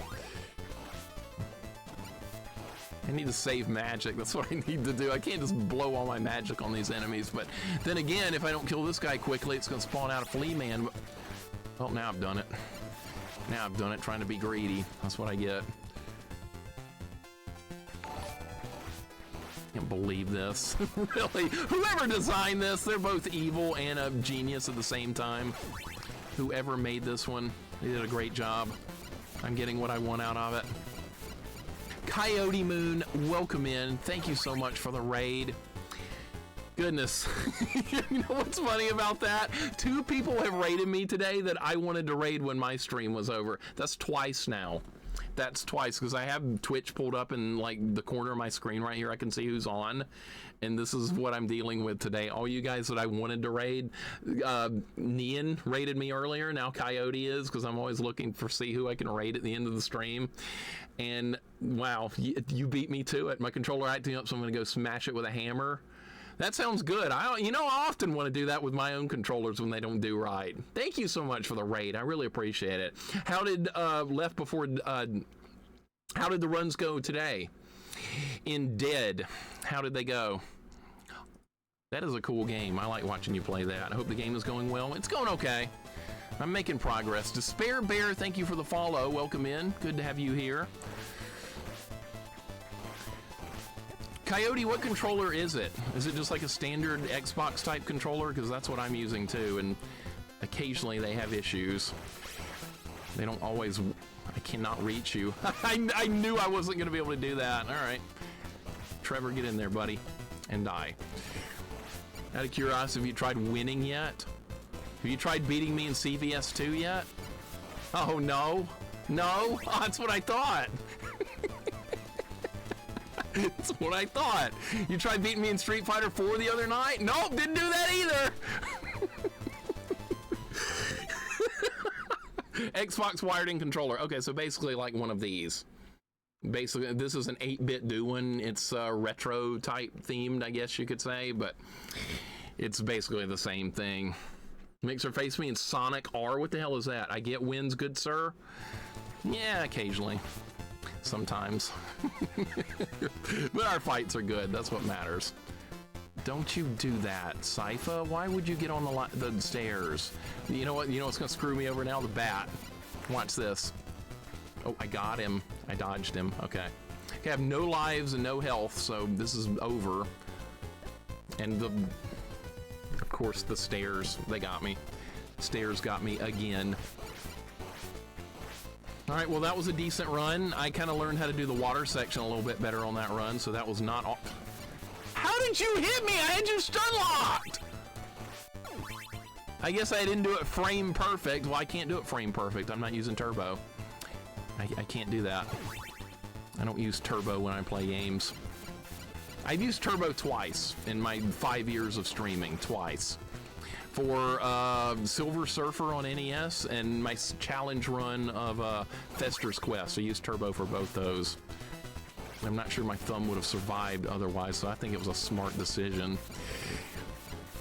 I need to save magic. That's what I need to do. I can't just blow all my magic on these enemies. But then again, if I don't kill this guy quickly, it's going to spawn out a Flea Man. Well, now I've done it. Now I've done it, trying to be greedy. That's what I get. Can't believe this. Really? Whoever designed this, they're both evil and a genius at the same time. Whoever made this one, they did a great job. I'm getting what I want out of it. Coyote Moon, welcome in. Thank you so much for the raid. Goodness. You know what's funny about that? 2 people have raided me today that I wanted to raid when my stream was over. That's twice now. That's twice, because I have Twitch pulled up in like the corner of my screen right here. I can see who's on, and this is what I'm dealing with today. All you guys that I wanted to raid, Nian raided me earlier. Now Coyote is, because I'm always looking for see who I can raid at the end of the stream. And wow, you beat me to it. My controller acting up, so I'm going to go smash it with a hammer. That sounds good. I often want to do that with my own controllers when they don't do right. Thank you so much for the raid. I really appreciate it. How did Left Before? How did the runs go today? In Dead, how did they go? That is a cool game. I like watching you play that. I hope the game is going well. It's going okay. I'm making progress. Despair Bear, thank you for the follow. Welcome in. Good to have you here. Coyote, what controller is it? Is it just like a standard Xbox type controller? Because that's what I'm using too, and occasionally they have issues. They don't always, I cannot reach you. I knew I wasn't going to be able to do that. All right. Trevor, get in there, buddy, and die. Out of curiosity, have you tried winning yet? Have you tried beating me in CVS 2 yet? Oh, no. No? Oh, that's what I thought. That's what I thought. You tried beating me in Street Fighter 4 the other night? Nope, didn't do that either. Xbox wired-in controller. Okay, so basically like one of these. Basically, this is an 8-bit doing. It's retro type themed, I guess you could say, but it's basically the same thing. Mixer face me in Sonic R. What the hell is that? I get wins, good sir? Yeah, occasionally. Sometimes. But our fights are good. That's what matters. Don't you do that, Sypha. Why would you get on the stairs? You know what? You know what's going to screw me over now? The bat. Watch this. Oh, I got him. I dodged him. Okay. Okay, I have no lives and no health, so this is over. And of course, the stairs. They got me. Stairs got me again. All right, well, that was a decent run. I kind of learned how to do the water section a little bit better on that run, so that was not all. How did you hit me? I had you stun locked! I guess I didn't do it frame perfect. Well, I can't do it frame perfect. I'm not using turbo. I can't do that. I don't use turbo when I play games. I've used turbo twice in my 5 years of streaming, twice. For Silver Surfer on NES and my challenge run of Fester's Quest. I used turbo for both those. I'm not sure my thumb would have survived otherwise, so I think it was a smart decision.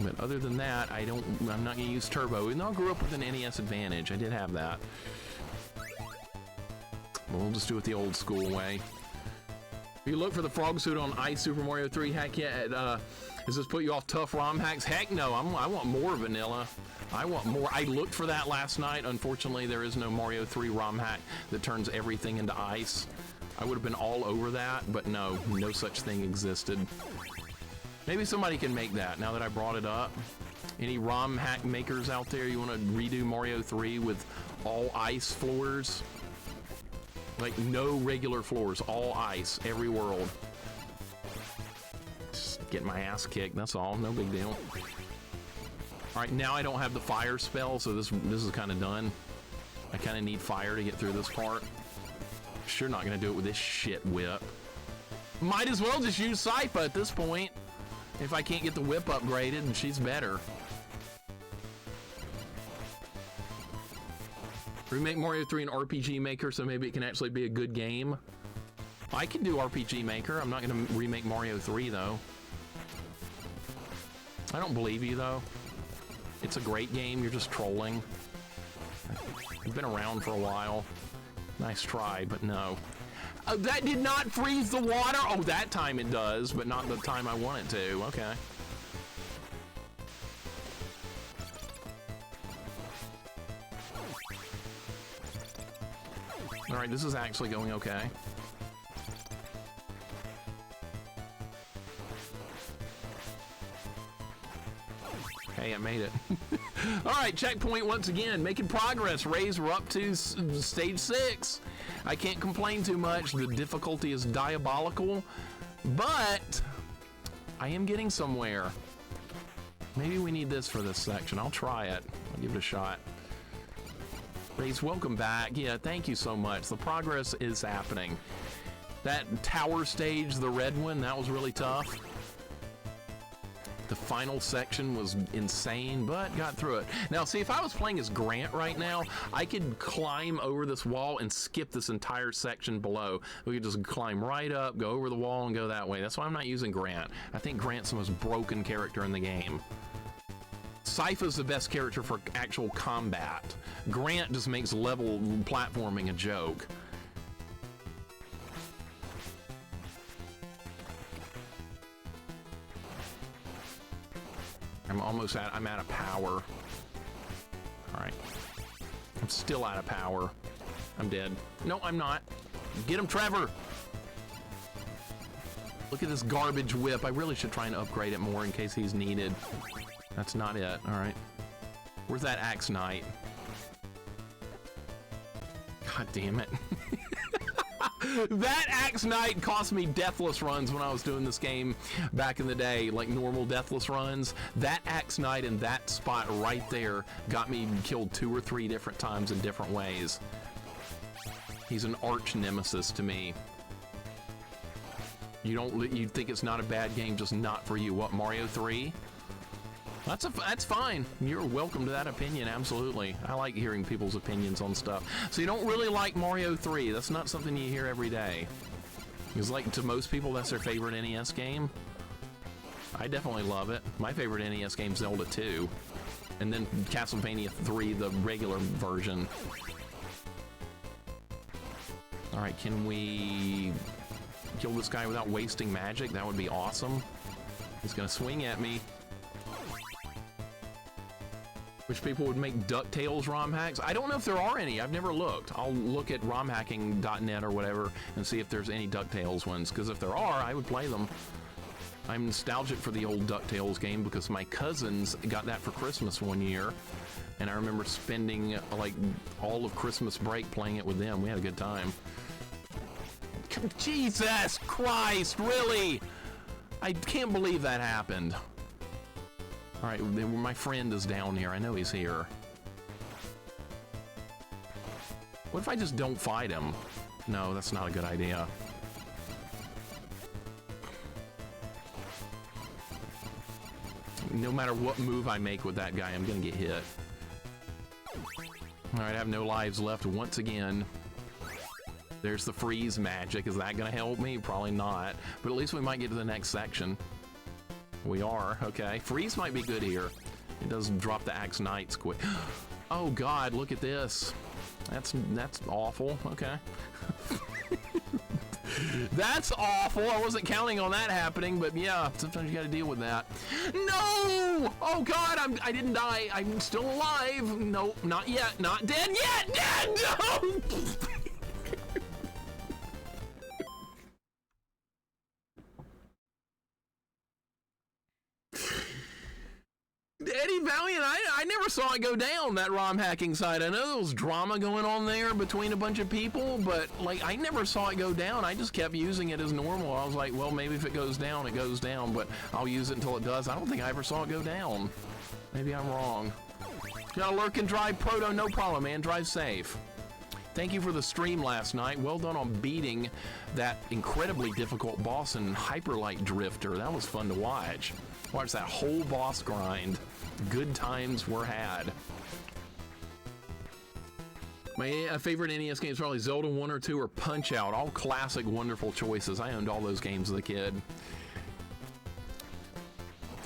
But other than that, I'm not going to use turbo. Even though I grew up with an NES Advantage, I did have that. But we'll just do it the old school way. If you look for the frog suit on Ice Super Mario 3, heck yeah, does this put you off tough ROM hacks? Heck no, I want more vanilla. I want more. I looked for that last night. Unfortunately, there is no Mario 3 ROM hack that turns everything into ice. I would have been all over that, but no such thing existed. Maybe somebody can make that now that I brought it up. Any ROM hack makers out there, you want to redo Mario 3 with all ice floors? Like no regular floors, all ice, every world. Just getting my ass kicked, that's all, no big deal. All right, now I don't have the fire spell, so this is kind of done. I kind of need fire to get through this part. Sure not gonna do it with this shit whip. Might as well just use Sypha at this point. If I can't get the whip upgraded, and she's better. Remake Mario 3 an RPG Maker so maybe it can actually be a good game. I can do RPG Maker. I'm not going to remake Mario 3 though. I don't believe you though. It's a great game. You're just trolling. It's been around for a while. Nice try, but no. That did not freeze the water. Oh, that time it does, but not the time I want it to. Okay. All right, this is actually going okay. Hey, I made it. All right, checkpoint once again, making progress. Rays, we're up to stage 6. I can't complain too much. The difficulty is diabolical, but I am getting somewhere. Maybe we need this for this section. I'll try it. I'll give it a shot. Race, welcome back. Yeah, thank you so much. The progress is happening. That tower stage, the red one, that was really tough. The final section was insane, but got through it. Now, see, if I was playing as Grant right now, I could climb over this wall and skip this entire section below. We could just climb right up, go over the wall, and go that way. That's why I'm not using Grant. I think Grant's the most broken character in the game. Sypha's the best character for actual combat. Grant just makes level platforming a joke. I'm out of power. All right. I'm still out of power. I'm dead. No, I'm not. Get him, Trevor! Look at this garbage whip. I really should try and upgrade it more in case he's needed. That's not it. All right. Where's that Axe Knight? God damn it. That Axe Knight cost me deathless runs when I was doing this game back in the day, like normal deathless runs. That Axe Knight in that spot right there got me killed 2 or 3 different times in different ways. He's an arch nemesis to me. You think it's not a bad game, just not for you. What, Mario 3? That's fine. You're welcome to that opinion, absolutely. I like hearing people's opinions on stuff. So you don't really like Mario 3. That's not something you hear every day. Because like to most people, that's their favorite NES game. I definitely love it. My favorite NES game's Zelda 2. And then Castlevania 3, the regular version. Alright, can we kill this guy without wasting magic? That would be awesome. He's gonna swing at me. Which people would make DuckTales ROM hacks? I don't know if there are any. I've never looked. I'll look at romhacking.net or whatever and see if there's any DuckTales ones, because if there are, I would play them. I'm nostalgic for the old DuckTales game because my cousins got that for Christmas one year, and I remember spending like all of Christmas break playing it with them. We had a good time. Jesus Christ, really? I can't believe that happened. All right, my friend is down here. I know he's here. What if I just don't fight him? No, that's not a good idea. No matter what move I make with that guy, I'm gonna get hit. All right, I have no lives left once again. There's the freeze magic. Is that gonna help me? Probably not, but at least we might get to the next section. We are, okay. Freeze might be good here. It does drop the Axe Knights quick. Oh God, look at this. That's awful, okay. That's awful. I wasn't counting on that happening, but yeah, sometimes you gotta deal with that. No! Oh God, I didn't die. I'm still alive. Nope, not yet. Not dead yet. Dead! No! Eddie Valiant, I never saw it go down, that ROM hacking site. I know there was drama going on there between a bunch of people, but like I never saw it go down. I just kept using it as normal. I was like, well, maybe if it goes down, it goes down, but I'll use it until it does. I don't think I ever saw it go down. Maybe I'm wrong. Gotta lurk and drive, Proto, no problem, man. Drive safe. Thank you for the stream last night. Well done on beating that incredibly difficult boss in Hyperlight Drifter. That was fun to watch. Watch that whole boss grind. Good times were had. My favorite NES games probably Zelda 1 or 2 or Punch-Out. All classic, wonderful choices. I owned all those games as a kid.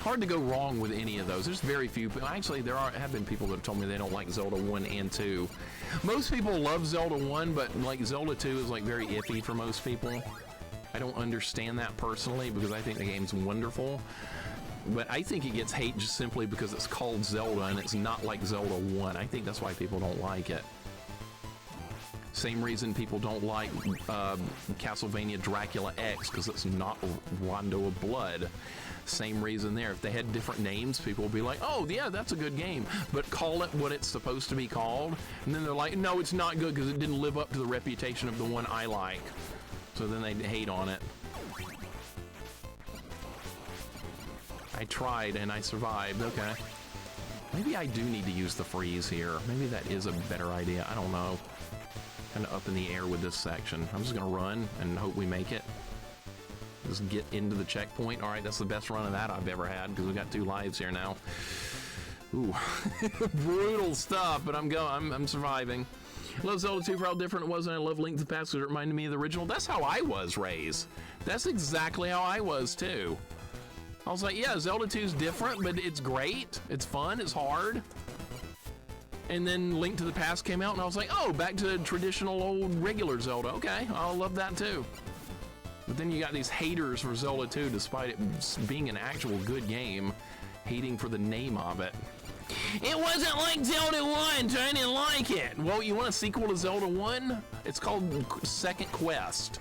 Hard to go wrong with any of those. There's very few. Actually, there have been people that have told me they don't like Zelda 1 and 2. Most people love Zelda 1, but like Zelda 2 is like very iffy for most people. I don't understand that personally because I think the game's wonderful. But I think it gets hate just simply because it's called Zelda and it's not like Zelda 1. I think that's why people don't like it. Same reason people don't like Castlevania Dracula X, because it's not Rondo of Blood. Same reason there. If they had different names, people would be like, oh yeah, that's a good game, but call it what it's supposed to be called. And then they're like, no, it's not good because it didn't live up to the reputation of the one I like. So then they hate on it. I tried and I survived. Okay. Maybe I do need to use the freeze here. Maybe that is a better idea. I don't know. Kind of up in the air with this section. I'm just gonna run and hope we make it. Just get into the checkpoint. All right, that's the best run of that I've ever had because we got 2 lives here now. Ooh, brutal stuff, but I'm surviving. I love Zelda 2 for how different it was, and I love Link to the Past because it reminded me of the original. That's how I was raised. That's exactly how I was too. I was like, yeah, Zelda 2 is different, but it's great. It's fun. It's hard. And then Link to the Past came out, and I was like, oh, back to traditional old regular Zelda. Okay, I'll love that too. But then you got these haters for Zelda 2, despite it being an actual good game, hating for the name of it. It wasn't like Zelda 1, so I didn't like it. Well, you want a sequel to Zelda 1? It's called Second Quest.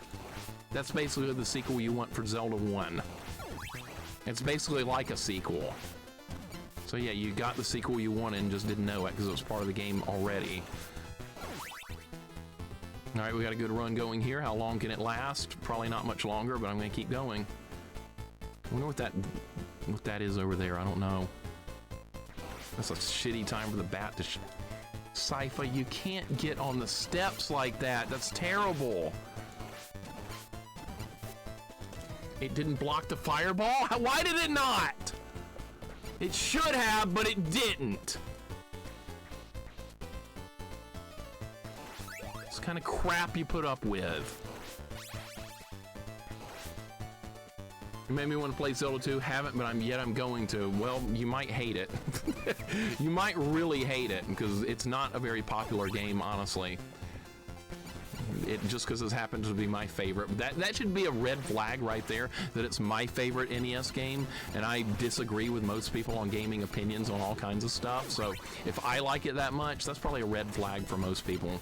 That's basically the sequel you want for Zelda 1. It's basically like a sequel. So yeah, you got the sequel you wanted and just didn't know it because it was part of the game already. All right, we got a good run going here. How long can it last? Probably not much longer, but I'm gonna keep going. I wonder what that is over there. I don't know. That's a shitty time for the bat to Sypha, you can't get on the steps like that. That's terrible. It didn't block the fireball? Why did it not? It should have, but it didn't. It's kind of crap you put up with. It made me want to play Zelda 2. Haven't, but I'm going to. Well, you might hate it. You might really hate it because it's not a very popular game, honestly. Just because this happens to be my favorite. That should be a red flag right there, that it's my favorite NES game, and I disagree with most people on gaming opinions on all kinds of stuff. So if I like it that much, that's probably a red flag for most people.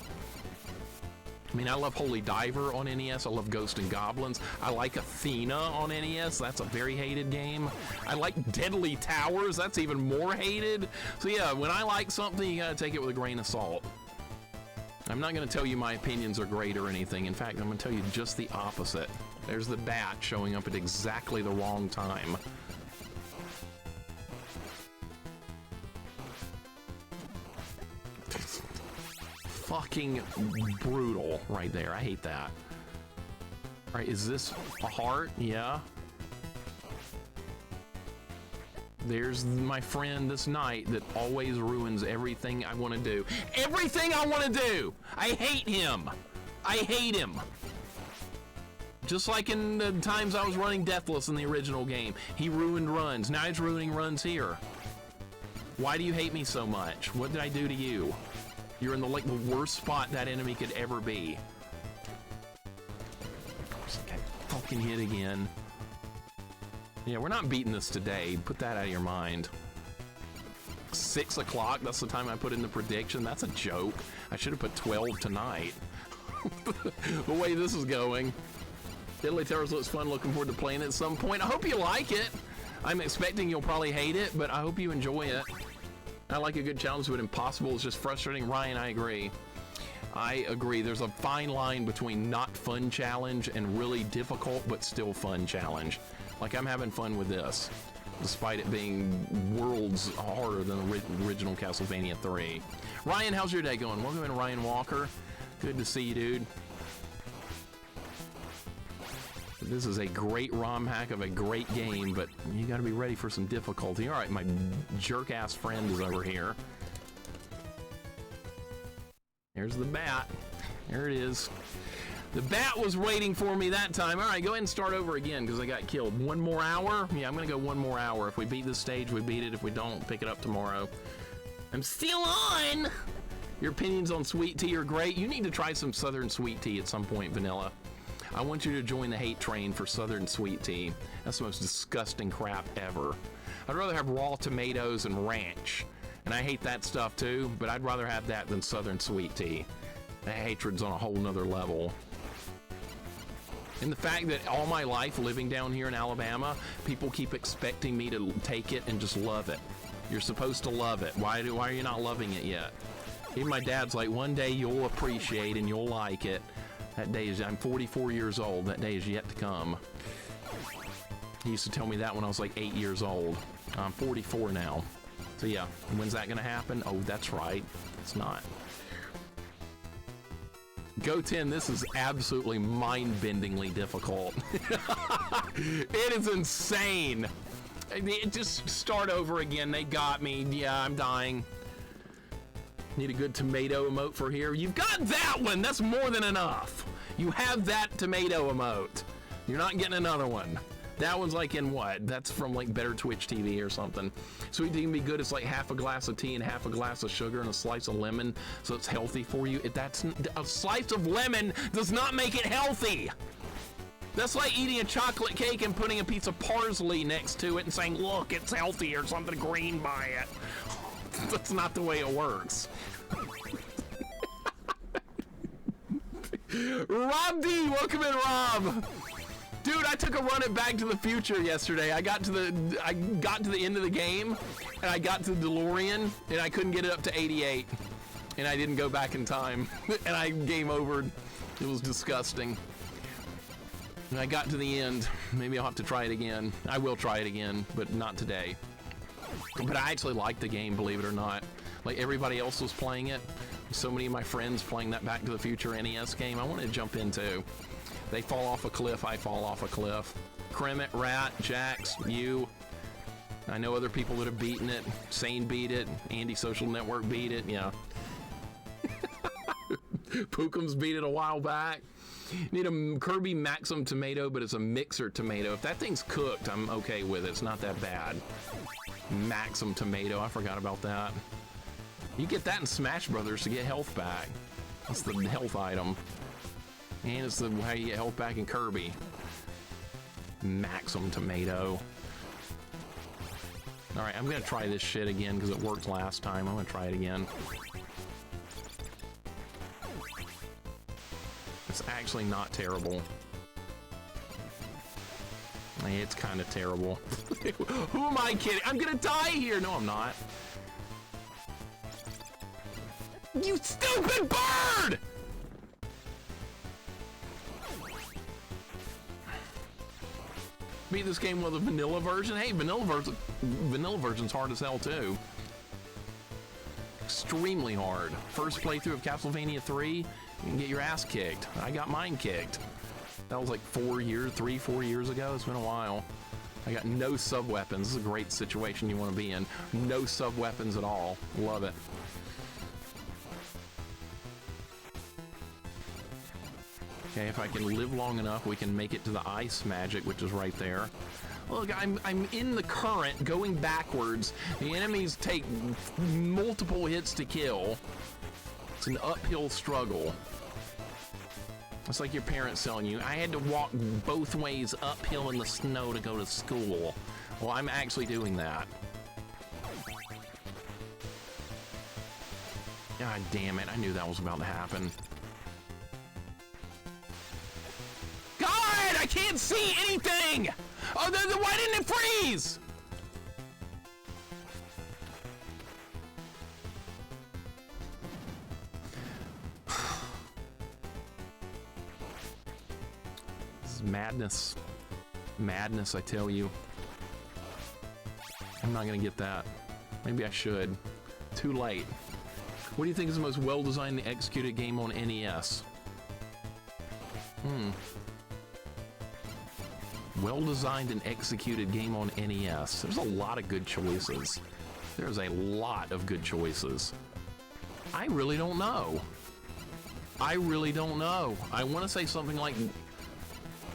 I mean, I love Holy Diver on NES. I love Ghosts and Goblins. I like Athena on NES. That's a very hated game. I like Deadly Towers. That's even more hated. So yeah, when I like something, you gotta take it with a grain of salt. I'm not going to tell you my opinions are great or anything. In fact, I'm going to tell you just the opposite. There's the bat showing up at exactly the wrong time. Fucking brutal right there. I hate that. All right, is this a heart? Yeah. There's my friend this night that always ruins everything I want to do. Everything I want to do! I hate him! I hate him! Just like in the times I was running Deathless in the original game. He ruined runs. Now he's ruining runs here. Why do you hate me so much? What did I do to you? You're in the worst spot that enemy could ever be. Got fucking hit again. Yeah, we're not beating this today. Put that out of your mind. 6 o'clock, that's the time I put in the prediction. That's a joke. I should have put 12 tonight. The way this is going. Deadly Towers looks fun. Looking forward to playing it at some point. I hope you like it. I'm expecting you'll probably hate it, but I hope you enjoy it. I like a good challenge, but impossible is just frustrating. Ryan, I agree. I agree. There's a fine line between not fun challenge and really difficult, but still fun challenge. Like, I'm having fun with this, despite it being worlds harder than the original Castlevania 3. Ryan, how's your day going? Welcome in, Ryan Walker. Good to see you, dude. This is a great ROM hack of a great game, but you gotta be ready for some difficulty. All right, my jerk-ass friend is over here. There's the bat. There it is. The bat was waiting for me that time. All right, go ahead and start over again because I got killed. 1 more hour? Yeah, I'm gonna go 1 more hour. If we beat this stage, we beat it. If we don't, pick it up tomorrow. I'm still on! Your opinions on sweet tea are great. You need to try some Southern sweet tea at some point, Vanilla. I want you to join the hate train for Southern sweet tea. That's the most disgusting crap ever. I'd rather have raw tomatoes and ranch. And I hate that stuff too, but I'd rather have that than Southern sweet tea. That hatred's on a whole nother level. And the fact that all my life living down here in Alabama, people keep expecting me to take it and just love it. You're supposed to love it. Why are you not loving it yet? Even my dad's like, one day you'll appreciate and you'll like it. That day is, I'm 44 years old. That day is yet to come. He used to tell me that when I was like 8 years old. I'm 44 now. So yeah, when's that gonna happen? Oh, that's right. It's not. Go 10, this is absolutely mind-bendingly difficult. It is insane. Just start over again. They got me. Yeah, I'm dying. Need a good tomato emote for here. You've got that one. That's more than enough. You have that tomato emote. You're not getting another one. That one's like in what? That's from like Better Twitch TV or something. Sweet tea can be good. It's like half a glass of tea and half a glass of sugar and a slice of lemon, so it's healthy for you. That's a slice of lemon does not make it healthy. That's like eating a chocolate cake and putting a piece of parsley next to it and saying, look, it's healthy or something green by it. That's not the way it works. Rob D, welcome in, Rob. Dude, I took a run at Back to the Future yesterday. I got to the end of the game, and I got to the DeLorean, and I couldn't get it up to 88, and I didn't go back in time, and I game overed. It was disgusting. And I got to the end. Maybe I'll have to try it again. I will try it again, but not today. But I actually liked the game, believe it or not. Like everybody else was playing it. So many of my friends playing that Back to the Future NES game. I wanted to jump in too. They fall off a cliff, I fall off a cliff. Kremet, Rat, Jax, you. I know other people that have beaten it. Sane beat it. Andy Social Network beat it, yeah. Pookums beat it a while back. Need a Kirby Maxim tomato, but it's a mixer tomato. If that thing's cooked, I'm okay with it. It's not that bad. Maxim tomato, I forgot about that. You get that in Smash Brothers to get health back. That's the health item. And it's how you get health back in Kirby. Maxim tomato. Alright, I'm gonna try this shit again because it worked last time. I'm gonna try it again. It's actually not terrible. It's kind of terrible. Who am I kidding? I'm gonna die here! No, I'm not. You stupid bird! Beat this game with a vanilla version? Hey, vanilla version's hard as hell too. Extremely hard. First playthrough of Castlevania 3, you can get your ass kicked. I got mine kicked. That was like 4 years ago. It's been a while. I got no sub-weapons. This is a great situation you want to be in. No sub-weapons at all. Love it. Okay, if I can live long enough, we can make it to the ice magic, which is right there. Look, I'm in the current, going backwards. The enemies take multiple hits to kill. It's an uphill struggle. It's like your parents telling you, I had to walk both ways uphill in the snow to go to school. Well, I'm actually doing that. God damn it, I knew that was about to happen. God, I can't see anything! Oh, why didn't it freeze? This is madness. Madness, I tell you. I'm not gonna get that. Maybe I should. Too late. What do you think is the most well-designed and executed game on NES? Well-designed and executed game on NES. There's a lot of good choices. There's a lot of good choices. I really don't know. I really don't know. I want to say something like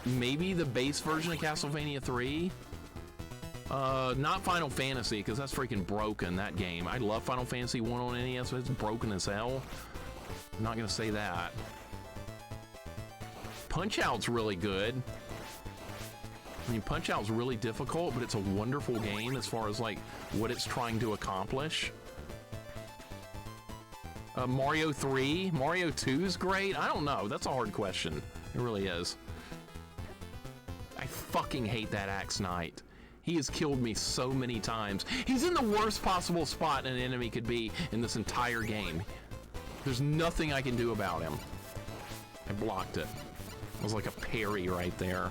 maybe the base version of Castlevania 3. Not Final Fantasy, because that's freaking broken, that game. I love Final Fantasy 1 on NES, but it's broken as hell. I'm not going to say that. Punch-Out's really good. I mean, Punch-Out's really difficult, but it's a wonderful game as far as, like, what it's trying to accomplish. Mario 3? Mario 2's great? I don't know. That's a hard question. It really is. I fucking hate that Axe Knight. He has killed me so many times. He's in the worst possible spot an enemy could be in this entire game. There's nothing I can do about him. I blocked it. It was like a parry right there.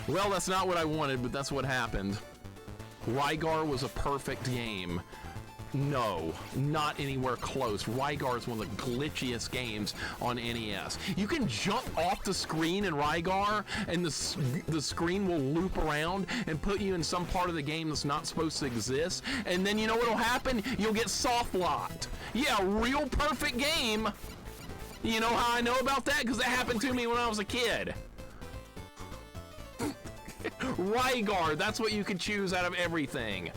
Well, that's not what I wanted, but that's what happened. Rygar was a perfect game. No, not anywhere close. Rygar is one of the glitchiest games on NES. You can jump off the screen in Rygar, and the screen will loop around and put you in some part of the game that's not supposed to exist. And then you know what'll happen? You'll get soft locked. Yeah, real perfect game. You know how I know about that? Because that happened to me when I was a kid. Rygar, that's what you could choose out of everything.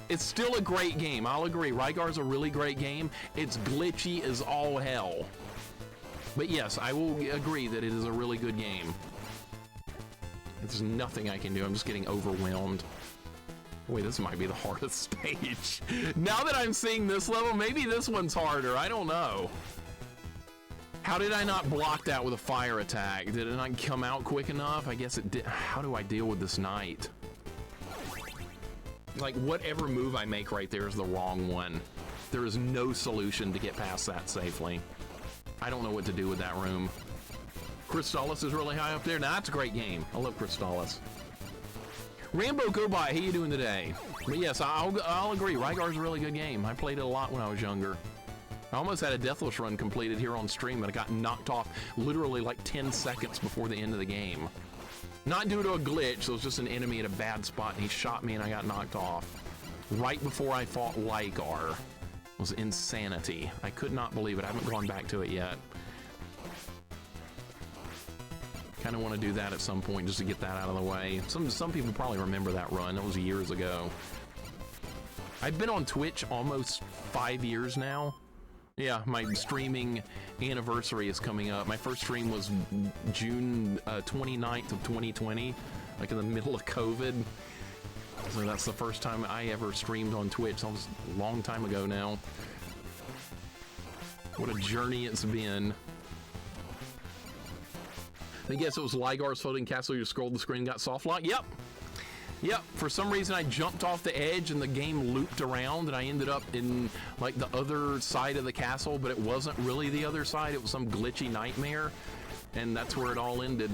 It's still a great game, I'll agree. Rygar's a really great game. It's glitchy as all hell. But yes, I will agree that it is a really good game. There's nothing I can do, I'm just getting overwhelmed. Wait, this might be the hardest stage. Now that I'm seeing this level, maybe this one's harder, I don't know. How did I not block that with a fire attack? Did it not come out quick enough? I guess it did. How do I deal with this knight? Like, whatever move I make right there is the wrong one. There is no solution to get past that safely. I don't know what to do with that room. Crystallis is really high up there. Now, that's a great game. I love Crystallis. Rambo Gobot, how you doing today? But yes, I'll agree. Rygar's a really good game. I played it a lot when I was younger. I almost had a Deathless run completed here on stream, but I got knocked off literally like 10 seconds before the end of the game. Not due to a glitch, so it was just an enemy at a bad spot, and he shot me and I got knocked off. Right before I fought Rygar. It was insanity. I could not believe it. I haven't gone back to it yet. Kind of want to do that at some point just to get that out of the way. Some people probably remember that run. That was years ago. I've been on Twitch almost 5 years now. Yeah, my streaming anniversary is coming up. My first stream was June 29th of 2020, like in the middle of COVID. So that's the first time I ever streamed on Twitch. That was a long time ago now. What a journey it's been. I guess it was Lygar's floating castle. You scrolled the screen and got soft lock? Yep. Yep, for some reason I jumped off the edge and the game looped around and I ended up in like the other side of the castle, but it wasn't really the other side, it was some glitchy nightmare, and that's where it all ended.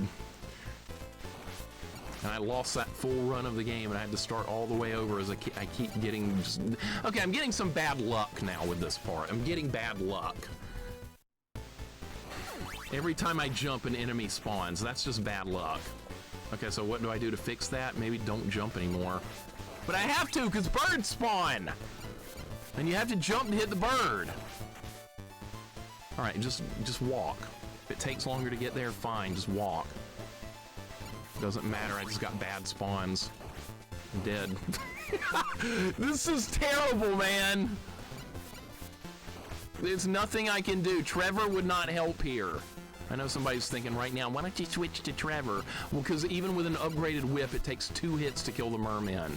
And I lost that full run of the game and I had to start all the way over as I keep getting just... Okay, I'm getting some bad luck now with this part. I'm getting bad luck. Every time I jump, an enemy spawns. That's just bad luck. Okay, so what do I do to fix that? Maybe don't jump anymore. But I have to, because birds spawn! And you have to jump to hit the bird. Alright, just walk. If it takes longer to get there, fine, just walk. Doesn't matter, I just got bad spawns. I'm dead. This is terrible, man! There's nothing I can do. Trevor would not help here. I know somebody's thinking right now, why don't you switch to Trevor? Well, because even with an upgraded whip, it takes 2 hits to kill the merman.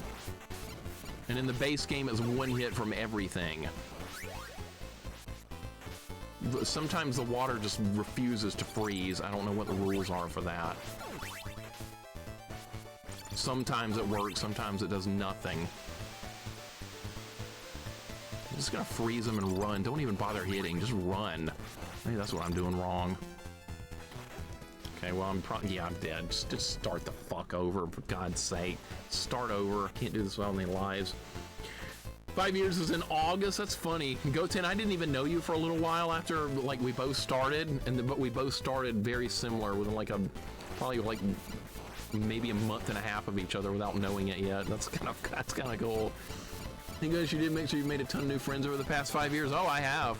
And in the base game, it's 1 hit from everything. Sometimes the water just refuses to freeze. I don't know what the rules are for that. Sometimes it works, sometimes it does nothing. I'm just gonna freeze them and run. Don't even bother hitting, just run. Maybe that's what I'm doing wrong. Okay, well, yeah, I'm dead. Just start the fuck over, for God's sake. Start over. Can't do this without any lives. 5 years is in August. That's funny. Goten, I didn't even know you for a little while after, like, we both started, but we both started very similar within, like, probably, like, maybe a month and a half of each other without knowing it yet. That's kind of cool. Hey guys, you did make sure you made a ton of new friends over the past 5 years. Oh, I have.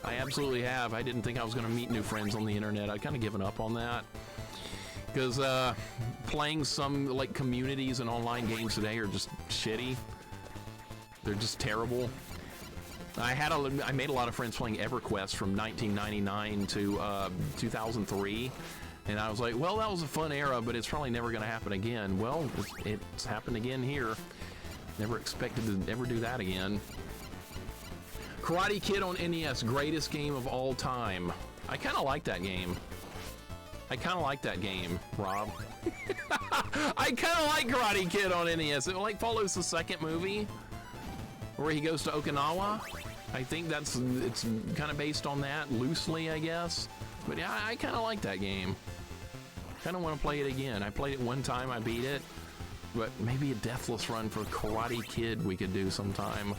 I absolutely have. I didn't think I was going to meet new friends on the internet. I'd kind of given up on that. Because playing some like communities and online games today are just shitty. They're just terrible. I made a lot of friends playing EverQuest from 1999 to 2003. And I was like, well, that was a fun era, but it's probably never going to happen again. Well, it's happened again here. Never expected to ever do that again. Karate Kid on NES, greatest game of all time. I kind of like that game. Rob. I kind of like Karate Kid on NES. It like follows the second movie where he goes to Okinawa. I think it's kind of based on that loosely, I guess. But yeah, I kind of like that game. Kind of want to play it again. I played it one time, I beat it. But maybe a deathless run for Karate Kid we could do sometime.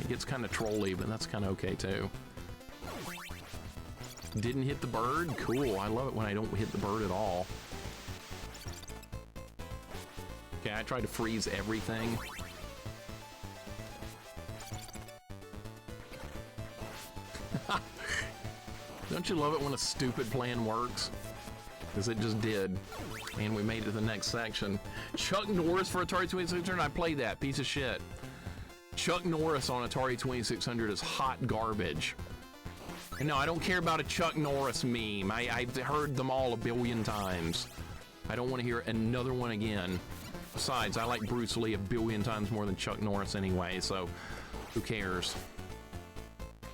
It gets kind of trolly, but that's kind of okay too. Didn't hit the bird? Cool. I love it when I don't hit the bird at all. Okay, I tried to freeze everything. Don't you love it when a stupid plan works? Because it just did. And we made it to the next section. Chuck Norris for Atari 2600. I played that. Piece of shit. Chuck Norris on Atari 2600 is hot garbage. And no, I don't care about a Chuck Norris meme. I've heard them all a billion times. I don't want to hear another one again. Besides, I like Bruce Lee a billion times more than Chuck Norris anyway, so who cares?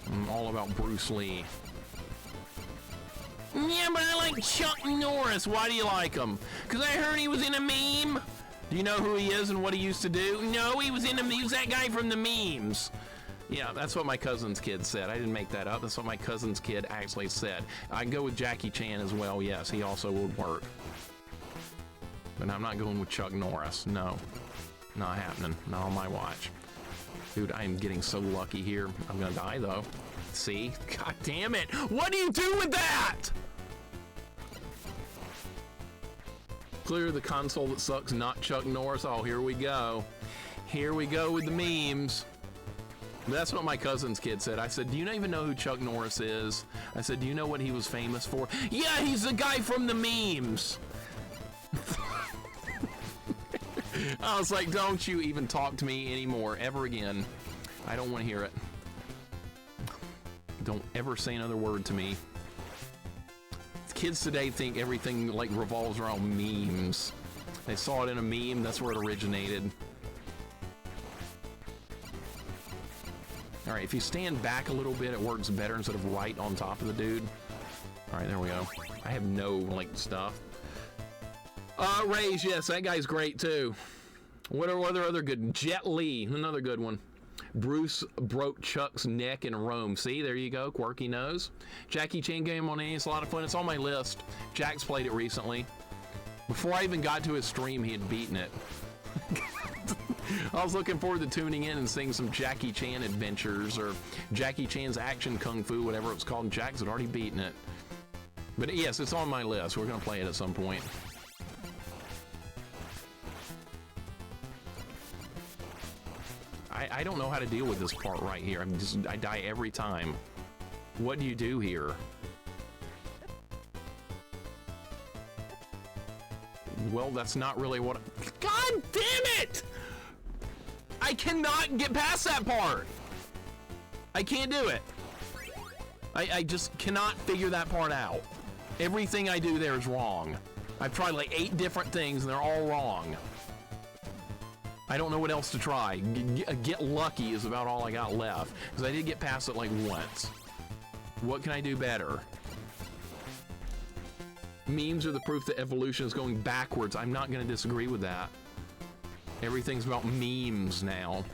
I'm all about Bruce Lee. Yeah, but I like Chuck Norris. Why do you like him? Because I heard he was in a meme. Do you know who he is and what he used to do? No, he was that guy from the memes. Yeah, that's what my cousin's kid said. I didn't make that up. That's what my cousin's kid actually said. I'd go with Jackie Chan as well. Yes, he also would work. But I'm not going with Chuck Norris. No, not happening. Not on my watch. Dude, I am getting so lucky here. I'm gonna die though. See? God damn it! What do you do with that? Clear the console that sucks, not Chuck Norris. Oh, here we go. Here we go with the memes. That's what my cousin's kid said. I said, do you not even know who Chuck Norris is? I said, do you know what he was famous for? Yeah, he's the guy from the memes. I was like, don't you even talk to me anymore, ever again. I don't want to hear it. Don't ever say another word to me. Kids today think everything like revolves around memes. They saw it in a meme, that's where it originated. All right, if you stand back a little bit, it works better instead of right on top of the dude. All right, there we go. I have no like stuff. Rage, yes, that guy's great too. What are other good? Jet Li, another good one. Bruce broke Chuck's neck in Rome. See, there you go, quirky nose. Jackie Chan game on NES, a lot of fun. It's on my list. Jack's played it recently. Before I even got to his stream, he had beaten it. I was looking forward to tuning in and seeing some Jackie Chan adventures or Jackie Chan's action kung fu, whatever it was called. Jack's had already beaten it. But yes, it's on my list. We're going to play it at some point. I don't know how to deal with this part right here. I die every time. What do you do here? Well, that's not really what... God damn it! I cannot get past that part. I can't do it. I just cannot figure that part out. Everything I do there is wrong. I've tried like 8 different things and they're all wrong. I don't know what else to try. Get lucky is about all I got left. Because I did get past it like once. What can I do better? Memes are the proof that evolution is going backwards. I'm not going to disagree with that. Everything's about memes now.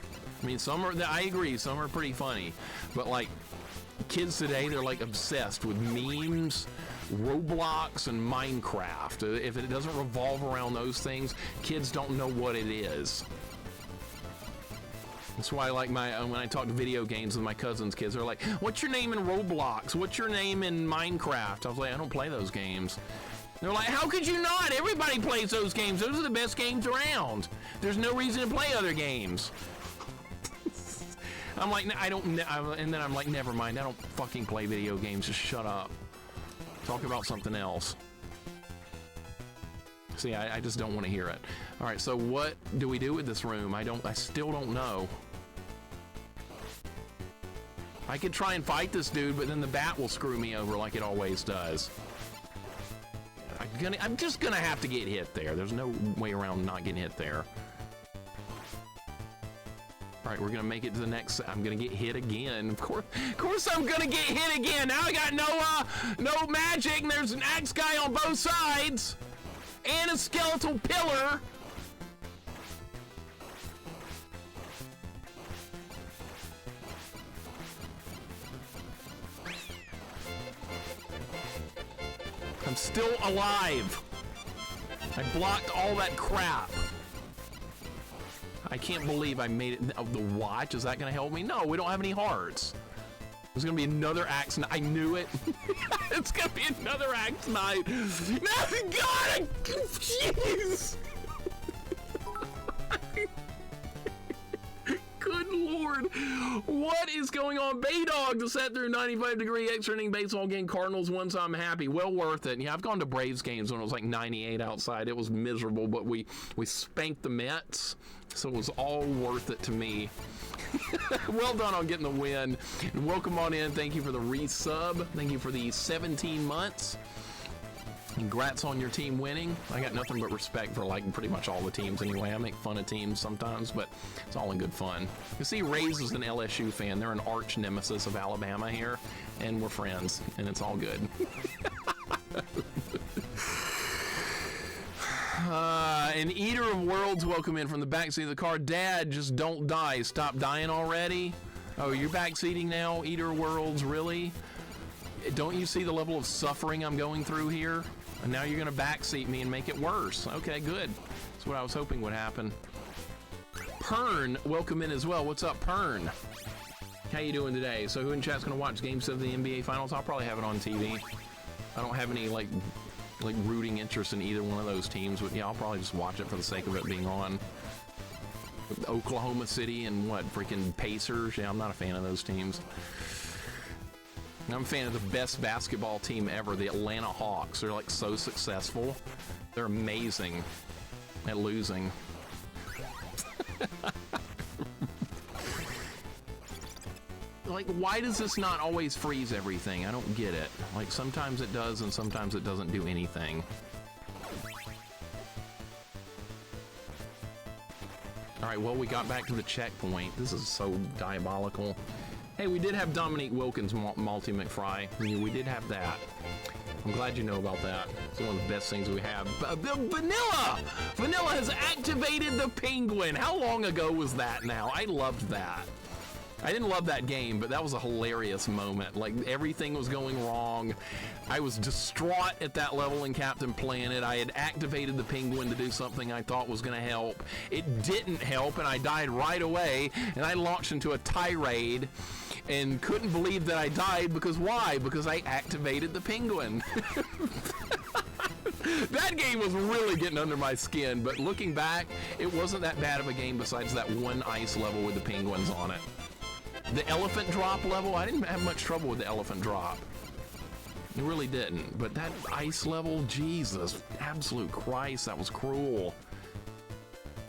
I mean, some are, I agree, some are pretty funny. But like, kids today, they're like obsessed with memes, Roblox, and Minecraft. If it doesn't revolve around those things, kids don't know what it is. That's why I like when I talk to video games with my cousins' kids, they're like, what's your name in Roblox? What's your name in Minecraft? I was like, I don't play those games. They're like, how could you not? Everybody plays those games. Those are the best games around. There's no reason to play other games. I'm like, and then I'm like, never mind. I don't fucking play video games. Just shut up. Talk about something else. See, I just don't want to hear it. All right, so what do we do with this room? I still don't know. I could try and fight this dude, but then the bat will screw me over like it always does. I'm just gonna have to get hit there. There's no way around not getting hit there. All right, we're gonna make it to the next. I'm gonna get hit again. Of course I'm gonna get hit again. Now I got no magic, and there's an axe guy on both sides, and a skeletal pillar. I'm still alive. I blocked all that crap. I can't believe I made it. Oh, the watch, is that gonna help me? No, we don't have any hearts. There's gonna be another axe knight. I knew it. It's gonna be another axe knight. No, God, jeez. Good Lord. What is going on? Baydog to set through 95-degree extra inning baseball game. Cardinals won, so I'm happy. Well worth it. Yeah, I've gone to Braves games when it was like 98 outside. It was miserable, but we spanked the Mets, so it was all worth it to me. Well done on getting the win. And welcome on in. Thank you for the resub. Thank you for the 17 months. Congrats on your team winning. I got nothing but respect for like pretty much all the teams anyway. I make fun of teams sometimes, but it's all in good fun. You see, Ray's is an LSU fan. They're an arch nemesis of Alabama here, and we're friends, and it's all good. An Eater of Worlds, welcome in from the backseat of the car. Dad, just don't die. Stop dying already. Oh, you're backseating now, Eater of Worlds, really? Don't you see the level of suffering I'm going through here? And now you're gonna backseat me and make it worse. Okay, good. That's what I was hoping would happen. Pern, welcome in as well. What's up, Pern? How you doing today? So who in chat's gonna watch Game 7 of the NBA Finals? I'll probably have it on TV. I don't have any like rooting interest in either one of those teams, but yeah, I'll probably just watch it for the sake of it being on. With Oklahoma City and what, freaking Pacers? Yeah, I'm not a fan of those teams. I'm a fan of the best basketball team ever, the Atlanta Hawks. They're like so successful. They're amazing at losing. Like, why does this not always freeze everything? I don't get it. Like, sometimes it does and sometimes it doesn't do anything. All right, well, we got back to the checkpoint. This is so diabolical. Hey, we did have Dominique Wilkins Malty McFry. We did have that. I'm glad you know about that. It's one of the best things we have. Vanilla! Vanilla has activated the penguin. How long ago was that now? I loved that. I didn't love that game, but that was a hilarious moment. Like, everything was going wrong. I was distraught at that level in Captain Planet. I had activated the penguin to do something I thought was going to help. It didn't help, and I died right away, and I launched into a tirade and couldn't believe that I died because why? Because I activated the penguin. That game was really getting under my skin, but looking back, it wasn't that bad of a game besides that one ice level with the penguins on it. The elephant drop level, I didn't have much trouble with the elephant drop. It really didn't. But that ice level, Jesus, absolute Christ, that was cruel.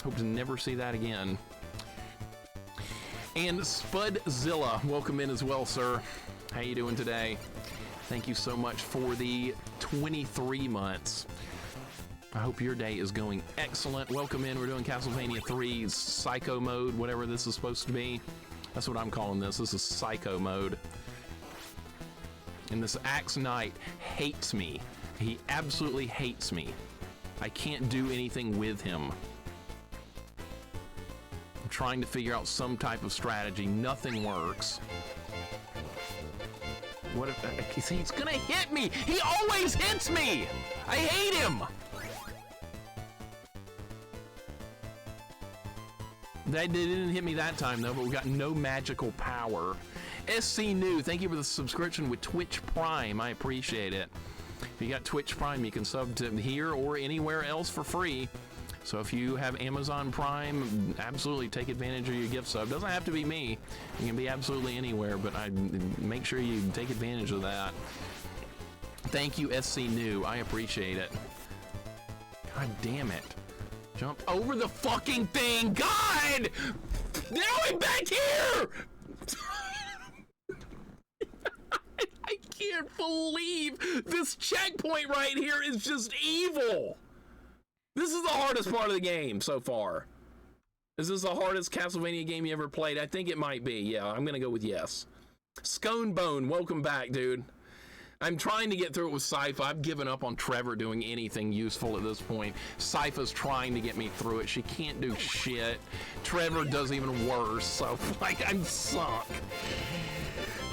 Hope to never see that again. And Spudzilla, welcome in as well, sir. How you doing today? Thank you so much for the 23 months. I hope your day is going excellent. Welcome in. We're doing Castlevania 3's Psycho Mode, whatever this is supposed to be. That's what I'm calling this. This is Psycho Mode. And this Axe Knight hates me. He absolutely hates me. I can't do anything with him. I'm trying to figure out some type of strategy. Nothing works. What if he's gonna hit me? He always hits me! I hate him! That didn't hit me that time though, but we got no magical power. SC New, thank you for the subscription with Twitch Prime. I appreciate it. If you got Twitch Prime, you can sub to here or anywhere else for free. So if you have Amazon Prime, absolutely take advantage of your gift sub. Doesn't have to be me. It can be absolutely anywhere, but I make sure you take advantage of that. Thank you, SC New. I appreciate it. God damn it. Jump over the fucking thing! God! Now I'm back here! I can't believe this checkpoint right here is just evil! This is the hardest part of the game so far. Is this the hardest Castlevania game you ever played? I think it might be. Yeah, I'm going to go with yes. Scone Bone, welcome back, dude. I'm trying to get through it with Sypha. I've given up on Trevor doing anything useful at this point. Sypha's trying to get me through it. She can't do shit. Trevor does even worse. So, like, I'm sunk.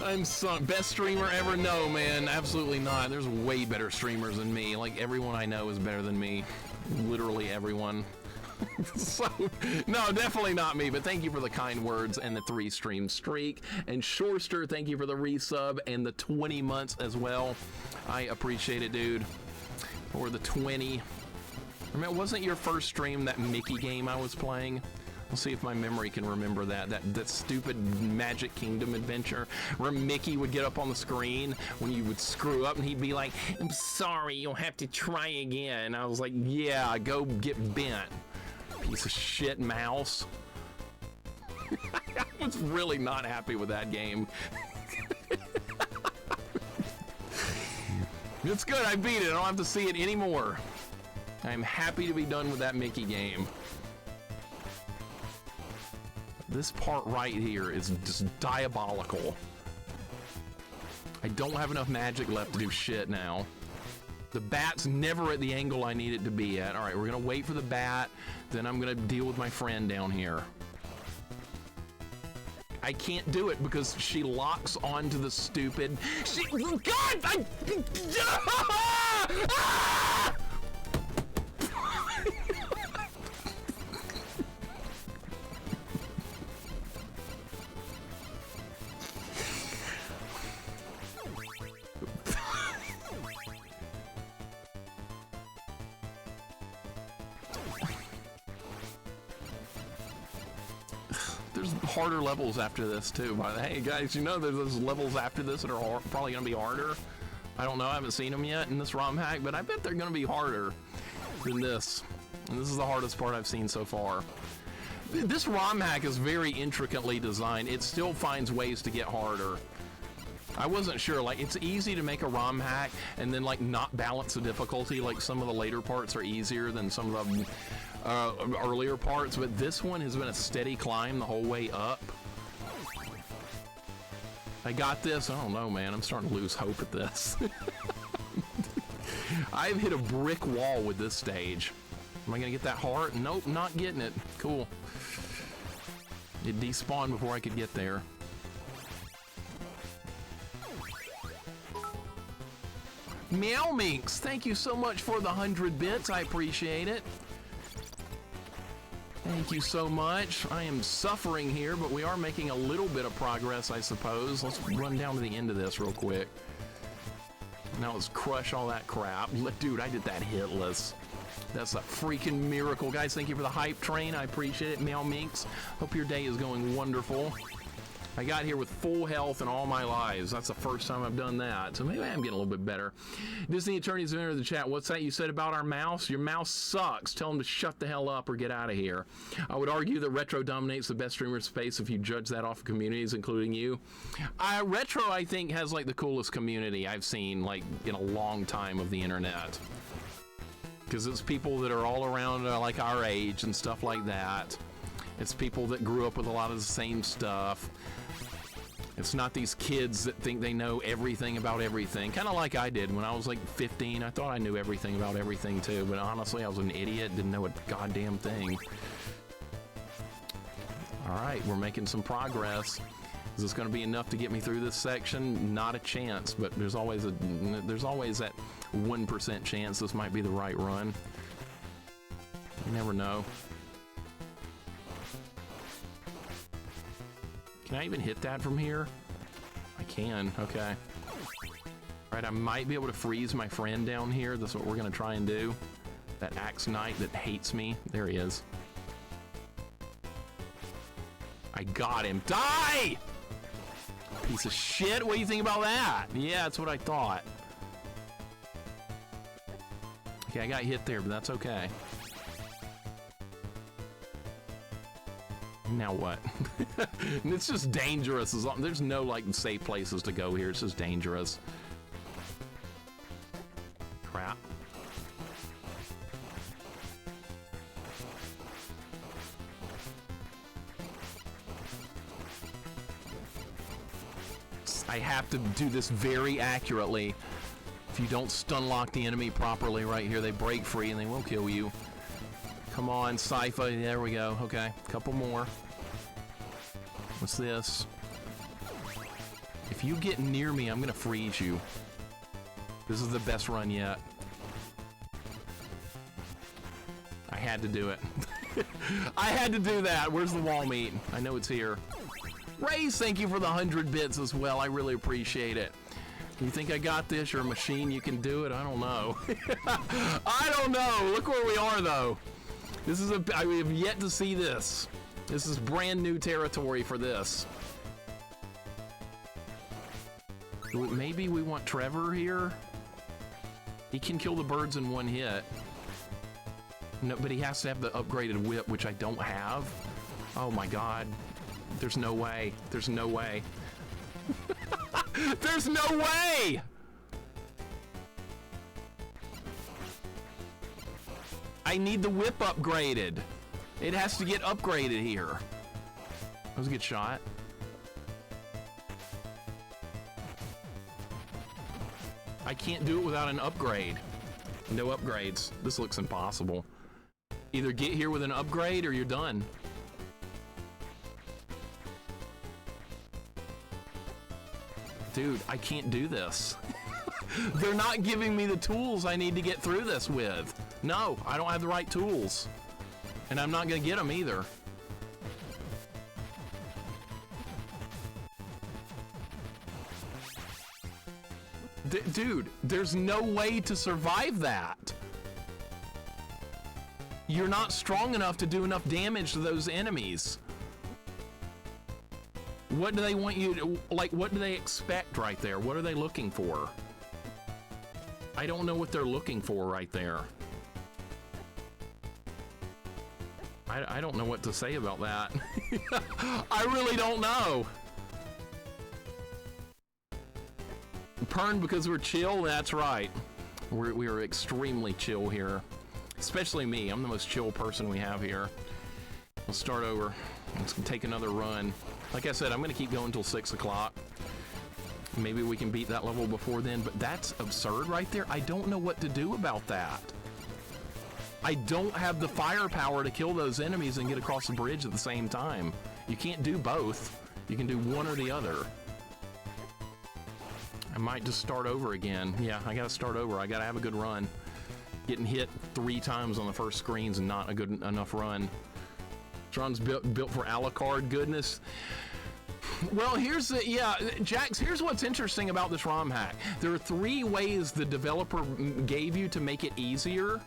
I'm sunk. Best streamer ever? No, man. Absolutely not. There's way better streamers than me. Like, everyone I know is better than me. Literally everyone. So, no, definitely not me, but thank you for the kind words and the 3 stream streak. And Shorster, thank you for the resub and the 20 months as well. I appreciate it, dude. Or the 20. I mean, wasn't your first stream that Mickey game I was playing? We'll see if my memory can remember that stupid Magic Kingdom adventure where Mickey would get up on the screen when you would screw up and he'd be like, I'm sorry, you'll have to try again. And I was like, yeah, go get bent. Piece of shit mouse. I was really not happy with that game. It's good, I beat it. I don't have to see it anymore. I'm happy to be done with that Mickey game. This part right here is just diabolical. I don't have enough magic left to do shit now. The bat's never at the angle I need it to be at. All right, we're gonna wait for the bat, then I'm gonna deal with my friend down here. I can't do it because she locks onto the stupid... God! Ah! There's harder levels after this too. Hey guys, you know there's levels after this that are probably gonna be harder. I don't know, I haven't seen them yet in this ROM hack, but I bet they're gonna be harder than this. And this is the hardest part I've seen so far. This ROM hack is very intricately designed. It still finds ways to get harder. I wasn't sure, like, it's easy to make a ROM hack and then like not balance the difficulty. Like some of the later parts are easier than some of the earlier parts, but this one has been a steady climb the whole way up. I got this. I don't know, man. I'm starting to lose hope at this. I've hit a brick wall with this stage. Am I gonna get that heart? Nope, not getting it. Cool. It despawned before I could get there. Meow Minx, thank you so much for the 100 bits. I appreciate it. Thank you so much. I am suffering here, but we are making a little bit of progress, I suppose. Let's run down to the end of this real quick. Now let's crush all that crap. Dude, I did that hitless. That's a freaking miracle. Guys, thank you for the hype train. I appreciate it. Meow Minx, hope your day is going wonderful. I got here with full health and all my lives. That's the first time I've done that. So maybe I am getting a little bit better. Disney Attorney's entered the chat. What's that you said about our mouse? Your mouse sucks. Tell them to shut the hell up or get out of here. I would argue that Retro dominates the best streamer space if you judge that off of communities, including you. Retro, I think, has like the coolest community I've seen like in a long time of the internet. Because it's people that are all around like our age and stuff like that. It's people that grew up with a lot of the same stuff. It's not these kids that think they know everything about everything. Kind of like I did when I was like 15. I thought I knew everything about everything too, but honestly, I was an idiot, didn't know a goddamn thing. All right, we're making some progress. Is this going to be enough to get me through this section? Not a chance, but there's always that 1% chance this might be the right run. You never know. Can I even hit that from here? I can, okay. All right, I might be able to freeze my friend down here. That's what we're gonna try and do. That Axe Knight that hates me. There he is. I got him. Die! Piece of shit, what do you think about that? Yeah, that's what I thought. Okay, I got hit there, but that's okay. Now what? It's just dangerous. There's no like safe places to go here. It's just dangerous. Crap. I have to do this very accurately. If you don't stun lock the enemy properly right here, they break free and they will kill you. Come on, Sypha. There we go. Okay, couple more. What's this? If you get near me, I'm gonna freeze you. This is the best run yet. I had to do it. I had to do that. Where's the wall meat? I know it's here. Raze, thank you for the 100 bits as well. I really appreciate it. You think I got this? You're a machine. You can do it? I don't know. I don't know. Look where we are, though. This is I have yet to see this. This is brand new territory for this. Maybe we want Trevor here? He can kill the birds in one hit. No, but he has to have the upgraded whip, which I don't have. Oh my god. There's no way. There's no way. There's no way! I need the whip upgraded. It has to get upgraded here. That was a good shot. I can't do it without an upgrade. No upgrades. This looks impossible. Either get here with an upgrade or you're done. Dude, I can't do this. They're not giving me the tools I need to get through this with. No, I don't have the right tools. And I'm not gonna get them either. Dude, there's no way to survive that. You're not strong enough to do enough damage to those enemies. What do they want you to, like, what do they expect right there? What are they looking for? I don't know what they're looking for right there. I don't know what to say about that. I really don't know. Pern, because we're chill? That's right. We are extremely chill here. Especially me. I'm the most chill person we have here. We'll start over. Let's take another run. Like I said, I'm going to keep going until 6 o'clock. Maybe we can beat that level before then, but that's absurd right there. I don't know what to do about that. I don't have the firepower to kill those enemies and get across the bridge at the same time. You can't do both. You can do one or the other. I might just start over again. Yeah, I gotta start over. I gotta have a good run. Getting hit 3 times on the first screen's not a good enough run. Tron's built for Alucard goodness. Well, here's the, yeah, Jax, here's what's interesting about this ROM hack. There are 3 ways the developer gave you to make it easier.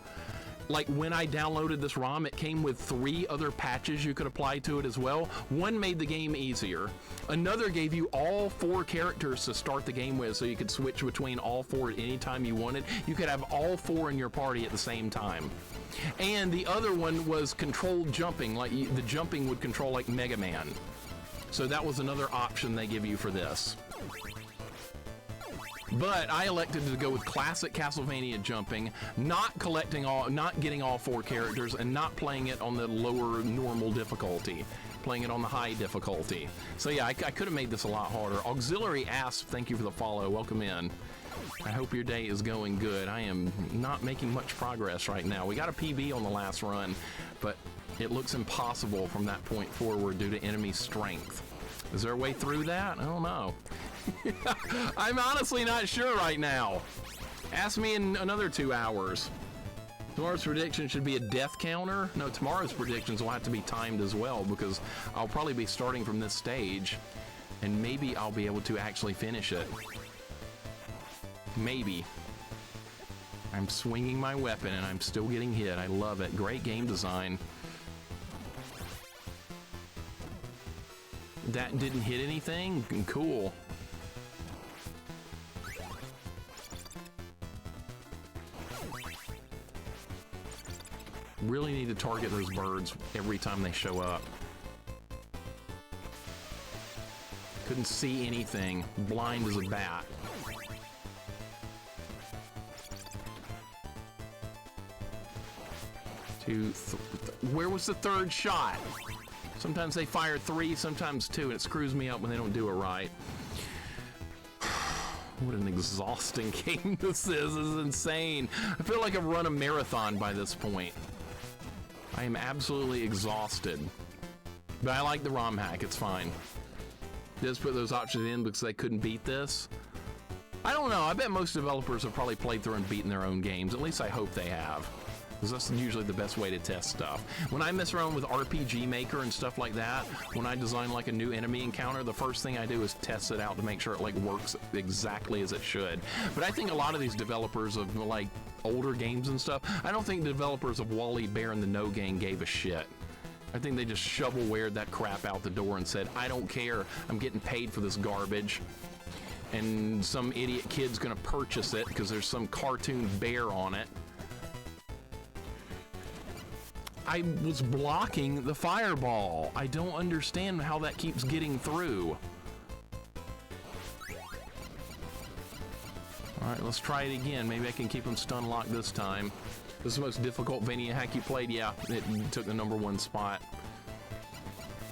Like when I downloaded this ROM, it came with 3 other patches you could apply to it as well. One made the game easier. Another gave you all 4 characters to start the game with, so you could switch between all 4 at any time you wanted. You could have all 4 in your party at the same time. And the other one was controlled jumping, like the jumping would control like Mega Man. So that was another option they give you for this. But I elected to go with classic Castlevania jumping, not getting all 4 characters, and not playing it on the lower normal difficulty, playing it on the high difficulty. So yeah, I could have made this a lot harder. Auxiliary Asp, thank you for the follow. Welcome in. I hope your day is going good. I am not making much progress right now. We got a PB on the last run, but it looks impossible from that point forward due to enemy strength. Is there a way through that? I don't know. I'm honestly not sure right now. Ask me in another 2 hours. Tomorrow's prediction should be a death counter. No, tomorrow's predictions will have to be timed as well, because I'll probably be starting from this stage, and maybe I'll be able to actually finish it. Maybe. I'm swinging my weapon and I'm still getting hit. I love it. Great game design. That didn't hit anything? Cool. Really need to target those birds every time they show up. Couldn't see anything. Blind as a bat. Where was the 3rd shot? Sometimes they fire 3, sometimes 2, and it screws me up when they don't do it right. What an exhausting game this is. This is insane. I feel like I've run a marathon by this point. I am absolutely exhausted. But I like the ROM hack, it's fine. Just put those options in because they couldn't beat this. I don't know, I bet most developers have probably played through and beaten their own games. At least I hope they have. Because that's usually the best way to test stuff. When I mess around with RPG Maker and stuff like that, when I design like a new enemy encounter, the first thing I do is test it out to make sure it like works exactly as it should. But I think a lot of these developers of like older games and stuff, I don't think the developers of Wally Bear and the No Game gave a shit. I think they just shovelwared that crap out the door and said, I don't care, I'm getting paid for this garbage. And some idiot kid's gonna purchase it because there's some cartoon bear on it. I was blocking the fireball. I don't understand how that keeps getting through. All right, let's try it again. Maybe I can keep him stun locked this time. This is the most difficult Vania hack you played. Yeah, it took the #1 spot.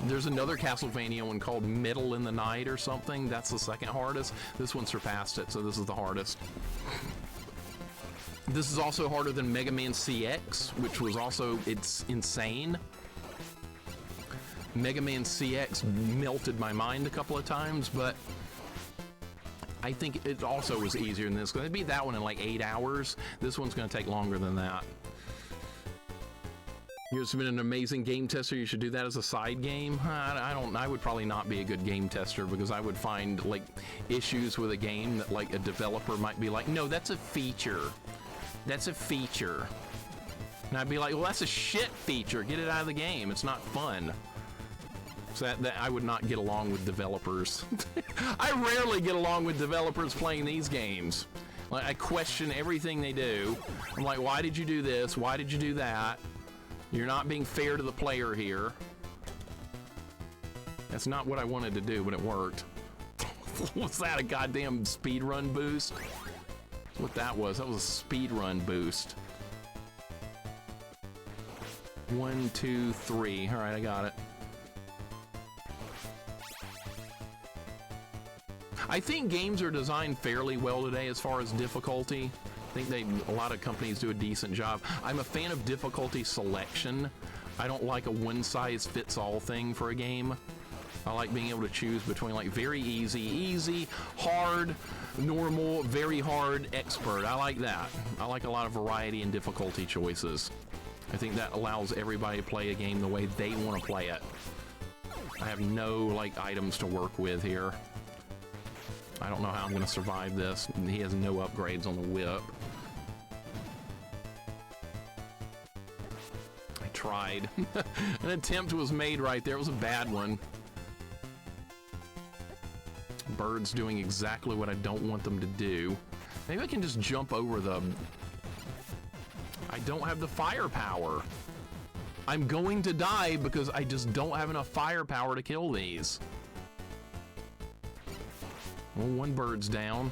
There's another Castlevania one called Middle in the Night or something. That's the second hardest. This one surpassed it, so this is the hardest. This is also harder than Mega Man CX, which was also, it's insane. Mega Man CX melted my mind a couple of times, but I think it also was easier than this. I beat that one in like 8 hours. This one's gonna take longer than that. You've been an amazing game tester. You should do that as a side game. I would probably not be a good game tester because I would find like issues with a game that like a developer might be like, no, that's a feature. That's a feature. And I'd be like, well, that's a shit feature. Get it out of the game. It's not fun. So that I would not get along with developers. I rarely get along with developers playing these games. Like, I question everything they do. I'm like, why did you do this? Why did you do that? You're not being fair to the player here. That's not what I wanted to do, but it worked. Was that a goddamn speedrun boost? That's what that was. That was a speedrun boost. 1, 2, 3. All right, I got it. I think games are designed fairly well today as far as difficulty. I think a lot of companies do a decent job. I'm a fan of difficulty selection. I don't like a one-size-fits-all thing for a game. I like being able to choose between like very easy, hard, normal, very hard, expert. I like that. I like a lot of variety and difficulty choices. I think that allows everybody to play a game the way they want to play it. I have no like items to work with here. I don't know how I'm going to survive this. He has no upgrades on the whip. I tried. An attempt was made right there. It was a bad one. Bird's doing exactly what I don't want them to do. Maybe I can just jump over them. I don't have the firepower. I'm going to die because I just don't have enough firepower to kill these. Well, one bird's down.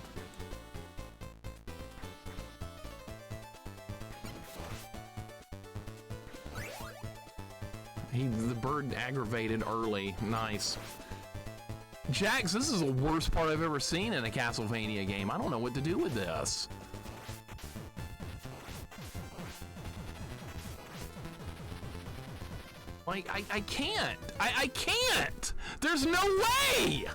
The bird aggravated early. Nice. Jax, this is the worst part I've ever seen in a Castlevania game. I don't know what to do with this. Like, I can't. I can't. There's no way.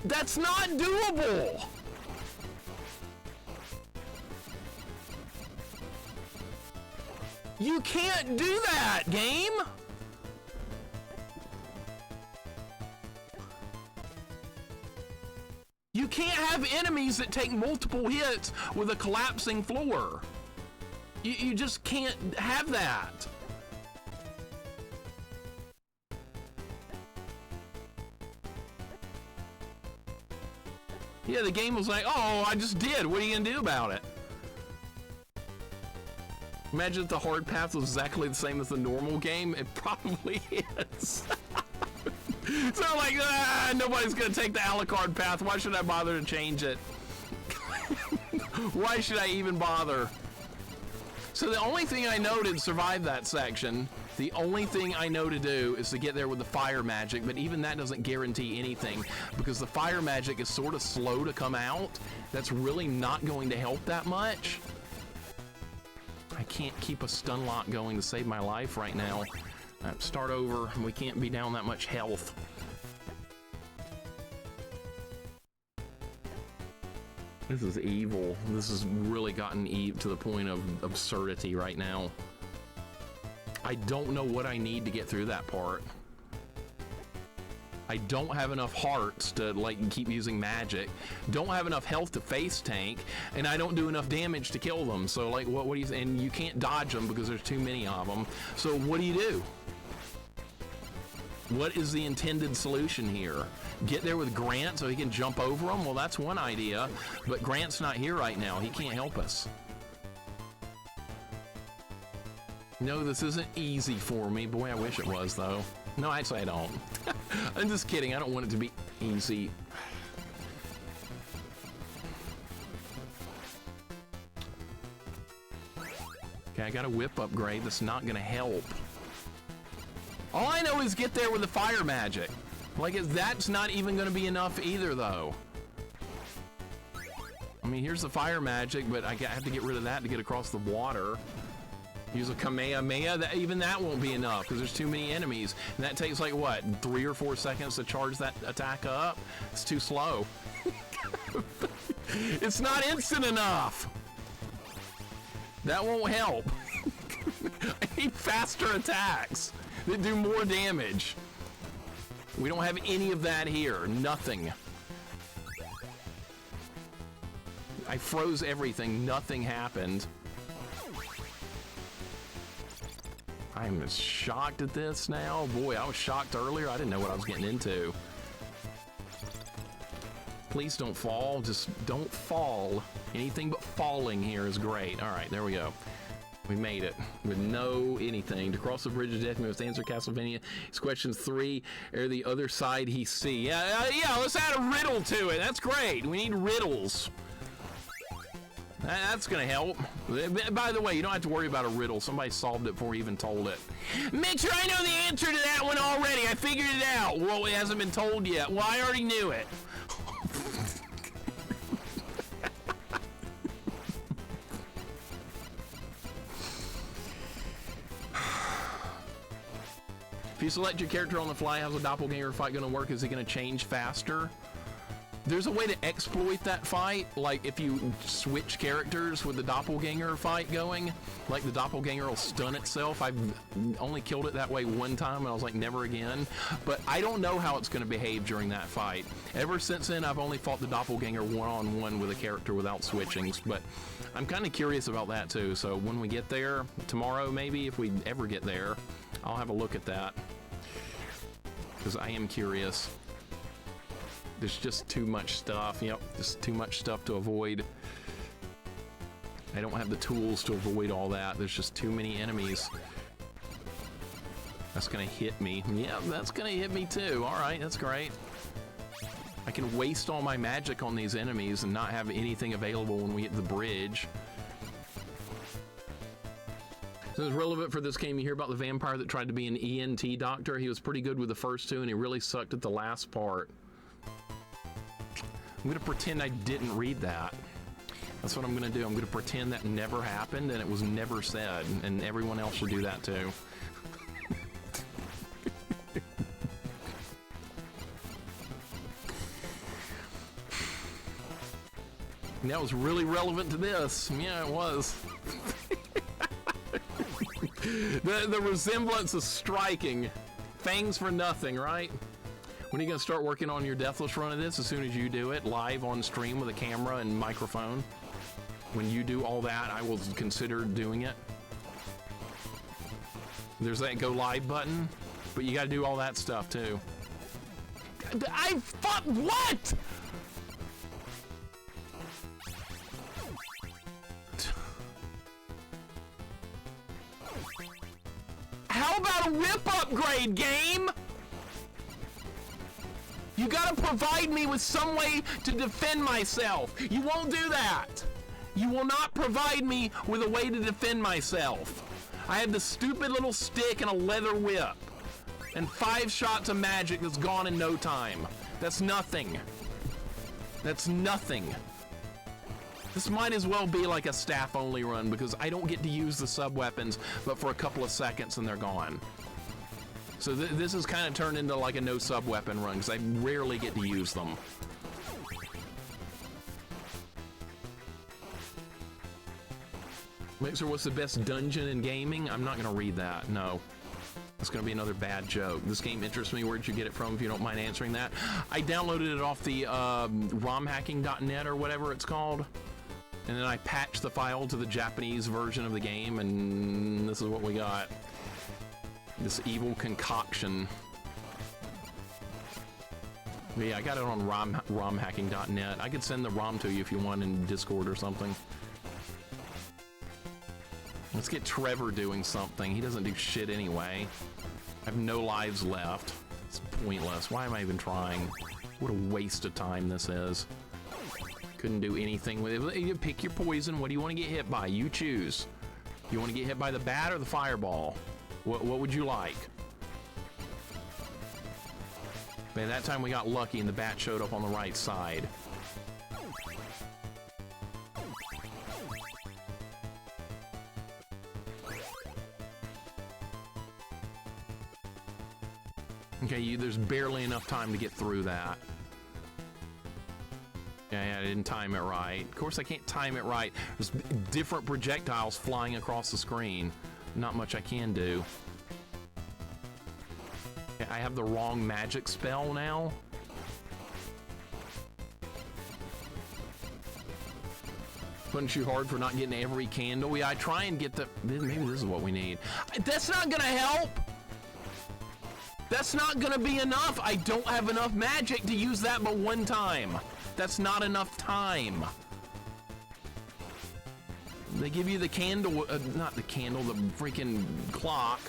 That's not doable. You can't do that, game. You can't have enemies that take multiple hits with a collapsing floor. You just can't have that. Yeah, the game was like, oh, I just did. What are you gonna do about it? Imagine if the hard path was exactly the same as the normal game. It probably is. So like, nobody's gonna take the a la carte path. Why should I bother to change it? Why should I even bother? So the only thing I know to survive that section, the only thing I know to do is to get there with the fire magic, but even that doesn't guarantee anything because the fire magic is sort of slow to come out. That's really not going to help that much. I can't keep a stun lock going to save my life right now. Start over. We can't be down that much health. This is evil. This has really gotten to the point of absurdity right now. I don't know what I need to get through that part. I don't have enough hearts to like keep using magic. Don't have enough health to face tank, and I don't do enough damage to kill them. So like, what do you? And you can't dodge them because there's too many of them. So what do you do? What is the intended solution here? Get there with Grant so he can jump over them? Well, that's one idea, but Grant's not here right now. He can't help us. No, this isn't easy for me. Boy, I wish it was, though. No, actually, I don't. I'm just kidding. I don't want it to be easy. Okay, I got a whip upgrade. That's not going to help. All I know is get there with the fire magic. Like, that's not even going to be enough either, though. I mean, here's the fire magic, but I have to get rid of that to get across the water. Use a Kamehameha, even that won't be enough because there's too many enemies. And that takes like, what, 3 or 4 seconds to charge that attack up? It's too slow. It's not instant enough. That won't help. I need faster attacks that do more damage. We don't have any of that here. Nothing. I froze everything. Nothing happened. I'm shocked at this now. Boy, I was shocked earlier. I didn't know what I was getting into. Please don't fall. Just don't fall. Anything but falling here is great. All right, there we go. We made it with no anything. To cross the bridge of death, we must answer Castlevania. It's question 3. Or the other side he see. Yeah, let's add a riddle to it. That's great. We need riddles. That's gonna help. By the way, you don't have to worry about a riddle. Somebody solved it before we even told it. Mixer, I know the answer to that one already. I figured it out. Well, it hasn't been told yet. Well, I already knew it. If you select your character on the fly, how's a doppelganger fight gonna work? Is it gonna change faster? There's a way to exploit that fight, like if you switch characters with the doppelganger fight going, like the doppelganger will stun itself. I've only killed it that way one time and I was like, never again. But I don't know how it's going to behave during that fight. Ever since then, I've only fought the doppelganger one-on-one with a character without switchings, but I'm kind of curious about that too. So when we get there, tomorrow maybe, if we ever get there, I'll have a look at that. Because I am curious. There's just too much stuff. Yep, just too much stuff to avoid. I don't have the tools to avoid all that. There's just too many enemies. That's gonna hit me. Yeah, that's gonna hit me too. All right, that's great. I can waste all my magic on these enemies and not have anything available when we hit the bridge. So it's relevant for this game. You hear about the vampire that tried to be an ENT doctor. He was pretty good with the first 2 and he really sucked at the last part. I'm gonna pretend I didn't read that. That's what I'm gonna do. I'm gonna pretend that never happened and it was never said, and everyone else should do that too. And that was really relevant to this. Yeah, it was. The resemblance is striking. Fangs for nothing, right? When are you going to start working on your Deathless run of this? As soon as you do it, live on stream with a camera and microphone. When you do all that, I will consider doing it. There's that go live button, but you got to do all that stuff too. What? How about a whip upgrade, game? You gotta provide me with some way to defend myself. You won't do that. You will not provide me with a way to defend myself. I have this stupid little stick and a leather whip. And 5 shots of magic that's gone in no time. That's nothing. That's nothing. This might as well be like a staff-only run because I don't get to use the sub-weapons but for a couple of seconds and they're gone. So this is kind of turned into like a no sub-weapon run because I rarely get to use them. Mixer, what's the best dungeon in gaming? I'm not gonna read that, no. It's gonna be another bad joke. This game interests me. Where'd you get it from, if you don't mind answering that? I downloaded it off the romhacking.net or whatever it's called. And then I patched the file to the Japanese version of the game, and this is what we got. This evil concoction. But yeah, I got it on romhacking.net. I could send the ROM to you if you want in Discord or something. Let's get Trevor doing something. He doesn't do shit anyway. I have no lives left. It's pointless. Why am I even trying? What a waste of time this is. Couldn't do anything with it. You pick your poison. What do you want to get hit by? You choose. You want to get hit by the bat or the fireball? What would you like? Man, that time we got lucky and the bat showed up on the right side. Okay, there's barely enough time to get through that. Yeah, I didn't time it right. Of course, I can't time it right. There's different projectiles flying across the screen. Not much I can do. Okay, I have the wrong magic spell now. Punch you hard for not getting every candle. Yeah, I try and get the... Maybe this is what we need. That's not gonna help! That's not gonna be enough. I don't have enough magic to use that but one time. That's not enough time. They give you the candle, not the candle, the freaking clock.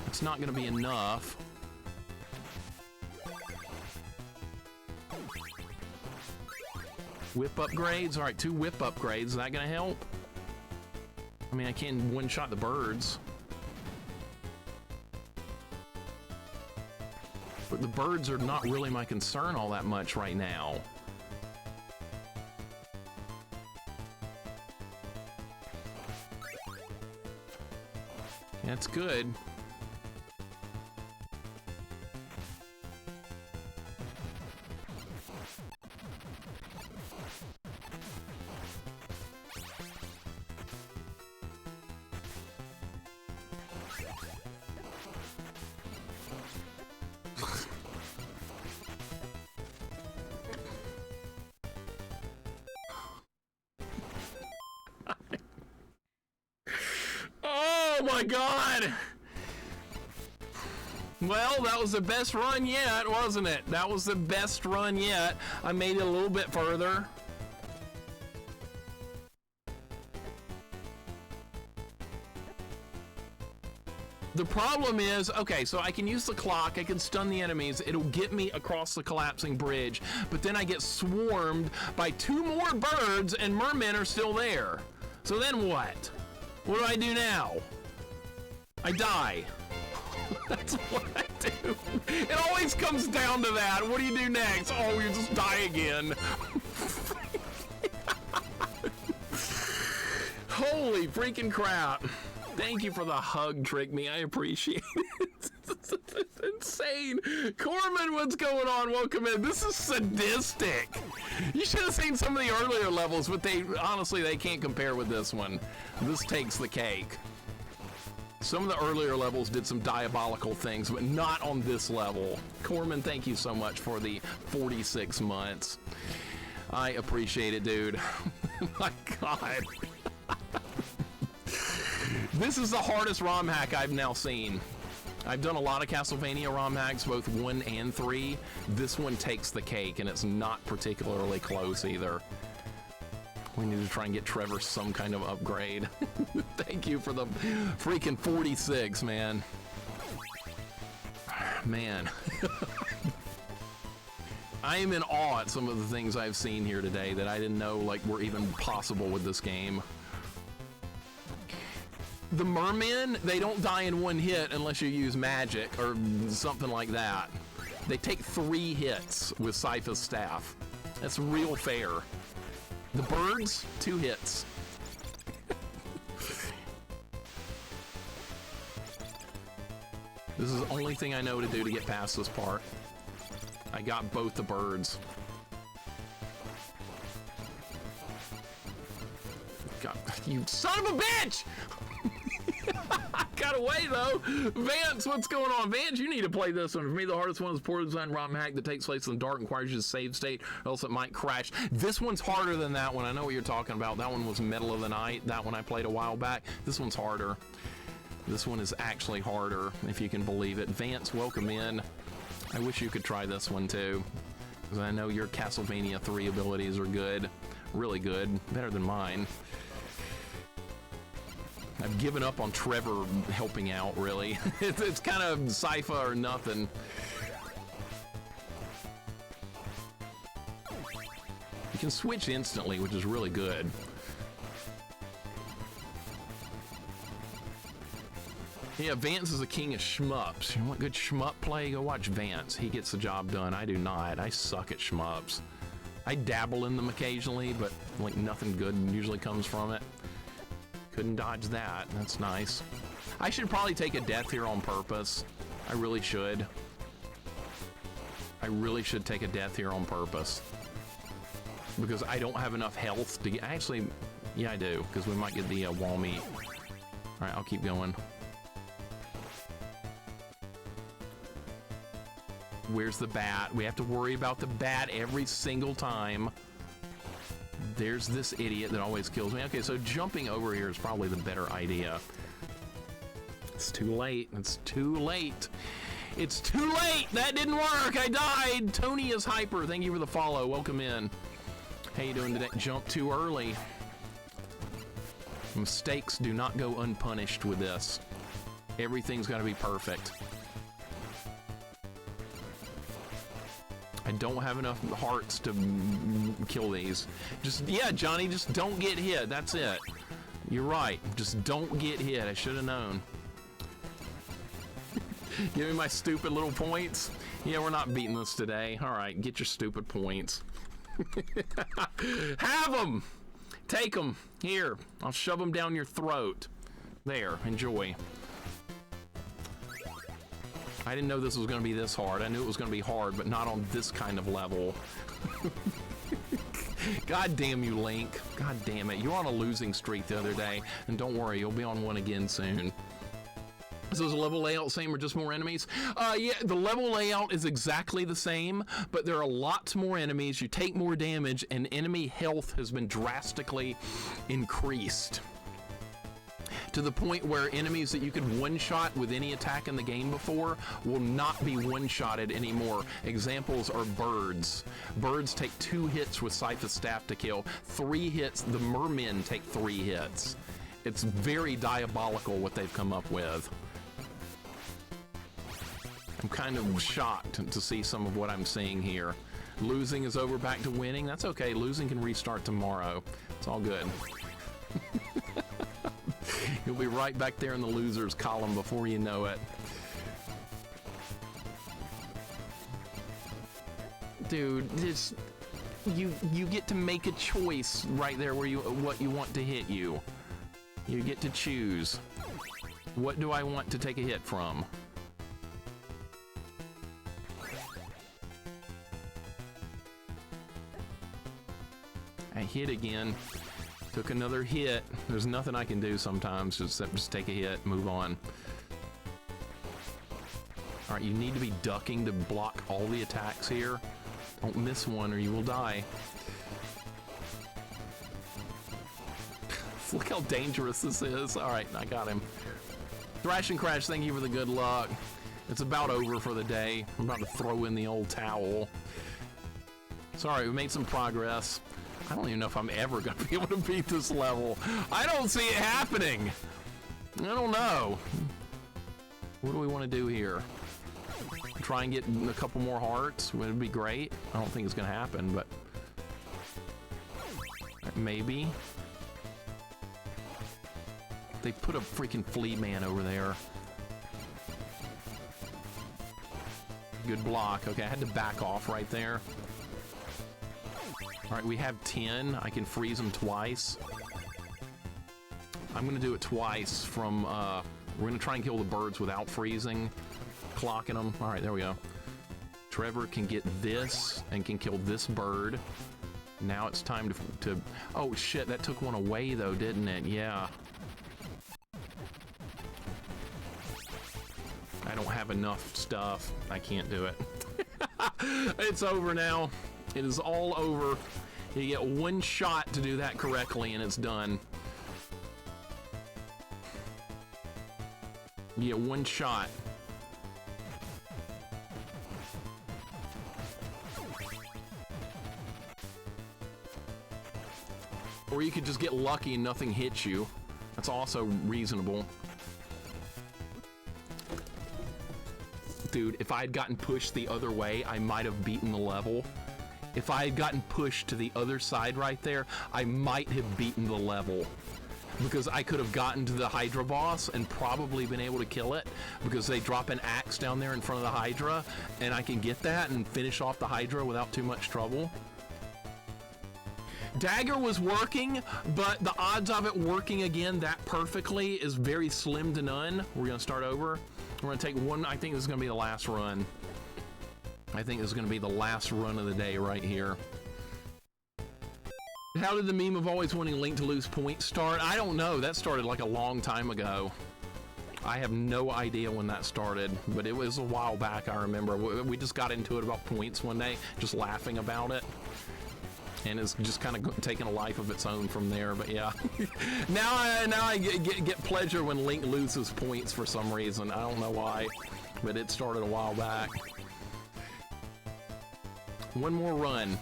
It's not gonna be enough. Whip upgrades? All right, 2 whip upgrades. Is that gonna help? I mean, I can't one-shot the birds. But the birds are not really my concern all that much right now. That's good. Oh my God! Well, that was the best run yet, wasn't it? That was the best run yet. I made it a little bit further. The problem is, okay, so I can use the clock, I can stun the enemies, it'll get me across the collapsing bridge, but then I get swarmed by 2 more birds and mermen are still there. So then what? What do I do now? I die. That's what I do. It always comes down to that. What do you do next? Oh, you just die again. Holy freaking crap. Thank you for the hug, Trick Me. I appreciate it. It's insane. Corman, what's going on? Welcome in. This is sadistic. You should have seen some of the earlier levels, but honestly, they can't compare with this one. This takes the cake. Some of the earlier levels did some diabolical things, but not on this level. Corman, thank you so much for the 46 months. I appreciate it, dude. My God. This is the hardest ROM hack I've now seen. I've done a lot of Castlevania ROM hacks, both 1 and 3. This one takes the cake, and it's not particularly close either. We need to try and get Trevor some kind of upgrade. Thank you for the freaking 46, man. Man. I am in awe at some of the things I've seen here today that I didn't know like were even possible with this game. The mermen, they don't die in one hit unless you use magic or something like that. They take 3 hits with Sypha's staff. That's real fair. The birds, 2 hits. This is the only thing I know to do to get past this part. I got both the birds. God, you son of a bitch! Got away though. Vance, what's going on? Vance, you need to play this one. For me, the hardest one is poorly designed Romhack that takes place in the dark and requires you to save state, or else it might crash. This one's harder than that one. I know what you're talking about. That one was Middle of the Night. That one I played a while back. This one's harder. This one is actually harder, if you can believe it. Vance, welcome in. I wish you could try this one too, because I know your Castlevania 3 abilities are good. Really good. Better than mine. I've given up on Trevor helping out, really. It's kind of Sypha or nothing. You can switch instantly, which is really good. Yeah, Vance is the king of shmups. You want good shmup play? Go watch Vance. He gets the job done. I do not. I suck at shmups. I dabble in them occasionally, but like nothing good usually comes from it. Couldn't dodge that. That's nice. I should probably take a death here on purpose. I really should. I really should take a death here on purpose. Because I don't have enough health to get... Actually, yeah, I do. Because we might get the wall meat. Alright, I'll keep going. Where's the bat? We have to worry about the bat every single time. There's this idiot that always kills me. Okay, so jumping over here is probably the better idea. It's too late. It's too late. It's too late! That didn't work! I died! Tony is hyper. Thank you for the follow. Welcome in. How you doing today? Jump too early. Mistakes do not go unpunished with this. Everything's got to be perfect. I don't have enough hearts to kill these. Just, yeah, Johnny, just don't get hit. That's it. You're right. Just don't get hit. I should have known. Give me my stupid little points. Yeah, we're not beating this today. All right, get your stupid points. Have them. Take them. Here, I'll shove them down your throat. There, enjoy. I didn't know this was going to be this hard. I knew it was going to be hard, but not on this kind of level. God damn you, Link. God damn it. You were on a losing streak the other day, and don't worry, you'll be on one again soon. So is the level layout same or just more enemies? Yeah, the level layout is exactly the same, but there are lots more enemies. You take more damage, and enemy health has been drastically increased. To the point where enemies that you could one-shot with any attack in the game before will not be one-shotted anymore. Examples are birds. Birds take 2 hits with Sypha's staff to kill. 3 hits, the mermen take 3 hits. It's very diabolical what they've come up with. I'm kind of shocked to see some of what I'm seeing here. Losing is over, back to winning. That's okay, losing can restart tomorrow. It's all good. You'll be right back there in the losers column before you know it. Dude, this you get to make a choice right there where what you want to hit you. You get to choose. What do I want to take a hit from? I hit again. Took another hit. There's nothing I can do sometimes except just take a hit, move on. All right, you need to be ducking to block all the attacks here. Don't miss one or you will die. Look how dangerous this is. All right, I got him. Thrash and Crash, thank you for the good luck. It's about over for the day. I'm about to throw in the old towel. Sorry, we made some progress. I don't even know if I'm ever going to be able to beat this level. I don't see it happening. I don't know. What do we want to do here? try and get a couple more hearts. Would be great. I don't think it's gonna happen, but maybe. They put a freaking flea man over there. Good block. Okay, I had to back off right there. All right, we have 10. I can freeze them twice. I'm gonna do it twice from, we're gonna try and kill the birds without freezing, clocking them. All right, there we go. Trevor can get this and can kill this bird. Now it's time to oh shit, that took one away though, didn't it? Yeah. I don't have enough stuff. I can't do it. It's over now. It is all over. You get one shot to do that correctly and it's done. You get one shot. Or you could just get lucky and nothing hits you. That's also reasonable. Dude, if I had gotten pushed the other way, I might have beaten the level. If I had gotten pushed to the other side right there, I might have beaten the level. Because I could have gotten to the Hydra boss and probably been able to kill it, because they drop an axe down there in front of the Hydra, and I can get that and finish off the Hydra without too much trouble. Dagger was working, but the odds of it working again that perfectly is very slim to none. We're gonna start over. We're gonna take one. I think this is gonna be the last run. I think this is gonna be the last run of the day right here. How did the meme of always wanting Link to lose points start? I don't know. That started like a long time ago. I have no idea when that started, but it was a while back. I remember we just got into it about points one day, just laughing about it. And it's just kind of taken a life of its own from there. But yeah, now I get pleasure when Link loses points for some reason. I don't know why, but it started a while back. One more run.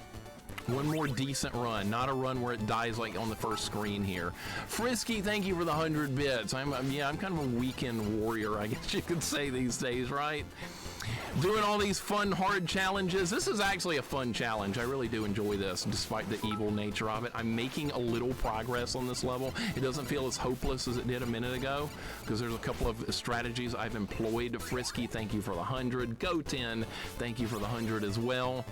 One more decent run, not a run where it dies like on the first screen here. Frisky, thank you for the 100 bits. I'm kind of a weekend warrior, I guess you could say these days, right? Doing all these fun, hard challenges. This is actually a fun challenge. I really do enjoy this, despite the evil nature of it. I'm making a little progress on this level. It doesn't feel as hopeless as it did a minute ago, because there's a couple of strategies I've employed. Frisky, thank you for the 100. Go10, thank you for the 100 as well.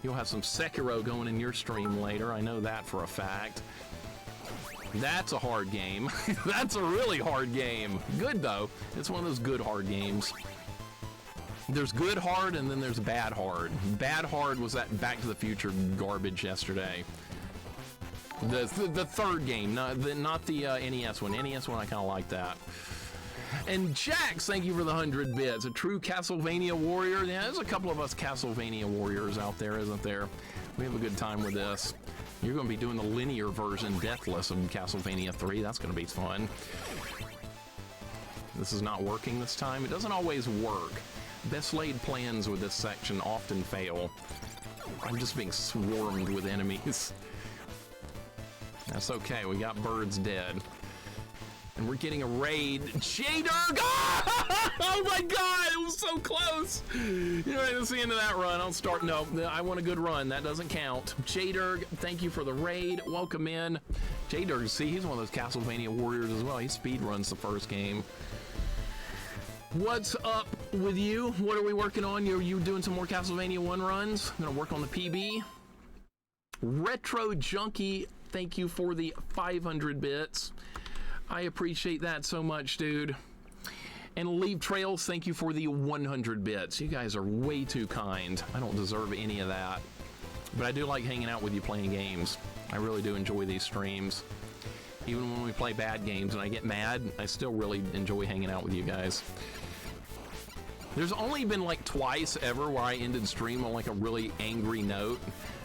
You'll have some Sekiro going in your stream later. I know that for a fact. That's a hard game. That's a really hard game. Good, though. It's one of those good hard games. There's good hard, and then there's bad hard. Bad hard was that Back to the Future garbage yesterday. The third game, not the NES one. NES one, I kind of like that. And Jax, thank you for the 100 bits. A true Castlevania warrior. Yeah, there's a couple of us Castlevania warriors out there, isn't there? We have a good time with this. You're going to be doing the linear version, Deathless, of Castlevania 3. That's going to be fun. This is not working this time. It doesn't always work. Best laid plans with this section often fail. I'm just being swarmed with enemies. That's okay. We got birds dead. And we're getting a raid. J-Durg! Oh my god, it was so close! You know, that's the end of that run. I'll start. No, I want a good run. That doesn't count. J-Durg, thank you for the raid. Welcome in. J-Durg, see, he's one of those Castlevania warriors as well. He speed runs the first game. What's up with you? What are we working on? You doing some more Castlevania 1 runs? I'm gonna work on the PB. Retro Junkie, thank you for the 500 bits. I appreciate that so much, dude. And Leave Trails, thank you for the 100 bits. You guys are way too kind. I don't deserve any of that. But I do like hanging out with you playing games. I really do enjoy these streams. Even when we play bad games and I get mad, I still really enjoy hanging out with you guys. There's only been like twice ever where I ended stream on like a really angry note.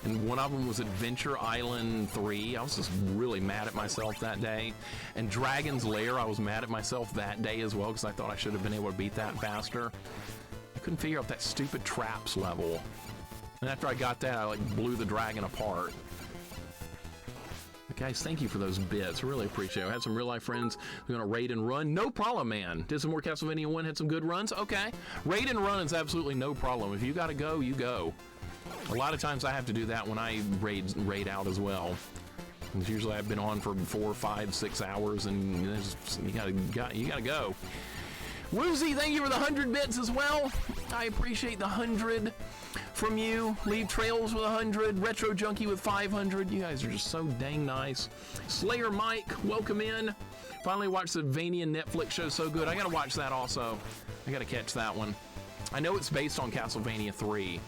And one of them was Adventure Island 3. I was just really mad at myself that day. And Dragon's Lair, I was mad at myself that day as well because I thought I should have been able to beat that faster. I couldn't figure out that stupid traps level. And after I got that, I like blew the dragon apart. Guys, thank you for those bits. Really appreciate it. I had some real life friends who are going to raid and run. No problem, man. Did some more Castlevania 1, had some good runs. Okay. Raid and run is absolutely no problem. If you got to go, you go. A lot of times I have to do that when I raid out as well. Because usually I've been on for 4, 5, 6 hours, and you gotta go. Woozy, thank you for the 100 bits as well. I appreciate the 100 from you. Leave Trails with 100. Retro Junkie with 500. You guys are just so dang nice. Slayer Mike, welcome in. Finally watched the Vania Netflix show, so good. I gotta watch that also. I gotta catch that one. I know it's based on Castlevania 3,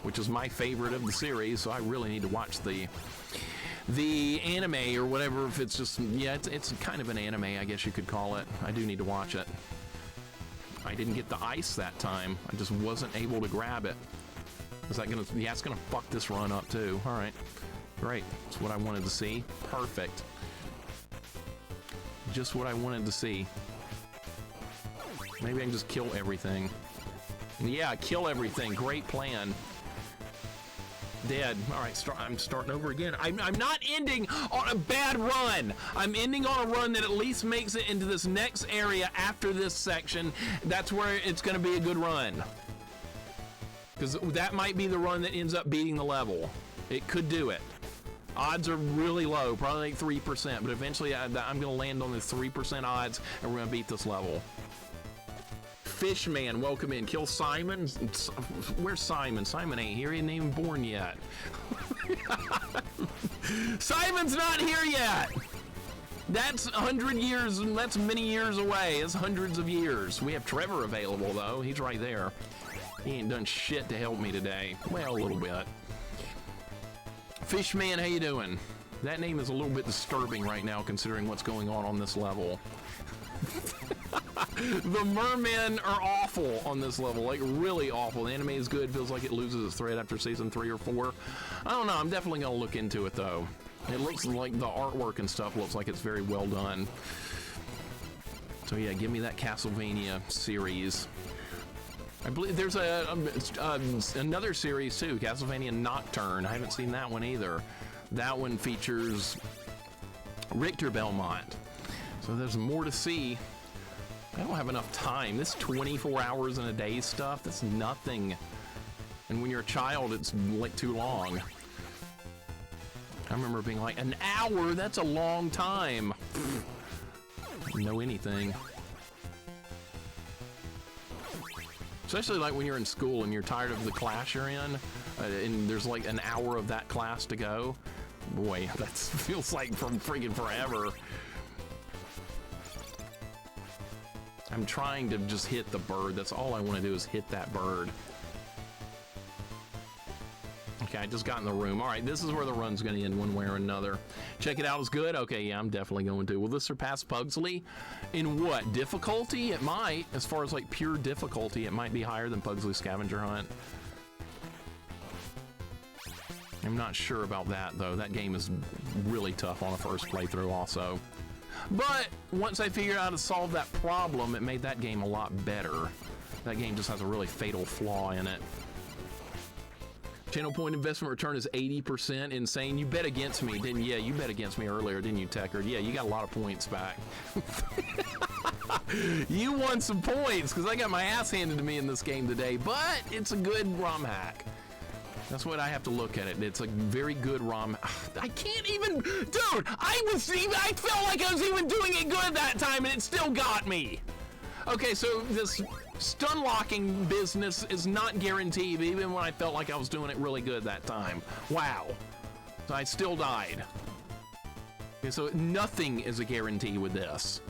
which is my favorite of the series, so I really need to watch the anime or whatever. If it's just, yeah, it's kind of an anime, I guess you could call it. I do need to watch it. I didn't get the ice that time. I just wasn't able to grab it. Is that gonna, yeah, it's gonna fuck this run up too. All right, great. That's what I wanted to see. Perfect. Just what I wanted to see. Maybe I can just kill everything. Yeah, kill everything. Great plan. Dead. All right, I'm starting over again. I'm not ending on a bad run. I'm ending on a run that at least makes it into this next area after this section. That's where it's going to be a good run. Because that might be the run that ends up beating the level. It could do it. Odds are really low, probably like 3%, but eventually I'm going to land on the 3% odds and we're going to beat this level. Fishman, welcome in. Kill Simon. Where's Simon? Simon ain't here. He ain't even born yet. Simon's not here yet. That's 100 years. That's many years away. It's hundreds of years. We have Trevor available though. He's right there. He ain't done shit to help me today. Well, a little bit. Fishman, how you doing? That name is a little bit disturbing right now considering what's going on this level. The mermen are awful on this level, like really awful. The anime is good, feels like it loses its thread after season 3 or 4. I don't know, I'm definitely gonna look into it though. It looks like the artwork and stuff looks like it's very well done. So yeah, give me that Castlevania series. I believe there's another series too, Castlevania Nocturne. I haven't seen that one either. That one features Richter Belmont. So there's more to see. I don't have enough time. This 24 hours in a day stuff, that's nothing. And when you're a child, it's like too long. I remember being like, an hour? That's a long time. Know anything. Especially like when you're in school and you're tired of the class you're in, and there's like an hour of that class to go. Boy, that feels like from freaking forever. I'm trying to just hit the bird. That's all I want to do is hit that bird. Okay, I just got in the room. All right, this is where the run's going to end one way or another. Check it out is good? Okay, yeah, I'm definitely going to. Will this surpass Pugsley? In what? Difficulty? It might. As far as like pure difficulty, it might be higher than Pugsley's Scavenger Hunt. I'm not sure about that, though. That game is really tough on a first playthrough also. But once I figured out how to solve that problem, it made that game a lot better. That game just has a really fatal flaw in it. Channel point investment return is 80%. Insane. You bet against me, didn't you? Yeah, you bet against me earlier, didn't you, Tecker? Yeah, you got a lot of points back. You won some points because I got my ass handed to me in this game today, but it's a good ROM hack. That's what I have to look at it. It's a very good ROM. I can't even, dude, I felt like I was even doing it good that time and it still got me. Okay, so this stun locking business is not guaranteed even when I felt like I was doing it really good that time. Wow. So I still died. Okay, so nothing is a guarantee with this.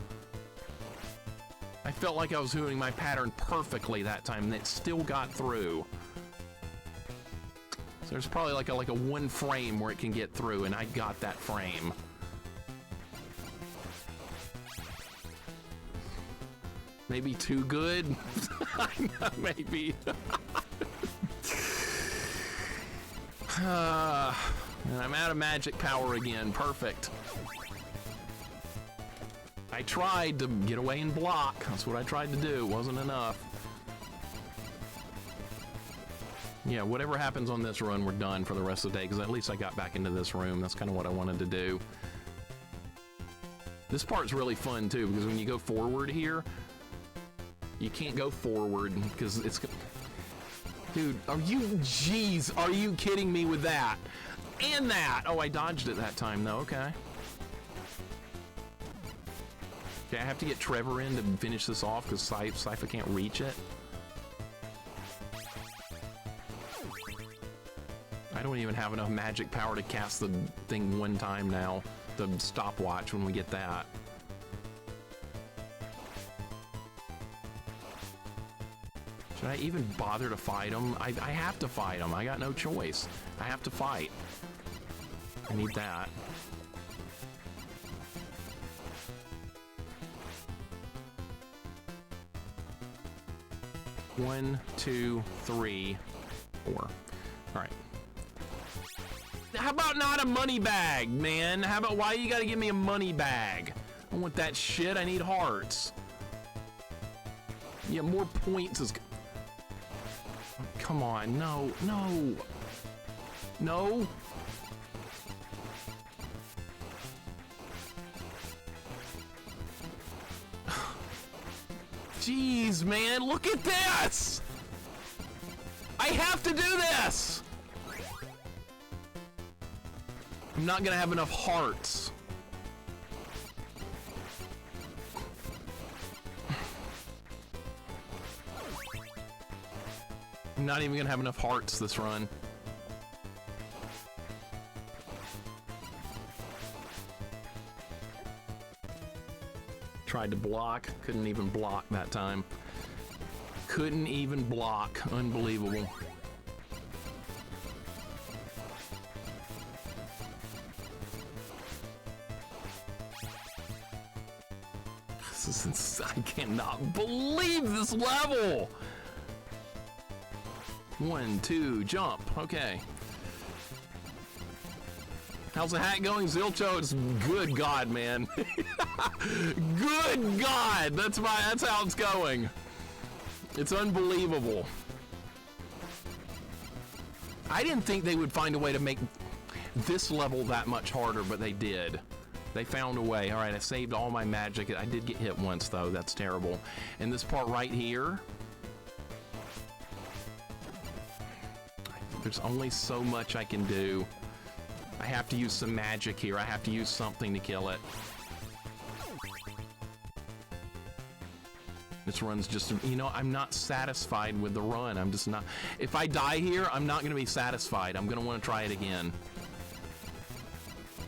I felt like I was doing my pattern perfectly that time and it still got through. So there's probably like a one frame where it can get through, and I got that frame. Maybe too good? Maybe. And I'm out of magic power again. Perfect. I tried to get away and block. That's what I tried to do. It wasn't enough. Yeah, whatever happens on this run, we're done for the rest of the day, because at least I got back into this room. That's kind of what I wanted to do. This part's really fun too, because when you go forward here, you can't go forward because it's... Dude, are you kidding me with that? And that! Oh, I dodged it that time though, okay. Okay, I have to get Trevor in to finish this off because Sypha can't reach it. I don't even have enough magic power to cast the thing one time now. The stopwatch when we get that. Should I even bother to fight him? I have to fight him. I got no choice. I have to fight. I need that. One, two, three, four. All right. How about not a money bag, man? How about why you gotta give me a money bag? I don't want that shit. I need hearts. Yeah, more points is... Come on, no, no. No. Jeez, man, look at this! I have to do this! I'm not gonna have enough hearts. I'm not even gonna have enough hearts this run. Tried to block, couldn't even block that time. Couldn't even block, unbelievable. I cannot believe this level! 1, 2, jump. Okay. How's the hat going, Zilcho? It's good God, man. Good God! That's how it's going. It's unbelievable. I didn't think they would find a way to make this level that much harder, but they did. They found a way. All right, I saved all my magic. I did get hit once, though. That's terrible. And this part right here, there's only so much I can do. I have to use some magic here. I have to use something to kill it. This run's just, you know, I'm not satisfied with the run. I'm just not. If I die here, I'm not going to be satisfied. I'm going to want to try it again.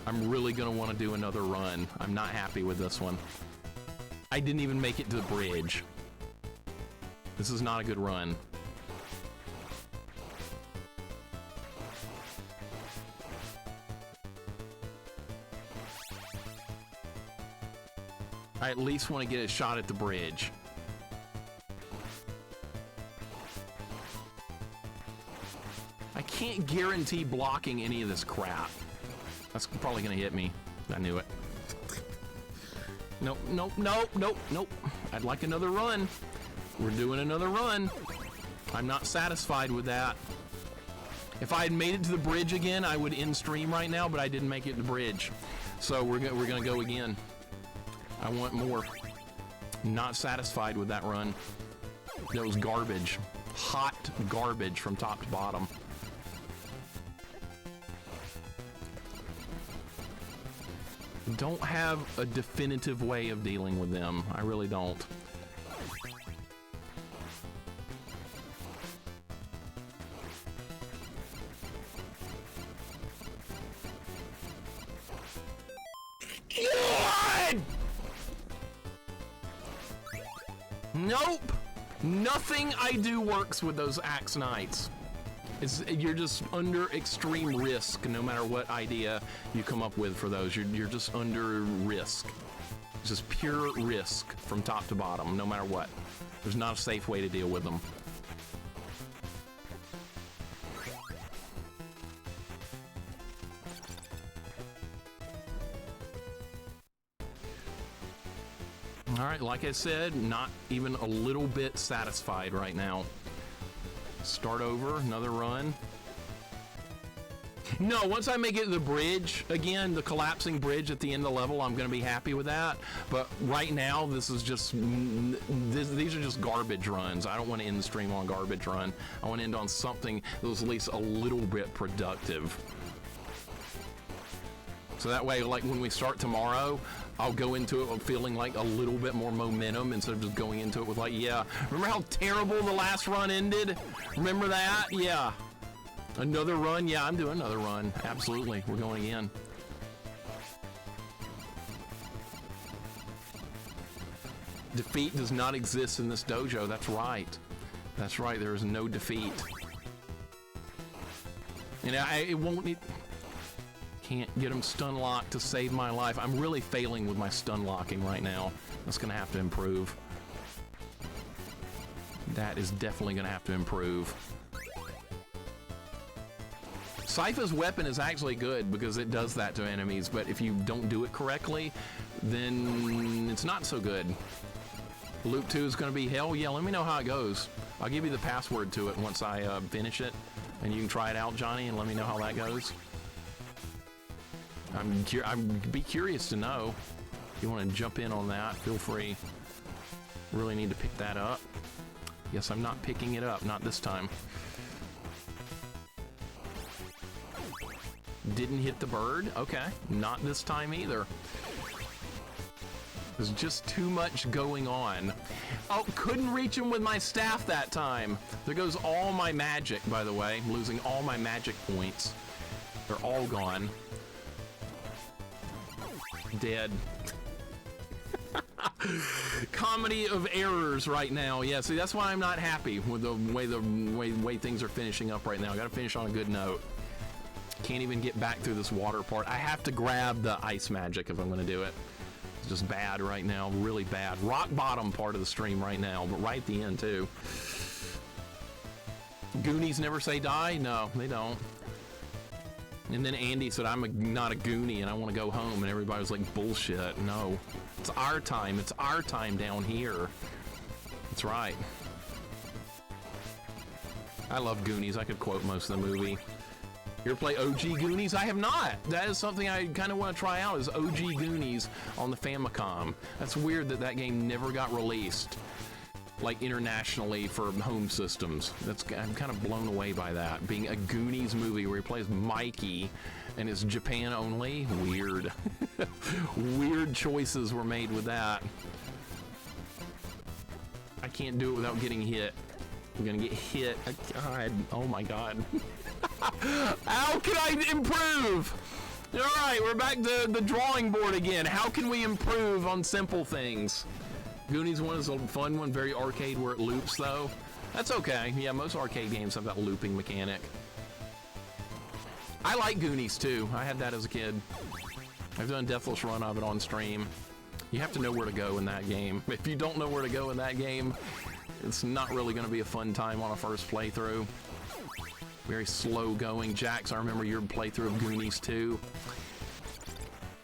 I'm really going to want to do another run. I'm not happy with this one. I didn't even make it to the bridge. This is not a good run. I at least want to get a shot at the bridge. I can't guarantee blocking any of this crap. That's probably gonna hit me. I knew it. Nope, nope, nope, nope, nope. I'd like another run. We're doing another run. I'm not satisfied with that. If I had made it to the bridge again, I would end stream right now, but I didn't make it to the bridge. So we're gonna go again. I want more. Not satisfied with that run. That was garbage. Hot garbage from top to bottom. Don't have a definitive way of dealing with them. I really don't. God! Nope! Nothing I do works with those Axe Knights. You're just under extreme risk no matter what idea you come up with for those. You're just under risk. It's just pure risk from top to bottom, no matter what. There's not a safe way to deal with them. All right, like I said, not even a little bit satisfied right now. Start over, another run. No, once I make it to the bridge, again, the collapsing bridge at the end of the level, I'm going to be happy with that. But right now, this is just, these are just garbage runs. I don't want to end the stream on a garbage run. I want to end on something that was at least a little bit productive. So that way, like when we start tomorrow, I'll go into it feeling like a little bit more momentum instead of just going into it with like, yeah. Remember how terrible the last run ended? Remember that? Yeah. Another run? Yeah, I'm doing another run. Absolutely. We're going in. Defeat does not exist in this dojo. That's right. That's right. There is no defeat. And it won't... Can't get him stun locked to save my life. I'm really failing with my stun locking right now. That's going to have to improve. That is definitely going to have to improve. Sypha's weapon is actually good because it does that to enemies, but if you don't do it correctly, then it's not so good. Loop 2 is going to be hell. Yeah, let me know how it goes. I'll give you the password to it once I finish it, and you can try it out, Johnny, and let me know how that goes. I'd be curious to know. If you want to jump in on that, feel free. Really need to pick that up. Yes, I'm not picking it up. Not this time. Didn't hit the bird. Okay. Not this time either. There's just too much going on. Oh, couldn't reach him with my staff that time. There goes all my magic, by the way. I'm losing all my magic points. They're all gone. Dead. Comedy of errors right now. Yeah, see, that's why I'm not happy with the way things are finishing up right now. I gotta finish on a good note. Can't even get back through this water part. I have to grab the ice magic if I'm gonna do it. It's just bad right now, really bad. Rock bottom part of the stream right now, but right at the end too. Goonies never say die? No, they don't. And then Andy said, I'm not a Goonie and I want to go home. And everybody was like, bullshit. No, it's our time. It's our time down here. That's right. I love Goonies. I could quote most of the movie. You ever play OG Goonies? I have not. That is something I kind of want to try out, is OG Goonies on the Famicom. That's weird that that game never got released, like internationally for home systems. I'm kind of blown away by that. Being a Goonies movie where he plays Mikey and it's Japan only. Weird. Weird choices were made with that. I can't do it without getting hit. I'm gonna get hit. God, oh my God. How can I improve? All right, we're back to the drawing board again. How can we improve on simple things? Goonies 1 is a fun one, very arcade where it loops though. That's okay. Yeah, most arcade games have that looping mechanic. I like Goonies too. I had that as a kid. I've done a Deathless run of it on stream. You have to know where to go in that game. If you don't know where to go in that game, it's not really going to be a fun time on a first playthrough. Very slow going. Jax, I remember your playthrough of Goonies 2.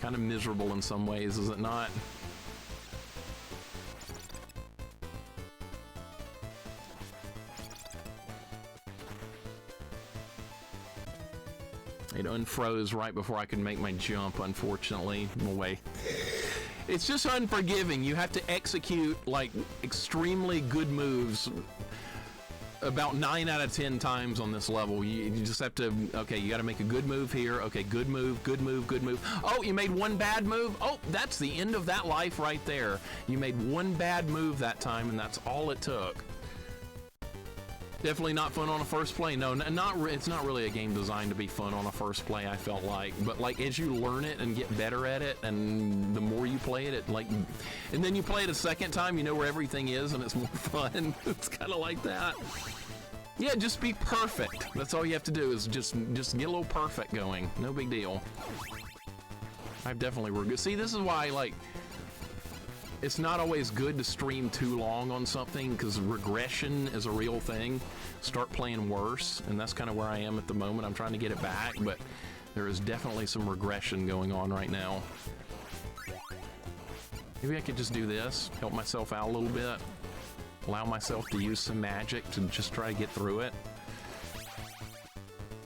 Kind of miserable in some ways, is it not? It unfroze right before I could make my jump, unfortunately. No way. It's just unforgiving. You have to execute like extremely good moves about 9 out of 10 times on this level. You just have to, okay, you got to make a good move here. Okay, good move, good move, good move. Oh, you made one bad move. Oh, that's the end of that life right there. You made one bad move that time, and that's all it took. Definitely not fun on a first play. No, it's not really a game designed to be fun on a first play, I felt like. But like as you learn it and get better at it, and the more you play it, and then you play it a second time, you know where everything is, and it's more fun. It's kind of like that. Yeah, just be perfect. That's all you have to do, is just get a little perfect going. No big deal. I've definitely see, this is why it's not always good to stream too long on something, because regression is a real thing. Start playing worse, and that's kind of where I am at the moment. I'm trying to get it back, but there is definitely some regression going on right now. Maybe I could just do this, help myself out a little bit, allow myself to use some magic to just try to get through it.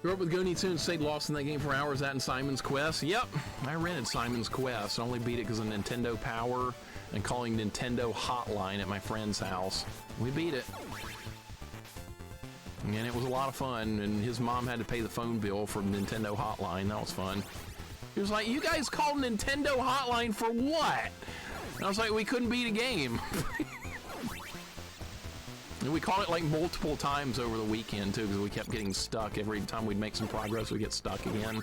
Grew up with Goonie Tunes, stayed lost in that game for hours. That in Simon's Quest. Yep, I rented Simon's Quest. I only beat it because of Nintendo Power and calling Nintendo Hotline at my friend's house. We beat it. And it was a lot of fun, and his mom had to pay the phone bill for Nintendo Hotline. That was fun. He was like, you guys called Nintendo Hotline for what? And I was like, we couldn't beat a game. And we called it like multiple times over the weekend too, because we kept getting stuck. Every time we'd make some progress, we'd get stuck again.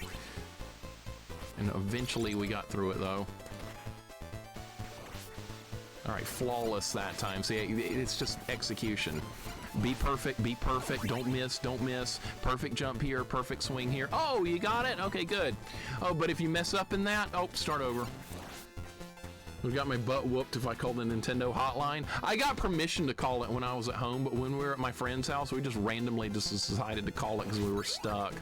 And eventually we got through it though. All right, flawless that time. See, it's just execution. Be perfect, don't miss, don't miss. Perfect jump here, perfect swing here. Oh, you got it? Okay, good. Oh, but if you mess up in that, oh, start over. We got my butt whooped if I called the Nintendo Hotline. I got permission to call it when I was at home, but when we were at my friend's house, we just randomly just decided to call it because we were stuck.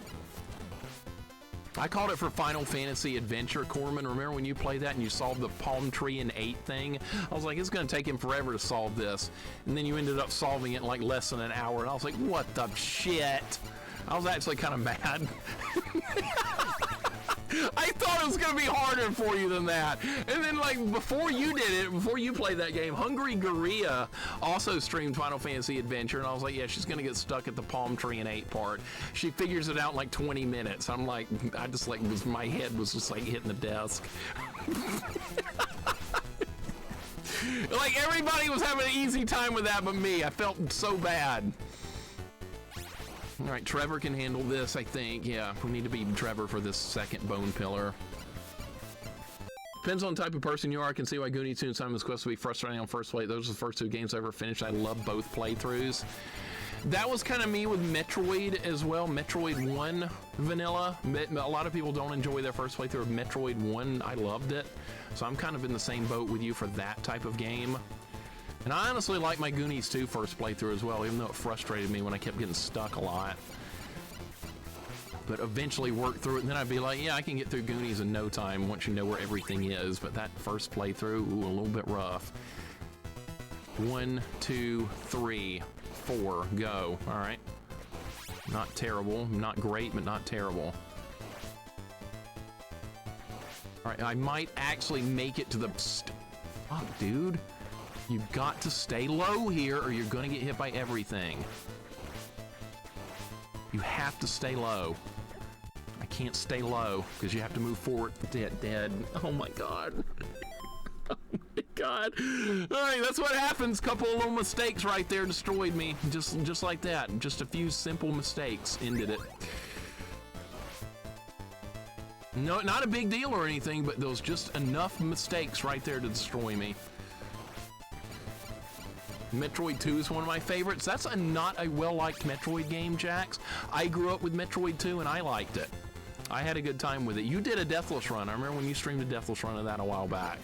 I called it for Final Fantasy Adventure, Corman. Remember when you played that and you solved the palm tree and 8 thing? I was like, it's gonna take him forever to solve this. And then you ended up solving it in like less than an hour, and I was like, what the shit? I was actually kind of mad. I thought it was gonna be harder for you than that. And then like before you did it, before you played that game, Hungry Gorilla also streamed Final Fantasy Adventure, and I was like, yeah, she's gonna get stuck at the palm tree and 8 part. She figures it out in like 20 minutes. I'm like, I just like, my head was just like hitting the desk. Like everybody was having an easy time with that but me. I felt so bad. All right, Trevor can handle this, I think. Yeah, we need to beat Trevor for this second bone pillar. Depends on the type of person you are. I can see why Goonie Tunes Simon's Quest would be frustrating on first play. Those are the first 2 games I ever finished. I love both playthroughs. That was kind of me with Metroid as well. Metroid 1 vanilla. A lot of people don't enjoy their first playthrough of Metroid 1. I loved it. So I'm kind of in the same boat with you for that type of game. And I honestly like my Goonies 2 first playthrough as well, even though it frustrated me when I kept getting stuck a lot. But eventually work through it, and then I'd be like, yeah, I can get through Goonies in no time once you know where everything is. But that first playthrough, ooh, a little bit rough. 1, 2, 3, 4, go. All right. Not terrible, not great, but not terrible. All right, I might actually make it to the... Fuck, dude. You've got to stay low here or you're gonna get hit by everything. You have to stay low. I can't stay low because you have to move forward. Dead. Oh my god. Oh my god. All right, that's what happens. Couple of little mistakes right there destroyed me. Just like that. Just a few simple mistakes ended it. No, not a big deal or anything, but there was just enough mistakes right there to destroy me. Metroid 2 is one of my favorites. That's not a well-liked Metroid game, Jax. I grew up with Metroid 2 and I liked it. I had a good time with it. You did a Deathless run. I remember when you streamed a Deathless run of that a while back.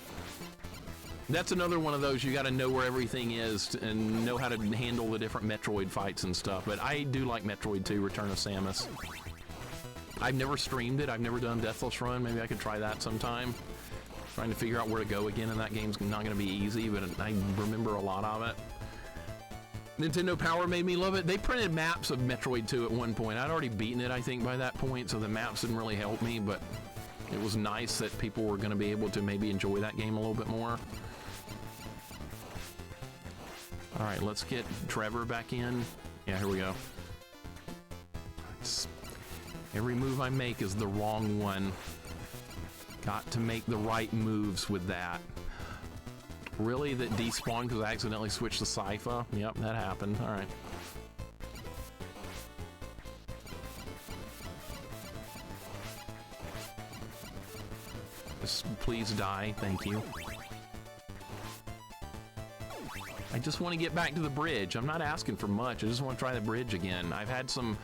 That's another one of those you got to know where everything is and know how to handle the different Metroid fights and stuff. But I do like Metroid 2, Return of Samus. I've never streamed it. I've never done Deathless run. Maybe I could try that sometime. Trying to figure out where to go again in that game's not going to be easy, but I remember a lot of it. Nintendo Power made me love it. They printed maps of Metroid 2 at one point. I'd already beaten it, I think, by that point, so the maps didn't really help me, but it was nice that people were going to be able to maybe enjoy that game a little bit more. All right, let's get Trevor back in. Yeah, here we go. Every move I make is the wrong one. Got to make the right moves with that. Really? That despawned because I accidentally switched to Sypha? Yep, that happened. All right. Just please die. Thank you. I just want to get back to the bridge. I'm not asking for much. I just want to try the bridge again. I've had some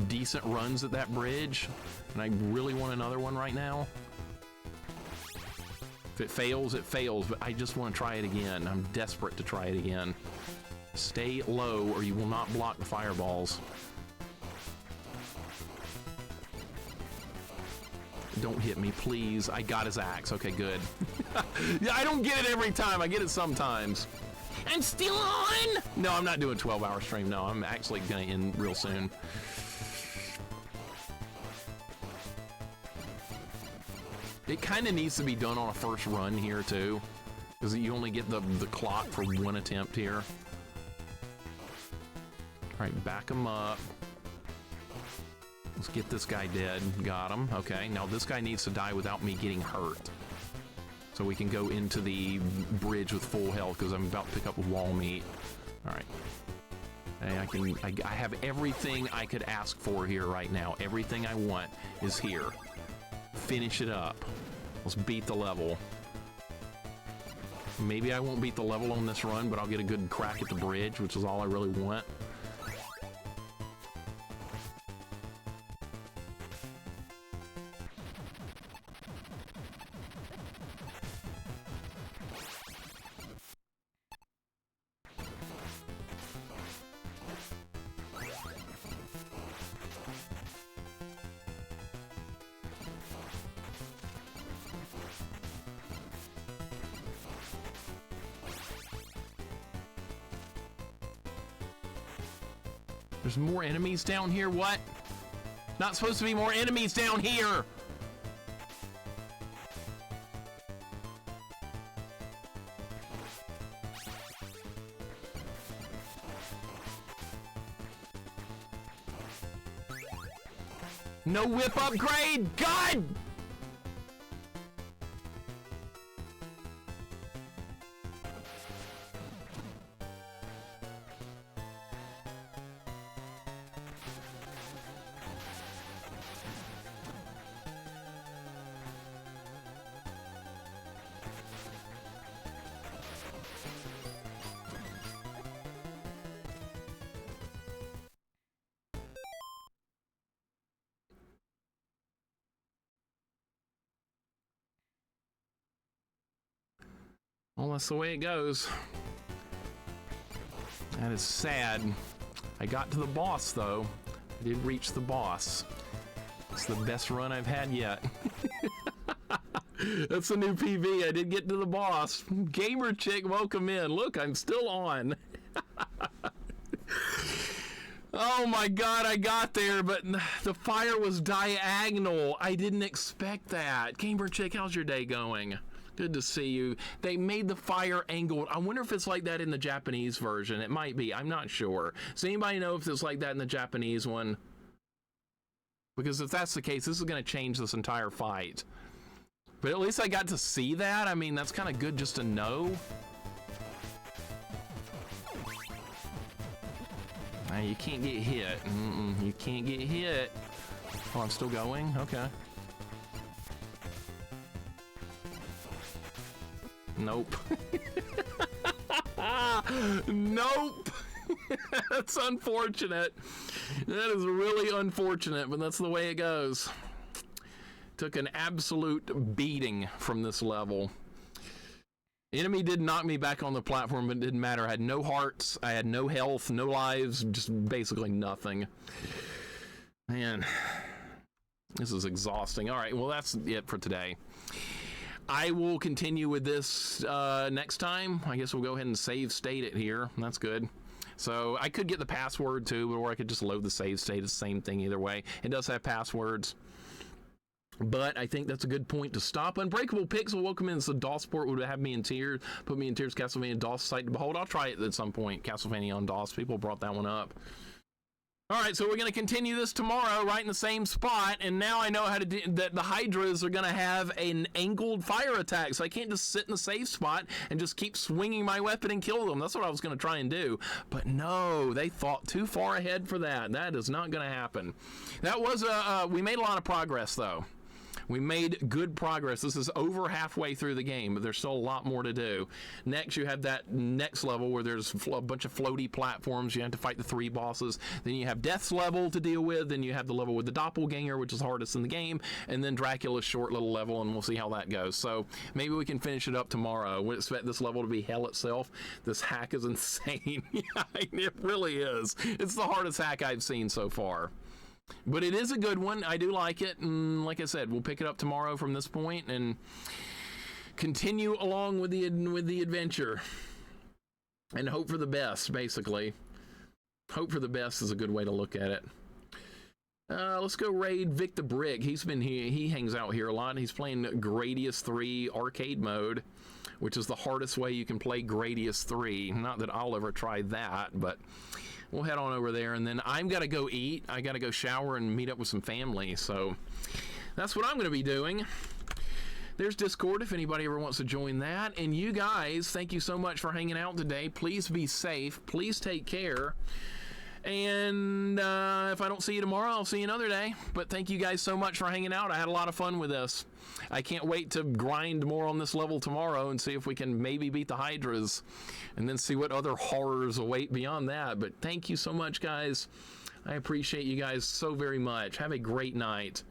decent runs at that bridge, and I really want another one right now. If it fails, but I just want to try it again. I'm desperate to try it again. Stay low or you will not block the fireballs. Don't hit me, please. I got his axe. Okay, good. Yeah, I don't get it every time. I get it sometimes. I'm still on! No, I'm not doing a 12-hour stream. No, I'm actually going to end real soon. It kind of needs to be done on a first run here too, because you only get the clock for one attempt here. All right, back him up. Let's get this guy dead. Got him. Okay, now this guy needs to die without me getting hurt. So we can go into the bridge with full health because I'm about to pick up wall meat. All right. Hey, I have everything I could ask for here right now. Everything I want is here. Finish it up. Let's beat the level. Maybe I won't beat the level on this run, but I'll get a good crack at the bridge, which is all I really want. There's more enemies down here? What? Not supposed to be more enemies down here! No whip upgrade! God! Well, that's the way it goes. That is sad. I got to the boss, though. I did reach the boss. It's the best run I've had yet. That's the new PB. I did get to the boss. Gamer Chick, welcome in. Look, I'm still on. Oh my God, I got there, but the fire was diagonal. I didn't expect that. Gamer Chick, how's your day going? Good to see you. They made the fire angled. I wonder if it's like that in the Japanese version. It might be. I'm not sure. Does anybody know if it's like that in the Japanese one? Because if that's the case, this is going to change this entire fight. But at least I got to see that. I mean, that's kind of good just to know. You can't get hit. You can't get hit. Oh, I'm still going? Okay. Nope. Nope. That's unfortunate. That is really unfortunate, but that's the way it goes. Took an absolute beating from this level. Enemy did knock me back on the platform, but it didn't matter. I had no hearts, I had no health, no lives, just basically nothing. Man, this is exhausting. All right, well, that's it for today. I will continue with this next time. I guess we'll go ahead and save state it here. That's good. So I could get the password too, or I could just load the save state. It's the same thing either way. It does have passwords. But I think that's a good point to stop. Unbreakable Pixel, welcome in. So DOS port would have me in tears. Put me in tears. Castlevania DOS sight to behold. I'll try it at some point. Castlevania on DOS. People brought that one up. All right, so we're going to continue this tomorrow right in the same spot, and now I know how to do that. The Hydras are going to have an angled fire attack, so I can't just sit in the safe spot and just keep swinging my weapon and kill them. That's what I was going to try and do, but no, they thought too far ahead for that. That is not going to happen. That was we made a lot of progress, though. We made good progress. This is over halfway through the game, but there's still a lot more to do. Next, you have that next level where there's a bunch of floaty platforms. You have to fight the 3 bosses. Then you have Death's level to deal with. Then you have the level with the Doppelganger, which is the hardest in the game. And then Dracula's short little level, and we'll see how that goes. So maybe we can finish it up tomorrow. We expect this level to be hell itself. This hack is insane. Yeah, it really is. It's the hardest hack I've seen so far. But it is a good one. I do like it. And like I said, we'll pick it up tomorrow from this point and continue along with the adventure. And hope for the best, basically. Hope for the best is a good way to look at it. Let's go raid Vic the Brick. He's been here. He hangs out here a lot. He's playing Gradius 3 arcade mode, which is the hardest way you can play Gradius 3. Not that I'll ever try that, but we'll head on over there. And then I'm got to go eat. I got to go shower and meet up with some family. So that's what I'm going to be doing. There's Discord if anybody ever wants to join that. And you guys, thank you so much for hanging out today. Please be safe. Please take care. And if I don't see you tomorrow, I'll see you another day. But thank you guys so much for hanging out. I had a lot of fun with this. I can't wait to grind more on this level tomorrow and see if we can maybe beat the Hydras and then see what other horrors await beyond that. But thank you so much, guys. I appreciate you guys so very much. Have a great night.